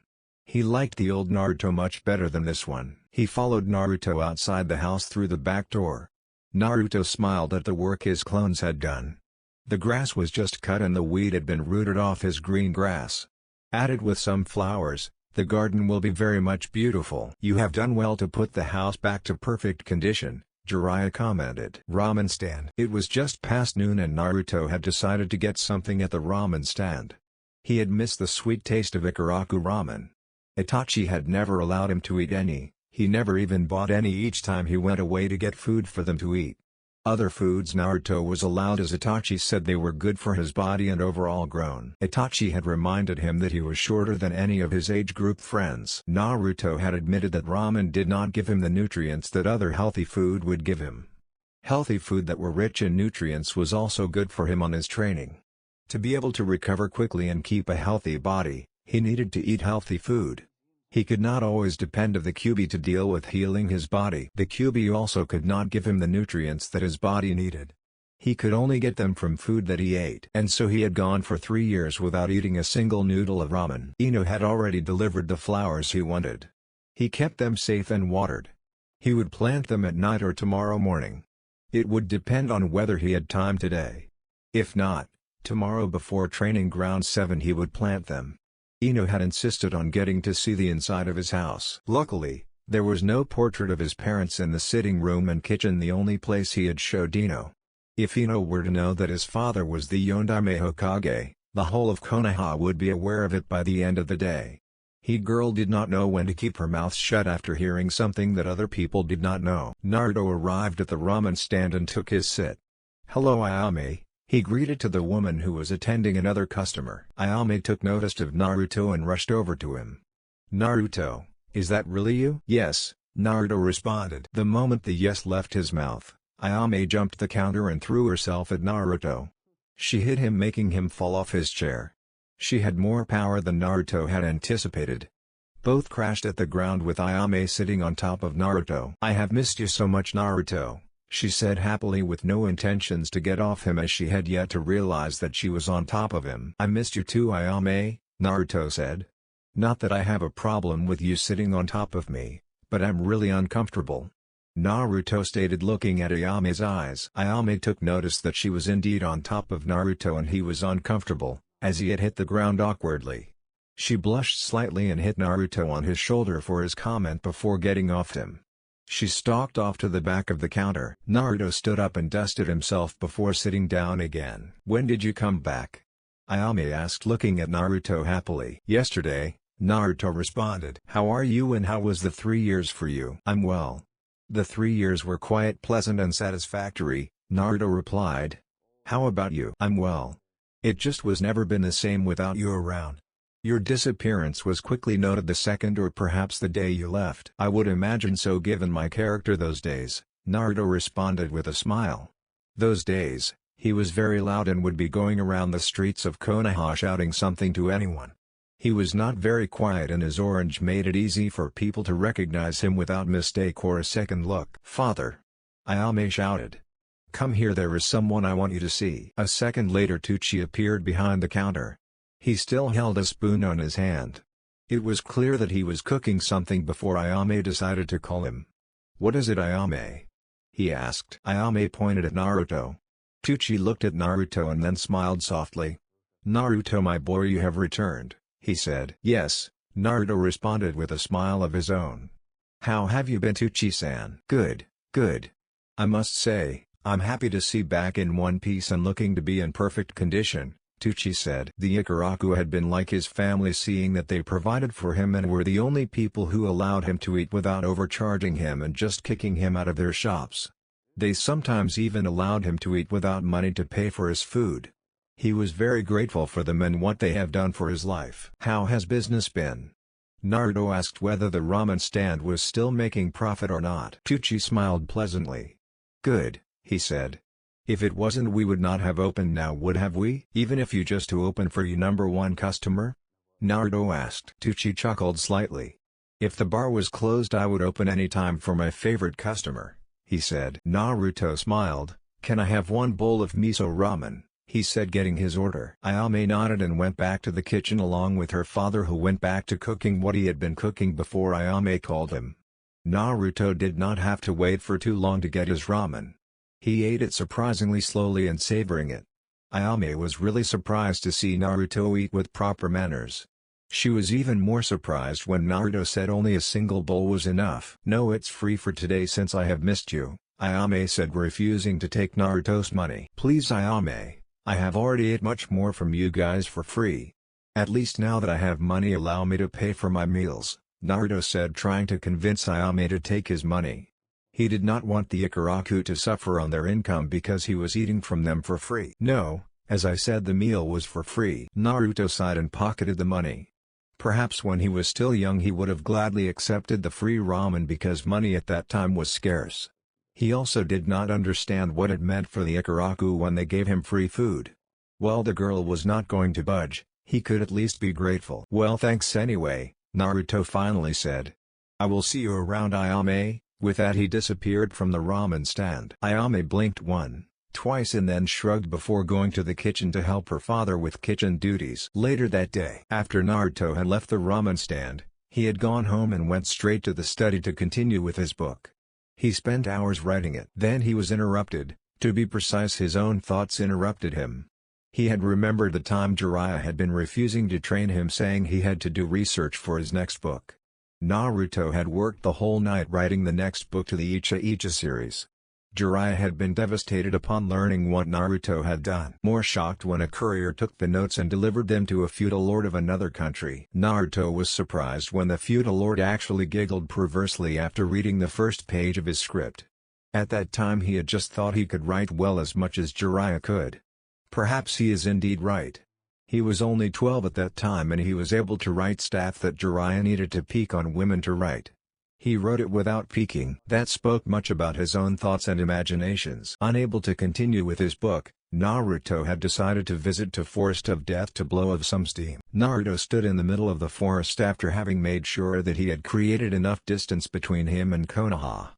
Speaker 1: He liked the old Naruto much better than this one. He followed Naruto outside the house through the back door. Naruto smiled at the work his clones had done. The grass was just cut and the weed had been rooted off his green grass. Added with some flowers, the garden will be very much beautiful. You have done well to put the house back to perfect condition, Jiraiya commented. Ramen stand. It was just past noon and Naruto had decided to get something at the ramen stand. He had missed the sweet taste of Ikaraku ramen. Itachi had never allowed him to eat any, he never even bought any each time he went away to get food for them to eat. Other foods Naruto was allowed as Itachi said they were good for his body and overall grown. Itachi had reminded him that he was shorter than any of his age group friends. Naruto had admitted that ramen did not give him the nutrients that other healthy food would give him. Healthy food that were rich in nutrients was also good for him on his training. To be able to recover quickly and keep a healthy body, he needed to eat healthy food. He could not always depend on the Kyuubi to deal with healing his body. The Kyuubi also could not give him the nutrients that his body needed. He could only get them from food that he ate. And so he had gone for 3 years without eating a single noodle of ramen. Ino had already delivered the flowers he wanted. He kept them safe and watered. He would plant them at night or tomorrow morning. It would depend on whether he had time today. If not, tomorrow before training ground 7 he would plant them. Ino had insisted on getting to see the inside of his house. Luckily, there was no portrait of his parents in the sitting room and kitchen, the only place he had showed Ino. If Ino were to know that his father was the Yondaime Hokage, the whole of Konoha would be aware of it by the end of the day. Girl did not know when to keep her mouth shut after hearing something that other people did not know. Naruto arrived at the ramen stand and took his sit. "Hello Ayame," he greeted to the woman who was attending another customer. Ayame took notice of Naruto and rushed over to him. "Naruto, is that really you?" "Yes," Naruto responded. The moment the yes left his mouth, Ayame jumped the counter and threw herself at Naruto. She hit him, making him fall off his chair. She had more power than Naruto had anticipated. Both crashed at the ground with Ayame sitting on top of Naruto. "I have missed you so much, Naruto," she said happily, with no intentions to get off him as she had yet to realize that she was on top of him. "I missed you too, Ayame," Naruto said. "Not that I have a problem with you sitting on top of me, but I'm really uncomfortable," Naruto stated, looking at Ayame's eyes. Ayame took notice that she was indeed on top of Naruto and he was uncomfortable, as he had hit the ground awkwardly. She blushed slightly and hit Naruto on his shoulder for his comment before getting off him. She stalked off to the back of the counter. Naruto stood up and dusted himself before sitting down again. "When did you come back?" Ayame asked, looking at Naruto happily. "Yesterday," Naruto responded. "How are you and how was the 3 years for you?" "I'm well. The 3 years were quite pleasant and satisfactory," Naruto replied. "How about you?" "I'm well. It just was never been the same without you around. Your disappearance was quickly noted the second or perhaps the day you left." "I would imagine so given my character those days," Naruto responded with a smile. Those days, he was very loud and would be going around the streets of Konoha shouting something to anyone. He was not very quiet and his orange made it easy for people to recognize him without mistake or a second look. "Father!" Ayame shouted. "Come here, there is someone I want you to see." A second later Itachi appeared behind the counter. He still held a spoon on his hand. It was clear that he was cooking something before Ayame decided to call him. "What is it, Ayame?" he asked. Ayame pointed at Naruto. Itachi looked at Naruto and then smiled softly. "Naruto, my boy, you have returned," he said. "Yes," Naruto responded with a smile of his own. "How have you been, Itachi-san?" "Good, good. I must say, I'm happy to see back in one piece and looking to be in perfect condition," Itachi said. The Ikaraku had been like his family, seeing that they provided for him and were the only people who allowed him to eat without overcharging him and just kicking him out of their shops. They sometimes even allowed him to eat without money to pay for his food. He was very grateful for them and what they have done for his life. "How has business been?" Naruto asked whether the ramen stand was still making profit or not. Itachi smiled pleasantly. "Good," he said. "If it wasn't, we would not have opened now, would have we?" "Even if you just to open for your number one customer?" Naruto asked. Itachi chuckled slightly. "If the bar was closed, I would open any time for my favorite customer," he said. Naruto smiled. "Can I have one bowl of miso ramen?" he said, getting his order. Ayame nodded and went back to the kitchen along with her father, who went back to cooking what he had been cooking before Ayame called him. Naruto did not have to wait for too long to get his ramen. He ate it surprisingly slowly and savoring it. Ayame was really surprised to see Naruto eat with proper manners. She was even more surprised when Naruto said only a single bowl was enough. "No, it's free for today since I have missed you," Ayame said, refusing to take Naruto's money. "Please, Ayame, I have already ate much more from you guys for free. At least now that I have money, allow me to pay for my meals," Naruto said, trying to convince Ayame to take his money. He did not want the Ikaraku to suffer on their income because he was eating from them for free. "No, as I said, the meal was for free." Naruto sighed and pocketed the money. Perhaps when he was still young he would have gladly accepted the free ramen because money at that time was scarce. He also did not understand what it meant for the Ikaraku when they gave him free food. While the girl was not going to budge, he could at least be grateful. "Well, thanks anyway," Naruto finally said. "I will see you around, Ayame." With that he disappeared from the ramen stand. Ayame blinked once, twice and then shrugged before going to the kitchen to help her father with kitchen duties. Later that day, after Naruto had left the ramen stand, he had gone home and went straight to the study to continue with his book. He spent hours writing it. Then he was interrupted. To be precise, his own thoughts interrupted him. He had remembered the time Jiraiya had been refusing to train him, saying he had to do research for his next book. Naruto had worked the whole night writing the next book to the Icha series. Jiraiya had been devastated upon learning what Naruto had done. More shocked when a courier took the notes and delivered them to a feudal lord of another country. Naruto was surprised when the feudal lord actually giggled perversely after reading the first page of his script. At that time he had just thought he could write well as much as Jiraiya could. Perhaps he is indeed right. He was only 12 at that time and he was able to write stuff that Jiraiya needed to peak on women to write. He wrote it without peeking. That spoke much about his own thoughts and imaginations. Unable to continue with his book, Naruto had decided to visit to Forest of Death to blow off some steam. Naruto stood in the middle of the forest after having made sure that he had created enough distance between him and Konoha.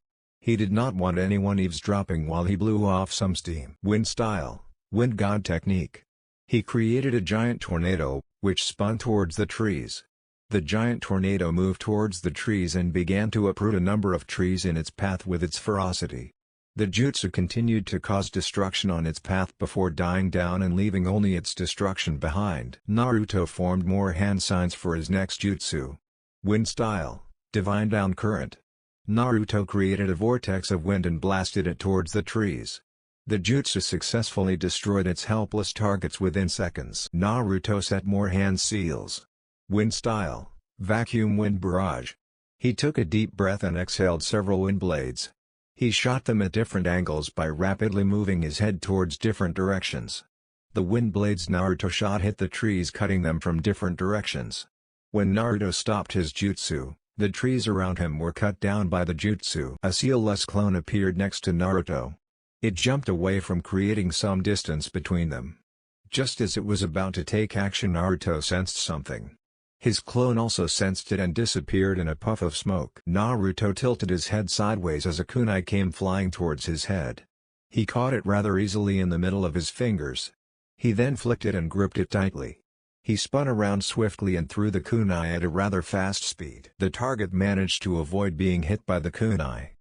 Speaker 1: He did not want anyone eavesdropping while he blew off some steam. Wind style, wind god technique. He created a giant tornado, which spun towards the trees. The giant tornado moved towards the trees and began to uproot a number of trees in its path with its ferocity. The jutsu continued to cause destruction on its path before dying down and leaving only its destruction behind. Naruto formed more hand signs for his next jutsu. Wind style, divine down current. Naruto created a vortex of wind and blasted it towards the trees. The jutsu successfully destroyed its helpless targets within seconds. Naruto set more hand seals. Wind style, vacuum wind barrage. He took a deep breath and exhaled several wind blades. He shot them at different angles by rapidly moving his head towards different directions. The wind blades Naruto shot hit the trees, cutting them from different directions. When Naruto stopped his jutsu, the trees around him were cut down by the jutsu. A seal-less clone appeared next to Naruto. It jumped away from creating some distance between them. Just as it was about to take action, Naruto sensed something. His clone also sensed it and disappeared in a puff of smoke. Naruto tilted his head sideways as a kunai came flying towards his head. He caught it rather easily in the middle of his fingers. He then flicked it and gripped it tightly. He spun around swiftly and threw the kunai at a rather fast speed. The target managed to avoid being hit by the kunai.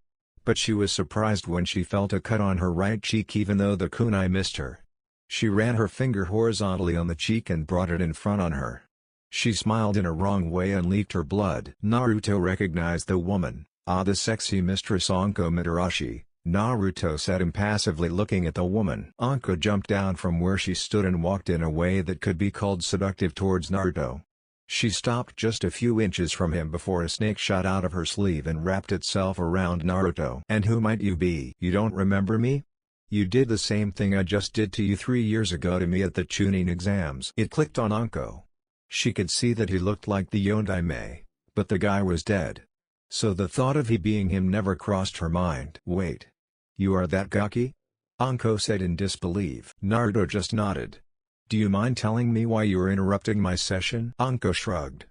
Speaker 1: But she was surprised when she felt a cut on her right cheek even though the kunai missed her. She ran her finger horizontally on the cheek and brought it in front on her. She smiled in a wrong way and leaked her blood. Naruto recognized the woman. "Ah, the sexy Mistress Anko Mitarashi," Naruto said impassively, looking at the woman. Anko jumped down from where she stood and walked in a way that could be called seductive towards Naruto. She stopped just a few inches from him before a snake shot out of her sleeve and wrapped itself around Naruto. "And who might you be? You don't remember me? You did the same thing I just did to you 3 years ago to me at the Chunin exams." It clicked on Anko. She could see that he looked like the Yondaime, but the guy was dead. So the thought of he being him never crossed her mind. "Wait. You are that Gaki?" Anko said in disbelief. Naruto just nodded. "Do you mind telling me why you are interrupting my session?" Anko shrugged.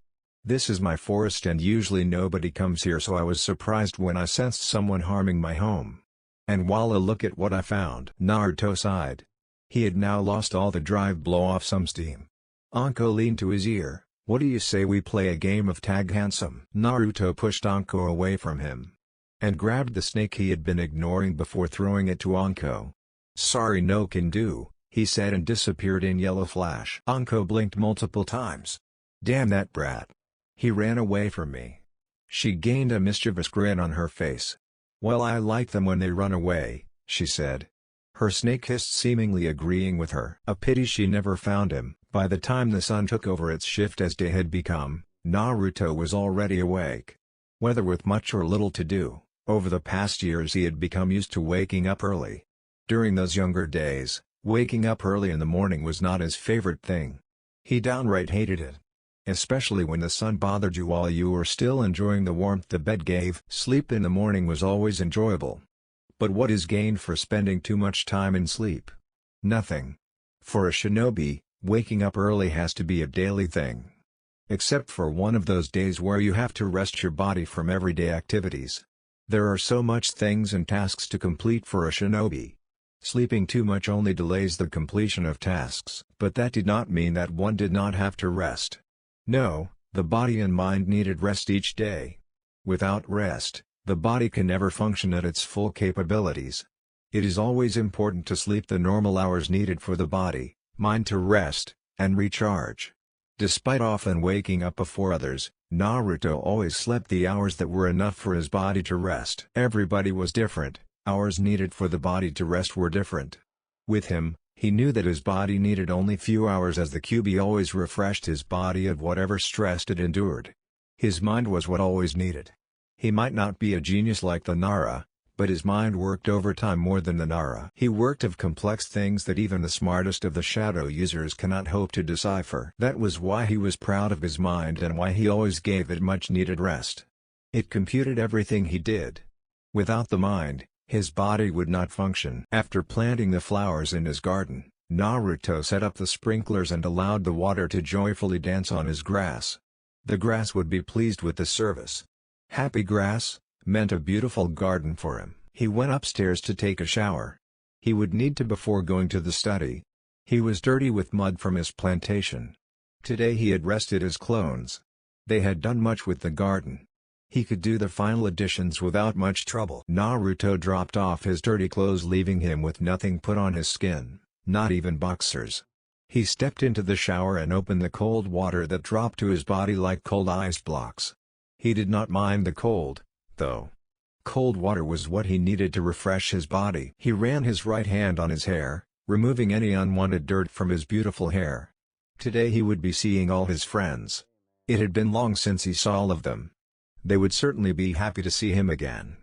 Speaker 1: "This is my forest and usually nobody comes here, so I was surprised when I sensed someone harming my home. And voila, look at what I found." Naruto sighed. He had now lost all the drive. "Blow off some steam." Anko leaned to his ear. "What do you say we play a game of tag handsome?" Naruto pushed Anko away from him and grabbed the snake he had been ignoring before throwing it to Anko. "Sorry, no can do," he said and disappeared in yellow flash. Anko blinked multiple times. "Damn that brat. He ran away from me." She gained a mischievous grin on her face. "Well, I like them when they run away," she said. Her snake hissed, seemingly agreeing with her. A pity she never found him. By the time the sun took over its shift as day had become, Naruto was already awake. Whether with much or little to do, over the past years he had become used to waking up early. During those younger days, waking up early in the morning was not his favorite thing. He downright hated it. Especially when the sun bothered you while you were still enjoying the warmth the bed gave. Sleep in the morning was always enjoyable. But what is gained for spending too much time in sleep? Nothing. For a shinobi, waking up early has to be a daily thing. Except for one of those days where you have to rest your body from everyday activities. There are so much things and tasks to complete for a shinobi. Sleeping too much only delays the completion of tasks. But that did not mean that one did not have to rest. No, the body and mind needed rest each day. Without rest, The body can never function at its full capabilities. It is always important to sleep the normal hours needed for the body, mind to rest, and recharge. Despite often waking up before others, Naruto always slept the hours that were enough for his body to rest. Everybody was different, hours needed for the body to rest were different. With him, he knew that his body needed only few hours as the QB always refreshed his body of whatever stress it endured. His mind was what always needed. He might not be a genius like the Nara, but his mind worked overtime more than the Nara. He worked of complex things that even the smartest of the shadow users cannot hope to decipher. That was why he was proud of his mind and why he always gave it much needed rest. It computed everything he did. Without the mind, his body would not function. After planting the flowers in his garden, Naruto set up the sprinklers and allowed the water to joyfully dance on his grass. The grass would be pleased with the service. Happy grass meant a beautiful garden for him. He went upstairs to take a shower. He would need to before going to the study. He was dirty with mud from his plantation. Today he had rested his clones. They had done much with the garden. He could do the final additions without much trouble. Naruto dropped off his dirty clothes, leaving him with nothing put on his skin, not even boxers. He stepped into the shower and opened the cold water that dropped to his body like cold ice blocks. He did not mind the cold, though. Cold water was what he needed to refresh his body. He ran his right hand on his hair, removing any unwanted dirt from his beautiful hair. Today he would be seeing all his friends. It had been long since he saw all of them. They would certainly be happy to see him again.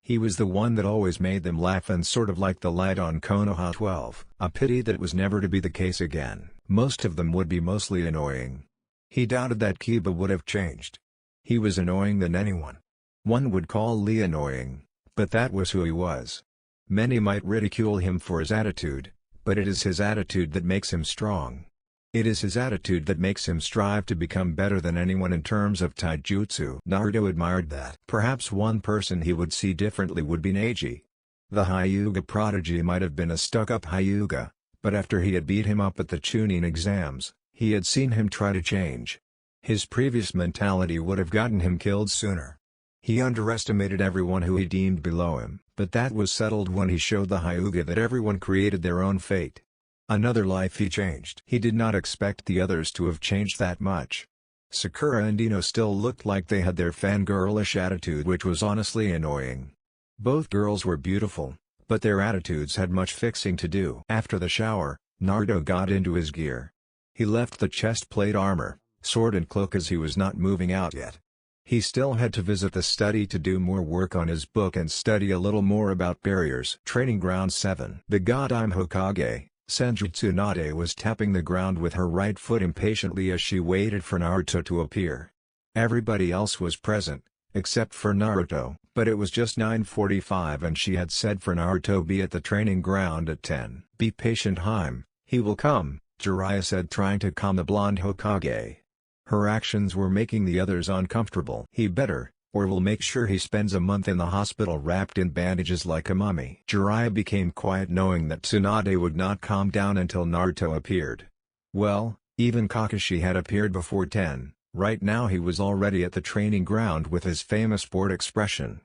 Speaker 1: He was the one that always made them laugh and sort of like the light on Konoha 12. A pity that it was never to be the case again. Most of them would be mostly annoying. He doubted that Kiba would have changed. He was annoying than anyone. One would call Lee annoying, but that was who he was. Many might ridicule him for his attitude, but it is his attitude that makes him strong. It is his attitude that makes him strive to become better than anyone in terms of taijutsu. Naruto admired that. Perhaps one person he would see differently would be Neji. The Hyuga prodigy might have been a stuck-up Hyuga, but after he had beat him up at the Chunin exams, he had seen him try to change. His previous mentality would have gotten him killed sooner. He underestimated everyone who he deemed below him, but that was settled when he showed the Hyuga that everyone created their own fate. Another life he changed. He did not expect the others to have changed that much. Sakura and Ino still looked like they had their fangirlish attitude, which was honestly annoying. Both girls were beautiful, but their attitudes had much fixing to do. After the shower, Naruto got into his gear. He left the chest plate armor, sword and cloak as he was not moving out yet. He still had to visit the study to do more work on his book and study a little more about barriers. Training Ground 7. The Godime Hokage, Senju Tsunade, was tapping the ground with her right foot impatiently as she waited for Naruto to appear. Everybody else was present, except for Naruto, but it was just 9:45 and she had said for Naruto be at the training ground at 10. Be patient, Haim, he will come, Jiraiya said, trying to calm the blonde Hokage. Her actions were making the others uncomfortable. He better, or we'll make sure he spends a month in the hospital wrapped in bandages like a mummy. Jiraiya became quiet knowing that Tsunade would not calm down until Naruto appeared. Well, even Kakashi had appeared before 10, right now he was already at the training ground with his famous bored expression.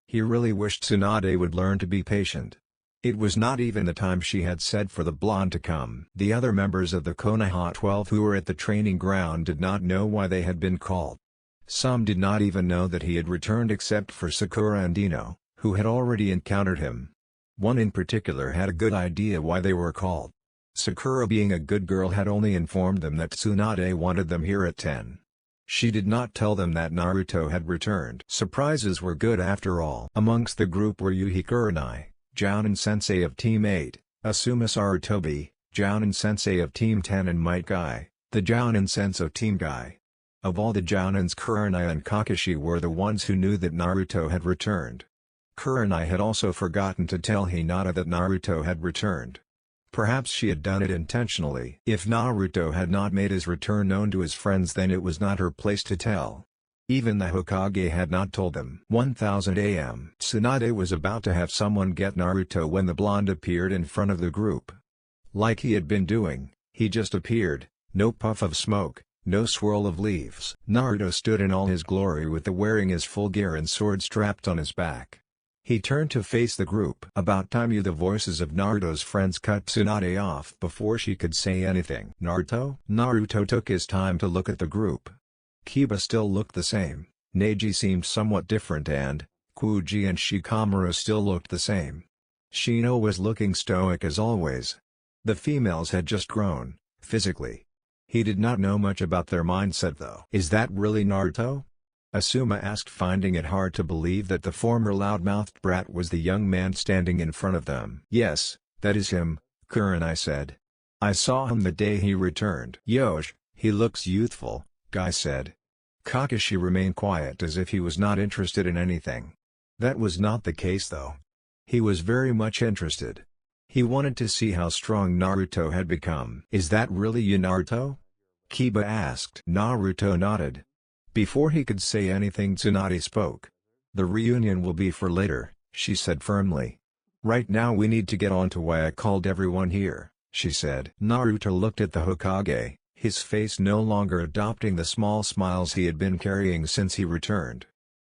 Speaker 1: He really wished Tsunade would learn to be patient. It was not even the time she had said for the blonde to come. The other members of the Konoha 12 who were at the training ground did not know why they had been called. Some did not even know that he had returned except for Sakura and Ino, who had already encountered him. One in particular had a good idea why they were called. Sakura, being a good girl, had only informed them that Tsunade wanted them here at 10. She did not tell them that Naruto had returned. Surprises were good after all. Amongst the group were Yuhi Kurenai, Jounin Sensei of Team 8, Asuma Sarutobi, Jounin Sensei of Team 10 and Might Guy, the Jounin Sensei of Team Guy. Of all the Jounins, Kurenai and Kakashi were the ones who knew that Naruto had returned. Kurenai had also forgotten to tell Hinata that Naruto had returned. Perhaps she had done it intentionally. If Naruto had not made his return known to his friends, then it was not her place to tell. Even the Hokage had not told them. 1000 AM. Tsunade was about to have someone get Naruto when the blonde appeared in front of the group. Like he had been doing, he just appeared, no puff of smoke, No swirl of leaves. Naruto stood in all his glory with the wearing his full gear and sword strapped on his back. He turned to face the group. About time you. The voices of Naruto's friends cut Tsunade off before she could say anything. Naruto? Naruto took his time to look at the group. Kiba still looked the same, Neji seemed somewhat different and Kuji and Shikamaru still looked the same. Shino was looking stoic as always. The females had just grown, physically. He did not know much about their mindset though. Is that really Naruto? Asuma asked, finding it hard to believe that the former loudmouthed brat was the young man standing in front of them. Yes, that is him, Kurenai said. I saw him the day he returned. Yosh, he looks youthful, Guy said. Kakashi remained quiet as if he was not interested in anything. That was not the case though. He was very much interested. He wanted to see how strong Naruto had become. Is that really you, Naruto? Kiba asked. Naruto nodded. Before he could say anything, Tsunade spoke. The reunion will be for later, she said firmly. Right now we need to get on to why I called everyone here, she said. Naruto looked at the Hokage, his face no longer adopting the small smiles he had been carrying since he returned.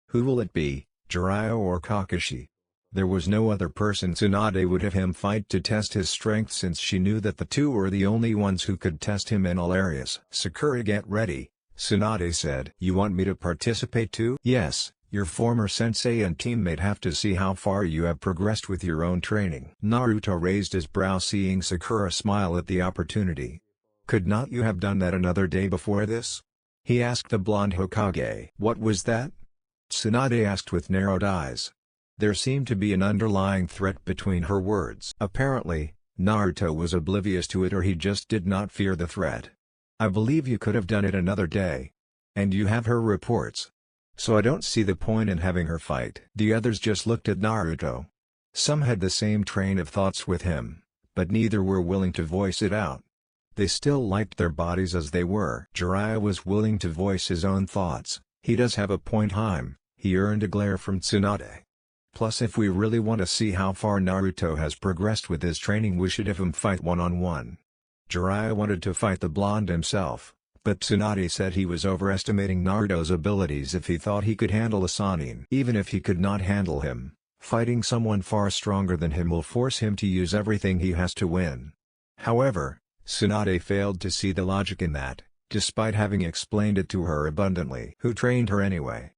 Speaker 1: Who will it be, Jiraiya or Kakashi? There was no other person Tsunade would have him fight to test his strength, since she knew that the two were the only ones who could test him in all areas. Sakura, get ready, Tsunade said. You want me to participate too? Yes, your former sensei and teammate have to see how far you have progressed with your own training. Naruto raised his brow, seeing Sakura smile at the opportunity. Could not you have done that another day before this? He asked the blonde Hokage. What was that? Tsunade asked with narrowed eyes. There seemed to be an underlying threat between her words. Apparently, Naruto was oblivious to it, or he just did not fear the threat. I believe you could have done it another day. And you have her reports. So I don't see the point in having her fight. The others just looked at Naruto. Some had the same train of thoughts with him, but neither were willing to voice it out. They still liked their bodies as they were. Jiraiya was willing to voice his own thoughts. He does have a point. He earned a glare from Tsunade. Plus, if we really want to see how far Naruto has progressed with his training, we should have him fight one-on-one. Jiraiya wanted to fight the blonde himself, but Tsunade said he was overestimating Naruto's abilities if he thought he could handle a Sannin. Even if he could not handle him, fighting someone far stronger than him will force him to use everything he has to win. However, Tsunade failed to see the logic in that, despite having explained it to her abundantly. Who trained her anyway?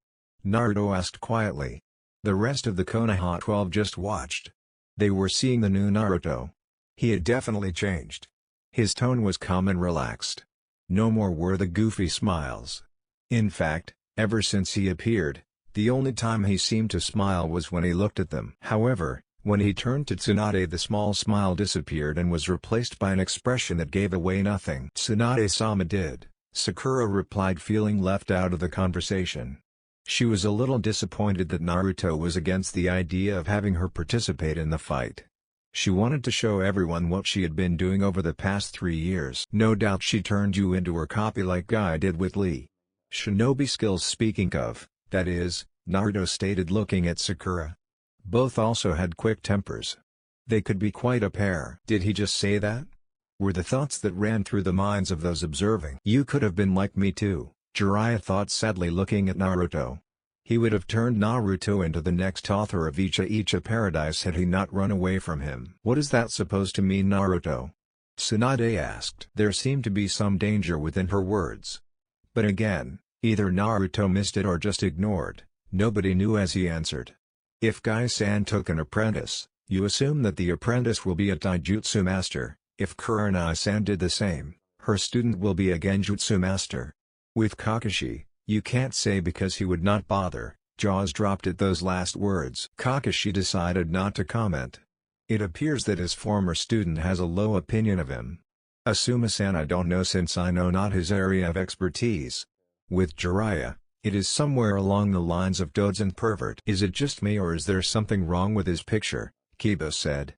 Speaker 1: Naruto asked quietly. The rest of the Konoha 12 just watched. They were seeing the new Naruto. He had definitely changed. His tone was calm and relaxed. No more were the goofy smiles. In fact, ever since he appeared, the only time he seemed to smile was when he looked at them. However, when he turned to Tsunade, the small smile disappeared and was replaced by an expression that gave away nothing. Tsunade-sama did, Sakura replied, feeling left out of the conversation. She was a little disappointed that Naruto was against the idea of having her participate in the fight. She wanted to show everyone what she had been doing over the past 3 years. No doubt she turned you into her copy like Guy did with Lee. Shinobi skills speaking of, that is, Naruto stated, looking at Sakura. Both also had quick tempers. They could be quite a pair. Did he just say that? Were the thoughts that ran through the minds of those observing. You could have been like me too, Jiraiya thought sadly, looking at Naruto. He would have turned Naruto into the next author of Icha Paradise had he not run away from him. What is that supposed to mean, Naruto? Tsunade asked. There seemed to be some danger within her words. But again, either Naruto missed it or just ignored. Nobody knew as he answered. If Guy-san took an apprentice, you assume that the apprentice will be a taijutsu master. If Kurenai-san did the same, her student will be a genjutsu master. With Kakashi, you can't say because he would not bother. Jaws dropped at those last words. Kakashi decided not to comment. It appears that his former student has a low opinion of him. Asuma-san, I don't know, since I know not his area of expertise. With Jiraiya, it is somewhere along the lines of dodes and pervert. Is it just me or is there something wrong with his picture? Kiba said.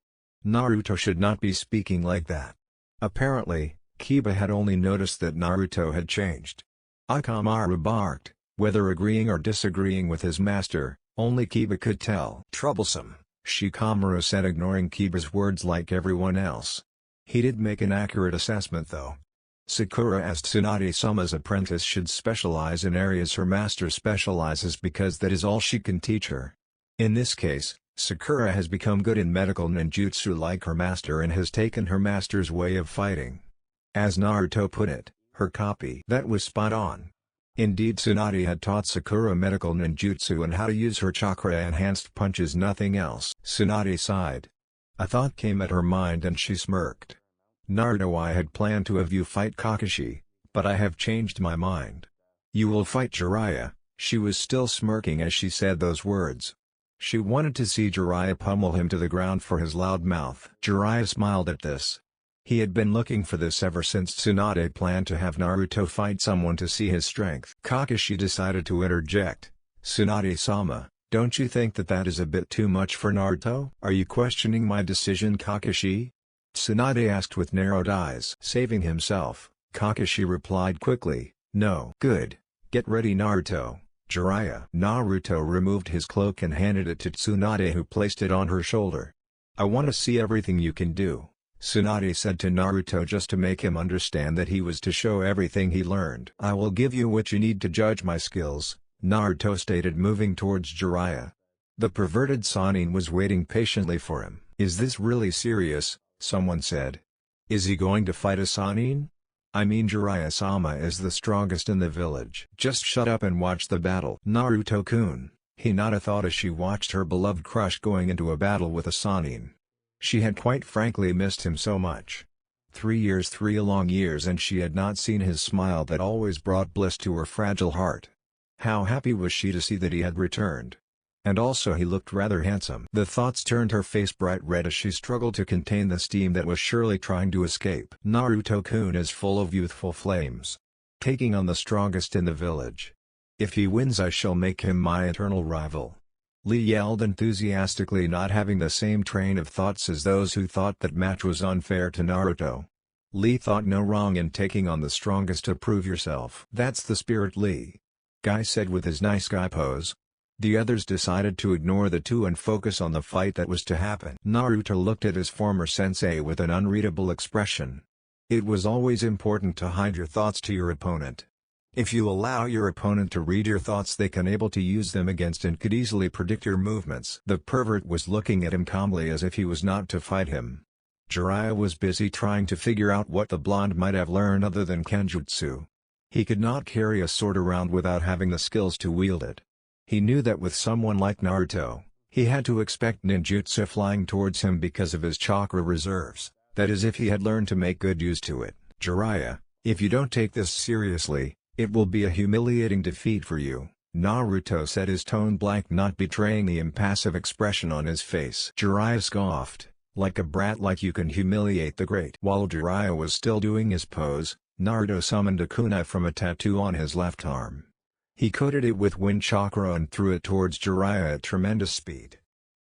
Speaker 1: Naruto should not be speaking like that. Apparently, Kiba had only noticed that Naruto had changed. Akamaru barked, whether agreeing or disagreeing with his master, only Kiba could tell. Troublesome, Shikamaru said, ignoring Kiba's words like everyone else. He did make an accurate assessment though. Sakura asked Tsunade-sama's apprentice should specialize in areas her master specializes because that is all she can teach her. In this case, Sakura has become good in medical ninjutsu like her master and has taken her master's way of fighting. As Naruto put it, her copy. That was spot on. Indeed, Tsunade had taught Sakura medical ninjutsu and how to use her chakra-enhanced punches, nothing else. Tsunade sighed. A thought came at her mind and she smirked. Naruto, I had planned to have you fight Kakashi, but I have changed my mind. You will fight Jiraiya. She was still smirking as she said those words. She wanted to see Jiraiya pummel him to the ground for his loud mouth. Jiraiya smiled at this. He had been looking for this ever since Tsunade planned to have Naruto fight someone to see his strength. Kakashi decided to interject. Tsunade-sama, don't you think that is a bit too much for Naruto? Are you questioning my decision, Kakashi? Tsunade asked with narrowed eyes. Saving himself, Kakashi replied quickly, no. Good. Get ready, Naruto. Jiraiya. Naruto removed his cloak and handed it to Tsunade, who placed it on her shoulder. I want to see everything you can do, Tsunade said to Naruto just to make him understand that he was to show everything he learned. I will give you what you need to judge my skills, Naruto stated, moving towards Jiraiya. The perverted Sannin was waiting patiently for him. Is this really serious? Someone said. Is he going to fight a Sannin? I mean, Jiraiya-sama is the strongest in the village. Just shut up and watch the battle. Naruto-kun, Hinata thought as she watched her beloved crush going into a battle with a Sannin. She had quite frankly missed him so much. 3 years, 3 long years, and she had not seen his smile that always brought bliss to her fragile heart. How happy was she to see that he had returned. And also he looked rather handsome. The thoughts turned her face bright red as she struggled to contain the steam that was surely trying to escape. Naruto-kun is full of youthful flames. Taking on the strongest in the village. If he wins, I shall make him my eternal rival. Lee yelled enthusiastically, not having the same train of thoughts as those who thought that match was unfair to Naruto. Lee thought no wrong in taking on the strongest to prove yourself. That's the spirit, Lee. Guy said with his nice guy pose. The others decided to ignore the two and focus on the fight that was to happen. Naruto looked at his former sensei with an unreadable expression. It was always important to hide your thoughts to your opponent. If you allow your opponent to read your thoughts, they can able to use them against and could easily predict your movements. The pervert was looking at him calmly as if he was not to fight him. Jiraiya was busy trying to figure out what the blonde might have learned other than kenjutsu. He could not carry a sword around without having the skills to wield it. He knew that with someone like Naruto, he had to expect ninjutsu flying towards him because of his chakra reserves, that is if he had learned to make good use to it. Jiraiya, if you don't take this seriously, it will be a humiliating defeat for you, Naruto said, his tone blank, not betraying the impassive expression on his face. Jiraiya scoffed, like a brat, like you can humiliate the great. While Jiraiya was still doing his pose, Naruto summoned a kunai from a tattoo on his left arm. He coated it with wind chakra and threw it towards Jiraiya at tremendous speed.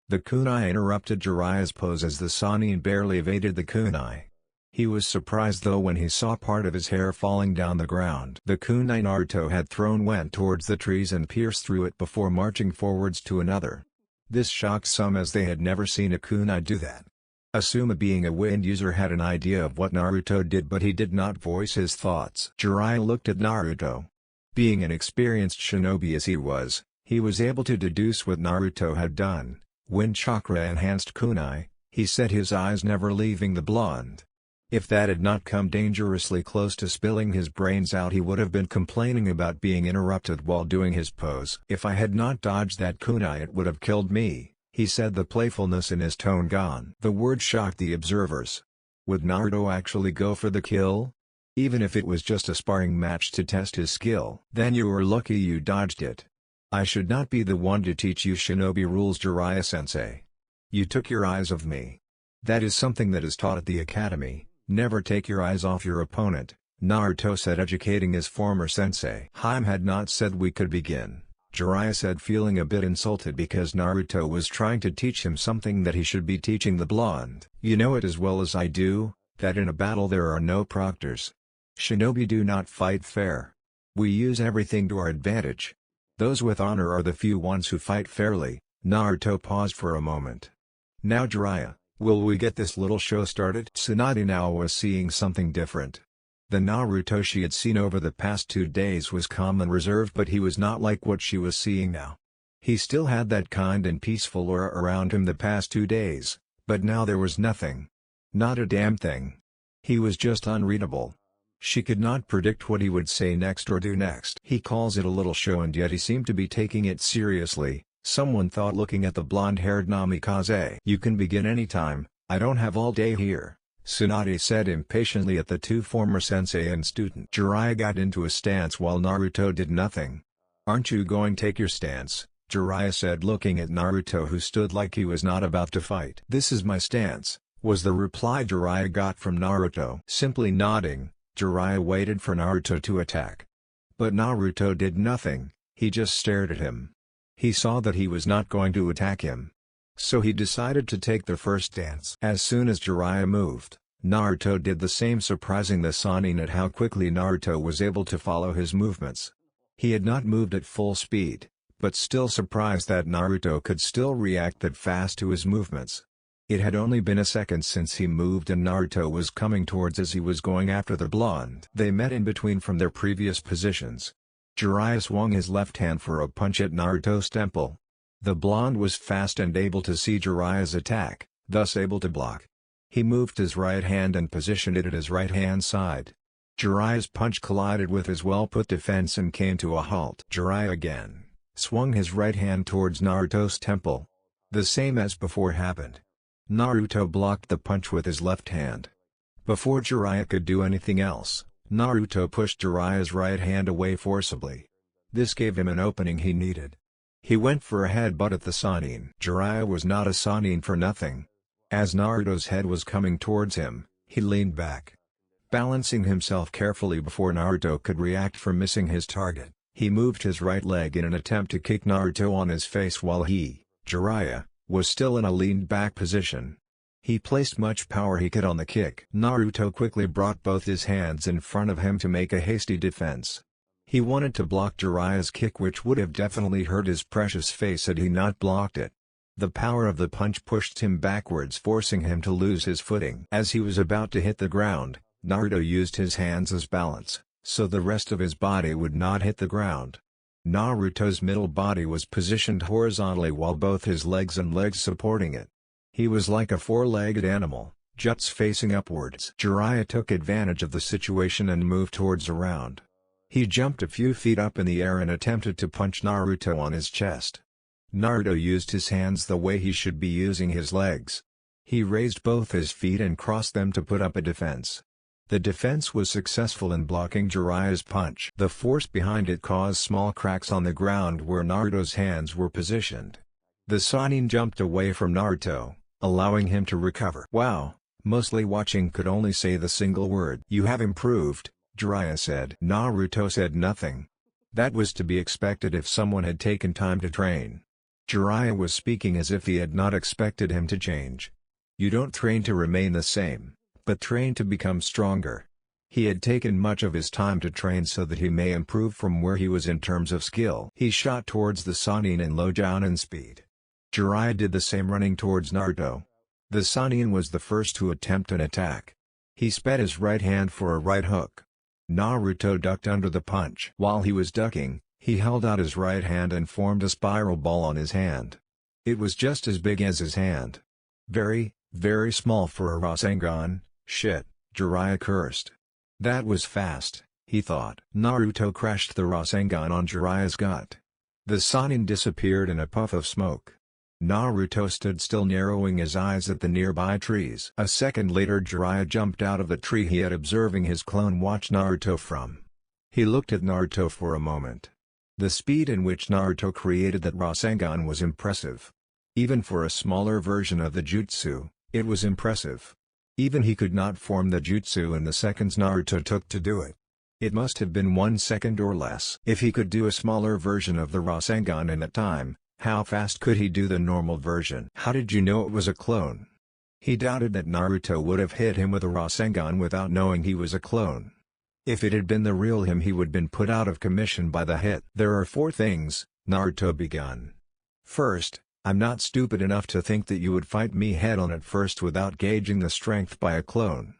Speaker 1: The kunai interrupted Jiraiya's pose as the Sannin barely evaded the kunai. He was surprised though when he saw part of his hair falling down the ground. The kunai Naruto had thrown went towards the trees and pierced through it before marching forwards to another. This shocked some as they had never seen a kunai do that. Asuma, being a wind user, had an idea of what Naruto did, but he did not voice his thoughts. Jiraiya looked at Naruto. Being an experienced shinobi as he was able to deduce what Naruto had done. Wind chakra enhanced kunai, he said, his eyes never leaving the blonde. If that had not come dangerously close to spilling his brains out, he would have been complaining about being interrupted while doing his pose. If I had not dodged that kunai, it would have killed me, he said, the playfulness in his tone gone. The word shocked the observers. Would Naruto actually go for the kill? Even if it was just a sparring match to test his skill? Then you were lucky you dodged it. I should not be the one to teach you shinobi rules, Jiraiya-sensei. You took your eyes off me. That is something that is taught at the academy. Never take your eyes off your opponent, Naruto said, educating his former sensei. Haim had not said we could begin, Jiraiya said, feeling a bit insulted because Naruto was trying to teach him something that he should be teaching the blonde. You know it as well as I do, that in a battle there are no proctors. Shinobi do not fight fair. We use everything to our advantage. Those with honor are the few ones who fight fairly. Naruto paused for a moment. Now Jiraiya, will we get this little show started? Tsunade now was seeing something different. The Naruto she had seen over the past 2 days was calm and reserved, but he was not like what she was seeing now. He still had that kind and peaceful aura around him the past 2 days, but now there was nothing. Not a damn thing. He was just unreadable. She could not predict what he would say next or do next. He calls it a little show, and yet he seemed to be taking it seriously, someone thought, looking at the blonde-haired Namikaze. You can begin anytime, I don't have all day here, Tsunade said impatiently at the two former sensei and student. Jiraiya got into a stance while Naruto did nothing. Aren't you going to take your stance? Jiraiya said, looking at Naruto, who stood like he was not about to fight. This is my stance, was the reply Jiraiya got from Naruto. Simply nodding, Jiraiya waited for Naruto to attack. But Naruto did nothing, he just stared at him. He saw that he was not going to attack him. So he decided to take the first stance. As soon as Jiraiya moved, Naruto did the same, surprising the Sannin at how quickly Naruto was able to follow his movements. He had not moved at full speed, but still surprised that Naruto could still react that fast to his movements. It had only been a second since he moved and Naruto was coming towards as he was going after the blonde. They met in between from their previous positions. Jiraiya swung his left hand for a punch at Naruto's temple. The blonde was fast and able to see Jiraiya's attack, thus able to block. He moved his right hand and positioned it at his right-hand side. Jiraiya's punch collided with his well-put defense and came to a halt. Jiraiya again swung his right hand towards Naruto's temple. The same as before happened. Naruto blocked the punch with his left hand. Before Jiraiya could do anything else, Naruto pushed Jiraiya's right hand away forcibly. This gave him an opening he needed. He went for a headbutt at the Sannin. Jiraiya was not a Sannin for nothing. As Naruto's head was coming towards him, he leaned back. Balancing himself carefully before Naruto could react for missing his target, he moved his right leg in an attempt to kick Naruto on his face while he, Jiraiya, was still in a leaned-back position. He placed much power he could on the kick. Naruto quickly brought both his hands in front of him to make a hasty defense. He wanted to block Jiraiya's kick, which would have definitely hurt his precious face had he not blocked it. The power of the punch pushed him backwards, forcing him to lose his footing. As he was about to hit the ground, Naruto used his hands as balance, so the rest of his body would not hit the ground. Naruto's middle body was positioned horizontally while both his legs and legs supporting it. He was like a four-legged animal, juts facing upwards. Jiraiya took advantage of the situation and moved towards around. He jumped a few feet up in the air and attempted to punch Naruto on his chest. Naruto used his hands the way he should be using his legs. He raised both his feet and crossed them to put up a defense. The defense was successful in blocking Jiraiya's punch. The force behind it caused small cracks on the ground where Naruto's hands were positioned. The Sannin jumped away from Naruto, allowing him to recover. Wow, mostly watching could only say the single word. You have improved, Jiraiya said. Naruto said nothing. That was to be expected if someone had taken time to train. Jiraiya was speaking as if he had not expected him to change. You don't train to remain the same, but train to become stronger. He had taken much of his time to train so that he may improve from where he was in terms of skill. He shot towards the Sannin and low down in speed. Jiraiya did the same, running towards Naruto. The Sannin was the first to attempt an attack. He sped his right hand for a right hook. Naruto ducked under the punch. While he was ducking, he held out his right hand and formed a spiral ball on his hand. It was just as big as his hand. Very, very small for a Rasengan. Shit, Jiraiya cursed. That was fast, he thought. Naruto crashed the Rasengan on Jiraiya's gut. The Sannin disappeared in a puff of smoke. Naruto stood still, narrowing his eyes at the nearby trees. A second later, Jiraiya jumped out of the tree he had, observing his clone watch Naruto from. He looked at Naruto for a moment. The speed in which Naruto created that Rasengan was impressive. Even for a smaller version of the jutsu, it was impressive. Even he could not form the jutsu in the seconds Naruto took to do it. It must have been 1 second or less. If he could do a smaller version of the Rasengan in that time, how fast could he do the normal version? How did you know it was a clone? He doubted that Naruto would have hit him with a Rasengan without knowing he was a clone. If it had been the real him, he would have been put out of commission by the hit. There are 4 things, Naruto began. First, I'm not stupid enough to think that you would fight me head-on at first without gauging the strength by a clone.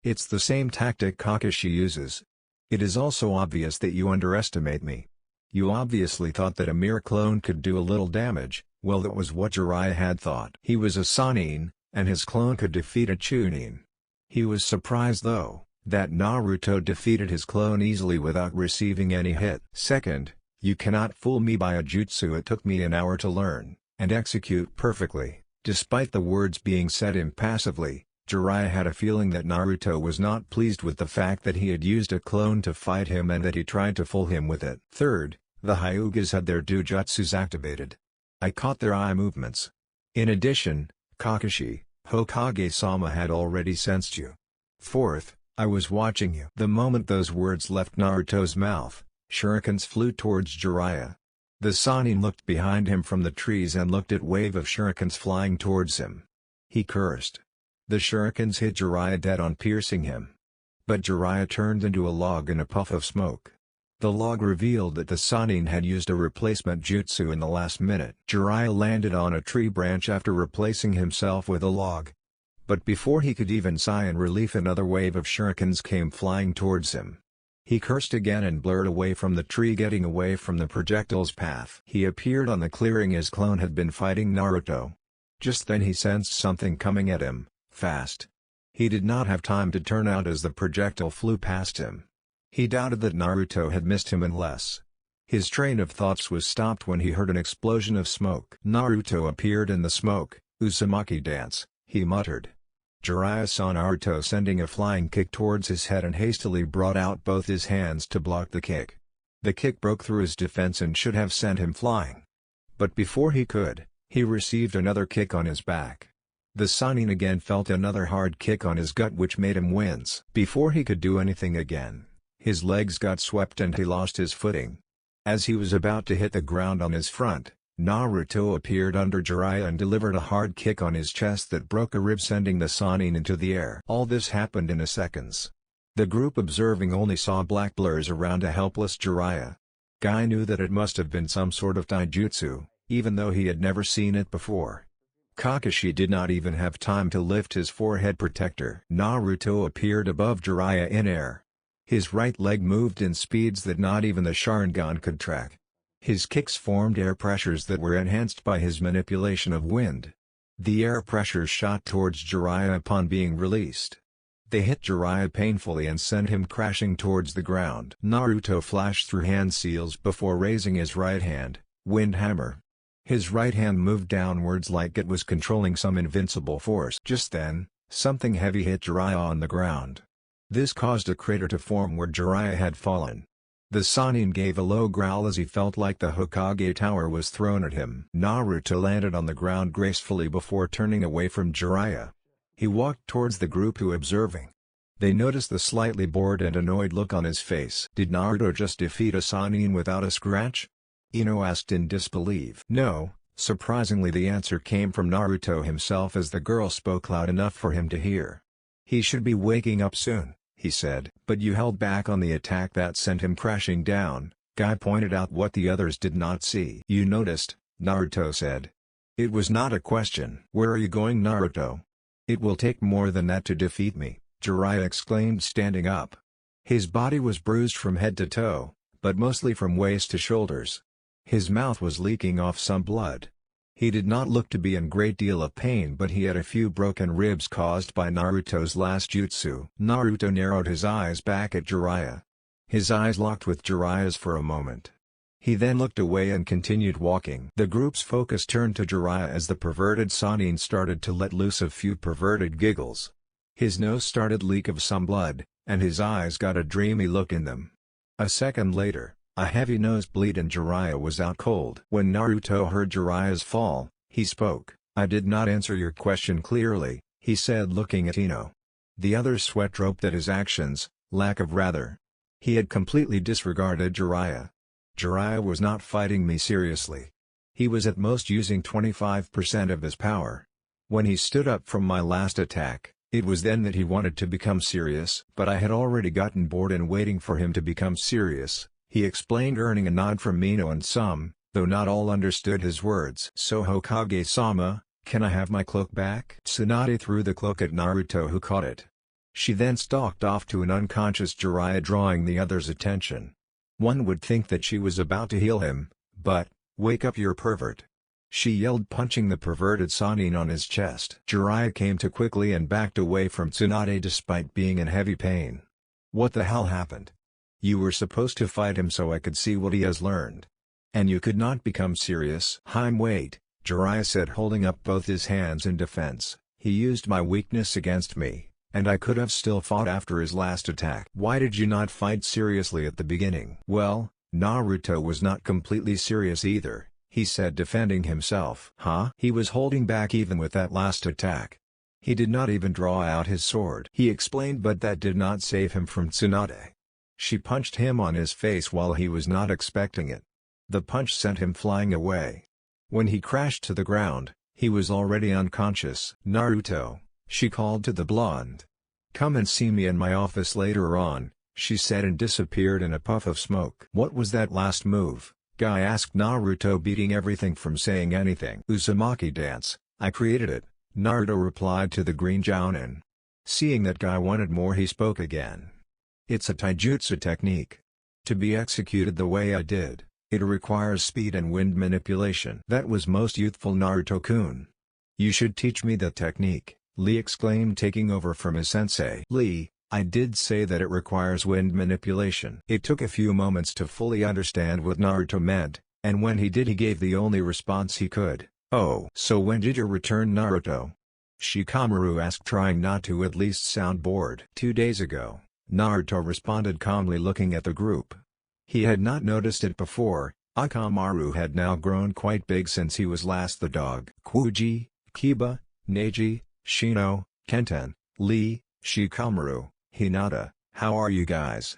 Speaker 1: It's the same tactic Kakashi uses. It is also obvious that you underestimate me. You obviously thought that a mere clone could do a little damage. Well, that was what Jiraiya had thought. He was a Sannin, and his clone could defeat a Chunin. He was surprised though, that Naruto defeated his clone easily without receiving any hit. Second, you cannot fool me by a jutsu it took me an hour to learn, and execute perfectly. Despite the words being said impassively, Jiraiya had a feeling that Naruto was not pleased with the fact that he had used a clone to fight him and that he tried to fool him with it. Third, the Hyugas had their dojutsus activated. I caught their eye movements. In addition, Kakashi, Hokage-sama had already sensed you. Fourth, I was watching you. The moment those words left Naruto's mouth, shurikens flew towards Jiraiya. The Sannin looked behind him from the trees and looked at wave of shurikens flying towards him. He cursed. The shurikens hit Jiraiya dead on, piercing him. But Jiraiya turned into a log in a puff of smoke. The log revealed that the Sannin had used a replacement jutsu in the last minute. Jiraiya landed on a tree branch after replacing himself with a log. But before he could even sigh in relief, another wave of shurikens came flying towards him. He cursed again and blurred away from the tree, getting away from the projectile's path. He appeared on the clearing. His clone had been fighting Naruto. Just then he sensed something coming at him, fast. He did not have time to turn out as the projectile flew past him. He doubted that Naruto had missed him unless. His train of thoughts was stopped when he heard an explosion of smoke. Naruto appeared in the smoke. Uzumaki dance, he muttered. Jiraiya saw Naruto sending a flying kick towards his head and hastily brought out both his hands to block the kick. The kick broke through his defense and should have sent him flying. But before he could, he received another kick on his back. The Sannin again felt another hard kick on his gut which made him wince. Before he could do anything again, his legs got swept and he lost his footing. As he was about to hit the ground on his front, Naruto appeared under Jiraiya and delivered a hard kick on his chest that broke a rib, sending the Sannin into the air. All this happened in a seconds. The group observing only saw black blurs around a helpless Jiraiya. Guy knew that it must have been some sort of taijutsu, even though he had never seen it before. Kakashi did not even have time to lift his forehead protector. Naruto appeared above Jiraiya in air. His right leg moved in speeds that not even the Sharingan could track. His kicks formed air pressures that were enhanced by his manipulation of wind. The air pressures shot towards Jiraiya upon being released. They hit Jiraiya painfully and sent him crashing towards the ground. Naruto flashed through hand seals before raising his right hand, wind hammer. His right hand moved downwards like it was controlling some invincible force. Just then, something heavy hit Jiraiya on the ground. This caused a crater to form where Jiraiya had fallen. The Sannin gave a low growl as he felt like the Hokage tower was thrown at him. Naruto landed on the ground gracefully before turning away from Jiraiya. He walked towards the group who observing. They noticed the slightly bored and annoyed look on his face. Did Naruto just defeat a Sannin without a scratch? Ino asked in disbelief. No, surprisingly the answer came from Naruto himself as the girl spoke loud enough for him to hear. He should be waking up soon, he said. But you held back on the attack that sent him crashing down. Guy pointed out what the others did not see. You noticed, Naruto said. It was not a question. Where are you going, Naruto? It will take more than that to defeat me, Jiraiya exclaimed, standing up. His body was bruised from head to toe, but mostly from waist to shoulders. His mouth was leaking off some blood. He did not look to be in great deal of pain, but he had a few broken ribs caused by Naruto's last jutsu. Naruto narrowed his eyes back at Jiraiya. His eyes locked with Jiraiya's for a moment. He then looked away and continued walking. The group's focus turned to Jiraiya as the perverted Sannin started to let loose a few perverted giggles. His nose started leak of some blood, and his eyes got a dreamy look in them. A second later, a heavy nosebleed and Jiraiya was out cold. When Naruto heard Jiraiya's fall, he spoke. I did not answer your question clearly, he said, looking at Ino. The other's sweat dropped at his actions, lack of rather. He had completely disregarded Jiraiya. Jiraiya was not fighting me seriously. He was at most using 25% of his power. When he stood up from my last attack, it was then that he wanted to become serious. But I had already gotten bored and waiting for him to become serious, he explained, earning a nod from Ino, and some, though not all, understood his words. So Hokage-sama, can I have my cloak back? Tsunade threw the cloak at Naruto, who caught it. She then stalked off to an unconscious Jiraiya, drawing the others' attention. One would think that she was about to heal him, but, "Wake up, you pervert!" she yelled, punching the perverted Sannin on his chest. Jiraiya came to quickly and backed away from Tsunade despite being in heavy pain. "What the hell happened? You were supposed to fight him so I could see what he has learned. And you could not become serious." "Wait," Jiraiya said, holding up both his hands in defense. "He used my weakness against me, and I could have still fought after his last attack." "Why did you not fight seriously at the beginning?" "Well, Naruto was not completely serious either," he said, defending himself. "Huh?" "He was holding back even with that last attack. He did not even draw out his sword," he explained, "but that did not save him from Tsunade. She punched him on his face while he was not expecting it. The punch sent him flying away. When he crashed to the ground, he was already unconscious." "Naruto," she called to the blonde. "Come and see me in my office later on," she said, and disappeared in a puff of smoke. "What was that last move?" Guy asked Naruto, beating everything from saying anything. "Uzumaki dance, I created it," Naruto replied to the green Jounin. Seeing that Guy wanted more, he spoke again. "It's a taijutsu technique. To be executed the way I did, it requires speed and wind manipulation." "That was most youthful, Naruto-kun. You should teach me that technique," Lee exclaimed, taking over from his sensei. "Lee, I did say that it requires wind manipulation." It took a few moments to fully understand what Naruto meant, and when he did, he gave the only response he could. "Oh. So when did you return, Naruto?" Shikamaru asked, trying not to at least sound bored. 2 days ago, Naruto responded calmly, looking at the group. He had not noticed it before. Akamaru had now grown quite big since he was last the dog. Kuji, Kiba, Neji, Shino, Kenten, Lee, Shikamaru, Hinata, how are you guys?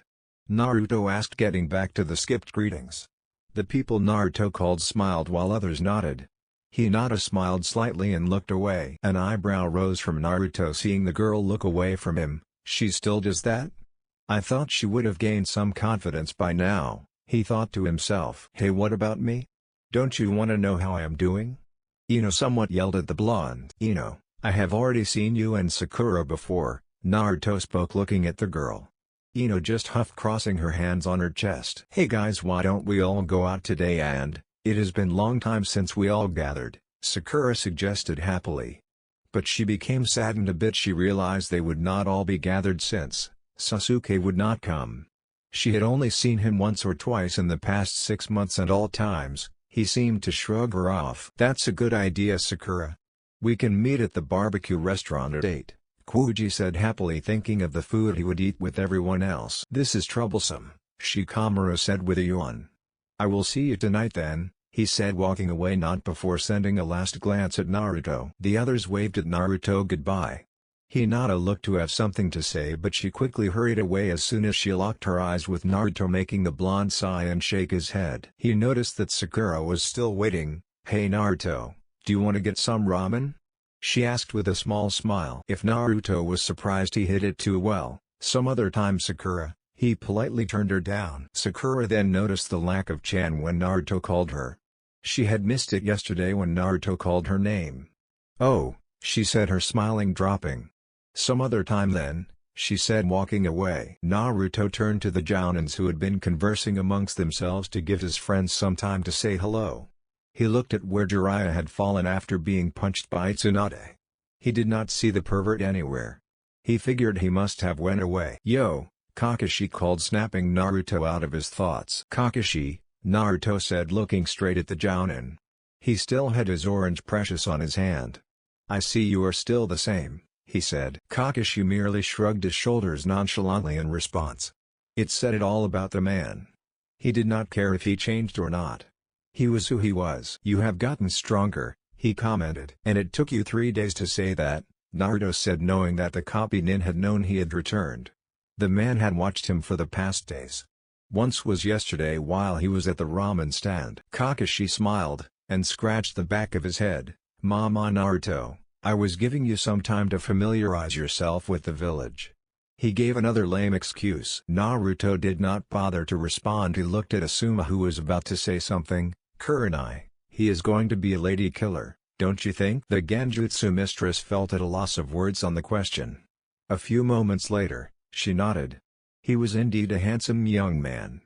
Speaker 1: Naruto asked, getting back to the skipped greetings. The people Naruto called smiled while others nodded. Hinata smiled slightly and looked away. An eyebrow rose from Naruto seeing the girl look away from him. "She still does that? I thought she would have gained some confidence by now," he thought to himself. "Hey, what about me? Don't you want to know how I am doing?" Ino somewhat yelled at the blonde. "Ino, I have already seen you and Sakura before," Naruto spoke, looking at the girl. Ino just huffed, crossing her hands on her chest. "Hey guys, why don't we all go out today and, it has been long time since we all gathered," Sakura suggested happily. But she became saddened a bit. She realized they would not all be gathered since Sasuke would not come. She had only seen him once or twice in the past 6 months, and all times, he seemed to shrug her off. "That's a good idea, Sakura. We can meet at the barbecue restaurant at 8, Kuji said happily, thinking of the food he would eat with everyone else. "This is troublesome," Shikamaru said with a yawn. "I will see you tonight then," he said, walking away, not before sending a last glance at Naruto. The others waved at Naruto goodbye. Hinata looked to have something to say, but she quickly hurried away as soon as she locked her eyes with Naruto, making the blonde sigh and shake his head. He noticed that Sakura was still waiting. "Hey Naruto, do you want to get some ramen?" she asked with a small smile. If Naruto was surprised, he hid it too well. "Some other time, Sakura," he politely turned her down. Sakura then noticed the lack of chan when Naruto called her. She had missed it yesterday when Naruto called her name. "Oh," she said, her smiling dropping. "Some other time then," she said, walking away. Naruto turned to the Jounins, who had been conversing amongst themselves, to give his friends some time to say hello. He looked at where Jiraiya had fallen after being punched by Tsunade. He did not see the pervert anywhere. He figured he must have went away. "Yo," Kakashi called, snapping Naruto out of his thoughts. "Kakashi," Naruto said, looking straight at the Jounin. He still had his orange precious on his hand. "I see you are still the same," he said. Kakashi merely shrugged his shoulders nonchalantly in response. It said it all about the man. He did not care if he changed or not. He was who he was. "You have gotten stronger," he commented. "And it took you 3 days to say that," Naruto said, knowing that the copy nin had known he had returned. The man had watched him for the past days. Once was yesterday while he was at the ramen stand. Kakashi smiled, and scratched the back of his head. "Mama Naruto, I was giving you some time to familiarize yourself with the village." He gave another lame excuse. Naruto did not bother to respond. He looked at Asuma, who was about to say something. "Kurenai, he is going to be a lady killer, don't you think?" The Genjutsu mistress felt at a loss of words on the question. A few moments later, she nodded. He was indeed a handsome young man.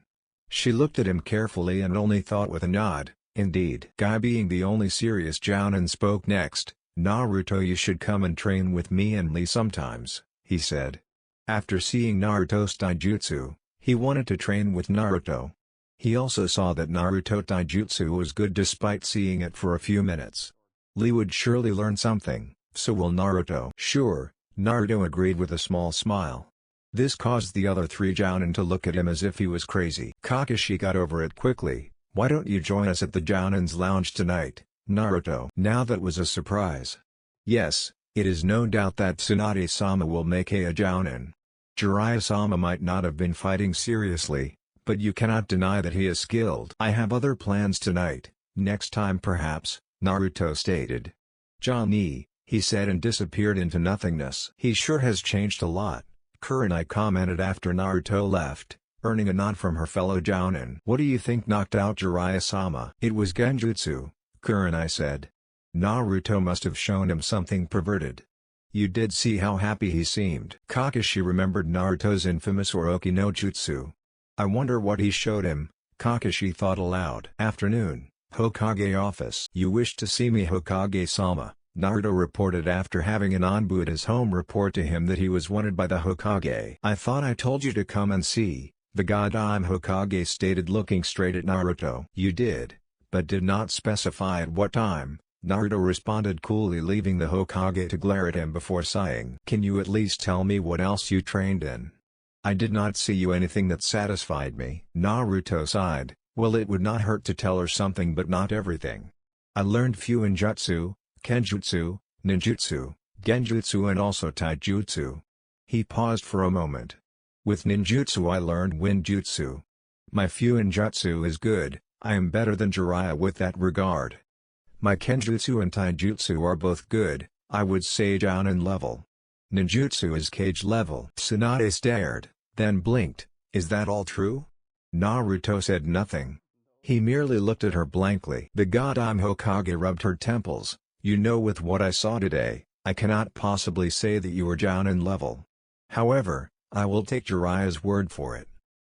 Speaker 1: She looked at him carefully and only thought with a nod, indeed. Guy, being the only serious jounin, spoke next. "Naruto, you should come and train with me and Lee sometimes," he said. After seeing Naruto's taijutsu, he wanted to train with Naruto. He also saw that Naruto taijutsu was good despite seeing it for a few minutes. Lee would surely learn something, so will Naruto. "Sure," Naruto agreed with a small smile. This caused the other three jounin to look at him as if he was crazy. Kakashi got over it quickly. "Why don't you join us at the Jounin's lounge tonight, Naruto?" Now that was a surprise. Yes, it is no doubt that Tsunade-sama will make a Jounin. Jiraiya-sama might not have been fighting seriously, but you cannot deny that he is skilled. "I have other plans tonight, next time perhaps," Naruto stated. "Johnny," he said and disappeared into nothingness. "He sure has changed a lot," Kurenai commented after Naruto left, earning a nod from her fellow jounin. "What do you think knocked out Jiraiya-sama?" "It was genjutsu," Kurenai said. "Naruto must have shown him something perverted. You did see how happy he seemed." Kakashi remembered Naruto's infamous Oroki no Jutsu. "I wonder what he showed him," Kakashi thought aloud. "Afternoon, Hokage office." "You wish to see me, Hokage-sama," Naruto reported after having an Anbu at his home report to him that he was wanted by the Hokage. "I thought I told you to come and see," the goddamn Hokage stated, looking straight at Naruto. "You did, but did not specify at what time," Naruto responded coolly, leaving the Hokage to glare at him before sighing. "Can you at least tell me what else you trained in? I did not see you anything that satisfied me." Naruto sighed. Well, it would not hurt to tell her something, but not everything. "I learned Fuinjutsu, Kenjutsu, Ninjutsu, Genjutsu and also Taijutsu." He paused for a moment. "With Ninjutsu I learned Winjutsu. My Fuinjutsu is good, I am better than Jiraiya with that regard. My Kenjutsu and Taijutsu are both good, I would say Jounin level. Ninjutsu is Cage level." Tsunade stared, then blinked. "Is that all true?" Naruto said nothing. He merely looked at her blankly. The goddamn Hokage rubbed her temples. "You know, with what I saw today, I cannot possibly say that you are Jounin level. However, I will take Jiraiya's word for it.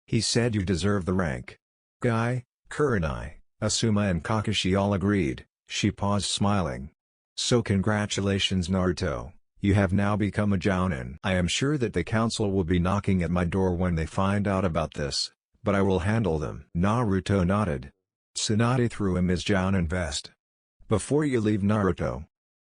Speaker 1: He said you deserve the rank." Guy, Kurenai, Asuma and Kakashi all agreed. She paused, smiling. "So congratulations, Naruto, you have now become a Jounin. I am sure that the council will be knocking at my door when they find out about this, but I will handle them." Naruto nodded. Tsunade threw him his Jounin vest. "Before you leave, Naruto.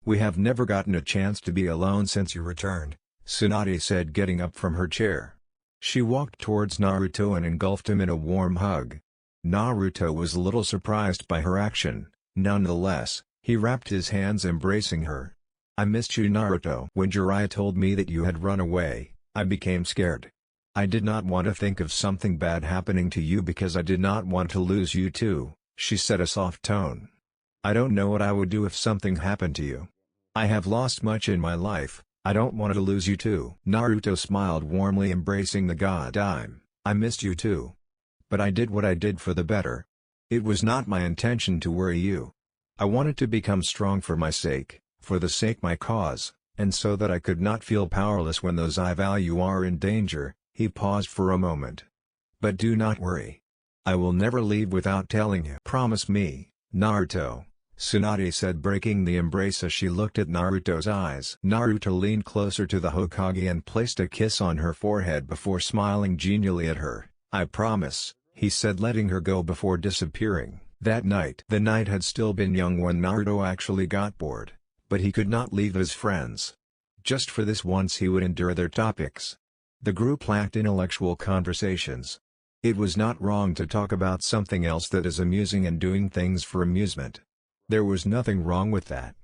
Speaker 1: We have never gotten a chance to be alone since you returned," Tsunade said, getting up from her chair. She walked towards Naruto and engulfed him in a warm hug. Naruto was a little surprised by her action. Nonetheless, he wrapped his hands embracing her. "I missed you, Naruto. When Jiraiya told me that you had run away, I became scared. I did not want to think of something bad happening to you because I did not want to lose you too," she said, a soft tone. "I don't know what I would do if something happened to you. I have lost much in my life, I don't want to lose you too." Naruto smiled warmly, embracing the goddamn. "I missed you too. But I did what I did for the better. It was not my intention to worry you. I wanted to become strong for my sake, for the sake my cause, and so that I could not feel powerless when those I value are in danger." He paused for a moment. "But do not worry. I will never leave without telling you." "Promise me, Naruto," Tsunade said, breaking the embrace as she looked at Naruto's eyes. Naruto leaned closer to the Hokage and placed a kiss on her forehead before smiling genially at her. "I promise," he said, letting her go before disappearing. That night, the night had still been young when Naruto actually got bored, but he could not leave his friends. Just for this once he would endure their topics. The group lacked intellectual conversations. It was not wrong to talk about something else that is amusing and doing things for amusement. There was nothing wrong with that.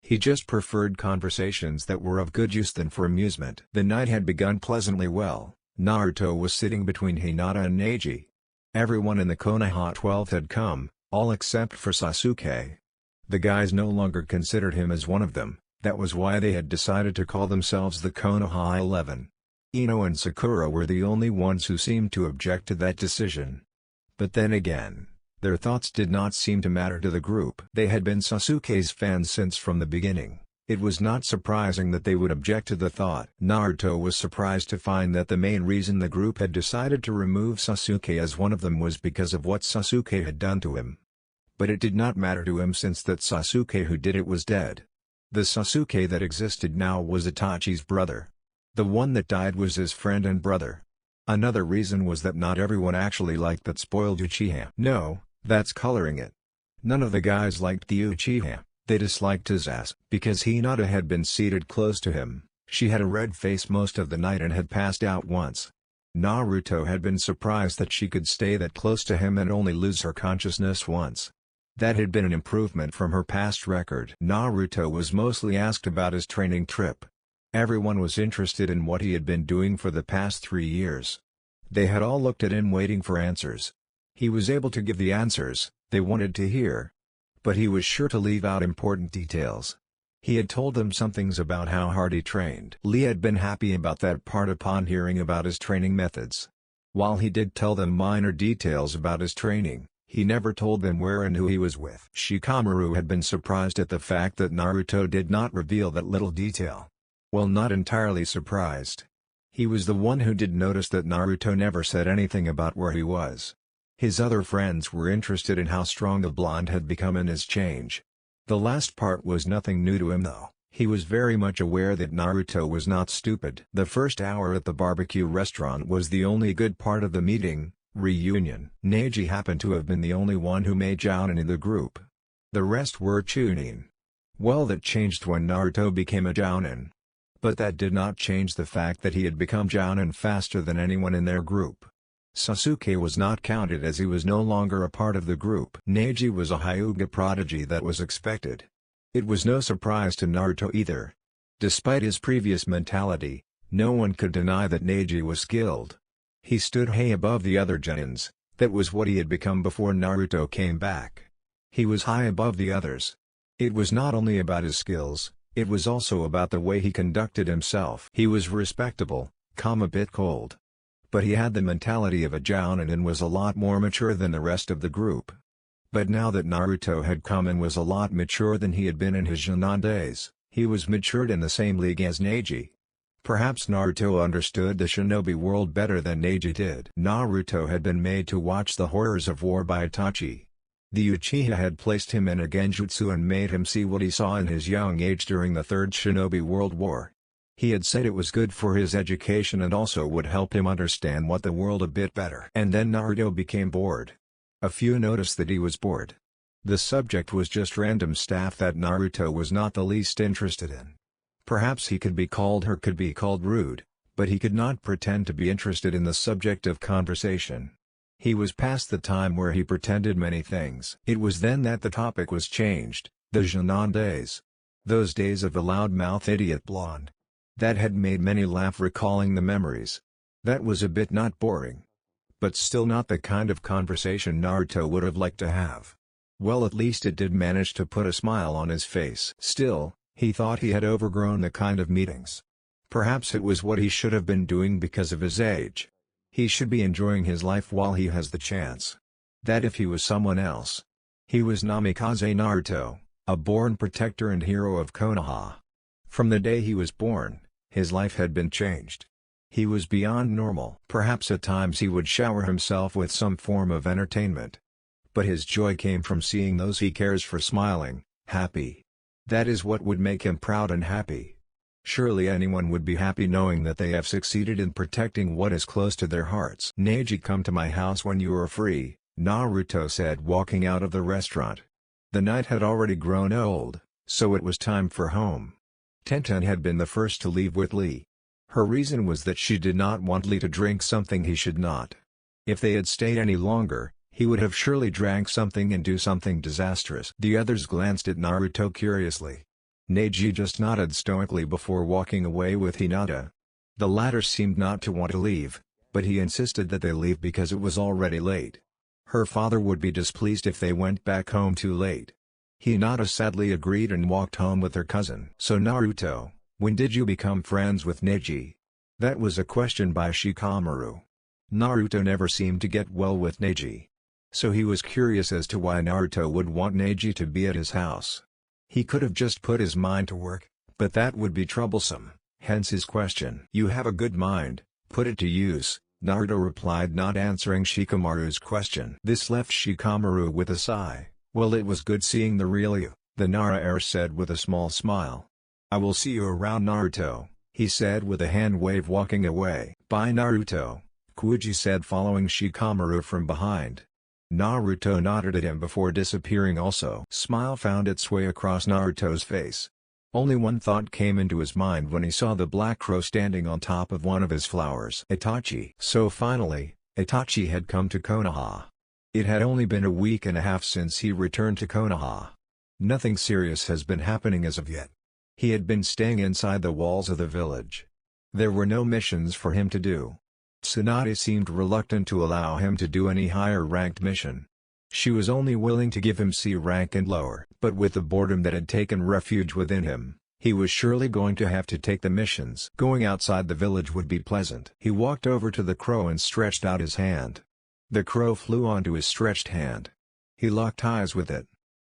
Speaker 1: He just preferred conversations that were of good use than for amusement. The night had begun pleasantly well. Naruto was sitting between Hinata and Neji. Everyone in the Konoha 12 had come, all except for Sasuke. The guys no longer considered him as one of them, that was why they had decided to call themselves the Konoha 11. Ino and Sakura were the only ones who seemed to object to that decision. But then again, their thoughts did not seem to matter to the group. They had been Sasuke's fans since from the beginning, It was not surprising that they would object to the thought. Naruto was surprised to find that the main reason the group had decided to remove Sasuke as one of them was because of what Sasuke had done to him. But it did not matter to him since that Sasuke who did it was dead. The Sasuke that existed now was Itachi's brother. The one that died was his friend and brother. Another reason was that not everyone actually liked that spoiled Uchiha. No, that's coloring it. None of the guys liked the Uchiha. They disliked his ass. Because Hinata had been seated close to him, she had a red face most of the night and had passed out once. Naruto had been surprised that she could stay that close to him and only lose her consciousness once. That had been an improvement from her past record. Naruto was mostly asked about his training trip. Everyone was interested in what he had been doing for the past 3 years. They had all looked at him waiting for answers. He was able to give the answers they wanted to hear. But he was sure to leave out important details. He had told them some things about how hard he trained. Lee had been happy about that part upon hearing about his training methods. While he did tell them minor details about his training, he never told them where and who he was with. Shikamaru had been surprised at the fact that Naruto did not reveal that little detail. Well, not entirely surprised. He was the one who did notice that Naruto never said anything about where he was. His other friends were interested in how strong the blonde had become in his change. The last part was nothing new to him though. He was very much aware that Naruto was not stupid. The first hour at the barbecue restaurant was the only good part of the reunion. Neji happened to have been the only one who made jounin in the group. The rest were chunin. Well, that changed when Naruto became a jounin. But that did not change the fact that he had become jounin faster than anyone in their group. Sasuke was not counted as he was no longer a part of the group. Neji was a Hyuga prodigy that was expected. It was no surprise to Naruto either. Despite his previous mentality, no one could deny that Neji was skilled. He stood high above the other Jonin's. That was what he had become before Naruto came back. He was high above the others. It was not only about his skills, it was also about the way he conducted himself. He was respectable, calm, a bit cold. But he had the mentality of a jounin and was a lot more mature than the rest of the group. But now that Naruto had come and was a lot mature than he had been in his jounin days, he was matured in the same league as Neji. Perhaps Naruto understood the shinobi world better than Neji did. Naruto had been made to watch the horrors of war by Itachi. The Uchiha had placed him in a genjutsu and made him see what he saw in his young age during the Third Shinobi World War. He had said it was good for his education and also would help him understand what the world a bit better. And then Naruto became bored. A few noticed that he was bored. The subject was just random stuff that Naruto was not the least interested in. Perhaps he could be called rude, but he could not pretend to be interested in the subject of conversation. He was past the time where he pretended many things. It was then that the topic was changed, the jounin days. Those days of the loudmouth idiot blonde. That had made many laugh recalling the memories. That was a bit not boring. But still not the kind of conversation Naruto would have liked to have. Well, at least it did manage to put a smile on his face. Still, he thought he had overgrown the kind of meetings. Perhaps it was what he should have been doing because of his age. He should be enjoying his life while he has the chance. That if he was someone else. He was Namikaze Naruto, a born protector and hero of Konoha. From the day he was born, his life had been changed. He was beyond normal. Perhaps at times he would shower himself with some form of entertainment. But his joy came from seeing those he cares for smiling, happy. That is what would make him proud and happy. Surely anyone would be happy knowing that they have succeeded in protecting what is close to their hearts. Neji, come to my house when you are free, Naruto said walking out of the restaurant. The night had already grown old, so it was time for home. Tenten had been the first to leave with Lee. Her reason was that she did not want Lee to drink something he should not. If they had stayed any longer, he would have surely drank something and do something disastrous. The others glanced at Naruto curiously. Neji just nodded stoically before walking away with Hinata. The latter seemed not to want to leave, but he insisted that they leave because it was already late. Her father would be displeased if they went back home too late. Hinata sadly agreed and walked home with her cousin. So Naruto, when did you become friends with Neji? That was a question by Shikamaru. Naruto never seemed to get well with Neji. So he was curious as to why Naruto would want Neji to be at his house. He could have just put his mind to work, But that would be troublesome, hence his question. You have a good mind, put it to use, Naruto replied, not answering Shikamaru's question. This left Shikamaru with a sigh. Well, it was good seeing the real you, the Nara heir said with a small smile. I will see you around, Naruto, he said with a hand wave, walking away. Bye, Naruto, Kuji said, following Shikamaru from behind. Naruto nodded at him before disappearing also. Smile found its way across Naruto's face. Only one thought came into his mind when he saw the black crow standing on top of one of his flowers. Itachi. So finally, Itachi had come to Konoha. It had only been a week and a half since he returned to Konoha. Nothing serious has been happening as of yet. He had been staying inside the walls of the village. There were no missions for him to do. Tsunade seemed reluctant to allow him to do any higher-ranked mission. She was only willing to give him C rank and lower. But with the boredom that had taken refuge within him, he was surely going to have to take the missions. Going outside the village would be pleasant. He walked over to the crow and stretched out his hand. The crow flew onto his stretched hand. He locked eyes with it.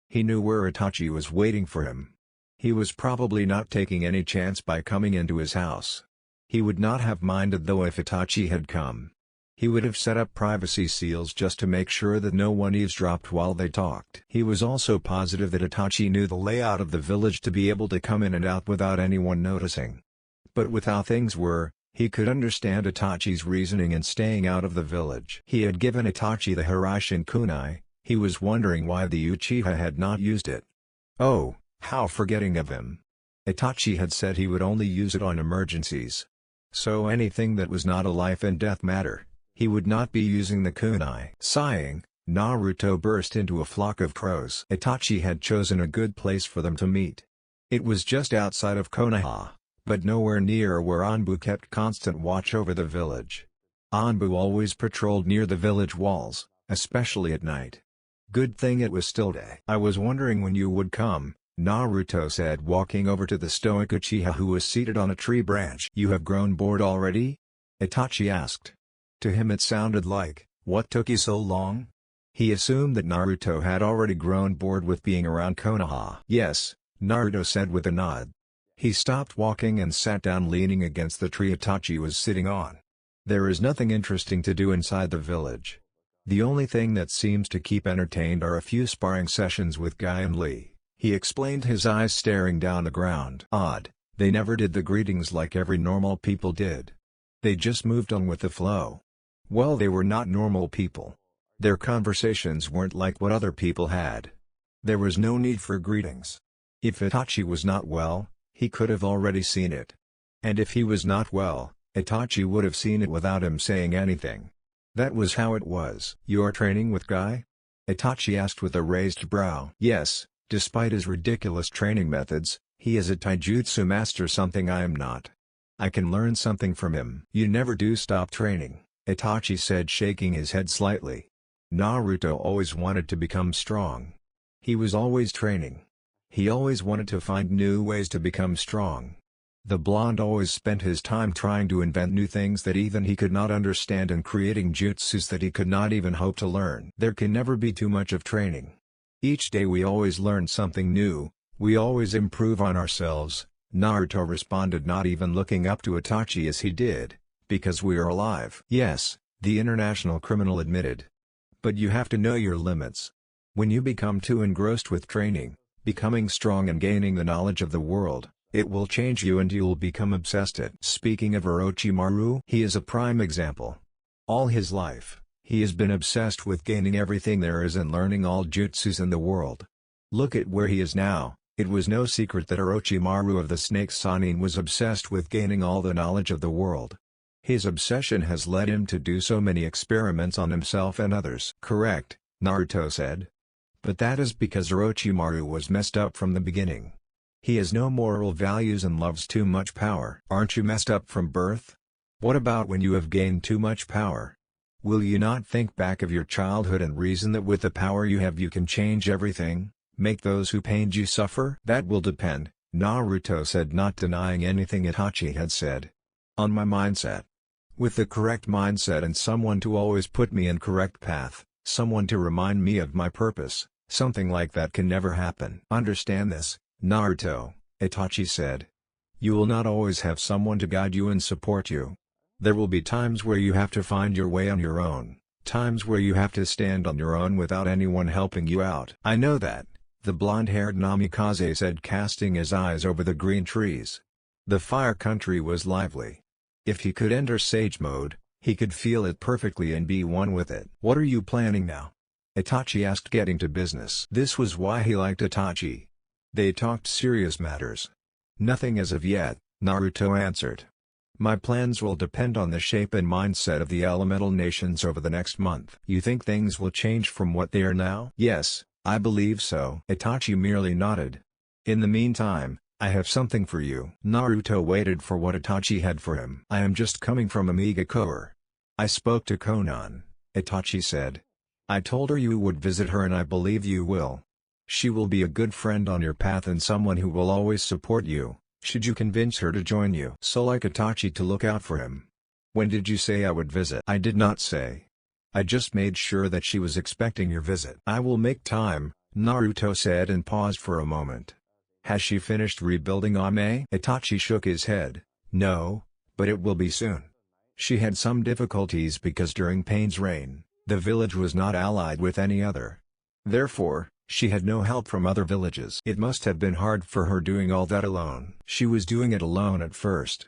Speaker 1: He knew where Itachi was waiting for him. He was probably not taking any chance by coming into his house. He would not have minded though if Itachi had come. He would have set up privacy seals just to make sure that no one eavesdropped while they talked. He was also positive that Itachi knew the layout of the village to be able to come in and out without anyone noticing. But with how things were, he could understand Itachi's reasoning in staying out of the village. He had given Itachi the Hiraishin kunai, he was wondering why the Uchiha had not used it. Oh, how forgetting of him. Itachi had said he would only use it on emergencies. So anything that was not a life and death matter, he would not be using the kunai. Sighing, Naruto burst into a flock of crows. Itachi had chosen a good place for them to meet. It was just outside of Konoha, but nowhere near where Anbu kept constant watch over the village. Anbu always patrolled near the village walls, especially at night. Good thing it was still day. I was wondering when you would come, Naruto said, walking over to the stoic Uchiha who was seated on a tree branch. You have grown bored already? Itachi asked. To him it sounded like, what took you so long? He assumed that Naruto had already grown bored with being around Konoha. Yes, Naruto said with a nod. He stopped walking and sat down leaning against the tree Itachi was sitting on. There is nothing interesting to do inside the village. The only thing that seems to keep entertained are a few sparring sessions with Guy and Lee, he explained, his eyes staring down the ground. Odd, they never did the greetings like every normal people did. They just moved on with the flow. Well, they were not normal people. Their conversations weren't like what other people had. There was no need for greetings. If Itachi was not well, he could have already seen it. And if he was not well, Itachi would have seen it without him saying anything. That was how it was. You are training with Guy? Itachi asked with a raised brow. Yes, despite his ridiculous training methods, he is a taijutsu master, something I am not. I can learn something from him. You never do stop training, Itachi said, shaking his head slightly. Naruto always wanted to become strong. He was always training. He always wanted to find new ways to become strong. The blonde always spent his time trying to invent new things that even he could not understand and creating jutsus that he could not even hope to learn. There can never be too much of training. Each day we always learn something new, we always improve on ourselves, Naruto responded, not even looking up to Itachi as he did, because we are alive. Yes, the international criminal admitted. But you have to know your limits. When you become too engrossed with training, becoming strong and gaining the knowledge of the world, it will change you and you'll become obsessed at. Speaking of Orochimaru, he is a prime example. All his life, he has been obsessed with gaining everything there is and learning all jutsus in the world. Look at where he is now. It was no secret that Orochimaru of the Snake Sanin was obsessed with gaining all the knowledge of the world. His obsession has led him to do so many experiments on himself and others. Correct, Naruto said. But that is because Orochimaru was messed up from the beginning. He has no moral values and loves too much power. Aren't you messed up from birth? What about when you have gained too much power? Will you not think back of your childhood and reason that with the power you have you can change everything, make those who pained you suffer? That will depend, Naruto said, not denying anything Itachi had said. On my mindset. With the correct mindset and someone to always put me in correct path, someone to remind me of my purpose, something like that can never happen. Understand this, Naruto, Itachi said. You will not always have someone to guide you and support you. There will be times where you have to find your way on your own, times where you have to stand on your own without anyone helping you out. I know that, the blonde-haired Namikaze said, casting his eyes over the green trees. The fire country was lively. If he could enter Sage mode, he could feel it perfectly and be one with it. What are you planning now? Itachi asked, getting to business. This was why he liked Itachi. They talked serious matters. Nothing as of yet, Naruto answered. My plans will depend on the shape and mindset of the elemental nations over the next month. You think things will change from what they are now? Yes, I believe so. Itachi merely nodded. In the meantime, I have something for you. Naruto waited for what Itachi had for him. I am just coming from Amigakure. I spoke to Konan, Itachi said. I told her you would visit her and I believe you will. She will be a good friend on your path and someone who will always support you, should you convince her to join you. So like Itachi to look out for him. When did you say I would visit? I did not say. I just made sure that she was expecting your visit. I will make time, Naruto said and paused for a moment. Has she finished rebuilding Ame? Itachi shook his head. No, but it will be soon. She had some difficulties because during Pain's reign, the village was not allied with any other. Therefore, she had no help from other villages. It must have been hard for her doing all that alone. She was doing it alone at first.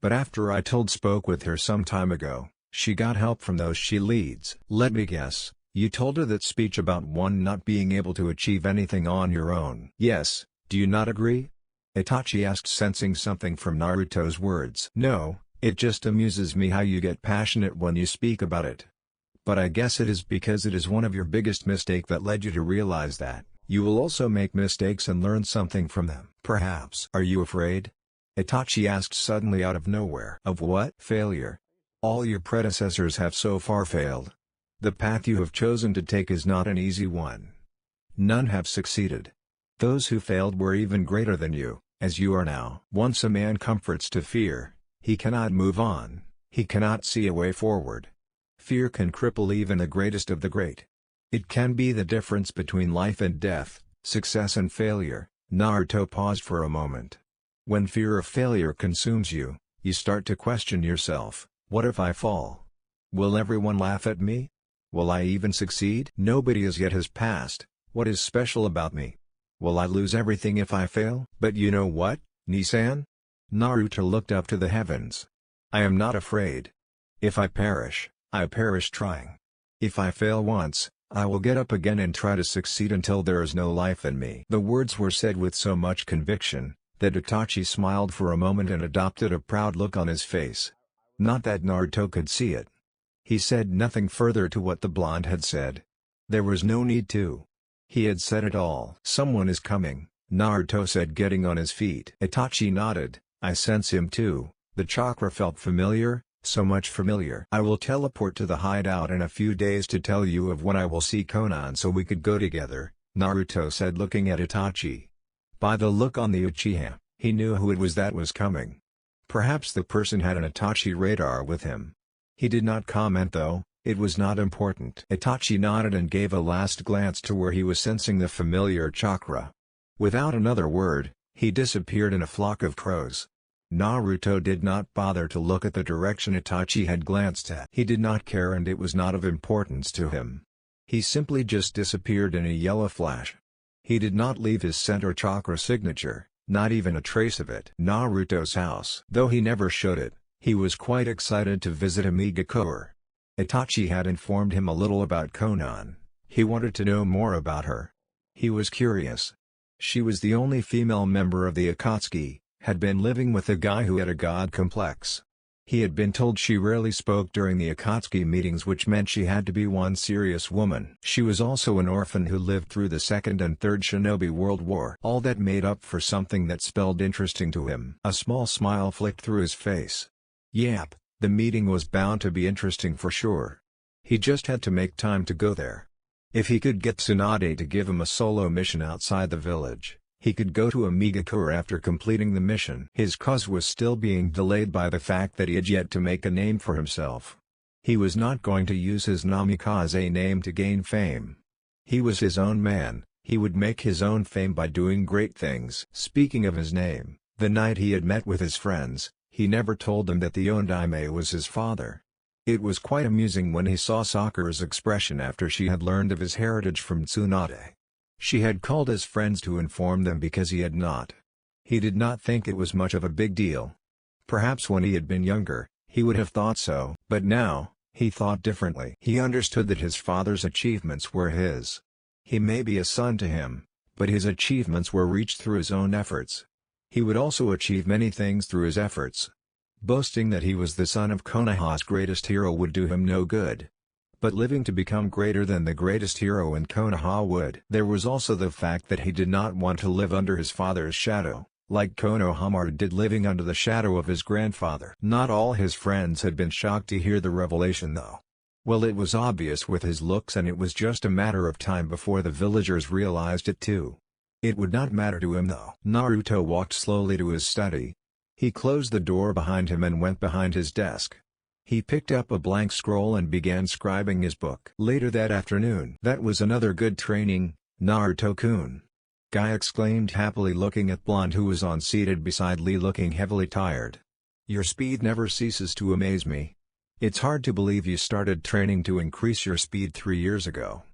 Speaker 1: But after I spoke with her some time ago, she got help from those she leads. Let me guess, you told her that speech about one not being able to achieve anything on your own. Yes, do you not agree? Itachi asked, sensing something from Naruto's words. No, it just amuses me how you get passionate when you speak about it. But I guess it is because it is one of your biggest mistakes that led you to realize that. You will also make mistakes and learn something from them. Perhaps. Are you afraid? Itachi asked suddenly out of nowhere. Of what? Failure. All your predecessors have so far failed. The path you have chosen to take is not an easy one. None have succeeded. Those who failed were even greater than you, as you are now. Once a man comforts to fear, he cannot move on, he cannot see a way forward. Fear can cripple even the greatest of the great. It can be the difference between life and death, success and failure. Naruto paused for a moment. When fear of failure consumes you, you start to question yourself, what if I fall? Will everyone laugh at me? Will I even succeed? Nobody as yet has passed, what is special about me? Will I lose everything if I fail? But you know what, Nisan? Naruto looked up to the heavens. I am not afraid. If I perish, I perish trying. If I fail once, I will get up again and try to succeed until there is no life in me. The words were said with so much conviction, that Itachi smiled for a moment and adopted a proud look on his face. Not that Naruto could see it. He said nothing further to what the blonde had said. There was no need to. He had said it all. Someone is coming, Naruto said, getting on his feet. Itachi nodded. I sense him too. The chakra felt familiar, so much familiar. I will teleport to the hideout in a few days to tell you of when I will see Konan so we could go together, Naruto said, looking at Itachi. By the look on the Uchiha, he knew who it was that was coming. Perhaps the person had an Itachi radar with him. He did not comment though. It was not important. Itachi nodded and gave a last glance to where he was sensing the familiar chakra. Without another word, he disappeared in a flock of crows. Naruto did not bother to look at the direction Itachi had glanced at. He did not care and it was not of importance to him. He simply just disappeared in a yellow flash. He did not leave his center chakra signature, not even a trace of it. Naruto's house. Though he never showed it, he was quite excited to visit Amigakure. Itachi had informed him a little about Konan. He wanted to know more about her. He was curious. She was the only female member of the Akatsuki, had been living with a guy who had a god complex. He had been told she rarely spoke during the Akatsuki meetings, which meant she had to be one serious woman. She was also an orphan who lived through the Second and Third Shinobi World War. All that made up for something that spelled interesting to him. A small smile flicked through his face. Yep. The meeting was bound to be interesting for sure. He just had to make time to go there. If he could get Tsunade to give him a solo mission outside the village, he could go to Amigakure after completing the mission. His cause was still being delayed by the fact that he had yet to make a name for himself. He was not going to use his Namikaze name to gain fame. He was his own man, he would make his own fame by doing great things. Speaking of his name, The night he had met with his friends, he never told them that the Ondaime was his father. It was quite amusing when he saw Sakura's expression after she had learned of his heritage from Tsunade. She had called his friends to inform them because he had not. He did not think it was much of a big deal. Perhaps when he had been younger, he would have thought so. But now, he thought differently. He understood that his father's achievements were his. He may be a son to him, but his achievements were reached through his own efforts. He would also achieve many things through his efforts. Boasting that he was the son of Konoha's greatest hero would do him no good. But living to become greater than the greatest hero in Konoha would. There was also the fact that he did not want to live under his father's shadow, like Konohamaru did living under the shadow of his grandfather. Not all his friends had been shocked to hear the revelation though. Well, it was obvious with his looks, and it was just a matter of time before the villagers realized it too. It would not matter to him though. Naruto walked slowly to his study. He closed the door behind him and went behind his desk. He picked up a blank scroll and began scribing his book. Later that afternoon. That was another good training, Naruto-kun. Guy exclaimed happily, looking at Blonde, who was seated beside Lee looking heavily tired. Your speed never ceases to amaze me. It's hard to believe you started training to increase your speed 3 years ago.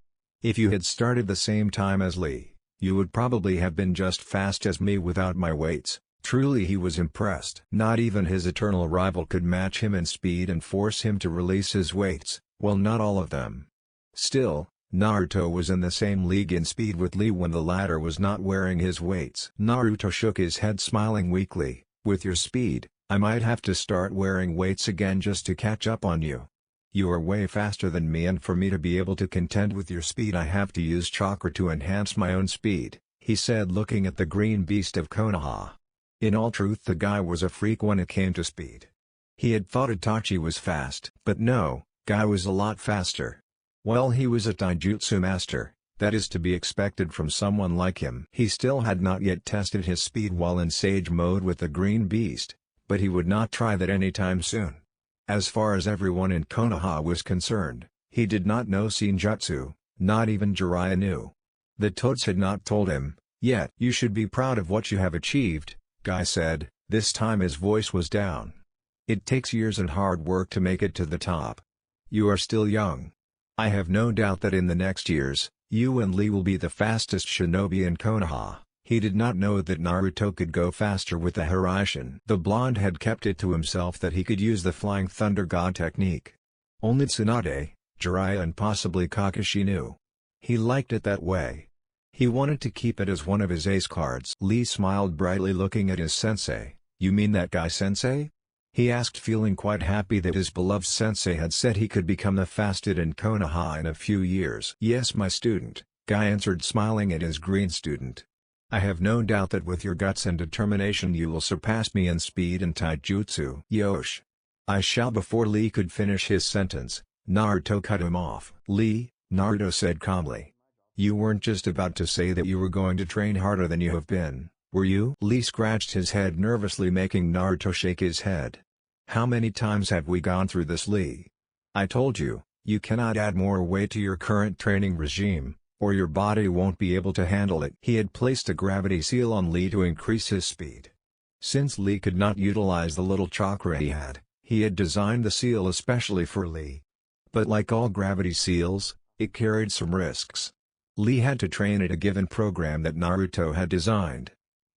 Speaker 1: If you had started the same time as Lee, you would probably have been just fast as me without my weights. Truly, he was impressed. Not even his eternal rival could match him in speed and force him to release his weights, well, not all of them. Still, Naruto was in the same league in speed with Lee when the latter was not wearing his weights. Naruto shook his head, smiling weakly. With your speed, I might have to start wearing weights again just to catch up on you. You are way faster than me, and for me to be able to contend with your speed I have to use chakra to enhance my own speed, he said, looking at the green beast of Konoha. In all truth, the guy was a freak when it came to speed. He had thought Itachi was fast, but no, Guy was a lot faster. Well, he was a taijutsu master, that is to be expected from someone like him. He still had not yet tested his speed while in Sage mode with the green beast, but he would not try that anytime soon. As far as everyone in Konoha was concerned, he did not know Senjutsu, not even Jiraiya knew. The Toads had not told him, yet. You should be proud of what you have achieved, Guy said, this time his voice was down. It takes years and hard work to make it to the top. You are still young. I have no doubt that in the next years, you and Lee will be the fastest shinobi in Konoha. He did not know that Naruto could go faster with the Hiraishin. The blonde had kept it to himself that he could use the Flying Thunder God technique. Only Tsunade, Jiraiya and possibly Kakashi knew. He liked it that way. He wanted to keep it as one of his ace cards. Lee smiled brightly, looking at his sensei. You mean that guy Sensei? He asked, feeling quite happy that his beloved sensei had said he could become the fastest in Konoha in a few years. Yes, my student, Guy answered, smiling at his green student. I have no doubt that with your guts and determination you will surpass me in speed and taijutsu. Yosh! I shall. Before Lee could finish his sentence, Naruto cut him off. Lee, Naruto said calmly. You weren't just about to say that you were going to train harder than you have been, were you? Lee scratched his head nervously, making Naruto shake his head. How many times have we gone through this, Lee? I told you, you cannot add more weight to your current training regime, or your body won't be able to handle it. He had placed a gravity seal on Lee to increase his speed. Since Lee could not utilize the little chakra he had designed the seal especially for Lee. But like all gravity seals, it carried some risks. Lee had to train at a given program that Naruto had designed.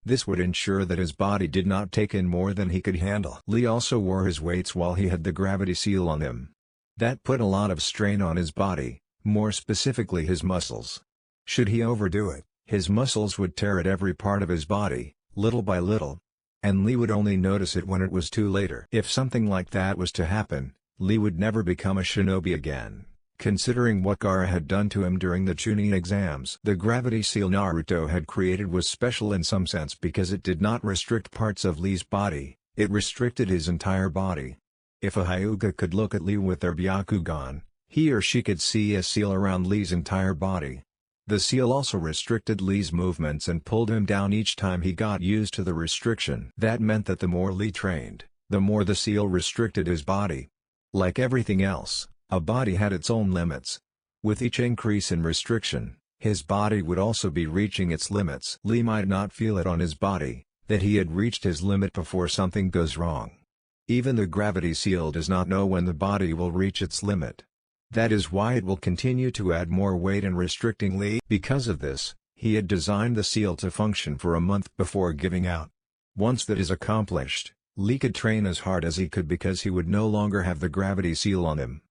Speaker 1: This would ensure that his body did not take in more than he could handle. Lee also wore his weights while he had the gravity seal on him. That put a lot of strain on his body, more specifically his muscles. Should he overdo it, his muscles would tear at every part of his body, little by little. And Lee would only notice it when it was too late. If something like that was to happen, Lee would never become a shinobi again. Considering what Gaara had done to him during the Chunin exams. The gravity seal Naruto had created was special in some sense because it did not restrict parts of Lee's body, it restricted his entire body. If a Hyuga could look at Lee with their Byakugan, he or she could see a seal around Lee's entire body. The seal also restricted Lee's movements and pulled him down each time he got used to the restriction. That meant that the more Lee trained, the more the seal restricted his body. Like everything else, a body had its own limits. With each increase in restriction, his body would also be reaching its limits. Lee might not feel it on his body, that he had reached his limit before something goes wrong. Even the gravity seal does not know when the body will reach its limit. That is why it will continue to add more weight and restricting Lee. Because of this, he had designed the seal to function for a month before giving out. Once that is accomplished, Lee could train as hard as he could because he would no longer have the gravity seal on him.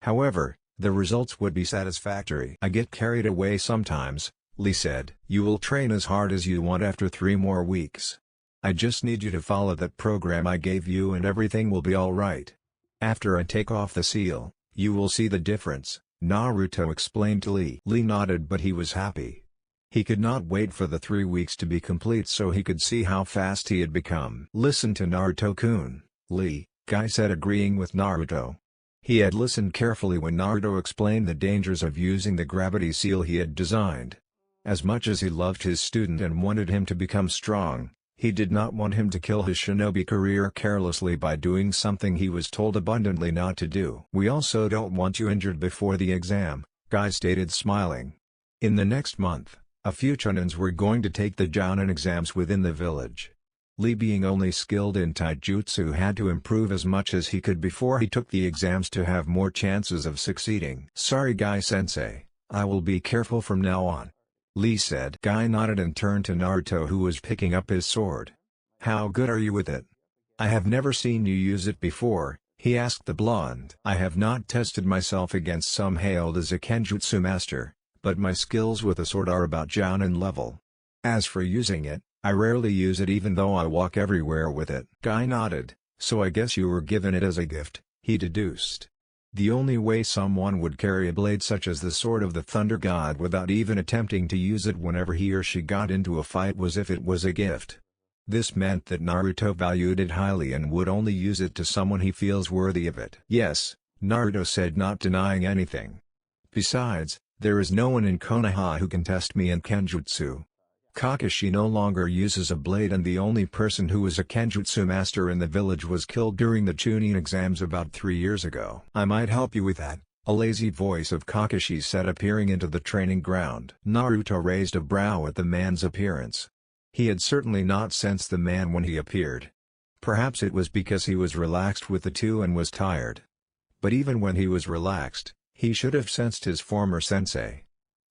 Speaker 1: However, the results would be satisfactory. "I get carried away sometimes," Lee said. "You will train as hard as you want after 3 more weeks. I just need you to follow that program I gave you and everything will be alright. After I take off the seal, you will see the difference," Naruto explained to Lee. Lee nodded, but he was happy. He could not wait for the 3 weeks to be complete so he could see how fast he had become. "Listen to Naruto-kun, Lee," Guy said, agreeing with Naruto. He had listened carefully when Naruto explained the dangers of using the gravity seal he had designed. As much as he loved his student and wanted him to become strong, he did not want him to kill his shinobi career carelessly by doing something he was told abundantly not to do. "We also don't want you injured before the exam," Guy stated, smiling. In the next month, a few chonins were going to take the Jounin exams within the village. Lee, being only skilled in taijutsu, had to improve as much as he could before he took the exams to have more chances of succeeding. "Sorry Guy-sensei, I will be careful from now on," Lee said. Guy nodded and turned to Naruto, who was picking up his sword. "How good are you with it?" "I have never seen you use it before," he asked the blonde. "I have not tested myself against some hailed as a kenjutsu master, but my skills with the sword are about Jounin level. As for using it, I rarely use it even though I walk everywhere with it." Guy nodded. "So I guess you were given it as a gift," he deduced. The only way someone would carry a blade such as the Sword of the Thunder God without even attempting to use it whenever he or she got into a fight was if it was a gift. This meant that Naruto valued it highly and would only use it to someone he feels worthy of it. "Yes," Naruto said, not denying anything. "Besides, there is no one in Konoha who can test me in kenjutsu. Kakashi no longer uses a blade and the only person who was a kenjutsu master in the village was killed during the Chunin exams about 3 years ago. I might help you with that," a lazy voice of Kakashi said, appearing into the training ground. Naruto raised a brow at the man's appearance. He had certainly not sensed the man when he appeared. Perhaps it was because he was relaxed with the two and was tired. But even when he was relaxed, he should have sensed his former sensei.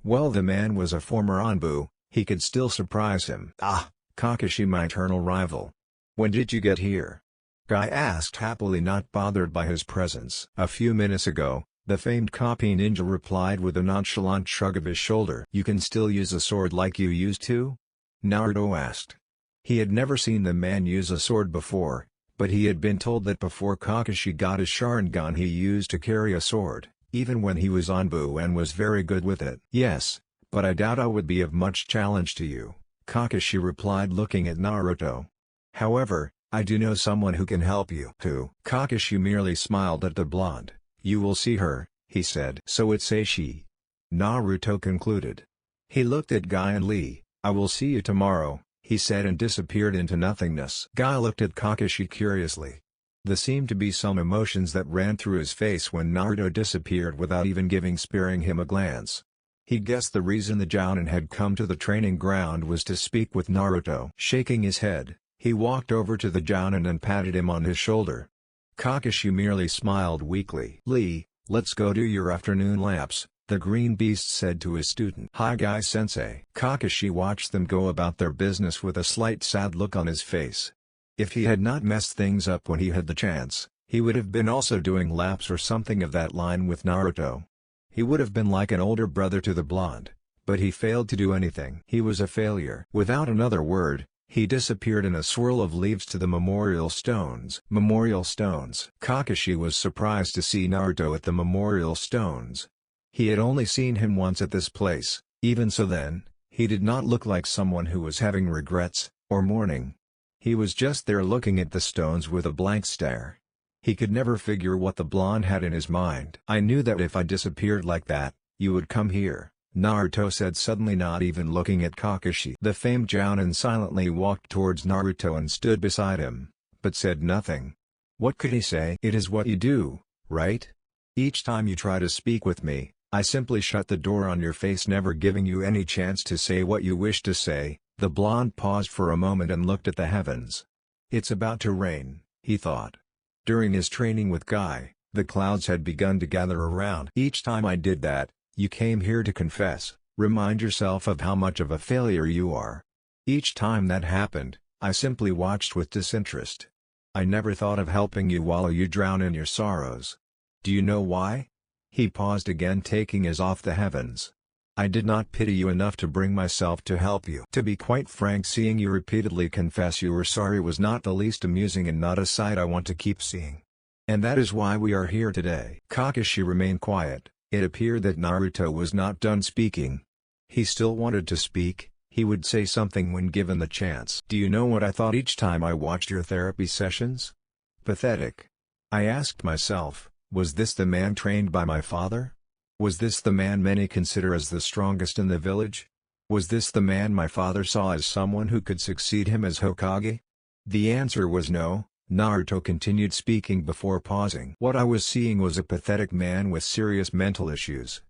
Speaker 1: Well, the man was a former Anbu. He could still surprise him. "Ah, Kakashi, my eternal rival. When did you get here?" Guy asked happily, not bothered by his presence. "A few minutes ago," the famed copy ninja replied with a nonchalant shrug of his shoulder. "You can still use a sword like you used to?" Naruto asked. He had never seen the man use a sword before, but he had been told that before Kakashi got his Sharingan he used to carry a sword, even when he was Anbu, and was very good with it. "Yes, but I doubt I would be of much challenge to you," Kakashi replied, looking at Naruto. "However, I do know someone who can help you." "Who?" Kakashi merely smiled at the blonde. "You will see her," he said. "So it's a she," Naruto concluded. He looked at Guy and Lee. "I will see you tomorrow," he said, and disappeared into nothingness. Guy looked at Kakashi curiously. There seemed to be some emotions that ran through his face when Naruto disappeared without even sparing him a glance. He guessed the reason the Jounin had come to the training ground was to speak with Naruto. Shaking his head, he walked over to the Jounin and patted him on his shoulder. Kakashi merely smiled weakly. "Lee, let's go do your afternoon laps," the green beast said to his student. "Hi Guy-sensei." Kakashi watched them go about their business with a slight sad look on his face. If he had not messed things up when he had the chance, he would have been also doing laps or something of that line with Naruto. He would have been like an older brother to the blonde, but he failed to do anything. He was a failure. Without another word, he disappeared in a swirl of leaves to the memorial stones. Memorial stones. Kakashi was surprised to see Naruto at the memorial stones. He had only seen him once at this place. Even so, then, he did not look like someone who was having regrets, or mourning. He was just there looking at the stones with a blank stare. He could never figure what the blonde had in his mind. "I knew that if I disappeared like that, you would come here," Naruto said, suddenly not even looking at Kakashi. The famed Jounin silently walked towards Naruto and stood beside him, but said nothing. What could he say? "It is what you do, right? Each time you try to speak with me, I simply shut the door on your face, never giving you any chance to say what you wish to say," The blonde paused for a moment and looked at the heavens. It's about to rain, he thought. During his training with Guy, the clouds had begun to gather around. Each time I did that, you came here to confess, remind yourself of how much of a failure you are. Each time that happened, I simply watched with disinterest. I never thought of helping you while you drown in your sorrows. Do you know why? He paused again, taking his off the heavens. I did not pity you enough to bring myself to help you. To be quite frank, seeing you repeatedly confess you were sorry was not the least amusing and not a sight I want to keep seeing. And that is why we are here today. Kakashi remained quiet. It appeared that Naruto was not done speaking. He still wanted to speak. He would say something when given the chance. Do you know what I thought each time I watched your therapy sessions? Pathetic. I asked myself, was this the man trained by my father? Was this the man many consider as the strongest in the village? Was this the man my father saw as someone who could succeed him as Hokage? The answer was no. Naruto continued speaking before pausing. What I was seeing was a pathetic man with serious mental issues.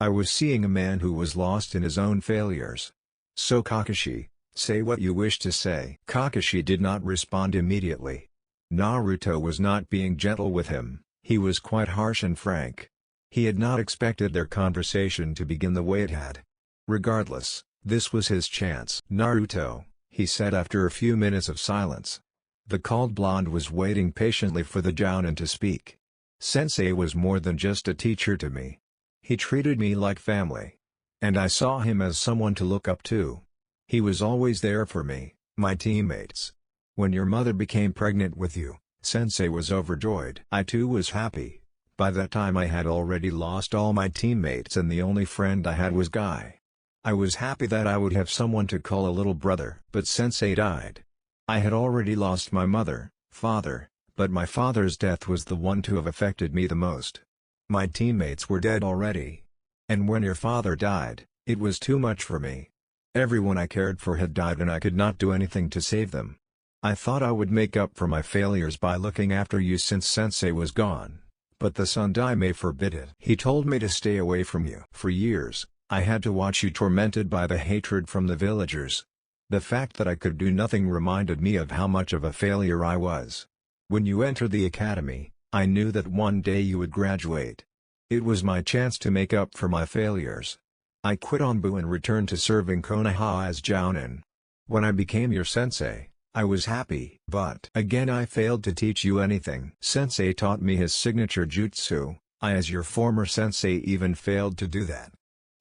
Speaker 1: I was seeing a man who was lost in his own failures. So Kakashi, say what you wish to say. Kakashi did not respond immediately. Naruto was not being gentle with him, he was quite harsh and frank. He had not expected their conversation to begin the way it had. Regardless, this was his chance. Naruto, he said after a few minutes of silence. The called blonde was waiting patiently for the Jounin to speak. Sensei was more than just a teacher to me. He treated me like family. And I saw him as someone to look up to. He was always there for me, my teammates. When your mother became pregnant with you, Sensei was overjoyed. I too was happy. By that time I had already lost all my teammates and the only friend I had was Guy. I was happy that I would have someone to call a little brother. But Sensei died. I had already lost my mother, father, but my father's death was the one to have affected me the most. My teammates were dead already. And when your father died, it was too much for me. Everyone I cared for had died and I could not do anything to save them. I thought I would make up for my failures by looking after you since Sensei was gone. But the Sendai may forbid it. He told me to stay away from you. For years, I had to watch you tormented by the hatred from the villagers. The fact that I could do nothing reminded me of how much of a failure I was. When you entered the academy, I knew that one day you would graduate. It was my chance to make up for my failures. I quit Anbu and returned to serving Konoha as Jounin. When I became your sensei, I was happy. But again I failed to teach you anything. Sensei taught me his signature jutsu. I as your former sensei even failed to do that.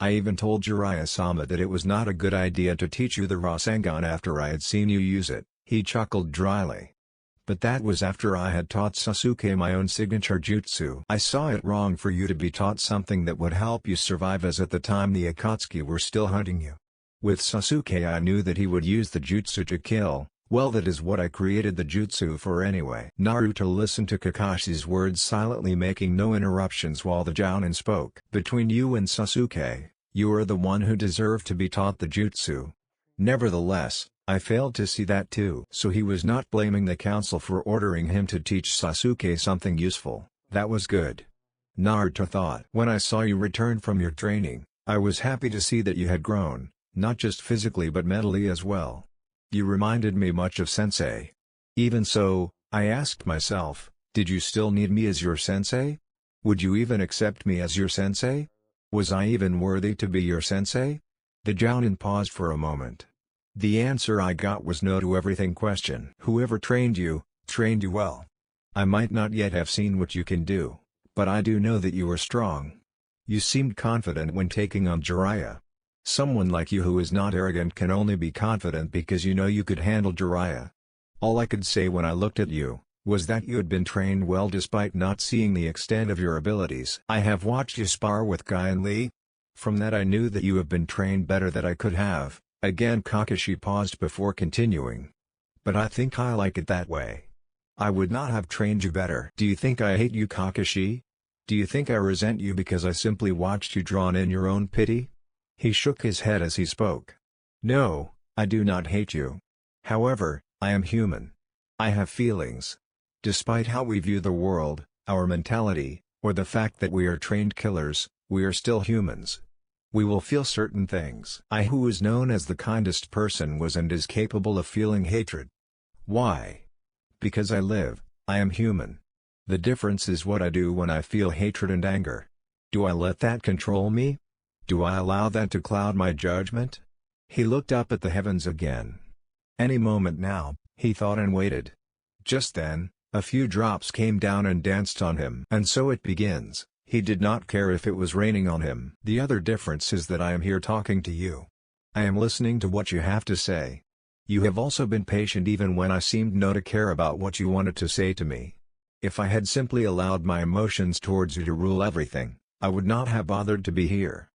Speaker 1: I even told Jiraiya-sama that it was not a good idea to teach you the Rasengan after I had seen you use it. He chuckled dryly. But that was after I had taught Sasuke my own signature jutsu. I saw it wrong for you to be taught something that would help you survive, as at the time the Akatsuki were still hunting you. With Sasuke I knew that he would use the jutsu to kill. Well, that is what I created the jutsu for anyway. Naruto listened to Kakashi's words silently, making no interruptions while the Jounin spoke. Between you and Sasuke, you are the one who deserved to be taught the jutsu. Nevertheless, I failed to see that too. So he was not blaming the council for ordering him to teach Sasuke something useful. That was good. Naruto thought. When I saw you return from your training, I was happy to see that you had grown, not just physically but mentally as well. You reminded me much of Sensei. Even so, I asked myself, did you still need me as your sensei? Would you even accept me as your sensei? Was I even worthy to be your sensei? The Jounin paused for a moment. The answer I got was no to everything question. Whoever trained you well. I might not yet have seen what you can do, but I do know that you are strong. You seemed confident when taking on Jiraiya. Someone like you who is not arrogant can only be confident because you know you could handle Jiraiya. All I could say when I looked at you, was that you had been trained well despite not seeing the extent of your abilities. I have watched you spar with Guy and Lee. From that I knew that you have been trained better than I could have. Again Kakashi paused before continuing. But I think I like it that way. I would not have trained you better. Do you think I hate you, Kakashi? Do you think I resent you because I simply watched you drown in your own pity? He shook his head as he spoke. No, I do not hate you. However, I am human. I have feelings. Despite how we view the world, our mentality, or the fact that we are trained killers, we are still humans. We will feel certain things. I, who is known as the kindest person, was and is capable of feeling hatred. Why? Because I live, I am human. The difference is what I do when I feel hatred and anger. Do I let that control me? Do I allow that to cloud my judgment? He looked up at the heavens again. Any moment now, he thought, and waited. Just then, a few drops came down and danced on him. And so it begins. He did not care if it was raining on him. The other difference is that I am here talking to you. I am listening to what you have to say. You have also been patient even when I seemed not to care about what you wanted to say to me. If I had simply allowed my emotions towards you to rule everything, I would not have bothered to be here.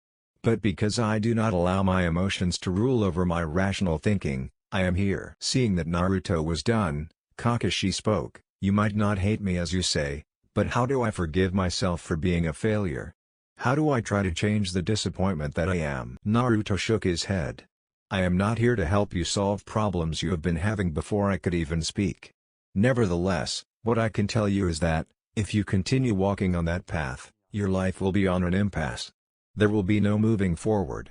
Speaker 1: But because I do not allow my emotions to rule over my rational thinking, I am here. Seeing that Naruto was done, Kakashi spoke. You might not hate me as you say, but how do I forgive myself for being a failure? How do I try to change the disappointment that I am? Naruto shook his head. I am not here to help you solve problems you have been having before I could even speak. Nevertheless, what I can tell you is that, if you continue walking on that path, your life will be on an impasse. There will be no moving forward.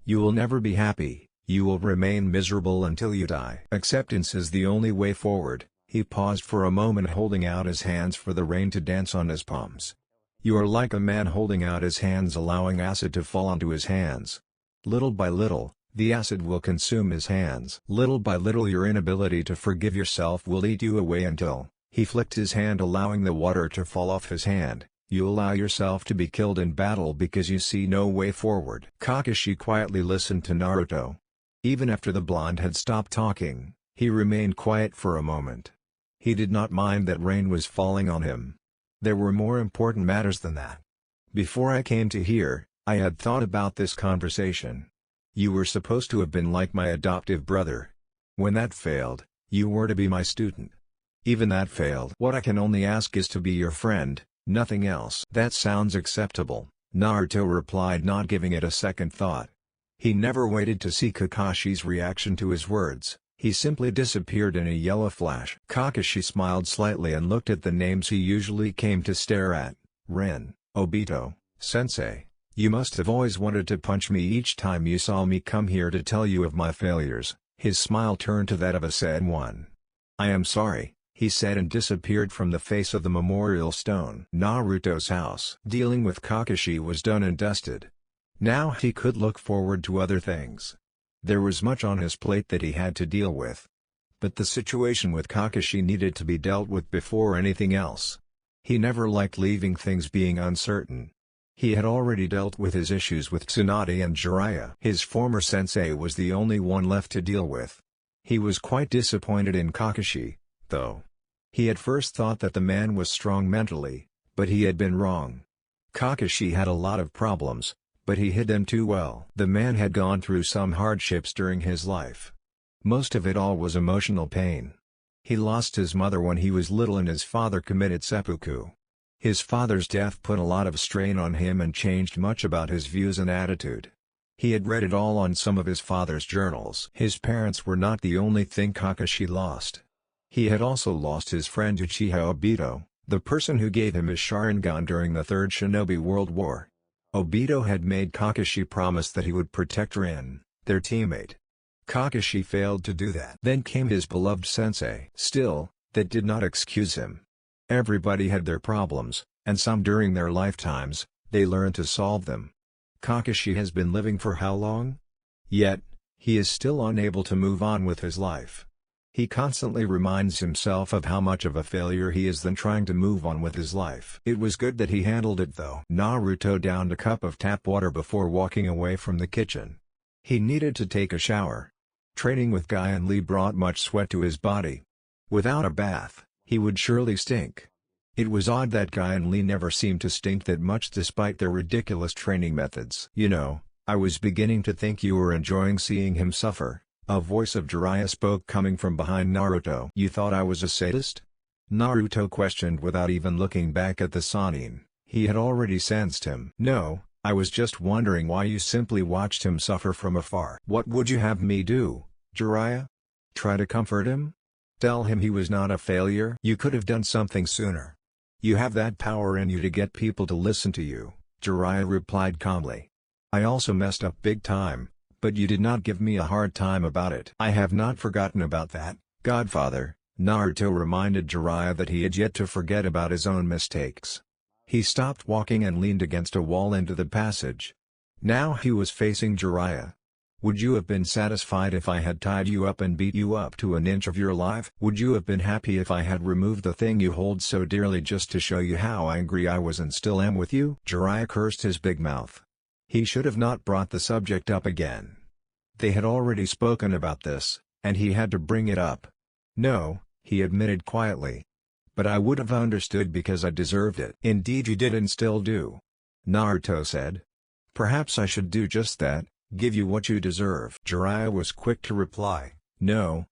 Speaker 1: You will never be happy, you will remain miserable until you die. Acceptance is the only way forward. He paused for a moment, holding out his hands for the rain to dance on his palms. You are like a man holding out his hands, allowing acid to fall onto his hands. Little by little, the acid will consume his hands. Little by little your inability to forgive yourself will eat you away until, he flicked his hand, allowing the water to fall off his hand, you allow yourself to be killed in battle because you see no way forward. Kakashi quietly listened to Naruto. Even after the blonde had stopped talking, he remained quiet for a moment. He did not mind that rain was falling on him. There were more important matters than that. Before I came to here, I had thought about this conversation. You were supposed to have been like my adoptive brother. When that failed, you were to be my student. Even that failed. What I can only ask is to be your friend, nothing else. That sounds acceptable, Naruto replied, not giving it a second thought. He never waited to see Kakashi's reaction to his words. He simply disappeared in a yellow flash. Kakashi smiled slightly and looked at the names he usually came to stare at. Rin, Obito, Sensei. You must have always wanted to punch me each time you saw me come here to tell you of my failures. His smile turned to that of a sad one. I am sorry, he said, and disappeared from the face of the memorial stone. Naruto's house. Dealing with Kakashi was done and dusted. Now he could look forward to other things. There was much on his plate that he had to deal with. But the situation with Kakashi needed to be dealt with before anything else. He never liked leaving things being uncertain. He had already dealt with his issues with Tsunade and Jiraiya. His former sensei was the only one left to deal with. He was quite disappointed in Kakashi, though. He had first thought that the man was strong mentally, but he had been wrong. Kakashi had a lot of problems, but he hid them too well. The man had gone through some hardships during his life. Most of it all was emotional pain. He lost his mother when he was little and his father committed seppuku. His father's death put a lot of strain on him and changed much about his views and attitude. He had read it all on some of his father's journals. His parents were not the only thing Kakashi lost. He had also lost his friend Uchiha Obito, the person who gave him his Sharingan during the Third Shinobi World War. Obito had made Kakashi promise that he would protect Rin, their teammate. Kakashi failed to do that. Then came his beloved sensei. Still, that did not excuse him. Everybody had their problems, and some during their lifetimes, they learned to solve them. Kakashi has been living for how long? Yet, he is still unable to move on with his life. He constantly reminds himself of how much of a failure he is, then trying to move on with his life. It was good that he handled it though. Naruto downed a cup of tap water before walking away from the kitchen. He needed to take a shower. Training with Guy and Lee brought much sweat to his body. Without a bath, he would surely stink. It was odd that Guy and Lee never seemed to stink that much despite their ridiculous training methods. You know, I was beginning to think you were enjoying seeing him suffer. A voice of Jiraiya spoke coming from behind Naruto. You thought I was a sadist? Naruto questioned without even looking back at the Sannin. He had already sensed him. No, I was just wondering why you simply watched him suffer from afar. What would you have me do, Jiraiya? Try to comfort him? Tell him he was not a failure? You could have done something sooner. You have that power in you to get people to listen to you, Jiraiya replied calmly. I also messed up big time, but you did not give me a hard time about it. I have not forgotten about that, Godfather. Naruto reminded Jiraiya that he had yet to forget about his own mistakes. He stopped walking and leaned against a wall into the passage. Now he was facing Jiraiya. Would you have been satisfied if I had tied you up and beat you up to an inch of your life? Would you have been happy if I had removed the thing you hold so dearly just to show you how angry I was and still am with you? Jiraiya cursed his big mouth. He should have not brought the subject up again. They had already spoken about this, and he had to bring it up. No, he admitted quietly. But I would have understood because I deserved it. Indeed you did and still do. Naruto said. Perhaps I should do just that, give you what you deserve. Jiraiya was quick to reply, no,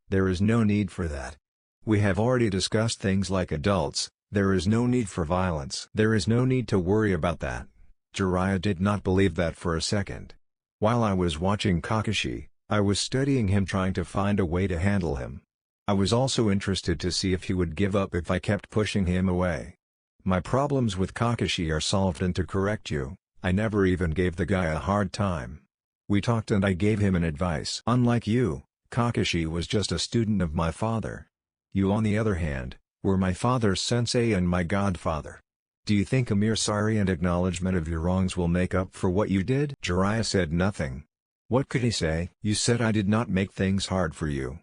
Speaker 1: there is no need for that. We have already discussed things like adults, there is no need for violence. There is no need to worry about that. Jiraiya did not believe that for a second. While I was watching Kakashi, I was studying him trying to find a way to handle him. I was also interested to see if he would give up if I kept pushing him away. My problems with Kakashi are solved, and to correct you, I never even gave the guy a hard time. We talked and I gave him an advice. Unlike you, Kakashi was just a student of my father. You on the other hand, were my father's sensei and my godfather. Do you think a mere sorry and acknowledgement of your wrongs will make up for what you did? Jiraiya said nothing. What could he say? You said I did not make things hard for you.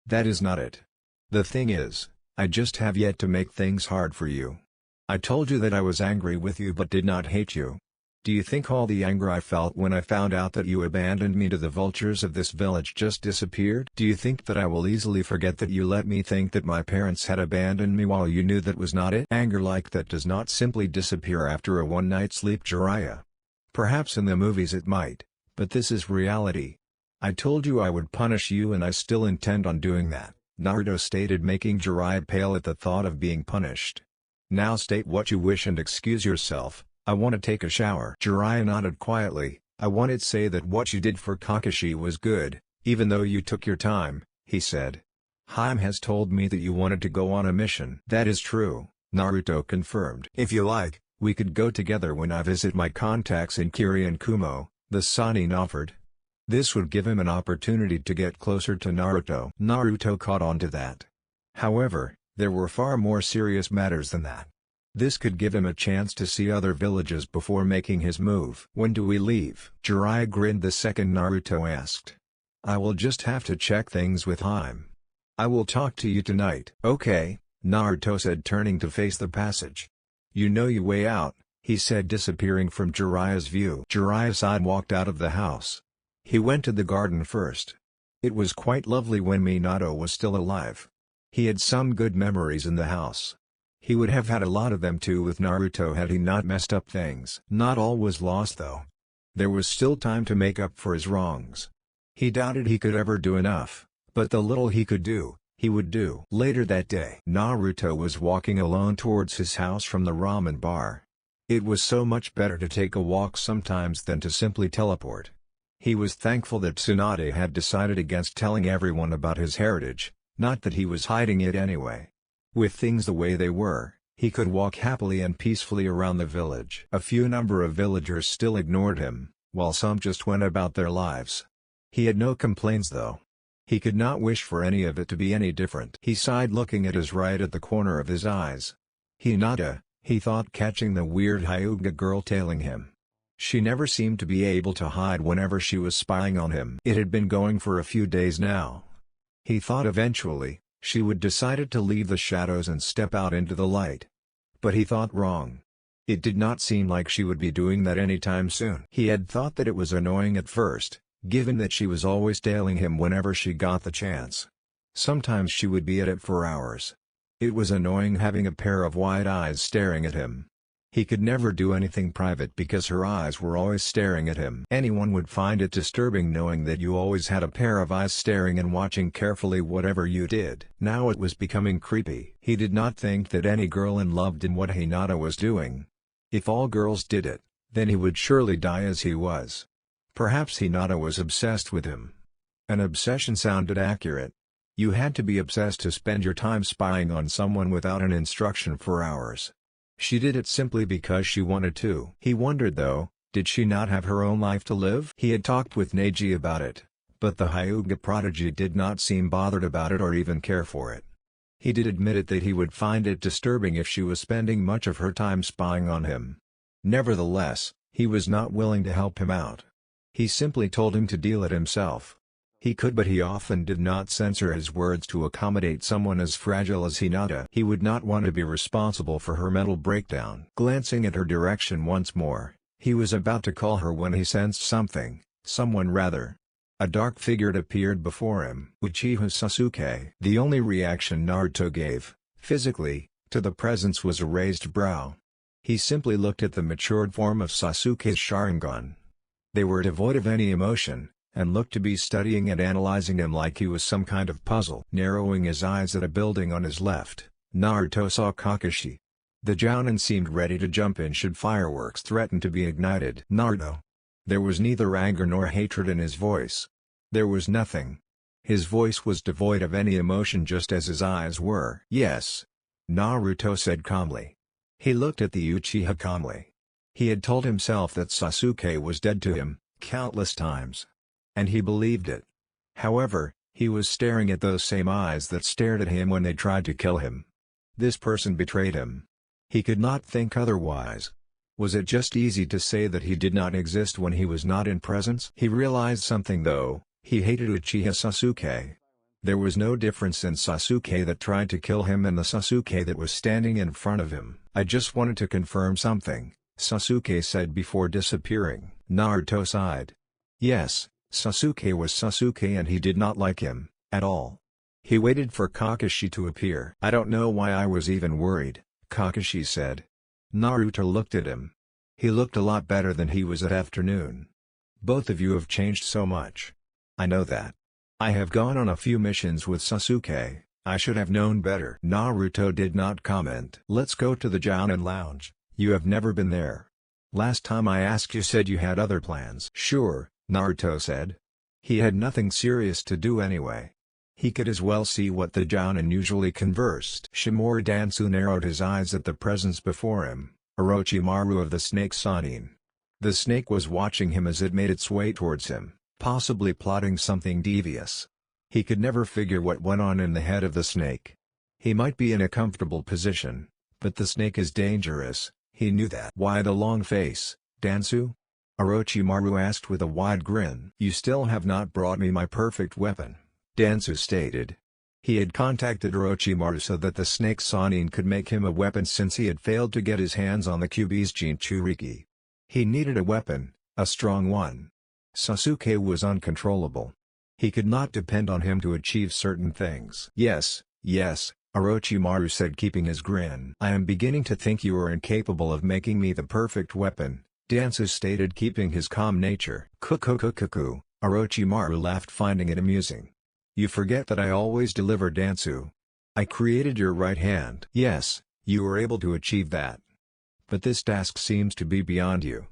Speaker 1: That is not it. The thing is, I just have yet to make things hard for you. I told you that I was angry with you but did not hate you. Do you think all the anger I felt when I found out that you abandoned me to the vultures of this village just disappeared? Do you think that I will easily forget that you let me think that my parents had abandoned me while you knew that was not it? Anger like that does not simply disappear after a one-night sleep, Jiraiya. Perhaps in the movies it might, but this is reality. I told you I would punish you and I still intend on doing that, Naruto stated, making Jiraiya pale at the thought of being punished. Now state what you wish and excuse yourself. I want to take a shower. Jiraiya nodded quietly. I wanted to say that what you did for Kakashi was good, even though you took your time, he said. Haim has told me that you wanted to go on a mission. That is true, Naruto confirmed. If you like, we could go together when I visit my contacts in Kiri and Kumo, the Sannin offered. This would give him an opportunity to get closer to Naruto. Naruto caught on to that. However, there were far more serious matters than that. This could give him a chance to see other villages before making his move. When do we leave? Jiraiya grinned the second Naruto asked. I will just have to check things with Haim. I will talk to you tonight. Okay, Naruto said, turning to face the passage. You know your way out, he said, disappearing from Jiraiya's view. Jiraiya sighed and walked out of the house. He went to the garden first. It was quite lovely when Minato was still alive. He had some good memories in the house. He would have had a lot of them too with Naruto had he not messed up things. Not all was lost though. There was still time to make up for his wrongs. He doubted he could ever do enough, but the little he could do, he would do. Later that day, Naruto was walking alone towards his house from the ramen bar. It was so much better to take a walk sometimes than to simply teleport. He was thankful that Tsunade had decided against telling everyone about his heritage, not that he was hiding it anyway. With things the way they were, he could walk happily and peacefully around the village. A few number of villagers still ignored him, while some just went about their lives. He had no complaints though. He could not wish for any of it to be any different. He sighed, looking at his right at the corner of his eyes. Hinata, he thought, catching the weird Hyuga girl tailing him. She never seemed to be able to hide whenever she was spying on him. It had been going for a few days now. He thought eventually she would decide to leave the shadows and step out into the light. But he thought wrong. It did not seem like she would be doing that anytime soon. He had thought that it was annoying at first, given that she was always tailing him whenever she got the chance. Sometimes she would be at it for hours. It was annoying having a pair of wide eyes staring at him. He could never do anything private because her eyes were always staring at him. Anyone would find it disturbing knowing that you always had a pair of eyes staring and watching carefully whatever you did. Now it was becoming creepy. He did not think that any girl in love did what Hinata was doing. If all girls did it, then he would surely die as he was. Perhaps Hinata was obsessed with him. An obsession sounded accurate. You had to be obsessed to spend your time spying on someone without an instruction for hours. She did it simply because she wanted to. He wondered though, Did she not have her own life to live? He had talked with Neji about it, but the Hyuga prodigy did not seem bothered about it or even care for it. He did admit it that he would find it disturbing if she was spending much of her time spying on him. Nevertheless, he was not willing to help him out. He simply told him to deal it himself. He could, but he often did not censor his words to accommodate someone as fragile as Hinata. He would not want to be responsible for her mental breakdown. Glancing at her direction once more, he was about to call her when he sensed someone rather. A dark figure had appeared before him. Uchiha Sasuke. The only reaction Naruto gave, physically, to the presence was a raised brow. He simply looked at the matured form of Sasuke's Sharingan. They were devoid of any emotion, and looked to be studying and analyzing him like he was some kind of puzzle. Narrowing his eyes at a building on his left, Naruto saw Kakashi. The Jounin seemed ready to jump in should fireworks threaten to be ignited. Naruto. There was neither anger nor hatred in his voice. There was nothing. His voice was devoid of any emotion, just as his eyes were. Yes. Naruto said calmly. He looked at the Uchiha calmly. He had told himself that Sasuke was dead to him, countless times. And he believed it. However, he was staring at those same eyes that stared at him when they tried to kill him. This person betrayed him. He could not think otherwise. Was it just easy to say that he did not exist when he was not in presence? He realized something though, he hated Uchiha Sasuke. There was no difference in Sasuke that tried to kill him and the Sasuke that was standing in front of him. I just wanted to confirm something, Sasuke said before disappearing. Naruto sighed. Yes. Sasuke was Sasuke and he did not like him, at all. He waited for Kakashi to appear. I don't know why I was even worried, Kakashi said. Naruto looked at him. He looked a lot better than he was at afternoon. Both of you have changed so much. I know that. I have gone on a few missions with Sasuke, I should have known better. Naruto did not comment. Let's go to the Jounin Lounge, you have never been there. Last time I asked you said you had other plans. Sure. Naruto said. He had nothing serious to do anyway. He could as well see what the Jounin usually conversed. Shimura Dansu narrowed his eyes at the presence before him, Orochimaru of the Snake Sannin. The snake was watching him as it made its way towards him, possibly plotting something devious. He could never figure what went on in the head of the snake. He might be in a comfortable position, but the snake is dangerous, he knew that. Why the long face, Dansu? Orochimaru asked with a wide grin. You still have not brought me my perfect weapon, Dansu stated. He had contacted Orochimaru so that the Snake Sannin could make him a weapon since he had failed to get his hands on the Kyuubi's Jinchuriki. He needed a weapon, a strong one. Sasuke was uncontrollable. He could not depend on him to achieve certain things. Yes, Orochimaru said, keeping his grin. I am beginning to think you are incapable of making me the perfect weapon, Dansu stated, keeping his calm nature. Kukukukuku, Orochimaru laughed, finding it amusing. You forget that I always deliver, Dansu. I created your right hand. Yes, you were able to achieve that. But this task seems to be beyond you.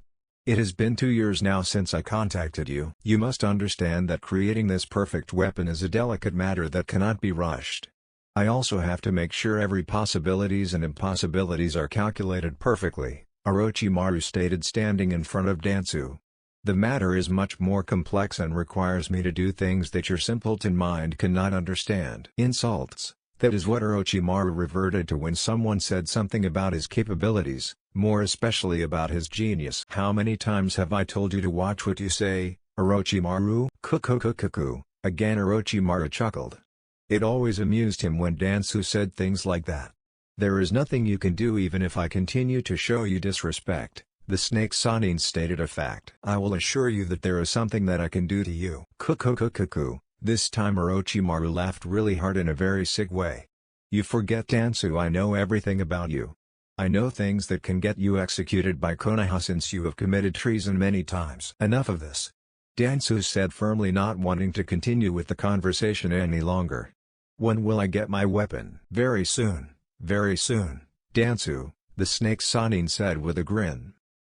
Speaker 1: It has been 2 years now since I contacted you. You must understand that creating this perfect weapon is a delicate matter that cannot be rushed. I also have to make sure every possibilities and impossibilities are calculated perfectly, Orochimaru stated, standing in front of Dansu. The matter is much more complex and requires me to do things that your simpleton mind cannot understand. Insults, that is what Orochimaru reverted to when someone said something about his capabilities, more especially about his genius. How many times have I told you to watch what you say, Orochimaru? Kukukukuku, again Orochimaru chuckled. It always amused him when Dansu said things like that. There is nothing you can do even if I continue to show you disrespect, the Snake Sannin stated a fact. I will assure you that there is something that I can do to you. Kukukukuku, this time Orochimaru laughed really hard in a very sick way. You forget, Dansu, I know everything about you. I know things that can get you executed by Konoha since you have committed treason many times. Enough of this, Dansu said, firmly not wanting to continue with the conversation any longer. When will I get my weapon? Very soon, Dansu, the Snake Sannin said with a grin.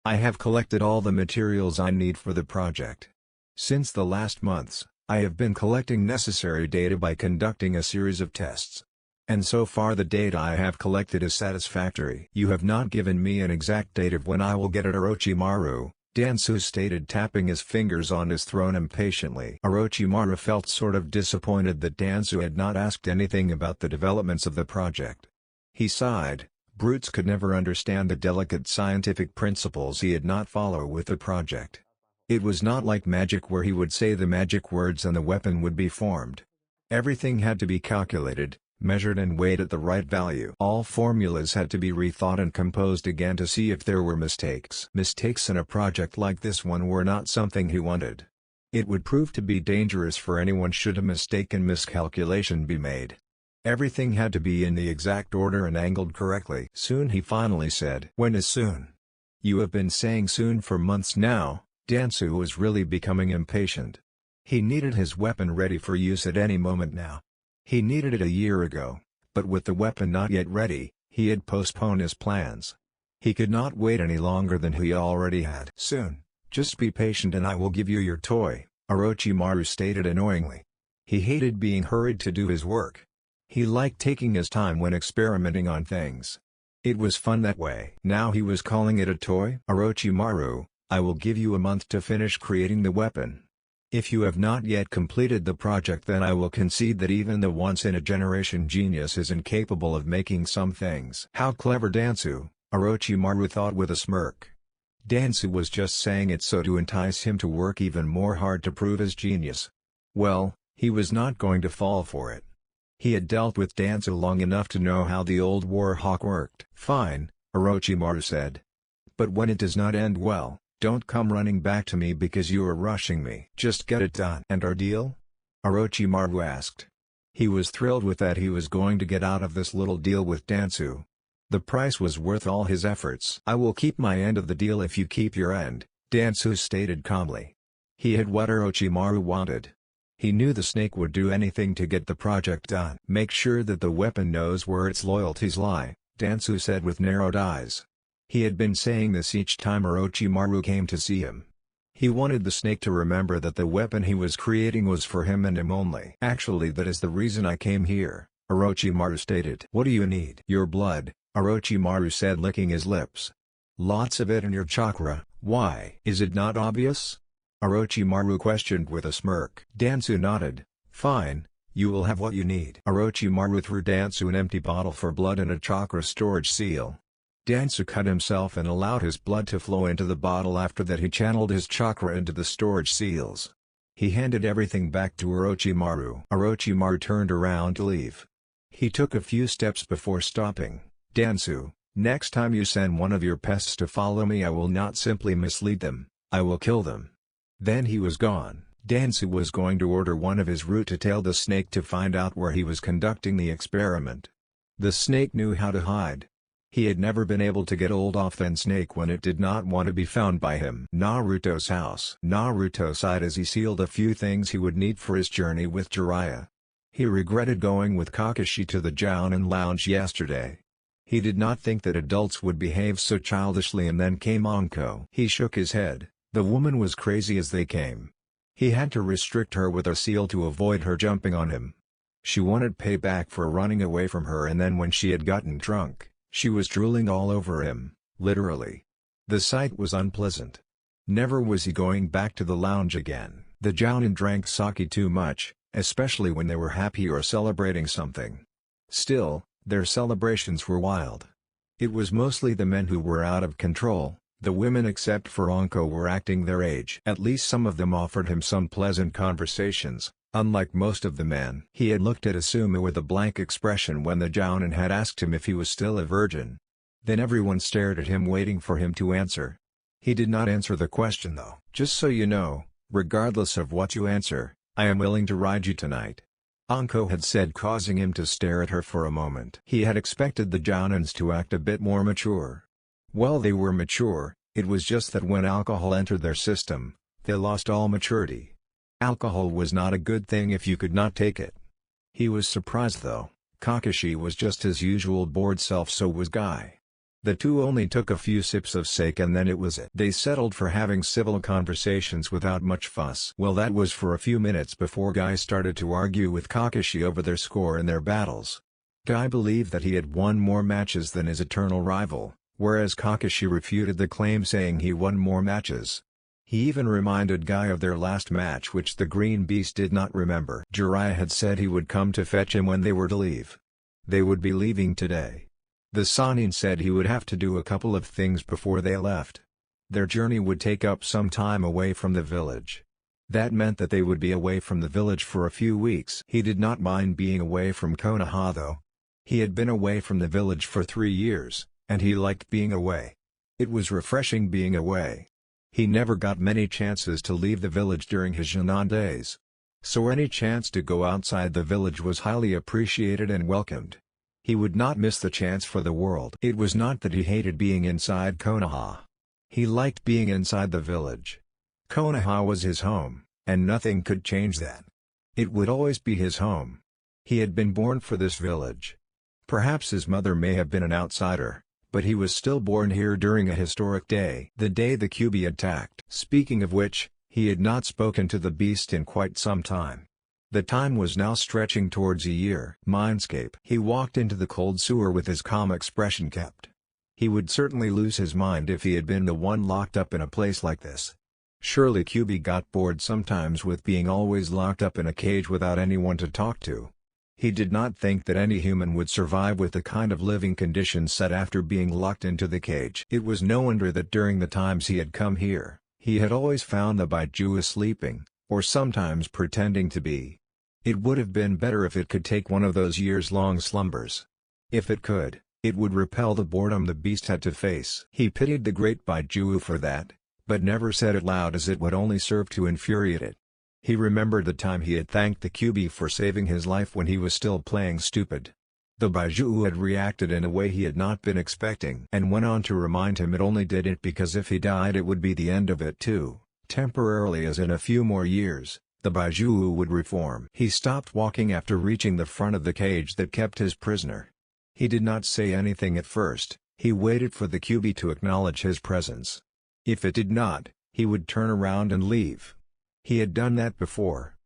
Speaker 1: I have collected all the materials I need for the project. Since the last months, I have been collecting necessary data by conducting a series of tests. And so far the data I have collected is satisfactory. You have not given me an exact date of when I will get it, Orochimaru, Dansu stated, tapping his fingers on his throne impatiently. Orochimaru felt sort of disappointed that Dansu had not asked anything about the developments of the project. He sighed. Brutes could never understand the delicate scientific principles he had not follow with the project. It was not like magic where he would say the magic words and the weapon would be formed. Everything had to be calculated, measured and weighed at the right value. All formulas had to be rethought and composed again to see if there were mistakes. Mistakes in a project like this one were not something he wanted. It would prove to be dangerous for anyone should a mistake and miscalculation be made. Everything had to be in the exact order and angled correctly. Soon, he finally said. When is soon? You have been saying soon for months now. Dansu was really becoming impatient. He needed his weapon ready for use at any moment now. He needed it a year ago, but with the weapon not yet ready, he had postponed his plans. He could not wait any longer than he already had. Soon, just be patient and I will give you your toy, Orochimaru stated annoyingly. He hated being hurried to do his work. He liked taking his time when experimenting on things. It was fun that way. Now he was calling it a toy? Orochimaru, I will give you a month to finish creating the weapon. If you have not yet completed the project, then I will concede that even the once-in-a-generation genius is incapable of making some things. How clever Dansu, Orochimaru thought with a smirk. Dansu was just saying it so to entice him to work even more hard to prove his genius. Well, he was not going to fall for it. He had dealt with Dansu long enough to know how the old war hawk worked. Fine, Orochimaru said. But when it does not end well, don't come running back to me because you are rushing me. Just get it done. And our deal? Orochimaru asked. He was thrilled with that he was going to get out of this little deal with Dansu. The price was worth all his efforts. I will keep my end of the deal if you keep your end, Dansu stated calmly. He had what Orochimaru wanted. He knew the snake would do anything to get the project done. Make sure that the weapon knows where its loyalties lie, Dansu said with narrowed eyes. He had been saying this each time Orochimaru came to see him. He wanted the snake to remember that the weapon he was creating was for him and him only. Actually, that is the reason I came here, Orochimaru stated. What do you need? Your blood, Orochimaru said, licking his lips. Lots of it in your chakra. Why? Is it not obvious? Orochimaru questioned with a smirk. Dansu nodded. Fine, you will have what you need. Orochimaru threw Dansu an empty bottle for blood and a chakra storage seal. Dansu cut himself and allowed his blood to flow into the bottle. After that he channeled his chakra into the storage seals. He handed everything back to Orochimaru. Orochimaru turned around to leave. He took a few steps before stopping. Dansu, next time you send one of your pests to follow me, I will not simply mislead them, I will kill them. Then he was gone. Dansu was going to order one of his root to tail the snake to find out where he was conducting the experiment. The snake knew how to hide. He had never been able to get hold of the snake when it did not want to be found by him. Naruto's house. Naruto sighed as he sealed a few things he would need for his journey with Jiraiya. He regretted going with Kakashi to the Jounin lounge yesterday. He did not think that adults would behave so childishly, and then came Anko. He shook his head. The woman was crazy as they came. He had to restrict her with a seal to avoid her jumping on him. She wanted payback for running away from her, and then when she had gotten drunk, she was drooling all over him, literally. The sight was unpleasant. Never was he going back to the lounge again. The Jounin drank sake too much, especially when they were happy or celebrating something. Still, their celebrations were wild. It was mostly the men who were out of control. The women, except for Anko, were acting their age. At least some of them offered him some pleasant conversations, unlike most of the men. He had looked at Asuma with a blank expression when the Jounin had asked him if he was still a virgin. Then everyone stared at him, waiting for him to answer. He did not answer the question though. Just so you know, regardless of what you answer, I am willing to ride you tonight, Anko had said, causing him to stare at her for a moment. He had expected the Jounins to act a bit more mature. Well, they were mature, it was just that when alcohol entered their system, they lost all maturity. Alcohol was not a good thing if you could not take it. He was surprised though. Kakashi was just his usual bored self, so was Guy. The two only took a few sips of sake and then it was it. They settled for having civil conversations without much fuss. Well, that was for a few minutes before Guy started to argue with Kakashi over their score in their battles. Guy believed that he had won more matches than his eternal rival, whereas Kakashi refuted the claim saying he won more matches. He even reminded Guy of their last match which the Green Beast did not remember. Jiraiya had said he would come to fetch him when they were to leave. They would be leaving today. The Sannin said he would have to do a couple of things before they left. Their journey would take up some time away from the village. That meant that they would be away from the village for a few weeks. He did not mind being away from Konoha though. He had been away from the village for 3 years, and he liked being away. It was refreshing being away. He never got many chances to leave the village during his Junon days. So any chance to go outside the village was highly appreciated and welcomed. He would not miss the chance for the world. It was not that he hated being inside Konoha. He liked being inside the village. Konoha was his home, and nothing could change that. It would always be his home. He had been born for this village. Perhaps his mother may have been an outsider, but he was still born here during a historic day. The day the Kyuubi attacked. Speaking of which, he had not spoken to the beast in quite some time. The time was now stretching towards a year. Mindscape. He walked into the cold sewer with his calm expression kept. He would certainly lose his mind if he had been the one locked up in a place like this. Surely Kyuubi got bored sometimes with being always locked up in a cage without anyone to talk to. He did not think that any human would survive with the kind of living conditions set after being locked into the cage. It was no wonder that during the times he had come here, he had always found the Baiju sleeping, or sometimes pretending to be. It would have been better if it could take one of those years-long slumbers. If it could, it would repel the boredom the beast had to face. He pitied the great Baiju for that, but never said it loud as it would only serve to infuriate it. He remembered the time he had thanked the Kyuubi for saving his life when he was still playing stupid. The Baiju had reacted in a way he had not been expecting and went on to remind him it only did it because if he died it would be the end of it too, temporarily, as in a few more years, the Baiju would reform. He stopped walking after reaching the front of the cage that kept his prisoner. He did not say anything at first. He waited for the Kyuubi to acknowledge his presence. If it did not, he would turn around and leave. He had done that before.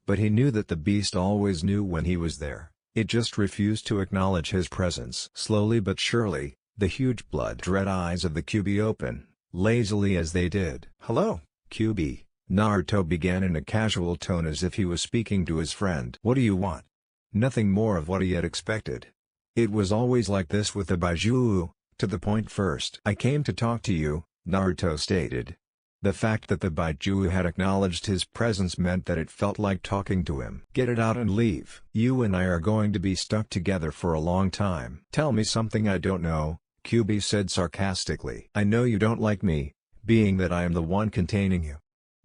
Speaker 1: But he knew that the beast always knew when he was there, it just refused to acknowledge his presence. Slowly but surely, the huge blood-red eyes of the Kyuubi open, lazily as they did. "Hello, Kyuubi," Naruto began in a casual tone as if he was speaking to his friend. "What do you want?" Nothing more of what he had expected. It was always like this with the Baiju, to the point first. "I came to talk to you," Naruto stated. The fact that the Baiju had acknowledged his presence meant that it felt like talking to him. "Get it out and leave. You and I are going to be stuck together for a long time." "Tell me something I don't know," Kyuubi said sarcastically. "I know you don't like me, being that I am the one containing you.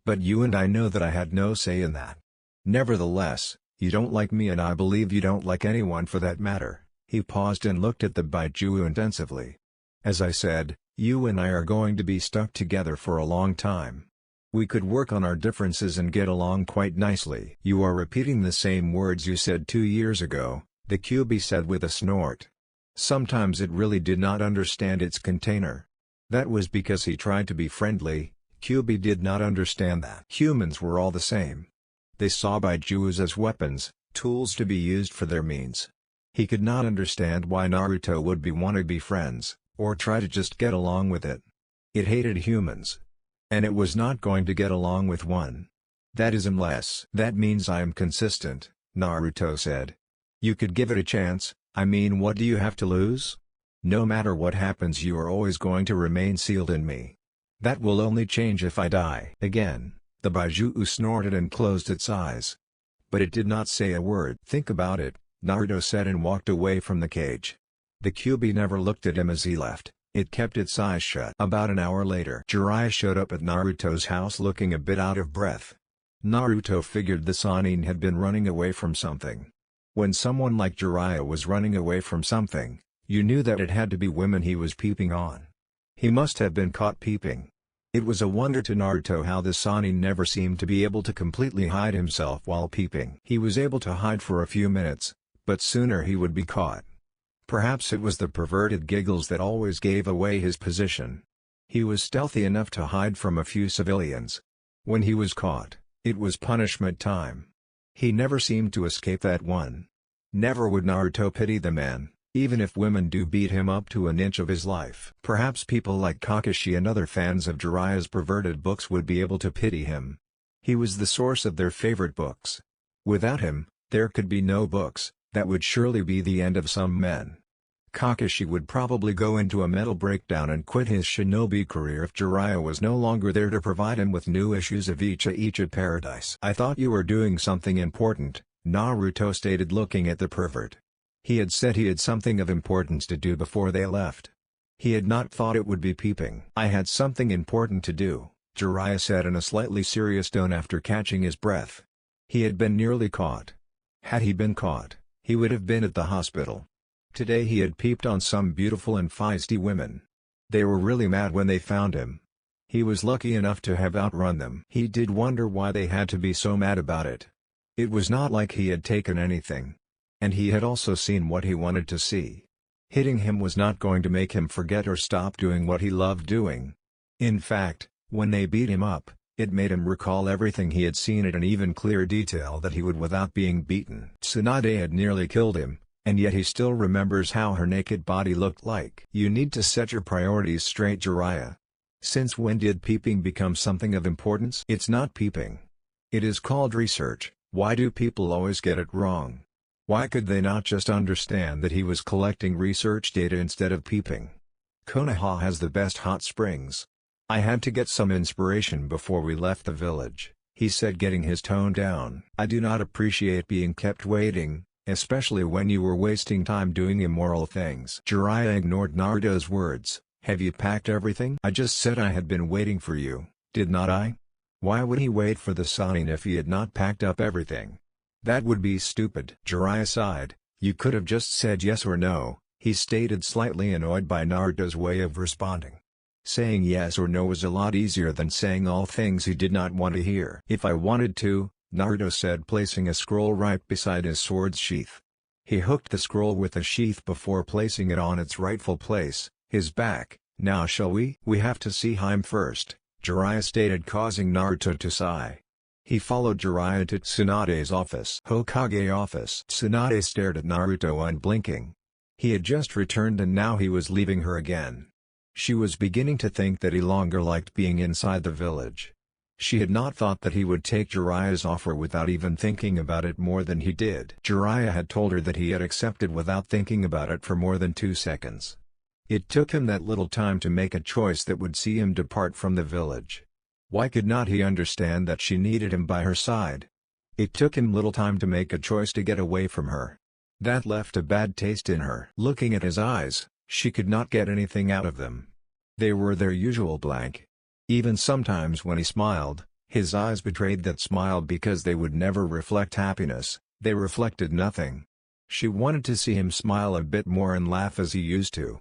Speaker 1: But you and I know that I had no say in that. Nevertheless, you don't like me and I believe you don't like anyone for that matter." He paused and looked at the Baiju intensively. "As I said, you and I are going to be stuck together for a long time. We could work on our differences and get along quite nicely." "You are repeating the same words you said 2 years ago," the Kyuubi said with a snort. Sometimes it really did not understand its container. That was because he tried to be friendly. Kyuubi did not understand that. Humans were all the same. They saw Baijus as weapons, tools to be used for their means. He could not understand why Naruto would want to be friends, or try to just get along with it. It hated humans. And it was not going to get along with one. "That is unless." "That means I am consistent," Naruto said. "You could give it a chance, I mean, what do you have to lose? No matter what happens you are always going to remain sealed in me. That will only change if I die." Again, the Baiju snorted and closed its eyes. But it did not say a word. "Think about it," Naruto said and walked away from the cage. The Kyuubi never looked at him as he left, it kept its eyes shut. About an hour later, Jiraiya showed up at Naruto's house looking a bit out of breath. Naruto figured the Sannin had been running away from something. When someone like Jiraiya was running away from something, you knew that it had to be women he was peeping on. He must have been caught peeping. It was a wonder to Naruto how the Sannin never seemed to be able to completely hide himself while peeping. He was able to hide for a few minutes, but sooner he would be caught. Perhaps it was the perverted giggles that always gave away his position. He was stealthy enough to hide from a few civilians. When he was caught, it was punishment time. He never seemed to escape that one. Never would Naruto pity the man, Even if women do beat him up to an inch of his life. Perhaps people like Kakashi and other fans of Jiraiya's perverted books would be able to pity him. He was the source of their favorite books. Without him, there could be no books. That would surely be the end of some men. Kakashi would probably go into a mental breakdown and quit his shinobi career if Jiraiya was no longer there to provide him with new issues of Icha Paradise. "I thought you were doing something important," Naruto stated, looking at the pervert. He had said he had something of importance to do before they left. He had not thought it would be peeping. "I had something important to do," Jiraiya said in a slightly serious tone after catching his breath. He had been nearly caught. Had he been caught, he would have been at the hospital. Today he had peeped on some beautiful and feisty women. They were really mad when they found him. He was lucky enough to have outrun them. He did wonder why they had to be so mad about it. It was not like he had taken anything. And he had also seen what he wanted to see. Hitting him was not going to make him forget or stop doing what he loved doing. In fact, when they beat him up, it made him recall everything he had seen in an even clearer detail that he would without being beaten. Tsunade had nearly killed him, and yet he still remembers how her naked body looked like. "You need to set your priorities straight, Jiraiya. Since when did peeping become something of importance?" "It's not peeping. It is called research." "Why do people always get it wrong? Why could they not just understand that he was collecting research data instead of peeping?" "Konoha has the best hot springs. I had to get some inspiration before we left the village," he said, getting his tone down. "I do not appreciate being kept waiting, especially when you were wasting time doing immoral things." Jiraiya ignored Naruto's words. "Have you packed everything?" "I just said I had been waiting for you, did not I?" Why would he wait for the Sannin if he had not packed up everything? That would be stupid. Jiraiya sighed. "You could have just said yes or no," he stated, slightly annoyed by Naruto's way of responding. Saying yes or no was a lot easier than saying all things he did not want to hear. "If I wanted to," Naruto said, placing a scroll right beside his sword's sheath. He hooked the scroll with the sheath before placing it on its rightful place, his back. "Now shall we?" "We have to see him first," Jiraiya stated, causing Naruto to sigh. He followed Jiraiya to Tsunade's office. "Hokage office." Tsunade stared at Naruto unblinking. He had just returned and now he was leaving her again. She was beginning to think that he longer liked being inside the village. She had not thought that he would take Jiraiya's offer without even thinking about it more than he did. Jiraiya had told her that he had accepted without thinking about it for more than 2 seconds. It took him that little time to make a choice that would see him depart from the village. Why could not he understand that she needed him by her side? It took him little time to make a choice to get away from her. That left a bad taste in her. Looking at his eyes, she could not get anything out of them. They were their usual blank. Even sometimes when he smiled, his eyes betrayed that smile because they would never reflect happiness, they reflected nothing. She wanted to see him smile a bit more and laugh as he used to.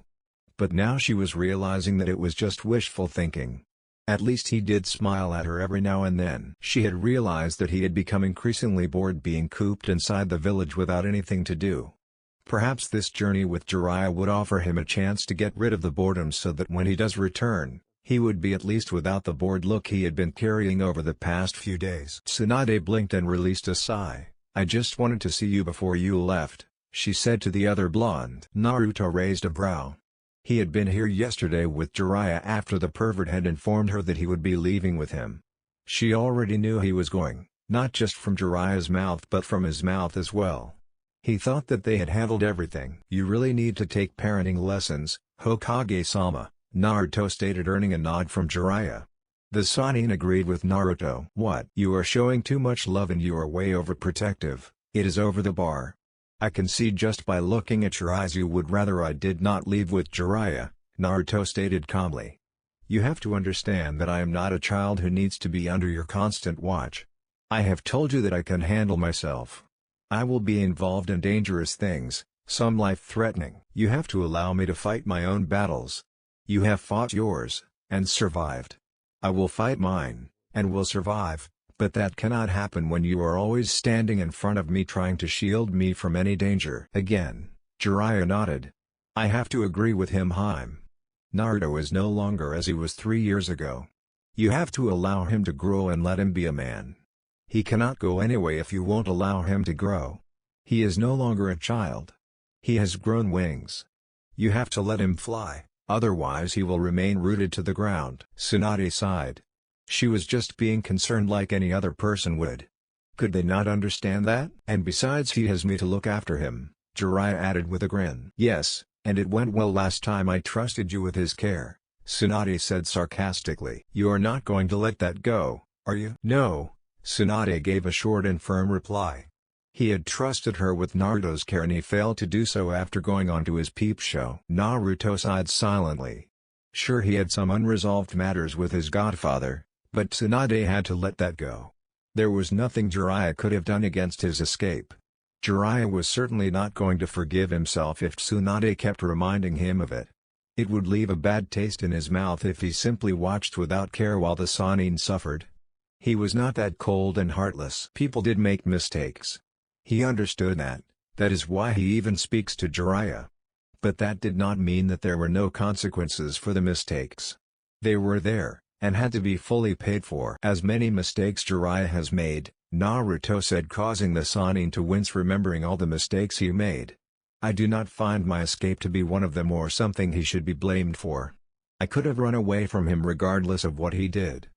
Speaker 1: But now she was realizing that it was just wishful thinking. At least he did smile at her every now and then. She had realized that he had become increasingly bored being cooped inside the village without anything to do. Perhaps this journey with Jiraiya would offer him a chance to get rid of the boredom so that when he does return, he would be at least without the bored look he had been carrying over the past few days. Tsunade blinked and released a sigh. "I just wanted to see you before you left," she said to the other blonde. Naruto raised a brow. He had been here yesterday with Jiraiya after the pervert had informed her that he would be leaving with him. She already knew he was going, not just from Jiraiya's mouth but from his mouth as well. He thought that they had handled everything. "You really need to take parenting lessons, Hokage-sama," Naruto stated, earning a nod from Jiraiya. The Sannin agreed with Naruto. "What? You are showing too much love and you are way overprotective. It is over the bar. I can see just by looking at your eyes you would rather I did not leave with Jiraiya," Naruto stated calmly. "You have to understand that I am not a child who needs to be under your constant watch. I have told you that I can handle myself. I will be involved in dangerous things, some life-threatening. You have to allow me to fight my own battles. You have fought yours, and survived. I will fight mine, and will survive, but that cannot happen when you are always standing in front of me trying to shield me from any danger." Again, Jiraiya nodded. "I have to agree with him, Naruto is no longer as he was 3 years ago. You have to allow him to grow and let him be a man. He cannot go anyway if you won't allow him to grow. He is no longer a child. He has grown wings. You have to let him fly, otherwise he will remain rooted to the ground." Tsunade sighed. She was just being concerned like any other person would. Could they not understand that? "And besides, he has me to look after him," Jiraiya added with a grin. "Yes, and it went well last time I trusted you with his care," Tsunade said sarcastically. "You are not going to let that go, are you?" "No," Tsunade gave a short and firm reply. He had trusted her with Naruto's care and he failed to do so after going on to his peep show. Naruto sighed silently. Sure, he had some unresolved matters with his godfather, but Tsunade had to let that go. There was nothing Jiraiya could have done against his escape. Jiraiya was certainly not going to forgive himself if Tsunade kept reminding him of it. It would leave a bad taste in his mouth if he simply watched without care while the Sannin suffered. He was not that cold and heartless. People did make mistakes. He understood that, that is why he even speaks to Jiraiya. But that did not mean that there were no consequences for the mistakes. They were there, and had to be fully paid for. "As many mistakes Jiraiya has made," Naruto said, causing the Sannin to wince remembering all the mistakes he made. "I do not find my escape to be one of them or something he should be blamed for. I could have run away from him regardless of what he did.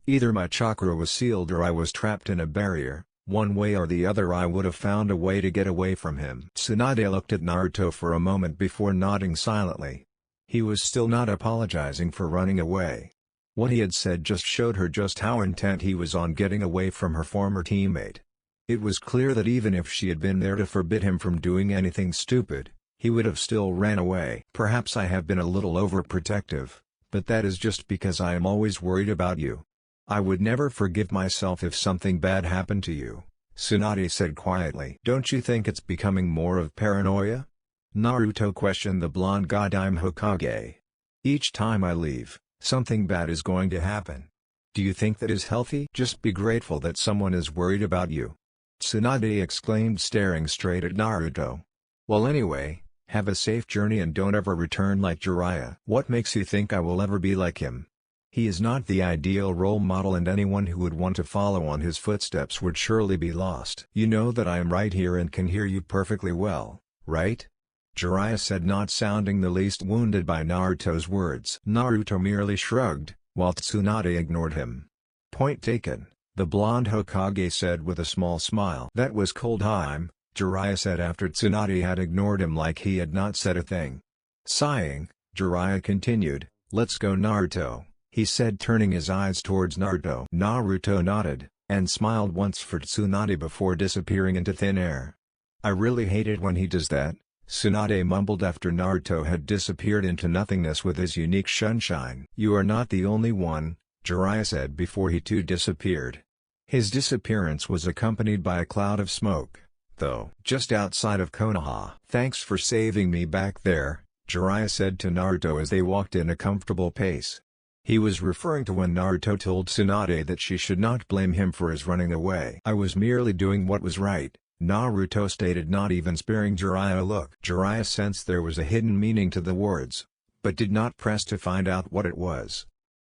Speaker 1: Either my chakra was sealed or I was trapped in a barrier. One way or the other I would have found a way to get away from him." Tsunade looked at Naruto for a moment before nodding silently. He was still not apologizing for running away. What he had said just showed her just how intent he was on getting away from her former teammate. It was clear that even if she had been there to forbid him from doing anything stupid, he would have still ran away. "Perhaps I have been a little overprotective, but that is just because I am always worried about you. I would never forgive myself if something bad happened to you," Tsunade said quietly. "Don't you think it's becoming more of paranoia?" Naruto questioned the blonde god. "I'm Hokage. Each time I leave, something bad is going to happen. Do you think that is healthy?" "Just be grateful that someone is worried about you," Tsunade exclaimed, staring straight at Naruto. "Well, anyway, have a safe journey and don't ever return like Jiraiya." "What makes you think I will ever be like him? He is not the ideal role model and anyone who would want to follow on his footsteps would surely be lost." "You know that I am right here and can hear you perfectly well, right?" Jiraiya said, not sounding the least wounded by Naruto's words. Naruto merely shrugged, while Tsunade ignored him. "Point taken," the blonde Hokage said with a small smile. "That was cold." Jiraiya said after Tsunade had ignored him like he had not said a thing. Sighing, Jiraiya continued, "Let's go, Naruto," he said, turning his eyes towards Naruto. Naruto nodded, and smiled once for Tsunade before disappearing into thin air. "I really hate it when he does that," Tsunade mumbled after Naruto had disappeared into nothingness with his unique sunshine. "You are not the only one," Jiraiya said before he too disappeared. His disappearance was accompanied by a cloud of smoke, though. Just outside of Konoha. "Thanks for saving me back there," Jiraiya said to Naruto as they walked in a comfortable pace. He was referring to when Naruto told Tsunade that she should not blame him for his running away. "I was merely doing what was right," Naruto stated, not even sparing Jiraiya a look. Jiraiya sensed there was a hidden meaning to the words, but did not press to find out what it was.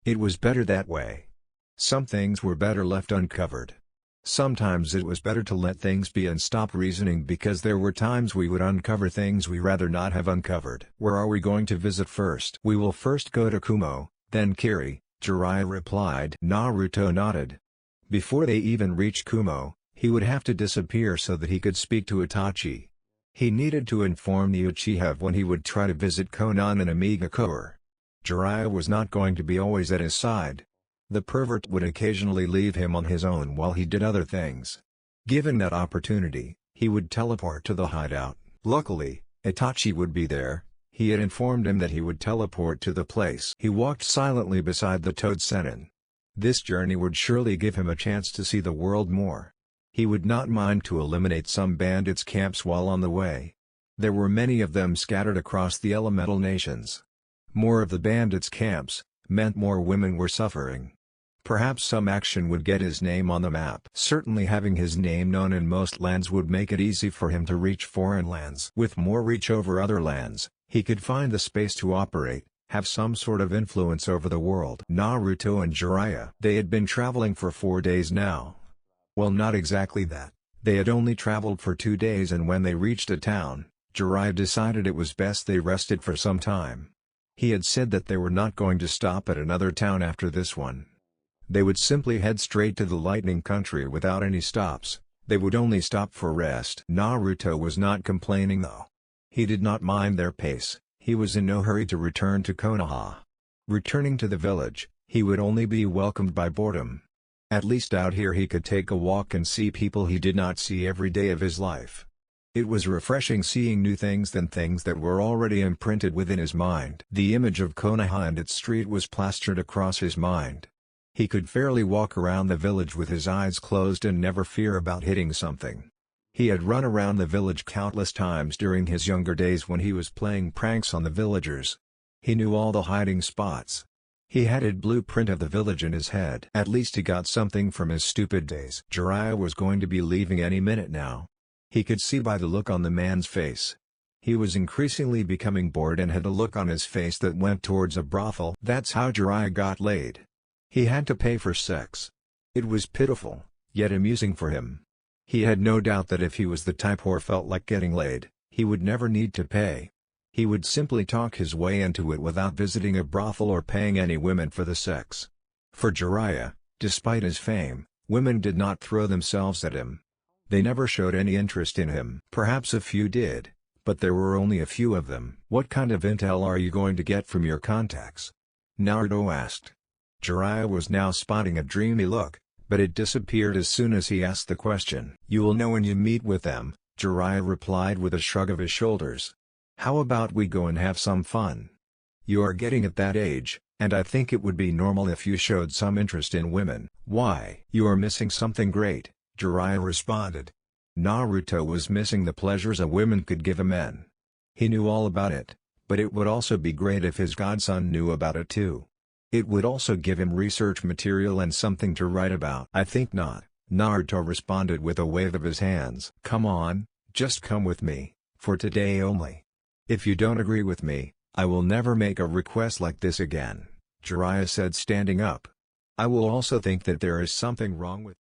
Speaker 1: It was better that way. Some things were better left uncovered. Sometimes it was better to let things be and stop reasoning, because there were times we would uncover things we rather not have uncovered. "Where are we going to visit first?" "We will first go to Kumo, then Kiri," Jiraiya replied. Naruto nodded. Before they even reached Kumo, he would have to disappear so that he could speak to Itachi. He needed to inform the Uchiha of when he would try to visit Konan and Amigakure. Jiraiya was not going to be always at his side. The pervert would occasionally leave him on his own while he did other things. Given that opportunity, he would teleport to the hideout. Luckily, Itachi would be there. He had informed him that he would teleport to the place. He walked silently beside the Toad Sennin. This journey would surely give him a chance to see the world more. He would not mind to eliminate some bandits' camps while on the way. There were many of them scattered across the elemental nations. More of the bandits' camps meant more women were suffering. Perhaps some action would get his name on the map. Certainly having his name known in most lands would make it easy for him to reach foreign lands. With more reach over other lands, he could find the space to operate, have some sort of influence over the world. Naruto and Jiraiya. They had been traveling for 4 days now. Well, not exactly that. They had only traveled for 2 days, and when they reached a town, Jiraiya decided it was best they rested for some time. He had said that they were not going to stop at another town after this one. They would simply head straight to the Lightning Country without any stops. They would only stop for rest. Naruto was not complaining though. He did not mind their pace, he was in no hurry to return to Konoha. Returning to the village, he would only be welcomed by boredom. At least out here he could take a walk and see people he did not see every day of his life. It was refreshing seeing new things than things that were already imprinted within his mind. The image of Konoha and its street was plastered across his mind. He could fairly walk around the village with his eyes closed and never fear about hitting something. He had run around the village countless times during his younger days when he was playing pranks on the villagers. He knew all the hiding spots. He had a blueprint of the village in his head. At least he got something from his stupid days. Jiraiya was going to be leaving any minute now. He could see by the look on the man's face. He was increasingly becoming bored and had a look on his face that went towards a brothel. That's how Jiraiya got laid. He had to pay for sex. It was pitiful, yet amusing for him. He had no doubt that if he was the type who felt like getting laid, he would never need to pay. He would simply talk his way into it without visiting a brothel or paying any women for the sex. For Jiraiya, despite his fame, women did not throw themselves at him. They never showed any interest in him. Perhaps a few did, but there were only a few of them. What kind of intel are you going to get from your contacts? Naruto asked. Jiraiya was now spotting a dreamy look, but it disappeared as soon as he asked the question. You will know when you meet with them, Jiraiya replied with a shrug of his shoulders. How about we go and have some fun? You are getting at that age, and I think it would be normal if you showed some interest in women. Why? You are missing something great, Jiraiya responded. Naruto was missing the pleasures a woman could give a man. He knew all about it, but it would also be great if his godson knew about it too. It would also give him research material and something to write about. I think not, Naruto responded with a wave of his hands. Come on, just come with me, for today only. If you don't agree with me, I will never make a request like this again, Jiraiya said standing up. I will also think that there is something wrong with